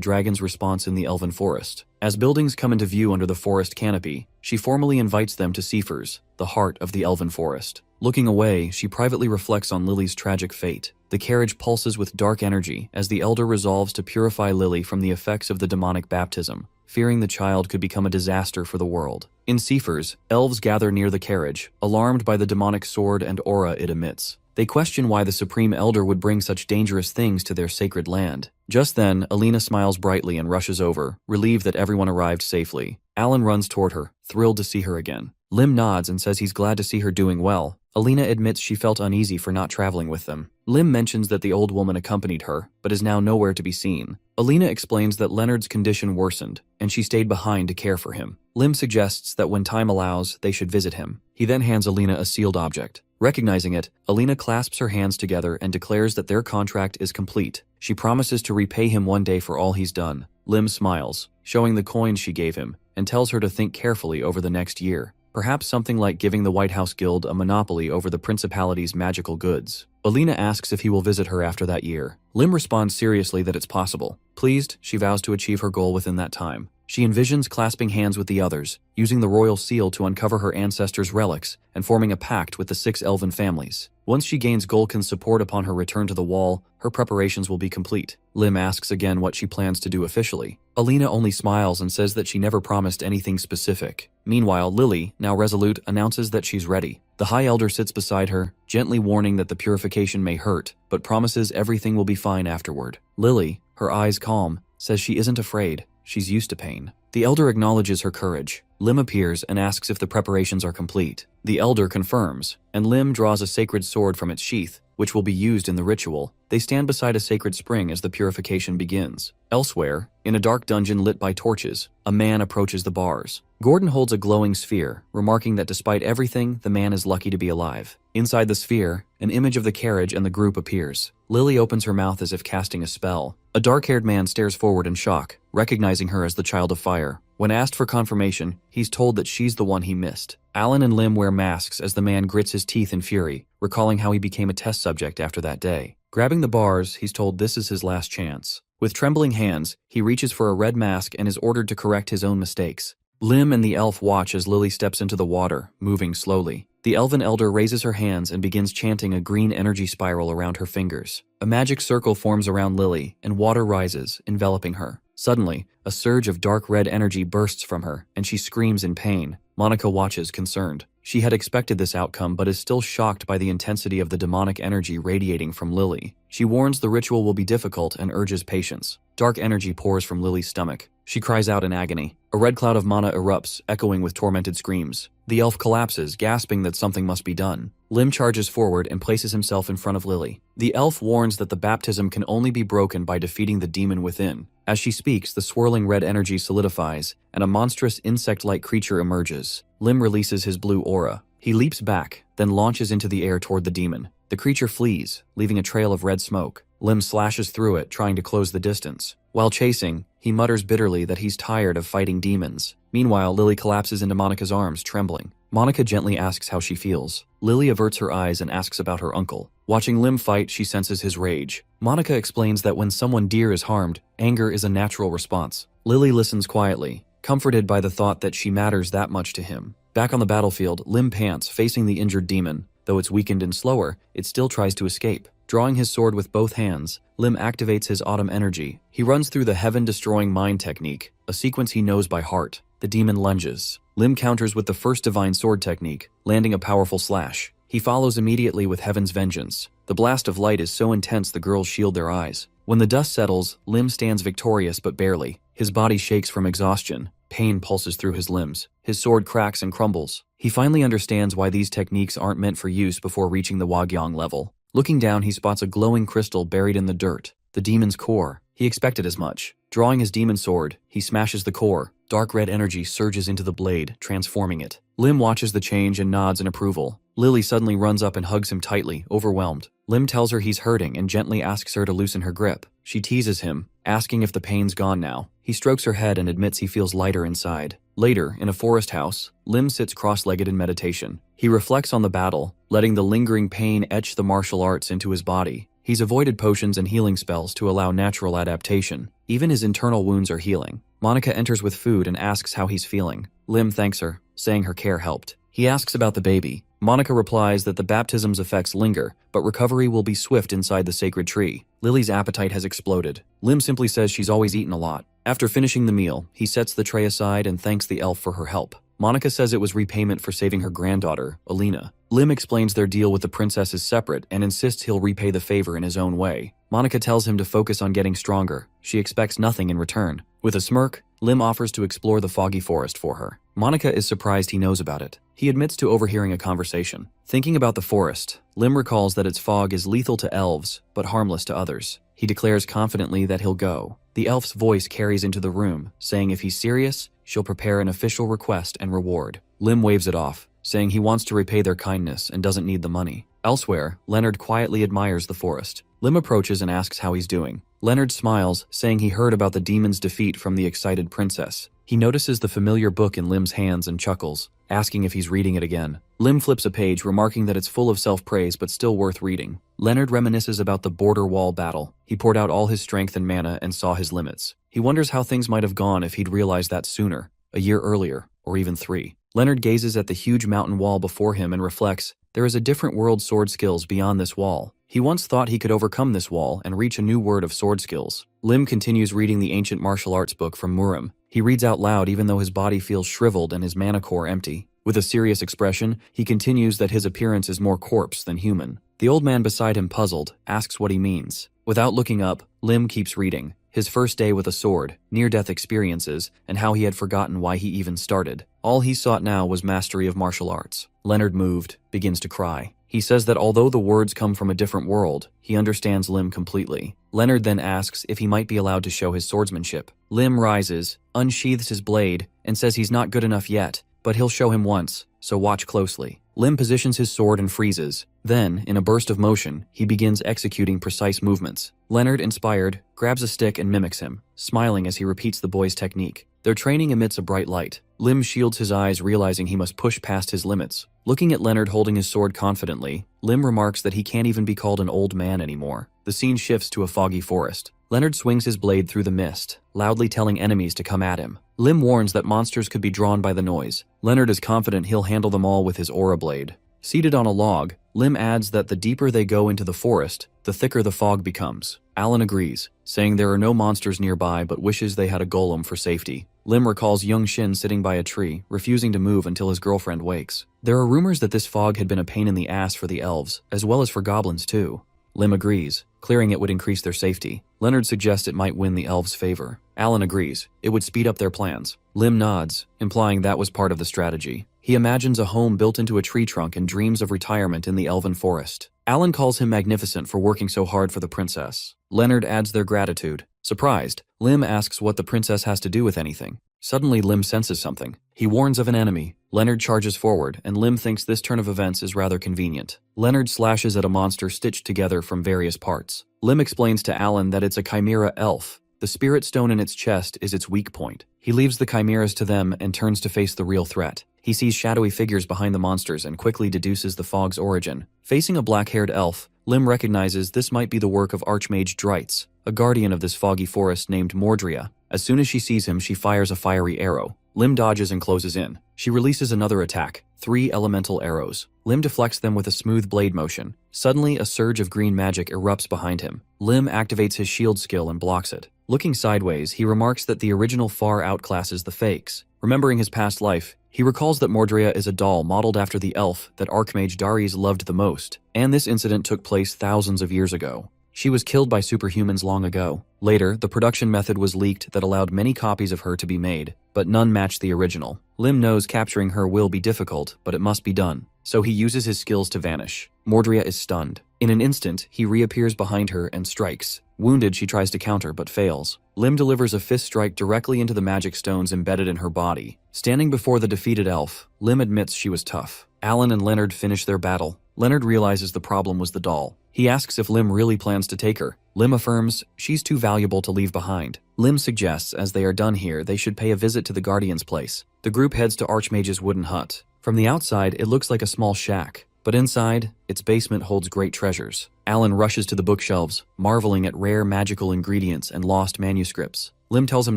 Speaker 1: dragon's response in the Elven Forest. As buildings come into view under the forest canopy, she formally invites them to Seafers, the heart of the Elven Forest. Looking away, she privately reflects on Lily's tragic fate. The carriage pulses with dark energy as the Elder resolves to purify Lily from the effects of the demonic baptism, fearing the child could become a disaster for the world. In Seafers, elves gather near the carriage, alarmed by the demonic sword and aura it emits. They question why the Supreme Elder would bring such dangerous things to their sacred land. Just then, Alina smiles brightly and rushes over, relieved that everyone arrived safely. Alan runs toward her, thrilled to see her again. Lim nods and says he's glad to see her doing well. Alina admits she felt uneasy for not traveling with them. Lim mentions that the old woman accompanied her, but is now nowhere to be seen. Alina explains that Leonard's condition worsened, and she stayed behind to care for him. Lim suggests that when time allows, they should visit him. He then hands Alina a sealed object. Recognizing it, Alina clasps her hands together and declares that their contract is complete. She promises to repay him one day for all he's done. Lim smiles, showing the coins she gave him, and tells her to think carefully over the next year. Perhaps something like giving the White House Guild a monopoly over the Principality's magical goods. Alina asks if he will visit her after that year. Lim responds seriously that it's possible. Pleased, she vows to achieve her goal within that time. She envisions clasping hands with the others, using the royal seal to uncover her ancestors' relics, and forming a pact with the 6 elven families. Once she gains Golkin's support upon her return to the wall, her preparations will be complete. Lim asks again what she plans to do officially. Alina only smiles and says that she never promised anything specific. Meanwhile, Lily, now resolute, announces that she's ready. The High Elder sits beside her, gently warning that the purification may hurt, but promises everything will be fine afterward. Lily, her eyes calm, says she isn't afraid. She's used to pain. The Elder acknowledges her courage. Lim appears and asks if the preparations are complete. The Elder confirms, and Lim draws a sacred sword from its sheath, which will be used in the ritual. They stand beside a sacred spring as the purification begins. Elsewhere, in a dark dungeon lit by torches, a man approaches the bars. Gordon holds a glowing sphere, remarking that despite everything, the man is lucky to be alive. Inside the sphere, an image of the carriage and the group appears. Lily opens her mouth as if casting a spell. A dark-haired man stares forward in shock, recognizing her as the Child of Fire. When asked for confirmation, he's told that she's the one he missed. Alan and Lim wear masks as the man grits his teeth in fury, recalling how he became a test subject after that day. Grabbing the bars, he's told this is his last chance. With trembling hands, he reaches for a red mask and is ordered to correct his own mistakes. Lim and the elf watch as Lily steps into the water, moving slowly. The elven elder raises her hands and begins chanting a green energy spiral around her fingers. A magic circle forms around Lily, and water rises, enveloping her. Suddenly, a surge of dark red energy bursts from her, and she screams in pain. Monica watches, concerned. She had expected this outcome but is still shocked by the intensity of the demonic energy radiating from Lily. She warns the ritual will be difficult and urges patience. Dark energy pours from Lily's stomach. She cries out in agony. A red cloud of mana erupts, echoing with tormented screams. The elf collapses, gasping that something must be done. Lim charges forward and places himself in front of Lily. The elf warns that the baptism can only be broken by defeating the demon within. As she speaks, the swirling red energy solidifies, and a monstrous insect-like creature emerges. Lim releases his blue aura. He leaps back, then launches into the air toward the demon. The creature flees, leaving a trail of red smoke. Lim slashes through it, trying to close the distance. While chasing, he mutters bitterly that he's tired of fighting demons. Meanwhile, Lily collapses into Monica's arms, trembling. Monica gently asks how she feels. Lily averts her eyes and asks about her uncle. Watching Lim fight, she senses his rage. Monica explains that when someone dear is harmed, anger is a natural response. Lily listens quietly, comforted by the thought that she matters that much to him. Back on the battlefield, Lim pants, facing the injured demon. Though it's weakened and slower, it still tries to escape. Drawing his sword with both hands, Lim activates his autumn energy. He runs through the heaven-destroying mind technique, a sequence he knows by heart. The demon lunges. Lim counters with the first divine sword technique, landing a powerful slash. He follows immediately with Heaven's Vengeance. The blast of light is so intense the girls shield their eyes. When the dust settles, Lim stands victorious but barely. His body shakes from exhaustion. Pain pulses through his limbs. His sword cracks and crumbles. He finally understands why these techniques aren't meant for use before reaching the Wagyong level. Looking down, he spots a glowing crystal buried in the dirt. The demon's core. He expected as much. Drawing his demon sword, he smashes the core. Dark red energy surges into the blade, transforming it. Lim watches the change and nods in approval. Lily suddenly runs up and hugs him tightly, overwhelmed. Lim tells her he's hurting and gently asks her to loosen her grip. She teases him, asking if the pain's gone now. He strokes her head and admits he feels lighter inside. Later, in a forest house, Lim sits cross-legged in meditation. He reflects on the battle, letting the lingering pain etch the martial arts into his body. He's avoided potions and healing spells to allow natural adaptation. Even his internal wounds are healing. Monica enters with food and asks how he's feeling. Lim thanks her, saying her care helped. He asks about the baby. Monica replies that the baptism's effects linger, but recovery will be swift inside the sacred tree. Lily's appetite has exploded. Lim simply says she's always eaten a lot. After finishing the meal, he sets the tray aside and thanks the elf for her help. Monica says it was repayment for saving her granddaughter, Alina. Lim explains their deal with the princess is separate and insists he'll repay the favor in his own way. Monica tells him to focus on getting stronger. She expects nothing in return. With a smirk, Lim offers to explore the foggy forest for her. Monica is surprised he knows about it. He admits to overhearing a conversation. Thinking about the forest, Lim recalls that its fog is lethal to elves, but harmless to others. He declares confidently that he'll go. The elf's voice carries into the room, saying if he's serious, she'll prepare an official request and reward. Lim waves it off, saying he wants to repay their kindness and doesn't need the money. Elsewhere, Leonard quietly admires the forest. Lim approaches and asks how he's doing. Leonard smiles, saying he heard about the demon's defeat from the excited princess. He notices the familiar book in Lim's hands and chuckles, asking if he's reading it again. Lim flips a page, remarking that it's full of self-praise but still worth reading. Leonard reminisces about the border wall battle. He poured out all his strength and mana and saw his limits. He wonders how things might have gone if he'd realized that sooner, a year earlier, or even 3. Leonard gazes at the huge mountain wall before him and reflects, there is a different world sword skills beyond this wall. He once thought he could overcome this wall and reach a new word of sword skills. Lim continues reading the ancient martial arts book from Murim. He reads out loud even though his body feels shriveled and his mana core empty. With a serious expression, he continues that his appearance is more corpse than human. The old man beside him, puzzled, asks what he means. Without looking up, Lim keeps reading. His first day with a sword, near-death experiences, and how he had forgotten why he even started. All he sought now was mastery of martial arts. Leonard, moved, begins to cry. He says that although the words come from a different world, he understands Lim completely. Leonard then asks if he might be allowed to show his swordsmanship. Lim rises, unsheathes his blade, and says he's not good enough yet, but he'll show him once, so watch closely. Lim positions his sword and freezes. Then, in a burst of motion, he begins executing precise movements. Leonard, inspired, grabs a stick and mimics him, smiling as he repeats the boy's technique. Their training emits a bright light. Lim shields his eyes, realizing he must push past his limits. Looking at Leonard holding his sword confidently, Lim remarks that he can't even be called an old man anymore. The scene shifts to a foggy forest. Leonard swings his blade through the mist, loudly telling enemies to come at him. Lim warns that monsters could be drawn by the noise. Leonard is confident he'll handle them all with his aura blade. Seated on a log, Lim adds that the deeper they go into the forest, the thicker the fog becomes. Alan agrees, saying there are no monsters nearby but wishes they had a golem for safety. Lim recalls young Shin sitting by a tree, refusing to move until his girlfriend wakes. There are rumors that this fog had been a pain in the ass for the elves, as well as for goblins too. Lim agrees, clearing it would increase their safety. Leonard suggests it might win the elves' favor. Alan agrees, it would speed up their plans. Lim nods, implying that was part of the strategy. He imagines a home built into a tree trunk and dreams of retirement in the elven forest. Alan calls him magnificent for working so hard for the princess. Leonard adds their gratitude. Surprised, Lim asks what the princess has to do with anything. Suddenly, Lim senses something. He warns of an enemy. Leonard charges forward, and Lim thinks this turn of events is rather convenient. Leonard slashes at a monster stitched together from various parts. Lim explains to Alan that it's a chimera elf. The spirit stone in its chest is its weak point. He leaves the chimeras to them and turns to face the real threat. He sees shadowy figures behind the monsters and quickly deduces the fog's origin. Facing a black-haired elf, Lim recognizes this might be the work of Archmage Dritz, a guardian of this foggy forest named Mordria. As soon as she sees him, she fires a fiery arrow. Lim dodges and closes in. She releases another attack, 3 elemental arrows. Lim deflects them with a smooth blade motion. Suddenly, a surge of green magic erupts behind him. Lim activates his shield skill and blocks it. Looking sideways, he remarks that the original far outclasses the fakes. Remembering his past life, he recalls that Mordria is a doll modeled after the elf that Archmage Darius loved the most, and this incident took place thousands of years ago. She was killed by superhumans long ago. Later, the production method was leaked that allowed many copies of her to be made, but none matched the original. Lim knows capturing her will be difficult, but it must be done. So he uses his skills to vanish. Mordria is stunned. In an instant, he reappears behind her and strikes. Wounded, she tries to counter, but fails. Lim delivers a fist strike directly into the magic stones embedded in her body. Standing before the defeated elf, Lim admits she was tough. Alan and Leonard finish their battle. Leonard realizes the problem was the doll. He asks if Lim really plans to take her. Lim affirms she's too valuable to leave behind. Lim suggests as they are done here, they should pay a visit to the Guardian's place. The group heads to Archmage's wooden hut. From the outside, it looks like a small shack, but inside, its basement holds great treasures. Alan rushes to the bookshelves, marveling at rare magical ingredients and lost manuscripts. Lim tells him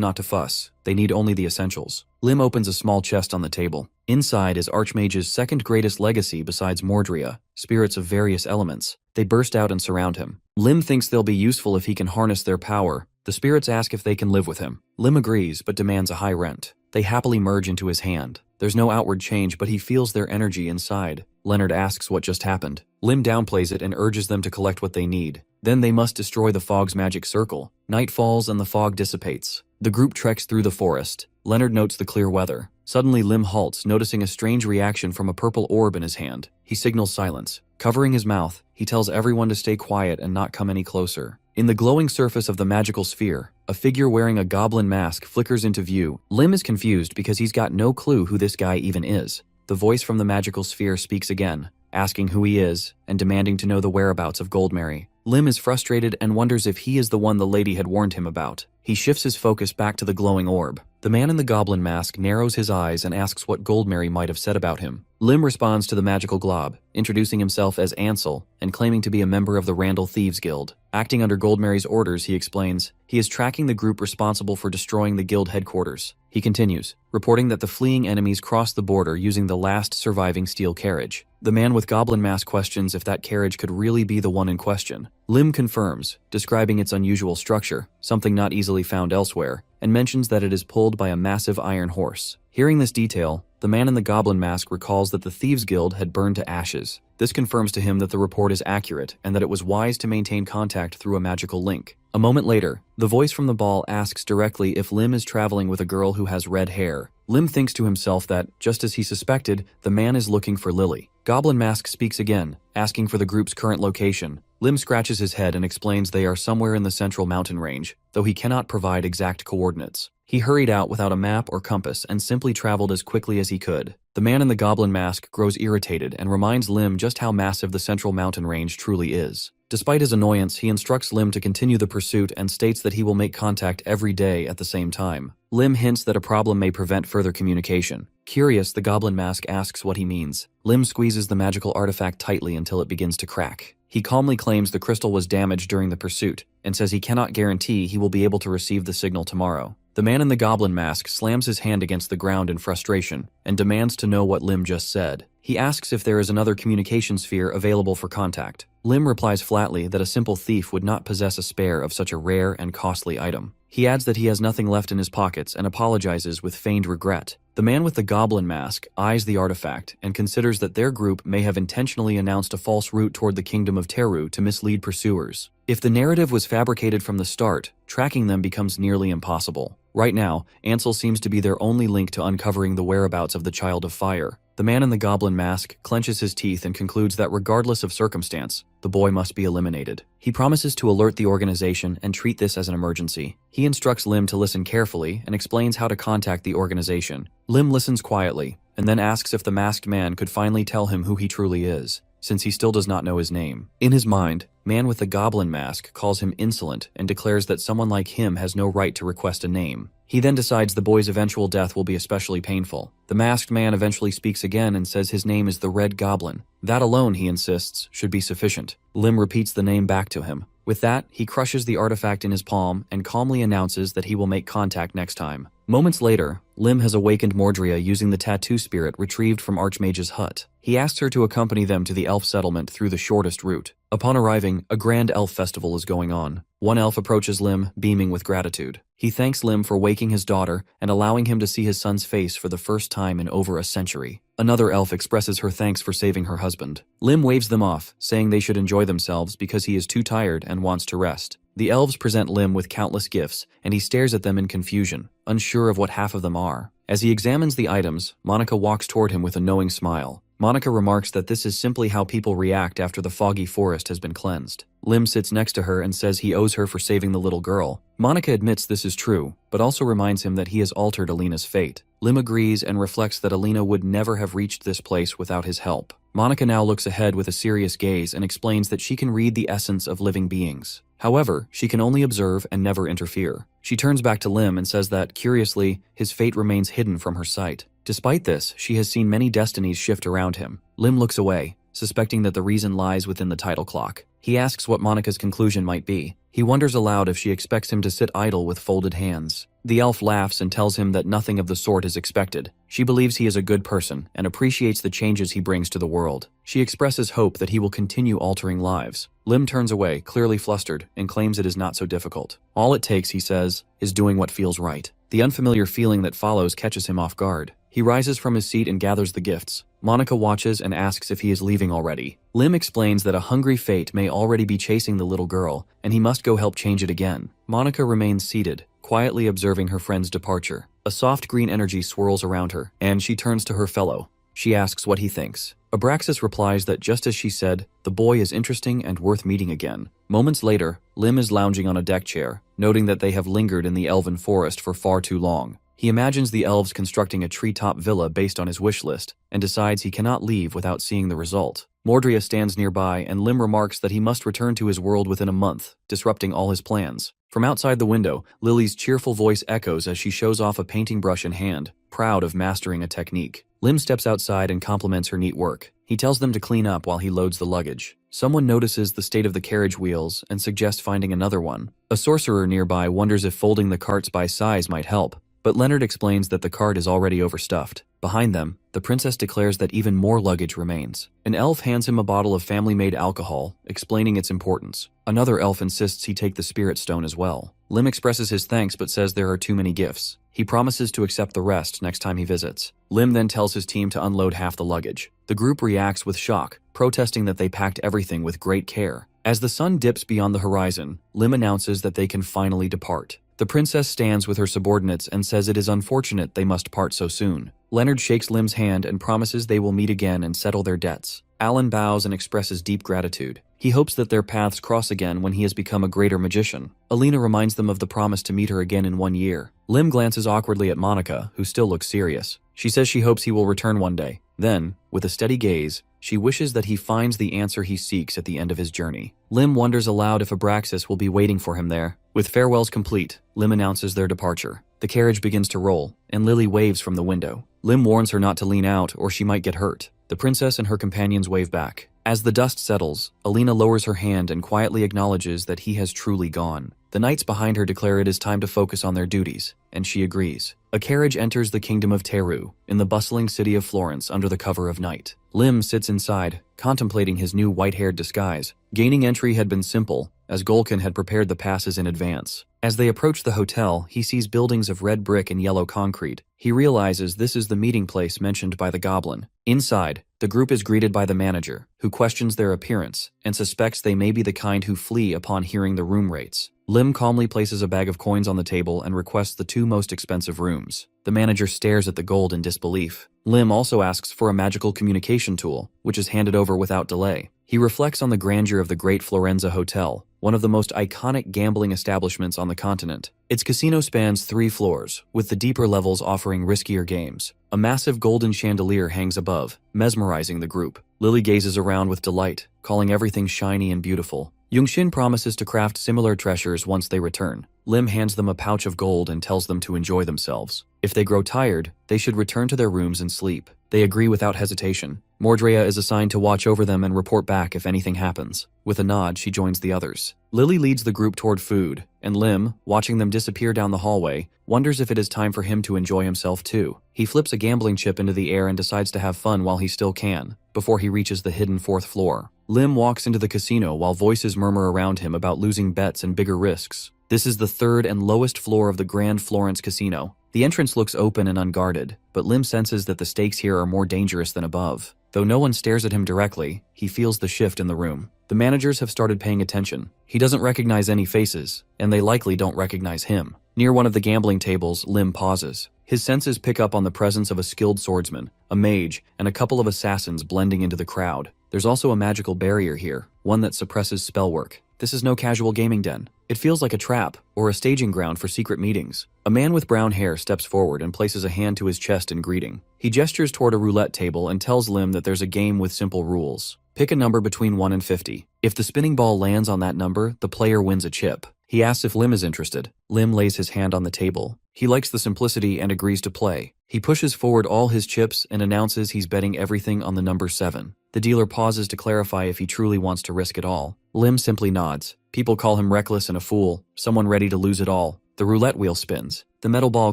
Speaker 1: not to fuss. They need only the essentials. Lim opens a small chest on the table. Inside is Archmage's second greatest legacy besides Mordria, spirits of various elements. They burst out and surround him. Lim thinks they'll be useful if he can harness their power. The spirits ask if they can live with him. Lim agrees, but demands a high rent. They happily merge into his hand. There's no outward change, but he feels their energy inside. Leonard asks what just happened. Lim downplays it and urges them to collect what they need. Then they must destroy the fog's magic circle. Night falls and the fog dissipates. The group treks through the forest. Leonard notes the clear weather. Suddenly, Lim halts, noticing a strange reaction from a purple orb in his hand. He signals silence. Covering his mouth, he tells everyone to stay quiet and not come any closer. In the glowing surface of the magical sphere, a figure wearing a goblin mask flickers into view. Lim is confused because he's got no clue who this guy even is. The voice from the magical sphere speaks again, asking who he is and demanding to know the whereabouts of Goldmary. Lim is frustrated and wonders if he is the one the lady had warned him about. He shifts his focus back to the glowing orb. The man in the goblin mask narrows his eyes and asks what Goldmary might have said about him. Lim responds to the magical glob, introducing himself as Ansel and claiming to be a member of the Randall Thieves Guild. Acting under Goldmary's orders, he explains, he is tracking the group responsible for destroying the guild headquarters. He continues, reporting that the fleeing enemies crossed the border using the last surviving steel carriage. The man with goblin mask questions if that carriage could really be the one in question. Lim confirms, describing its unusual structure, something not easily found elsewhere, and mentions that it is pulled by a massive iron horse. Hearing this detail, the man in the goblin mask recalls that the Thieves Guild had burned to ashes. This confirms to him that the report is accurate and that it was wise to maintain contact through a magical link. A moment later, the voice from the ball asks directly if Lim is traveling with a girl who has red hair. Lim thinks to himself that, just as he suspected, the man is looking for Lily. Goblin Mask speaks again, asking for the group's current location. Lim scratches his head and explains they are somewhere in the central mountain range, though he cannot provide exact coordinates. He hurried out without a map or compass and simply traveled as quickly as he could. The man in the goblin mask grows irritated and reminds Lim just how massive the central mountain range truly is. Despite his annoyance, he instructs Lim to continue the pursuit and states that he will make contact every day at the same time. Lim hints that a problem may prevent further communication. Curious, the goblin mask asks what he means. Lim squeezes the magical artifact tightly until it begins to crack. He calmly claims the crystal was damaged during the pursuit and says he cannot guarantee he will be able to receive the signal tomorrow. The man in the goblin mask slams his hand against the ground in frustration and demands to know what Lim just said. He asks if there is another communication sphere available for contact. Lim replies flatly that a simple thief would not possess a spare of such a rare and costly item. He adds that he has nothing left in his pockets and apologizes with feigned regret. The man with the goblin mask eyes the artifact and considers that their group may have intentionally announced a false route toward the kingdom of Teru to mislead pursuers. If the narrative was fabricated from the start, tracking them becomes nearly impossible. Right now, Ansel seems to be their only link to uncovering the whereabouts of the Child of Fire. The man in the goblin mask clenches his teeth and concludes that regardless of circumstance, the boy must be eliminated. He promises to alert the organization and treat this as an emergency. He instructs Lim to listen carefully and explains how to contact the organization. Lim listens quietly and then asks if the masked man could finally tell him who he truly is, since he still does not know his name. In his mind, man with the goblin mask calls him insolent and declares that someone like him has no right to request a name. He then decides the boy's eventual death will be especially painful. The masked man eventually speaks again and says his name is the Red Goblin. That alone, he insists, should be sufficient. Lim repeats the name back to him. With that, he crushes the artifact in his palm and calmly announces that he will make contact next time. Moments later, Lim has awakened Mordria using the tattoo spirit retrieved from Archmage's hut. He asks her to accompany them to the elf settlement through the shortest route. Upon arriving, a grand elf festival is going on. One elf approaches Lim, beaming with gratitude. He thanks Lim for waking his daughter and allowing him to see his son's face for the first time in over a century. Another elf expresses her thanks for saving her husband. Lim waves them off, saying they should enjoy themselves because he is too tired and wants to rest. The elves present Lim with countless gifts, and he stares at them in confusion, unsure of what half of them are. As he examines the items, Monica walks toward him with a knowing smile. Monica remarks that this is simply how people react after the foggy forest has been cleansed. Lim sits next to her and says he owes her for saving the little girl. Monica admits this is true, but also reminds him that he has altered Alina's fate. Lim agrees and reflects that Alina would never have reached this place without his help. Monica now looks ahead with a serious gaze and explains that she can read the essence of living beings. However, she can only observe and never interfere. She turns back to Lim and says that, curiously, his fate remains hidden from her sight. Despite this, she has seen many destinies shift around him. Lim looks away, suspecting that the reason lies within the title clock. He asks what Monica's conclusion might be. He wonders aloud if she expects him to sit idle with folded hands. The elf laughs and tells him that nothing of the sort is expected. She believes he is a good person and appreciates the changes he brings to the world. She expresses hope that he will continue altering lives. Lim turns away, clearly flustered, and claims it is not so difficult. All it takes, he says, is doing what feels right. The unfamiliar feeling that follows catches him off guard. He rises from his seat and gathers the gifts. Monica watches and asks if he is leaving already. Lim explains that a hungry fate may already be chasing the little girl, and he must go help change it again. Monica remains seated, quietly observing her friend's departure. A soft green energy swirls around her, and she turns to her fellow. She asks what he thinks. Abraxas replies that just as she said, the boy is interesting and worth meeting again. Moments later, Lim is lounging on a deck chair, noting that they have lingered in the elven forest for far too long. He imagines the elves constructing a treetop villa based on his wish list, and decides he cannot leave without seeing the result. Mordria stands nearby, and Lim remarks that he must return to his world within a month, disrupting all his plans. From outside the window, Lily's cheerful voice echoes as she shows off a painting brush in hand, proud of mastering a technique. Lim steps outside and compliments her neat work. He tells them to clean up while he loads the luggage. Someone notices the state of the carriage wheels and suggests finding another one. A sorcerer nearby wonders if folding the carts by size might help, but Leonard explains that the cart is already overstuffed. Behind them, the princess declares that even more luggage remains. An elf hands him a bottle of family-made alcohol, explaining its importance. Another elf insists he take the spirit stone as well. Lim expresses his thanks but says there are too many gifts. He promises to accept the rest next time he visits. Lim then tells his team to unload half the luggage. The group reacts with shock, protesting that they packed everything with great care. As the sun dips beyond the horizon, Lim announces that they can finally depart. The princess stands with her subordinates and says it is unfortunate they must part so soon. Leonard shakes Lim's hand and promises they will meet again and settle their debts. Alan bows and expresses deep gratitude. He hopes that their paths cross again when he has become a greater magician. Alina reminds them of the promise to meet her again in 1 year. Lim glances awkwardly at Monica, who still looks serious. She says she hopes he will return one day. Then, with a steady gaze, she wishes that he finds the answer he seeks at the end of his journey. Lim wonders aloud if Abraxas will be waiting for him there. With farewells complete, Lim announces their departure. The carriage begins to roll, and Lily waves from the window. Lim warns her not to lean out or she might get hurt. The princess and her companions wave back. As the dust settles, Alina lowers her hand and quietly acknowledges that he has truly gone. The knights behind her declare it is time to focus on their duties, and she agrees. A carriage enters the kingdom of Teru, in the bustling city of Florence under the cover of night. Lim sits inside, contemplating his new white-haired disguise. Gaining entry had been simple, as Golkin had prepared the passes in advance. As they approach the hotel, he sees buildings of red brick and yellow concrete. He realizes this is the meeting place mentioned by the goblin. Inside, the group is greeted by the manager, who questions their appearance and suspects they may be the kind who flee upon hearing the room rates. Lim calmly places a bag of coins on the table and requests the 2 most expensive rooms. The manager stares at the gold in disbelief. Lim also asks for a magical communication tool, which is handed over without delay. He reflects on the grandeur of the Great Florenza Hotel, one of the most iconic gambling establishments on the continent. Its casino spans 3 floors, with the deeper levels offering riskier games. A massive golden chandelier hangs above, mesmerizing the group. Lily gazes around with delight, calling everything shiny and beautiful. Yongxin promises to craft similar treasures once they return. Lim hands them a pouch of gold and tells them to enjoy themselves. If they grow tired, they should return to their rooms and sleep. They agree without hesitation. Mordrea is assigned to watch over them and report back if anything happens. With a nod, she joins the others. Lily leads the group toward food, and Lim, watching them disappear down the hallway, wonders if it is time for him to enjoy himself too. He flips a gambling chip into the air and decides to have fun while he still can, before he reaches the hidden 4th floor. Lim walks into the casino while voices murmur around him about losing bets and bigger risks. This is the 3rd and lowest floor of the Grand Florence Casino. The entrance looks open and unguarded, but Lim senses that the stakes here are more dangerous than above. Though no one stares at him directly, he feels the shift in the room. The managers have started paying attention. He doesn't recognize any faces, and they likely don't recognize him. Near one of the gambling tables, Lim pauses. His senses pick up on the presence of a skilled swordsman, a mage, and a couple of assassins blending into the crowd. There's also a magical barrier here, one that suppresses spell work. This is no casual gaming den. It feels like a trap, or a staging ground for secret meetings. A man with brown hair steps forward and places a hand to his chest in greeting. He gestures toward a roulette table and tells Lim that there's a game with simple rules. Pick a number between 1 and 50. If the spinning ball lands on that number, the player wins a chip. He asks if Lim is interested. Lim lays his hand on the table. He likes the simplicity and agrees to play. He pushes forward all his chips and announces he's betting everything on the number 7. The dealer pauses to clarify if he truly wants to risk it all. Lim simply nods. People call him reckless and a fool, someone ready to lose it all. The roulette wheel spins. The metal ball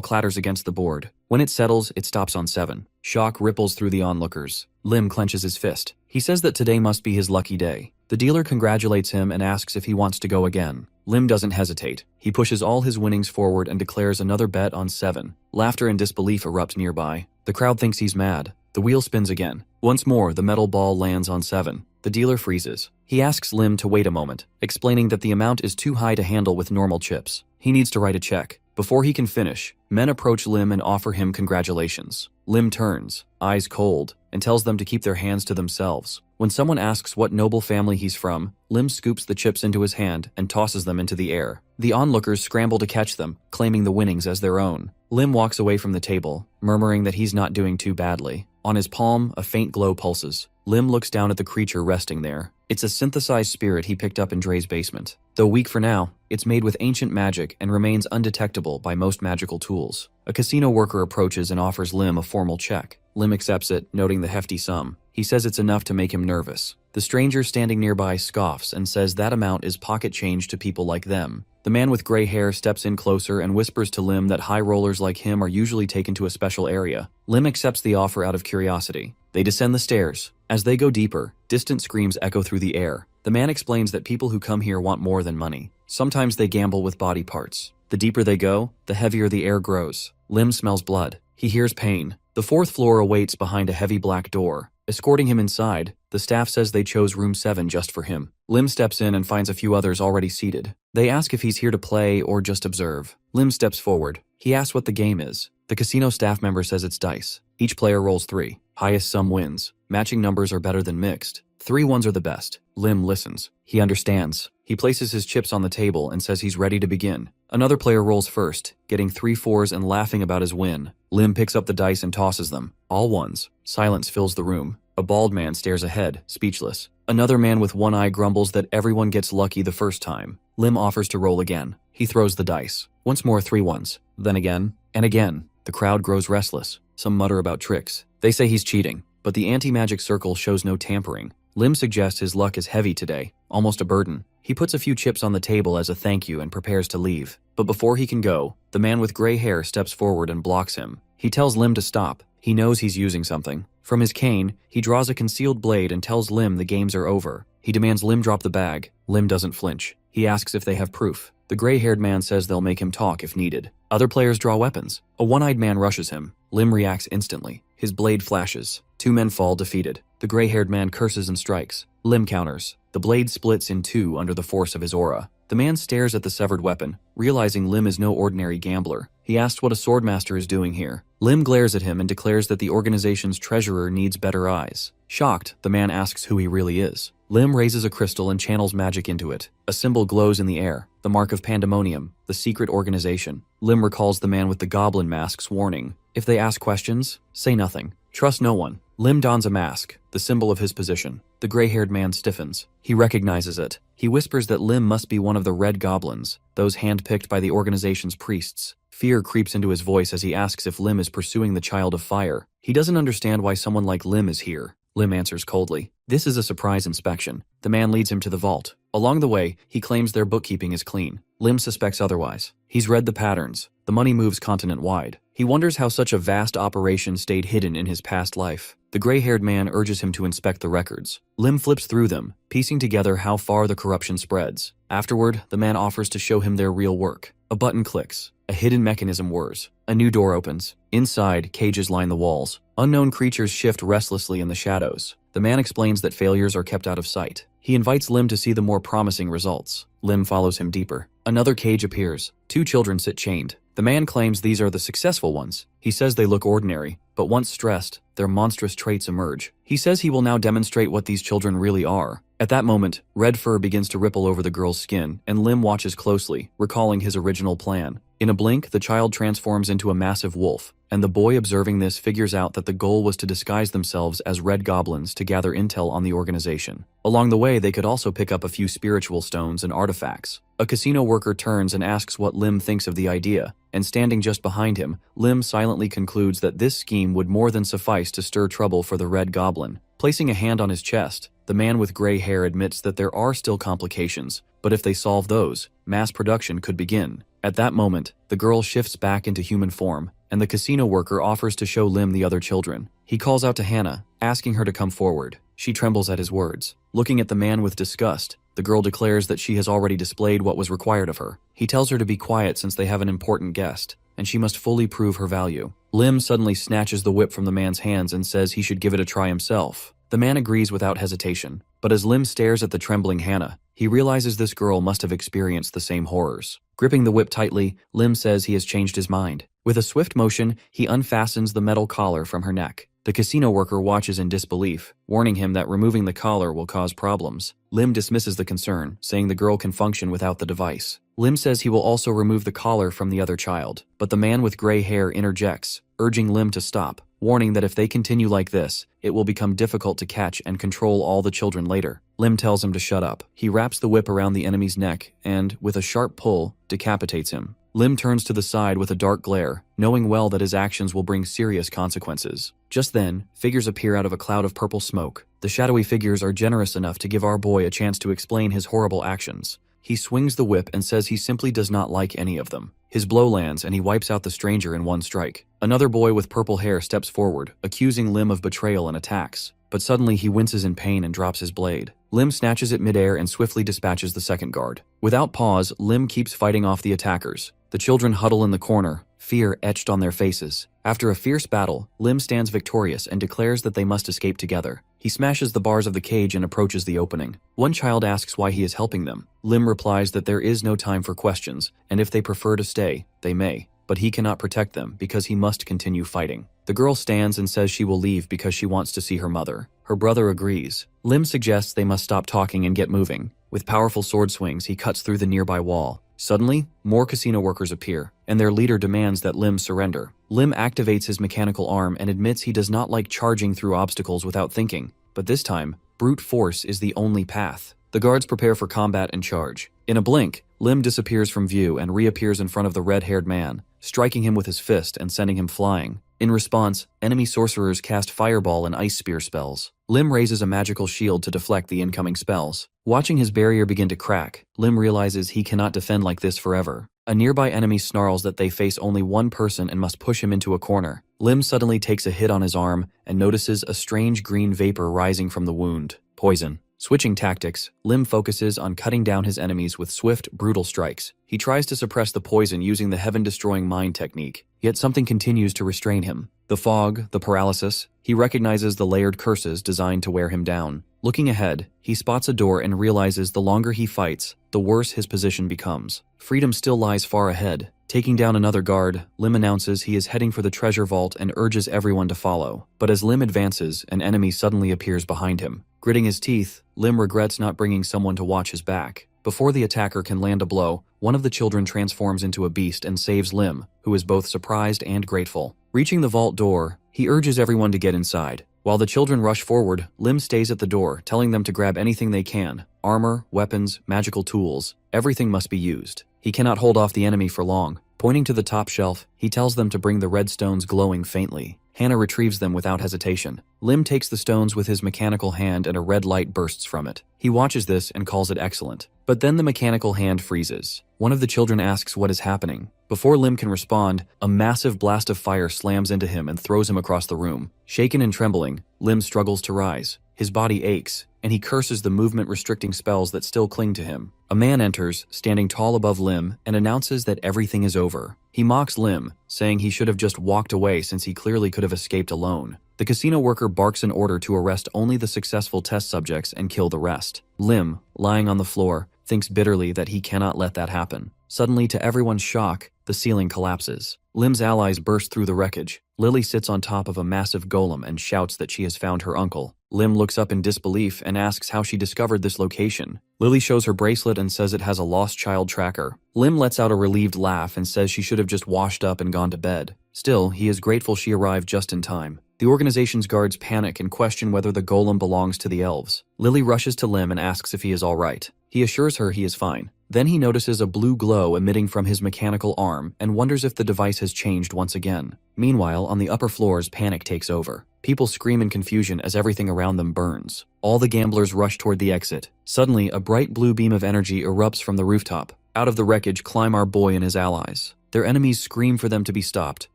Speaker 1: clatters against the board. When it settles, it stops on 7. Shock ripples through the onlookers. Lim clenches his fist. He says that today must be his lucky day. The dealer congratulates him and asks if he wants to go again. Lim doesn't hesitate. He pushes all his winnings forward and declares another bet on 7. Laughter and disbelief erupt nearby. The crowd thinks he's mad. The wheel spins again. Once more, the metal ball lands on 7. The dealer freezes. He asks Lim to wait a moment, explaining that the amount is too high to handle with normal chips. He needs to write a check. Before he can finish, men approach Lim and offer him congratulations. Lim turns, eyes cold, and tells them to keep their hands to themselves. When someone asks what noble family he's from, Lim scoops the chips into his hand and tosses them into the air. The onlookers scramble to catch them, claiming the winnings as their own. Lim walks away from the table, murmuring that he's not doing too badly. On his palm, a faint glow pulses. Lim looks down at the creature resting there. It's a synthesized spirit he picked up in Dre's basement. Though weak for now, it's made with ancient magic and remains undetectable by most magical tools. A casino worker approaches and offers Lim a formal check. Lim accepts it, noting the hefty sum. He says it's enough to make him nervous. The stranger standing nearby scoffs and says that amount is pocket change to people like them. The man with gray hair steps in closer and whispers to Lim that high rollers like him are usually taken to a special area. Lim accepts the offer out of curiosity. They descend the stairs. As they go deeper, distant screams echo through the air. The man explains that people who come here want more than money. Sometimes they gamble with body parts. The deeper they go, the heavier the air grows. Lim smells blood. He hears pain. The 4th floor awaits behind a heavy black door. Escorting him inside, the staff says they chose room 7 just for him. Lim steps in and finds a few others already seated. They ask if he's here to play or just observe. Lim steps forward. He asks what the game is. The casino staff member says it's dice. Each player rolls 3. Highest sum wins. Matching numbers are better than mixed. 3 ones are the best. Lim listens. He understands. He places his chips on the table and says he's ready to begin. Another player rolls first, getting 3 4s and laughing about his win. Lim picks up the dice and tosses them. All ones. Silence fills the room. A bald man stares ahead, speechless. Another man with one eye grumbles that everyone gets lucky the first time. Lim offers to roll again. He throws the dice. Once more 3 ones. Then again, and again. The crowd grows restless. Some mutter about tricks. They say he's cheating, but the anti-magic circle shows no tampering. Lim suggests his luck is heavy today, almost a burden. He puts a few chips on the table as a thank you and prepares to leave. But before he can go, the man with gray hair steps forward and blocks him. He tells Lim to stop. He knows he's using something. From his cane, he draws a concealed blade and tells Lim the games are over. He demands Lim drop the bag. Lim doesn't flinch. He asks if they have proof. The gray-haired man says they'll make him talk if needed. Other players draw weapons. A one-eyed man rushes him. Lim reacts instantly. His blade flashes. Two men fall defeated. The gray-haired man curses and strikes. Lim counters. The blade splits in two under the force of his aura. The man stares at the severed weapon, realizing Lim is no ordinary gambler. He asks what a swordmaster is doing here. Lim glares at him and declares that the organization's treasurer needs better eyes. Shocked, the man asks who he really is. Lim raises a crystal and channels magic into it. A symbol glows in the air, the mark of pandemonium, the secret organization. Lim recalls the man with the goblin mask's warning. If they ask questions, say nothing. Trust no one. Lim dons a mask, the symbol of his position. The gray-haired man stiffens. He recognizes it. He whispers that Lim must be one of the red goblins, those handpicked by the organization's priests. Fear creeps into his voice as he asks if Lim is pursuing the child of fire. He doesn't understand why someone like Lim is here. Lim answers coldly. This is a surprise inspection. The man leads him to the vault. Along the way, he claims their bookkeeping is clean. Lim suspects otherwise. He's read the patterns. The money moves continent-wide. He wonders how such a vast operation stayed hidden in his past life. The gray-haired man urges him to inspect the records. Lim flips through them, piecing together how far the corruption spreads. Afterward, the man offers to show him their real work. A button clicks. A hidden mechanism whirs. A new door opens. Inside, cages line the walls. Unknown creatures shift restlessly in the shadows. The man explains that failures are kept out of sight. He invites Lim to see the more promising results. Lim follows him deeper. Another cage appears. Two children sit chained. The man claims these are the successful ones. He says they look ordinary, but once stressed, their monstrous traits emerge. He says he will now demonstrate what these children really are. At that moment, red fur begins to ripple over the girl's skin, and Lim watches closely, recalling his original plan. In a blink, the child transforms into a massive wolf, and the boy observing this figures out that the goal was to disguise themselves as red goblins to gather intel on the organization. Along the way, they could also pick up a few spiritual stones and artifacts. A casino worker turns and asks what Lim thinks of the idea, and standing just behind him, Lim silently concludes that this scheme would more than suffice to stir trouble for the red goblin. Placing a hand on his chest, the man with gray hair admits that there are still complications, but if they solve those, mass production could begin. At that moment, the girl shifts back into human form, and the casino worker offers to show Lim the other children. He calls out to Hannah, asking her to come forward. She trembles at his words. Looking at the man with disgust, the girl declares that she has already displayed what was required of her. He tells her to be quiet since they have an important guest, and she must fully prove her value. Lim suddenly snatches the whip from the man's hands and says he should give it a try himself. The man agrees without hesitation, but as Lim stares at the trembling Hannah, he realizes this girl must have experienced the same horrors. Gripping the whip tightly, Lim says he has changed his mind. With a swift motion, he unfastens the metal collar from her neck. The casino worker watches in disbelief, warning him that removing the collar will cause problems. Lim dismisses the concern, saying the girl can function without the device. Lim says he will also remove the collar from the other child, but the man with gray hair interjects, urging Lim to stop, warning that if they continue like this, it will become difficult to catch and control all the children later. Lim tells him to shut up. He wraps the whip around the enemy's neck and, with a sharp pull, decapitates him. Lim turns to the side with a dark glare, knowing well that his actions will bring serious consequences. Just then, figures appear out of a cloud of purple smoke. The shadowy figures are generous enough to give our boy a chance to explain his horrible actions. He swings the whip and says he simply does not like any of them. His blow lands and he wipes out the stranger in one strike. Another boy with purple hair steps forward, accusing Lim of betrayal and attacks. But suddenly he winces in pain and drops his blade. Lim snatches it midair and swiftly dispatches the second guard. Without pause, Lim keeps fighting off the attackers. The children huddle in the corner, fear etched on their faces. After a fierce battle, Lim stands victorious and declares that they must escape together. He smashes the bars of the cage and approaches the opening. One child asks why he is helping them. Lim replies that there is no time for questions, and if they prefer to stay, they may. But he cannot protect them because he must continue fighting. The girl stands and says she will leave because she wants to see her mother. Her brother agrees. Lim suggests they must stop talking and get moving. With powerful sword swings, he cuts through the nearby wall. Suddenly, more casino workers appear, and their leader demands that Lim surrender. Lim activates his mechanical arm and admits he does not like charging through obstacles without thinking, but this time, brute force is the only path. The guards prepare for combat and charge. In a blink, Lim disappears from view and reappears in front of the red-haired man, striking him with his fist and sending him flying. In response, enemy sorcerers cast fireball and ice spear spells. Lim raises a magical shield to deflect the incoming spells. Watching his barrier begin to crack, Lim realizes he cannot defend like this forever. A nearby enemy snarls that they face only one person and must push him into a corner. Lim suddenly takes a hit on his arm and notices a strange green vapor rising from the wound. Poison. Switching tactics, Lim focuses on cutting down his enemies with swift, brutal strikes. He tries to suppress the poison using the heaven-destroying mind technique, yet something continues to restrain him. The fog, the paralysis, he recognizes the layered curses designed to wear him down. Looking ahead, he spots a door and realizes the longer he fights, the worse his position becomes. Freedom still lies far ahead. Taking down another guard, Lim announces he is heading for the treasure vault and urges everyone to follow. But as Lim advances, an enemy suddenly appears behind him. Gritting his teeth, Lim regrets not bringing someone to watch his back. Before the attacker can land a blow, one of the children transforms into a beast and saves Lim, who is both surprised and grateful. Reaching the vault door, he urges everyone to get inside. While the children rush forward, Lim stays at the door, telling them to grab anything they can. Armor, weapons, magical tools, everything must be used. He cannot hold off the enemy for long. Pointing to the top shelf, he tells them to bring the red stones glowing faintly. Hannah retrieves them without hesitation. Lim takes the stones with his mechanical hand and a red light bursts from it. He watches this and calls it excellent. But then the mechanical hand freezes. One of the children asks what is happening. Before Lim can respond, a massive blast of fire slams into him and throws him across the room. Shaken and trembling, Lim struggles to rise. His body aches, and he curses the movement-restricting spells that still cling to him. A man enters, standing tall above Lim, and announces that everything is over. He mocks Lim, saying he should have just walked away since he clearly could have escaped alone. The casino worker barks an order to arrest only the successful test subjects and kill the rest. Lim, lying on the floor, thinks bitterly that he cannot let that happen. Suddenly, to everyone's shock, the ceiling collapses. Lim's allies burst through the wreckage. Lily sits on top of a massive golem and shouts that she has found her uncle. Lim looks up in disbelief and asks how she discovered this location. Lily shows her bracelet and says it has a lost child tracker. Lim lets out a relieved laugh and says she should have just washed up and gone to bed. Still, he is grateful she arrived just in time. The organization's guards panic and question whether the golem belongs to the elves. Lily rushes to Lim and asks if he is all right. He assures her he is fine. Then he notices a blue glow emitting from his mechanical arm and wonders if the device has changed once again. Meanwhile, on the upper floors, panic takes over. People scream in confusion as everything around them burns. All the gamblers rush toward the exit. Suddenly, a bright blue beam of energy erupts from the rooftop. Out of the wreckage climb our boy and his allies. Their enemies scream for them to be stopped,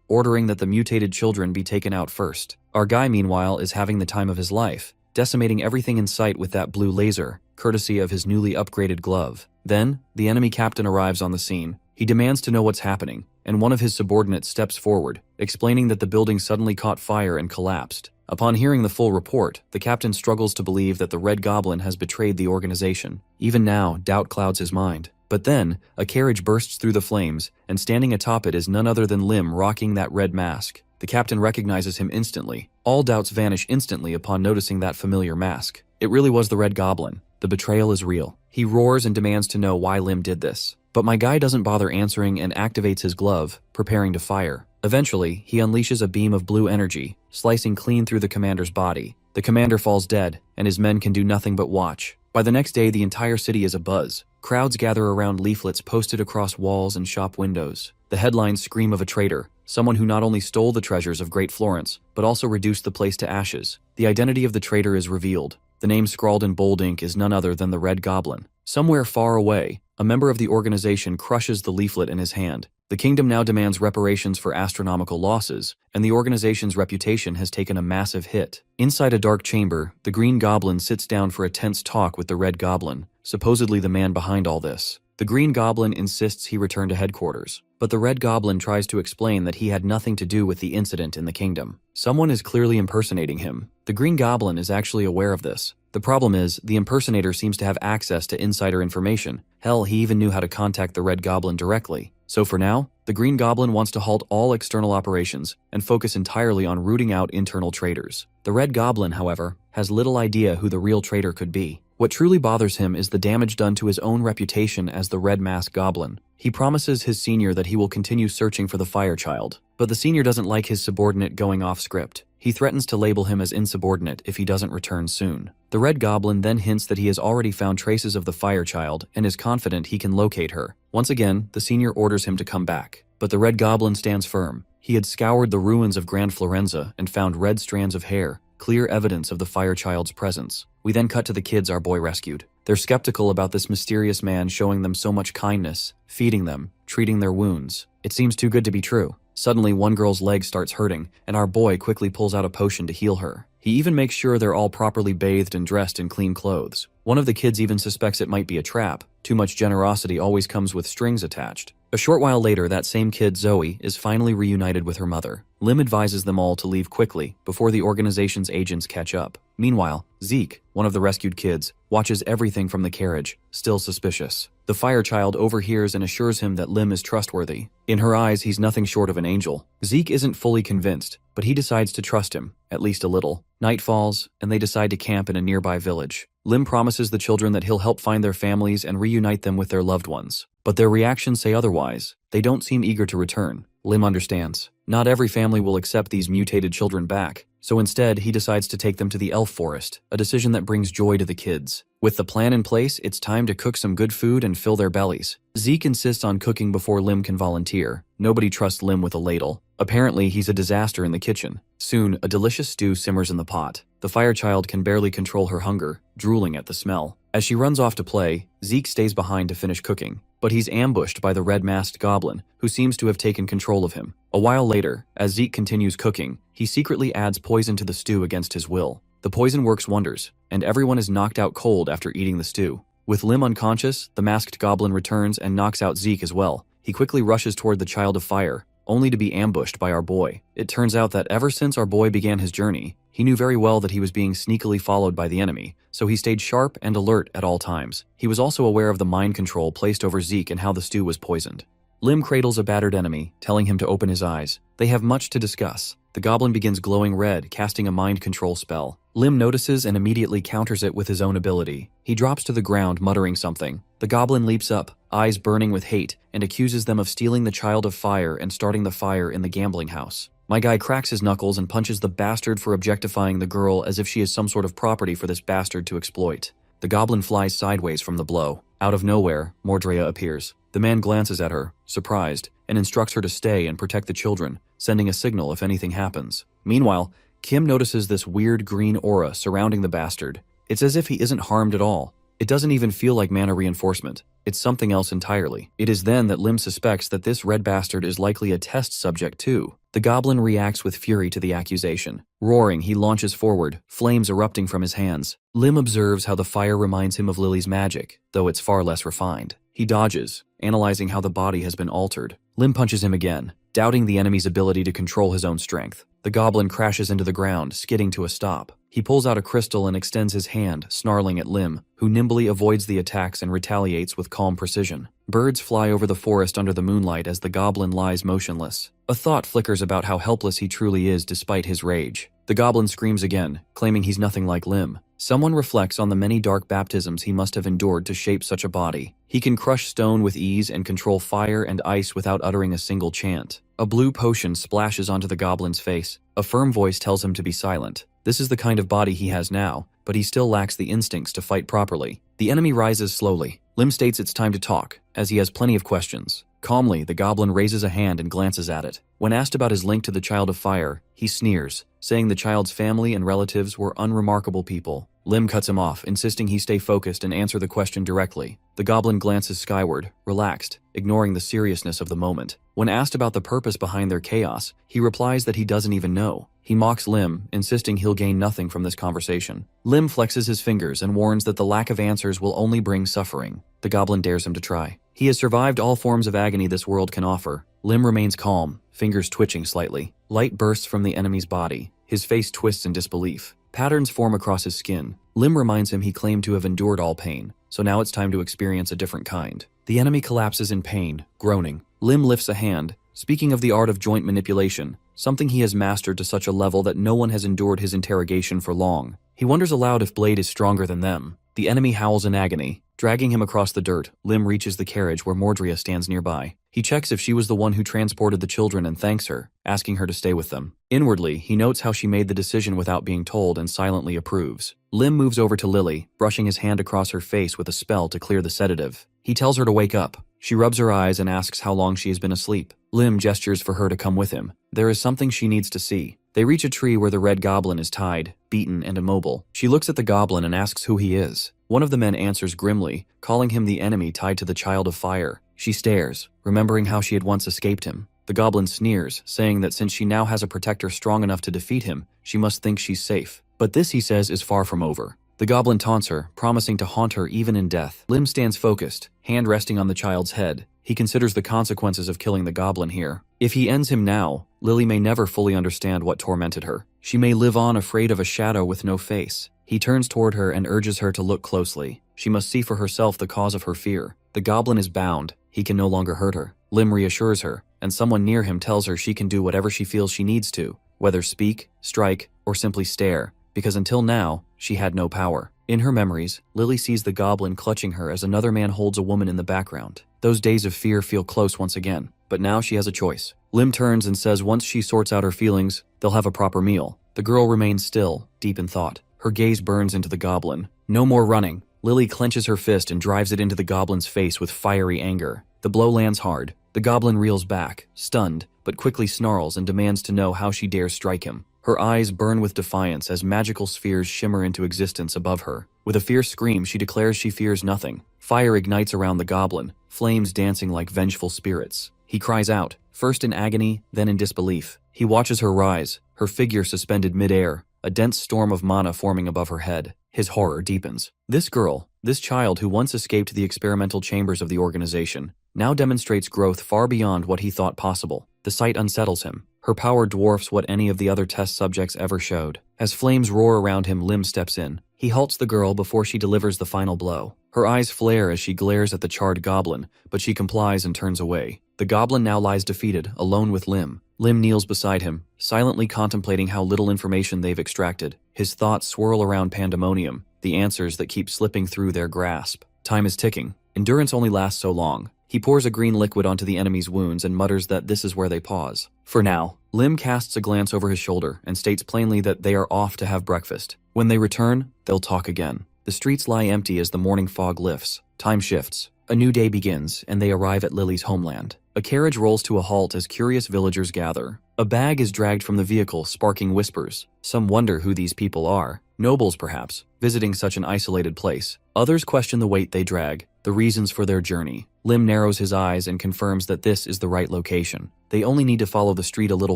Speaker 1: ordering that the mutated children be taken out first. Our guy, meanwhile, is having the time of his life, decimating everything in sight with that blue laser, courtesy of his newly upgraded glove. Then, the enemy captain arrives on the scene. He demands to know what's happening, and one of his subordinates steps forward, explaining that the building suddenly caught fire and collapsed. Upon hearing the full report, the captain struggles to believe that the Red Goblin has betrayed the organization. Even now, doubt clouds his mind. But then, a carriage bursts through the flames, and standing atop it is none other than Lim rocking that red mask. The captain recognizes him instantly. All doubts vanish instantly upon noticing that familiar mask. It really was the Red Goblin. The betrayal is real. He roars and demands to know why Lim did this. But my guy doesn't bother answering and activates his glove, preparing to fire. Eventually, he unleashes a beam of blue energy, slicing clean through the commander's body. The commander falls dead, and his men can do nothing but watch. By the next day, the entire city is abuzz. Crowds gather around leaflets posted across walls and shop windows. The headlines scream of a traitor, someone who not only stole the treasures of Great Florence, but also reduced the place to ashes. The identity of the traitor is revealed. The name scrawled in bold ink is none other than the Red Goblin. Somewhere far away, a member of the organization crushes the leaflet in his hand. The kingdom now demands reparations for astronomical losses, and the organization's reputation has taken a massive hit. Inside a dark chamber, the Green Goblin sits down for a tense talk with the Red Goblin, supposedly the man behind all this. The Green Goblin insists he return to headquarters, but the Red Goblin tries to explain that he had nothing to do with the incident in the kingdom. Someone is clearly impersonating him. The Green Goblin is actually aware of this. The problem is, the impersonator seems to have access to insider information. Hell, he even knew how to contact the Red Goblin directly. So for now, the Green Goblin wants to halt all external operations and focus entirely on rooting out internal traitors. The Red Goblin, however, has little idea who the real traitor could be. What truly bothers him is the damage done to his own reputation as the Red Mask Goblin. He promises his senior that he will continue searching for the Fire Child, but the senior doesn't like his subordinate going off script. He threatens to label him as insubordinate if he doesn't return soon. The Red Goblin then hints that he has already found traces of the Fire Child and is confident he can locate her. Once again, the senior orders him to come back, but the Red Goblin stands firm. He had scoured the ruins of Grand Florenza and found red strands of hair, clear evidence of the Fire Child's presence. We then cut to the kids our boy rescued. They're skeptical about this mysterious man showing them so much kindness, feeding them, treating their wounds. It seems too good to be true. Suddenly, one girl's leg starts hurting, and our boy quickly pulls out a potion to heal her. He even makes sure they're all properly bathed and dressed in clean clothes. One of the kids even suspects it might be a trap. Too much generosity always comes with strings attached. A short while later, that same kid, Zoe, is finally reunited with her mother. Lim advises them all to leave quickly before the organization's agents catch up. Meanwhile, Zeke, one of the rescued kids, watches everything from the carriage, still suspicious. The Fire Child overhears and assures him that Lim is trustworthy. In her eyes, he's nothing short of an angel. Zeke isn't fully convinced, but he decides to trust him, at least a little. Night falls, and they decide to camp in a nearby village. Lim promises the children that he'll help find their families and reunite them with their loved ones. But their reactions say otherwise. They don't seem eager to return. Lim understands. Not every family will accept these mutated children back, so instead he decides to take them to the elf forest, a decision that brings joy to the kids. With the plan in place, it's time to cook some good food and fill their bellies. Zeke insists on cooking before Lim can volunteer. Nobody trusts Lim with a ladle. Apparently, he's a disaster in the kitchen. Soon, a delicious stew simmers in the pot. The Fire Child can barely control her hunger, drooling at the smell. As she runs off to play, Zeke stays behind to finish cooking, but he's ambushed by the red-masked goblin, who seems to have taken control of him. A while later, as Zeke continues cooking, he secretly adds poison to the stew against his will. The poison works wonders, and everyone is knocked out cold after eating the stew. With Lim unconscious, the masked goblin returns and knocks out Zeke as well. He quickly rushes toward the Child of Fire, only to be ambushed by our boy. It turns out that ever since our boy began his journey, he knew very well that he was being sneakily followed by the enemy, so he stayed sharp and alert at all times. He was also aware of the mind control placed over Zeke and how the stew was poisoned. Lim cradles a battered enemy, telling him to open his eyes. They have much to discuss. The goblin begins glowing red, casting a mind control spell. Lim notices and immediately counters it with his own ability. He drops to the ground, muttering something. The goblin leaps up, eyes burning with hate, and accuses them of stealing the Child of Fire and starting the fire in the gambling house. My guy cracks his knuckles and punches the bastard for objectifying the girl as if she is some sort of property for this bastard to exploit. The goblin flies sideways from the blow. Out of nowhere, Mordrea appears. The man glances at her, surprised, and instructs her to stay and protect the children, sending a signal if anything happens. Meanwhile, Kim notices this weird green aura surrounding the bastard. It's as if he isn't harmed at all. It doesn't even feel like mana reinforcement. It's something else entirely. It is then that Lim suspects that this red bastard is likely a test subject too. The goblin reacts with fury to the accusation. Roaring, he launches forward, flames erupting from his hands. Lim observes how the fire reminds him of Lily's magic, though it's far less refined. He dodges, analyzing how the body has been altered. Lim punches him again, doubting the enemy's ability to control his own strength. The goblin crashes into the ground, skidding to a stop. He pulls out a crystal and extends his hand, snarling at Lim, who nimbly avoids the attacks and retaliates with calm precision. Birds fly over the forest under the moonlight as the goblin lies motionless. A thought flickers about how helpless he truly is despite his rage. The goblin screams again, claiming he's nothing like Lim. Someone reflects on the many dark baptisms he must have endured to shape such a body. He can crush stone with ease and control fire and ice without uttering a single chant. A blue potion splashes onto the goblin's face. A firm voice tells him to be silent. This is the kind of body he has now, but he still lacks the instincts to fight properly. The enemy rises slowly. Lim states it's time to talk, as he has plenty of questions. Calmly, the goblin raises a hand and glances at it. When asked about his link to the Child of Fire, he sneers, saying the child's family and relatives were unremarkable people. Lim cuts him off, insisting he stay focused and answer the question directly. The goblin glances skyward, relaxed, ignoring the seriousness of the moment. When asked about the purpose behind their chaos, he replies that he doesn't even know. He mocks Lim, insisting he'll gain nothing from this conversation. Lim flexes his fingers and warns that the lack of answers will only bring suffering. The goblin dares him to try. He has survived all forms of agony this world can offer. Lim remains calm, fingers twitching slightly. Light bursts from the enemy's body. His face twists in disbelief. Patterns form across his skin. Lim reminds him he claimed to have endured all pain, so now it's time to experience a different kind. The enemy collapses in pain, groaning. Lim lifts a hand, speaking of the art of joint manipulation, something he has mastered to such a level that no one has endured his interrogation for long. He wonders aloud if Blade is stronger than them. The enemy howls in agony. Dragging him across the dirt, Lim reaches the carriage where Mordria stands nearby. He checks if she was the one who transported the children and thanks her, asking her to stay with them. Inwardly, he notes how she made the decision without being told and silently approves. Lim moves over to Lily, brushing his hand across her face with a spell to clear the sedative. He tells her to wake up. She rubs her eyes and asks how long she has been asleep. Lim gestures for her to come with him. There is something she needs to see. They reach a tree where the red goblin is tied, beaten, and immobile. She looks at the goblin and asks who he is. One of the men answers grimly, calling him the enemy tied to the Child of Fire. She stares, remembering how she had once escaped him. The goblin sneers, saying that since she now has a protector strong enough to defeat him, she must think she's safe. But this, he says, is far from over. The goblin taunts her, promising to haunt her even in death. Lim stands focused, hand resting on the child's head. He considers the consequences of killing the goblin here. If he ends him now, Lily may never fully understand what tormented her. She may live on afraid of a shadow with no face. He turns toward her and urges her to look closely. She must see for herself the cause of her fear. The goblin is bound. He can no longer hurt her. Lim reassures her, and someone near him tells her she can do whatever she feels she needs to, whether speak, strike, or simply stare, because until now, she had no power. In her memories, Lily sees the goblin clutching her as another man holds a woman in the background. Those days of fear feel close once again, but now she has a choice. Lim turns and says once she sorts out her feelings, they'll have a proper meal. The girl remains still, deep in thought. Her gaze burns into the goblin. No more running. Lily clenches her fist and drives it into the goblin's face with fiery anger. The blow lands hard. The goblin reels back, stunned, but quickly snarls and demands to know how she dares strike him. Her eyes burn with defiance as magical spheres shimmer into existence above her. With a fierce scream, she declares she fears nothing. Fire ignites around the goblin, flames dancing like vengeful spirits. He cries out, first in agony, then in disbelief. He watches her rise, her figure suspended mid-air, a dense storm of mana forming above her head. His horror deepens. This girl, this child who once escaped the experimental chambers of the organization, now demonstrates growth far beyond what he thought possible. The sight unsettles him. Her power dwarfs what any of the other test subjects ever showed. As flames roar around him, Lim steps in. He halts the girl before she delivers the final blow. Her eyes flare as she glares at the charred goblin, but she complies and turns away. The goblin now lies defeated, alone with Lim. Lim kneels beside him, silently contemplating how little information they've extracted. His thoughts swirl around pandemonium, the answers that keep slipping through their grasp. Time is ticking. Endurance only lasts so long. He pours a green liquid onto the enemy's wounds and mutters that this is where they pause. For now, Lim casts a glance over his shoulder and states plainly that they are off to have breakfast. When they return, they'll talk again. The streets lie empty as the morning fog lifts. Time shifts. A new day begins, and they arrive at Lily's homeland. A carriage rolls to a halt as curious villagers gather. A bag is dragged from the vehicle, sparking whispers. Some wonder who these people are. Nobles, perhaps, visiting such an isolated place. Others question the weight they drag, the reasons for their journey. Lim narrows his eyes and confirms that this is the right location. They only need to follow the street a little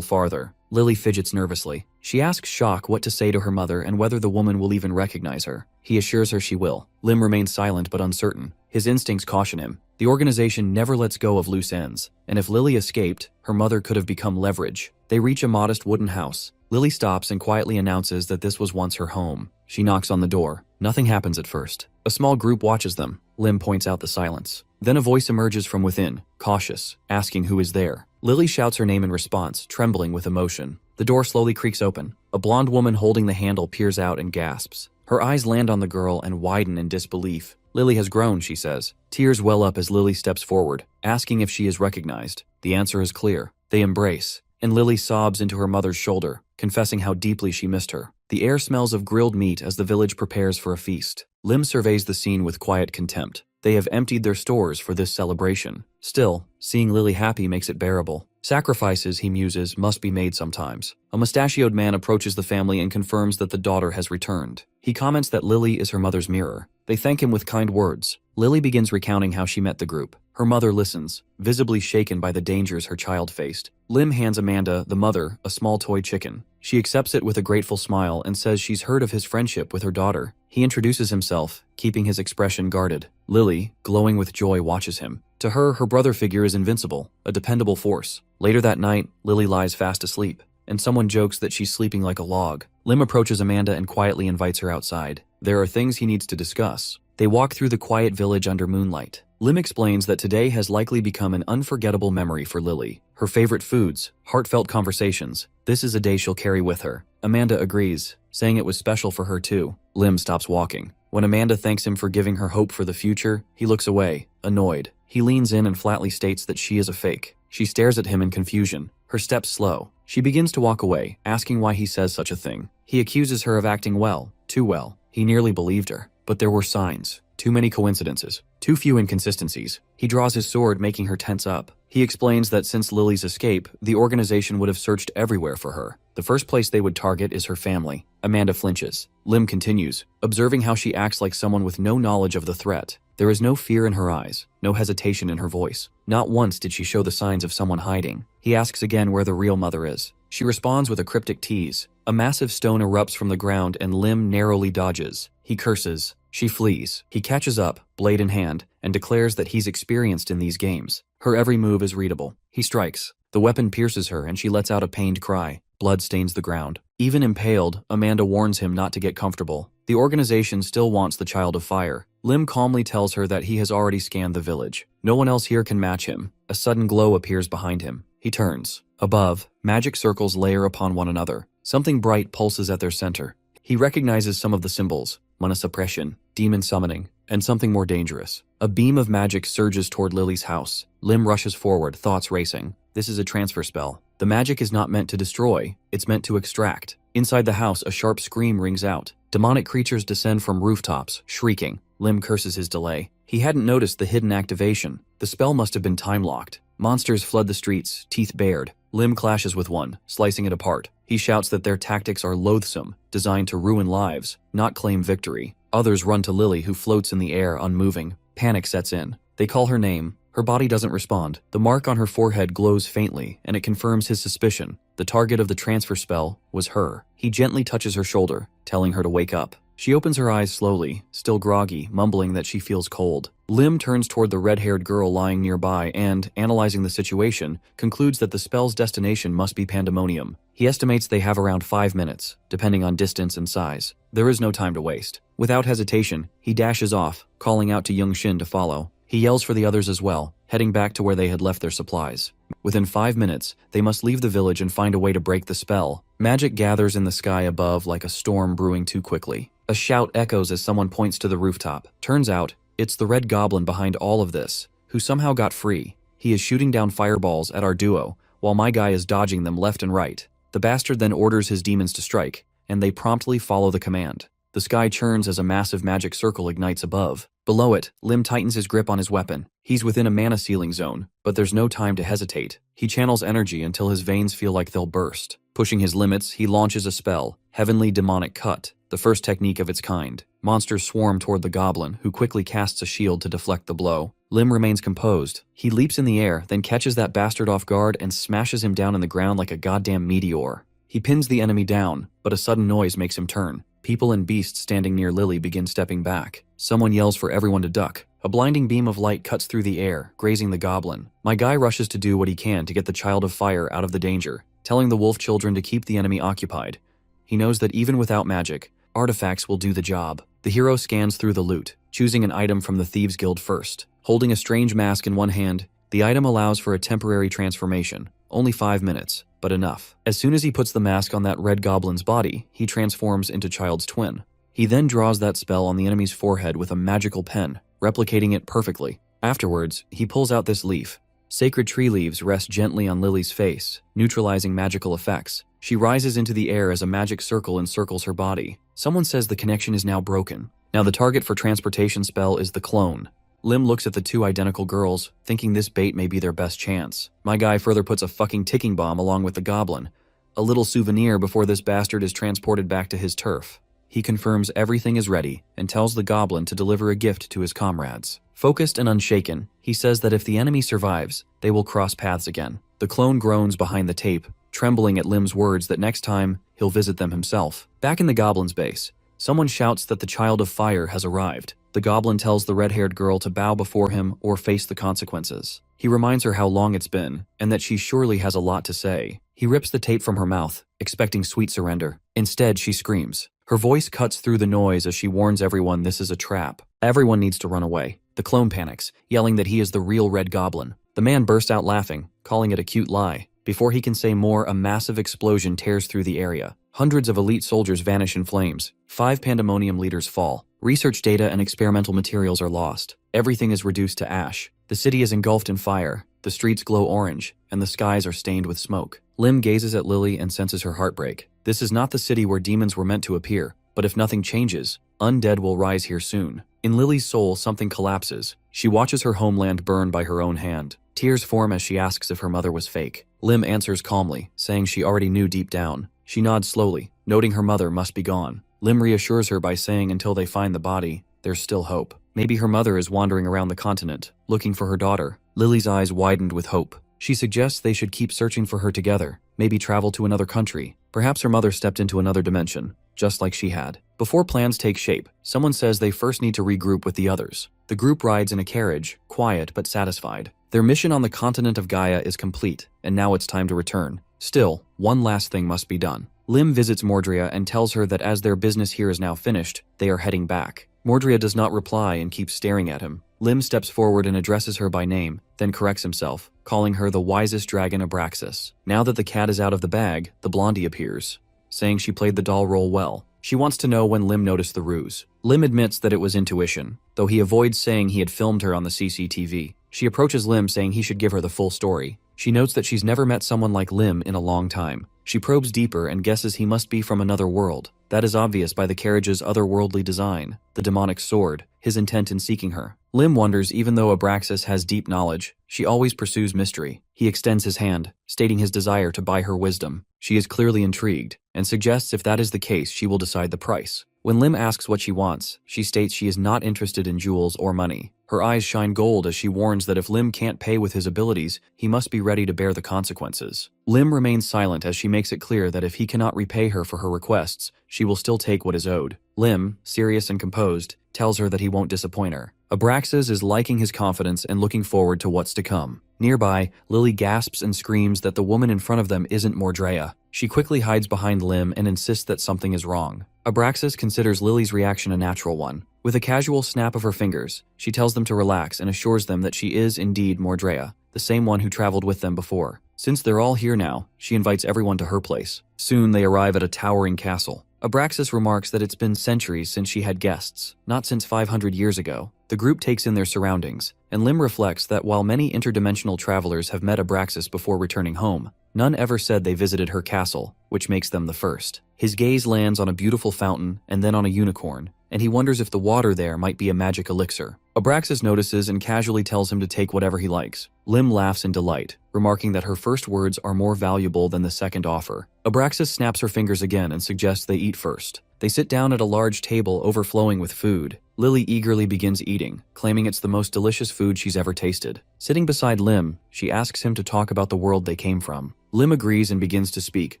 Speaker 1: farther. Lily fidgets nervously. She asks Shock what to say to her mother and whether the woman will even recognize her. He assures her she will. Lim remains silent but uncertain. His instincts caution him. The organization never lets go of loose ends, and if Lily escaped, her mother could have become leverage. They reach a modest wooden house. Lily stops and quietly announces that this was once her home. She knocks on the door. Nothing happens at first. A small group watches them. Lim points out the silence. Then a voice emerges from within, cautious, asking who is there. Lily shouts her name in response, trembling with emotion. The door slowly creaks open. A blonde woman holding the handle peers out and gasps. Her eyes land on the girl and widen in disbelief. Lily has grown, she says. Tears well up as Lily steps forward, asking if she is recognized. The answer is clear. They embrace, and Lily sobs into her mother's shoulder, confessing how deeply she missed her. The air smells of grilled meat as the village prepares for a feast. Lim surveys the scene with quiet contempt. They have emptied their stores for this celebration. Still, seeing Lily happy makes it bearable. Sacrifices, he muses, must be made sometimes. A mustachioed man approaches the family and confirms that the daughter has returned. He comments that Lily is her mother's mirror. They thank him with kind words. Lily begins recounting how she met the group. Her mother listens, visibly shaken by the dangers her child faced. Lim hands Amanda, the mother, a small toy chicken. She accepts it with a grateful smile and says she's heard of his friendship with her daughter. He introduces himself, keeping his expression guarded. Lily, glowing with joy, watches him. To her, her brother figure is invincible, a dependable force. Later that night, Lily lies fast asleep, and someone jokes that she's sleeping like a log. Lim approaches Amanda and quietly invites her outside. There are things he needs to discuss. They walk through the quiet village under moonlight. Lim explains that today has likely become an unforgettable memory for Lily. Her favorite foods, heartfelt conversations. This is a day she'll carry with her. Amanda agrees, saying it was special for her too. Lim stops walking. When Amanda thanks him for giving her hope for the future, he looks away, annoyed. He leans in and flatly states that she is a fake. She stares at him in confusion, her steps slow. She begins to walk away, asking why he says such a thing. He accuses her of acting well, too well. He nearly believed her. But there were signs. Too many coincidences. Too few inconsistencies. He draws his sword, making her tense up. He explains that since Lily's escape, the organization would have searched everywhere for her. The first place they would target is her family. Amanda flinches. Lim continues, observing how she acts like someone with no knowledge of the threat. There is no fear in her eyes, no hesitation in her voice. Not once did she show the signs of someone hiding. He asks again where the real mother is. She responds with a cryptic tease. A massive stone erupts from the ground and Lim narrowly dodges. He curses. She flees. He catches up, blade in hand, and declares that he's experienced in these games. Her every move is readable. He strikes. The weapon pierces her and she lets out a pained cry. Blood stains the ground. Even impaled, Amanda warns him not to get comfortable. The organization still wants the Child of Fire. Lim calmly tells her that he has already scanned the village. No one else here can match him. A sudden glow appears behind him. He turns. Above, magic circles layer upon one another. Something bright pulses at their center. He recognizes some of the symbols: mana suppression, demon summoning, and something more dangerous. A beam of magic surges toward Lily's house. Lim rushes forward, thoughts racing. This is a transfer spell. The magic is not meant to destroy, it's meant to extract. Inside the house, a sharp scream rings out. Demonic creatures descend from rooftops, shrieking. Lim curses his delay. He hadn't noticed the hidden activation. The spell must have been time-locked. Monsters flood the streets, teeth bared. Lim clashes with one, slicing it apart. He shouts that their tactics are loathsome, designed to ruin lives, not claim victory. Others run to Lily, who floats in the air, unmoving. Panic sets in. They call her name. Her body doesn't respond. The mark on her forehead glows faintly, and it confirms his suspicion. The target of the transfer spell was her. He gently touches her shoulder, telling her to wake up. She opens her eyes slowly, still groggy, mumbling that she feels cold. Lim turns toward the red-haired girl lying nearby and, analyzing the situation, concludes that the spell's destination must be pandemonium. He estimates they have around 5 minutes, depending on distance and size. There is no time to waste. Without hesitation, he dashes off, calling out to Young Shin to follow. He yells for the others as well, heading back to where they had left their supplies. Within 5 minutes, they must leave the village and find a way to break the spell. Magic gathers in the sky above like a storm brewing too quickly. A shout echoes as someone points to the rooftop. Turns out, it's the Red Goblin behind all of this, who somehow got free. He is shooting down fireballs at our duo, while my guy is dodging them left and right. The bastard then orders his demons to strike, and they promptly follow the command. The sky churns as a massive magic circle ignites above. Below it, Lim tightens his grip on his weapon. He's within a mana ceiling zone, but there's no time to hesitate. He channels energy until his veins feel like they'll burst. Pushing his limits, he launches a spell, Heavenly Demonic Cut, the first technique of its kind. Monsters swarm toward the goblin, who quickly casts a shield to deflect the blow. Lim remains composed. He leaps in the air, then catches that bastard off guard and smashes him down in the ground like a goddamn meteor. He pins the enemy down, but a sudden noise makes him turn. People and beasts standing near Lily begin stepping back. Someone yells for everyone to duck. A blinding beam of light cuts through the air, grazing the goblin. My guy rushes to do what he can to get the Child of Fire out of the danger, telling the wolf children to keep the enemy occupied. He knows that even without magic, artifacts will do the job. The hero scans through the loot, choosing an item from the Thieves' Guild first. Holding a strange mask in one hand, the item allows for a temporary transformation. Only 5 minutes, but enough. As soon as he puts the mask on that red goblin's body, he transforms into Child's twin. He then draws that spell on the enemy's forehead with a magical pen, replicating it perfectly. Afterwards, he pulls out this leaf. Sacred tree leaves rest gently on Lily's face, neutralizing magical effects. She rises into the air as a magic circle encircles her body. Someone says the connection is now broken. Now the target for transportation spell is the clone. Lim looks at the two identical girls, thinking this bait may be their best chance. My guy further puts a fucking ticking bomb along with the goblin. A little souvenir before this bastard is transported back to his turf. He confirms everything is ready and tells the goblin to deliver a gift to his comrades. Focused and unshaken, he says that if the enemy survives, they will cross paths again. The clone groans behind the tape, trembling at Lim's words that next time, he'll visit them himself. Back in the goblin's base, someone shouts that the Child of Fire has arrived. The goblin tells the red-haired girl to bow before him or face the consequences. He reminds her how long it's been, and that she surely has a lot to say. He rips the tape from her mouth, expecting sweet surrender. Instead, she screams. Her voice cuts through the noise as she warns everyone this is a trap. Everyone needs to run away. The clone panics, yelling that he is the real Red Goblin. The man bursts out laughing, calling it a cute lie. Before he can say more, a massive explosion tears through the area. Hundreds of elite soldiers vanish in flames. 5 pandemonium leaders fall. Research data and experimental materials are lost. Everything is reduced to ash. The city is engulfed in fire. The streets glow orange, and the skies are stained with smoke. Lim gazes at Lily and senses her heartbreak. This is not the city where demons were meant to appear, but if nothing changes, undead will rise here soon. In Lily's soul, something collapses. She watches her homeland burn by her own hand. Tears form as she asks if her mother was fake. Lim answers calmly, saying she already knew deep down. She nods slowly, noting her mother must be gone. Lim reassures her by saying until they find the body, there's still hope. Maybe her mother is wandering around the continent, looking for her daughter. Lily's eyes widened with hope. She suggests they should keep searching for her together, maybe travel to another country. Perhaps her mother stepped into another dimension, just like she had. Before plans take shape, someone says they first need to regroup with the others. The group rides in a carriage, quiet but satisfied. Their mission on the continent of Gaia is complete, and now it's time to return. Still, one last thing must be done. Lim visits Mordrea and tells her that as their business here is now finished, they are heading back. Mordrea does not reply and keeps staring at him. Lim steps forward and addresses her by name, then corrects himself, calling her the wisest dragon Abraxas. Now that the cat is out of the bag, the blondie appears, saying she played the doll role well. She wants to know when Lim noticed the ruse. Lim admits that it was intuition, though he avoids saying he had filmed her on the CCTV. She approaches Lim saying he should give her the full story. She notes that she's never met someone like Lim in a long time. She probes deeper and guesses he must be from another world. That is obvious by the carriage's otherworldly design, the demonic sword, his intent in seeking her. Lim wonders even though Abraxas has deep knowledge, she always pursues mystery. He extends his hand, stating his desire to buy her wisdom. She is clearly intrigued, and suggests if that is the case she will decide the price. When Lim asks what she wants, she states she is not interested in jewels or money. Her eyes shine gold as she warns that if Lim can't pay with his abilities, he must be ready to bear the consequences. Lim remains silent as she makes it clear that if he cannot repay her for her requests, she will still take what is owed. Lim, serious and composed, tells her that he won't disappoint her. Abraxas is liking his confidence and looking forward to what's to come. Nearby, Lily gasps and screams that the woman in front of them isn't Mordrea. She quickly hides behind Lim and insists that something is wrong. Abraxas considers Lily's reaction a natural one. With a casual snap of her fingers, she tells them to relax and assures them that she is indeed Mordrea, the same one who traveled with them before. Since they're all here now, she invites everyone to her place. Soon they arrive at a towering castle. Abraxas remarks that it's been centuries since she had guests, not since 500 years ago. The group takes in their surroundings, and Lim reflects that while many interdimensional travelers have met Abraxas before returning home, none ever said they visited her castle, which makes them the first. His gaze lands on a beautiful fountain and then on a unicorn, and he wonders if the water there might be a magic elixir. Abraxas notices and casually tells him to take whatever he likes. Lim laughs in delight, remarking that her first words are more valuable than the second offer. Abraxas snaps her fingers again and suggests they eat first. They sit down at a large table overflowing with food. Lily eagerly begins eating, claiming it's the most delicious food she's ever tasted. Sitting beside Lim, she asks him to talk about the world they came from. Lim agrees and begins to speak,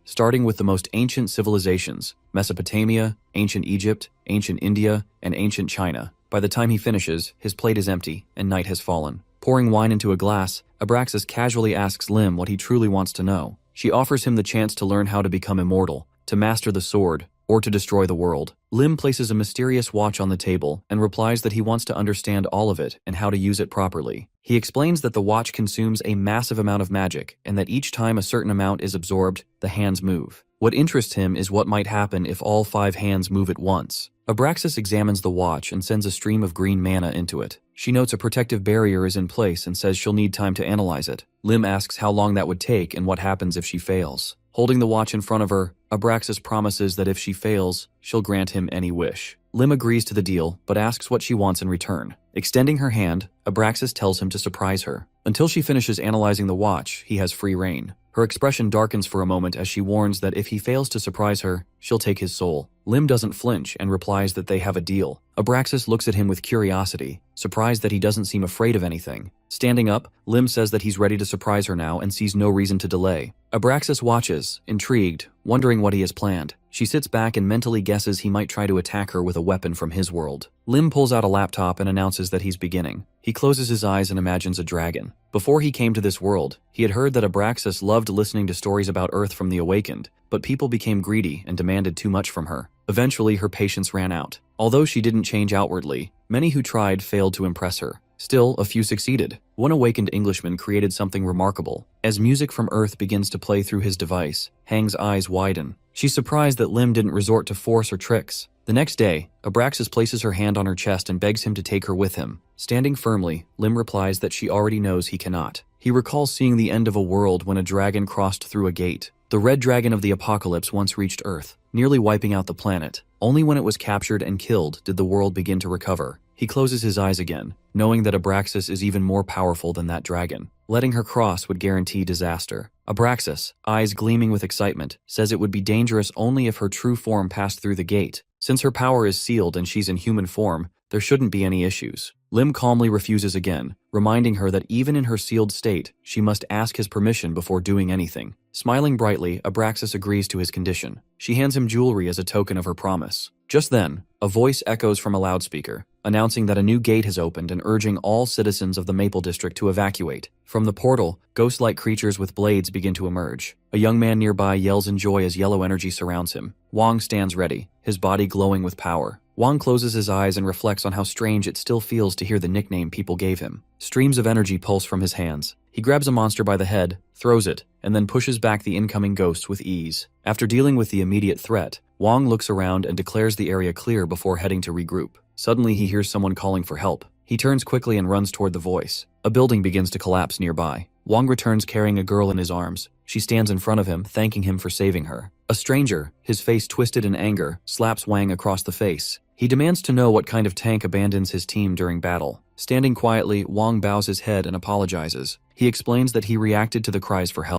Speaker 1: starting with the most ancient civilizations: Mesopotamia, ancient Egypt, ancient India, and ancient China. By the time he finishes, his plate is empty, and night has fallen. Pouring wine into a glass, Abraxas casually asks Lim what he truly wants to know. She offers him the chance to learn how to become immortal, to master the sword, or to destroy the world. Lim places a mysterious watch on the table and replies that he wants to understand all of it and how to use it properly. He explains that the watch consumes a massive amount of magic and that each time a certain amount is absorbed, the hands move. What interests him is what might happen if all 5 hands move at once. Abraxas examines the watch and sends a stream of green mana into it. She notes a protective barrier is in place and says she'll need time to analyze it. Lim asks how long that would take and what happens if she fails. Holding the watch in front of her, Abraxas promises that if she fails, she'll grant him any wish. Lim agrees to the deal, but asks what she wants in return. Extending her hand, Abraxas tells him to surprise her. Until she finishes analyzing the watch, he has free reign. Her expression darkens for a moment as she warns that if he fails to surprise her, she'll take his soul. Lim doesn't flinch and replies that they have a deal. Abraxas looks at him with curiosity, surprised that he doesn't seem afraid of anything. Standing up, Lim says that he's ready to surprise her now and sees no reason to delay. Abraxas watches, intrigued, wondering what he has planned. She sits back and mentally guesses he might try to attack her with a weapon from his world. Lim pulls out a laptop and announces that he's beginning. He closes his eyes and imagines a dragon. Before he came to this world, he had heard that Abraxas loved listening to stories about Earth from the Awakened, but people became greedy and demanded too much from her. Eventually, her patience ran out. Although she didn't change outwardly, many who tried failed to impress her. Still, a few succeeded. One awakened Englishman created something remarkable. As music from Earth begins to play through his device, Hang's eyes widen. She's surprised that Lim didn't resort to force or tricks. The next day, Abraxas places her hand on her chest and begs him to take her with him. Standing firmly, Lim replies that she already knows he cannot. He recalls seeing the end of a world when a dragon crossed through a gate. The red dragon of the apocalypse once reached Earth, nearly wiping out the planet. Only when it was captured and killed did the world begin to recover. He closes his eyes again, knowing that Abraxas is even more powerful than that dragon. Letting her cross would guarantee disaster. Abraxas, eyes gleaming with excitement, says it would be dangerous only if her true form passed through the gate. Since her power is sealed and she's in human form, there shouldn't be any issues. Lim calmly refuses again, reminding her that even in her sealed state, she must ask his permission before doing anything. Smiling brightly, Abraxas agrees to his condition. She hands him jewelry as a token of her promise. Just then, a voice echoes from a loudspeaker, announcing that a new gate has opened and urging all citizens of the Maple District to evacuate. From the portal, ghost-like creatures with blades begin to emerge. A young man nearby yells in joy as yellow energy surrounds him. Wong stands ready, his body glowing with power. Wong closes his eyes and reflects on how strange it still feels to hear the nickname people gave him. Streams of energy pulse from his hands. He grabs a monster by the head, throws it, and then pushes back the incoming ghosts with ease. After dealing with the immediate threat, Wong looks around and declares the area clear before heading to regroup. Suddenly he hears someone calling for help. He turns quickly and runs toward the voice. A building begins to collapse nearby. Wong returns carrying a girl in his arms. She stands in front of him, thanking him for saving her. A stranger, his face twisted in anger, slaps Wang across the face. He demands to know what kind of tank abandons his team during battle. Standing quietly, Wong bows his head and apologizes. He explains that he reacted to the cries for help.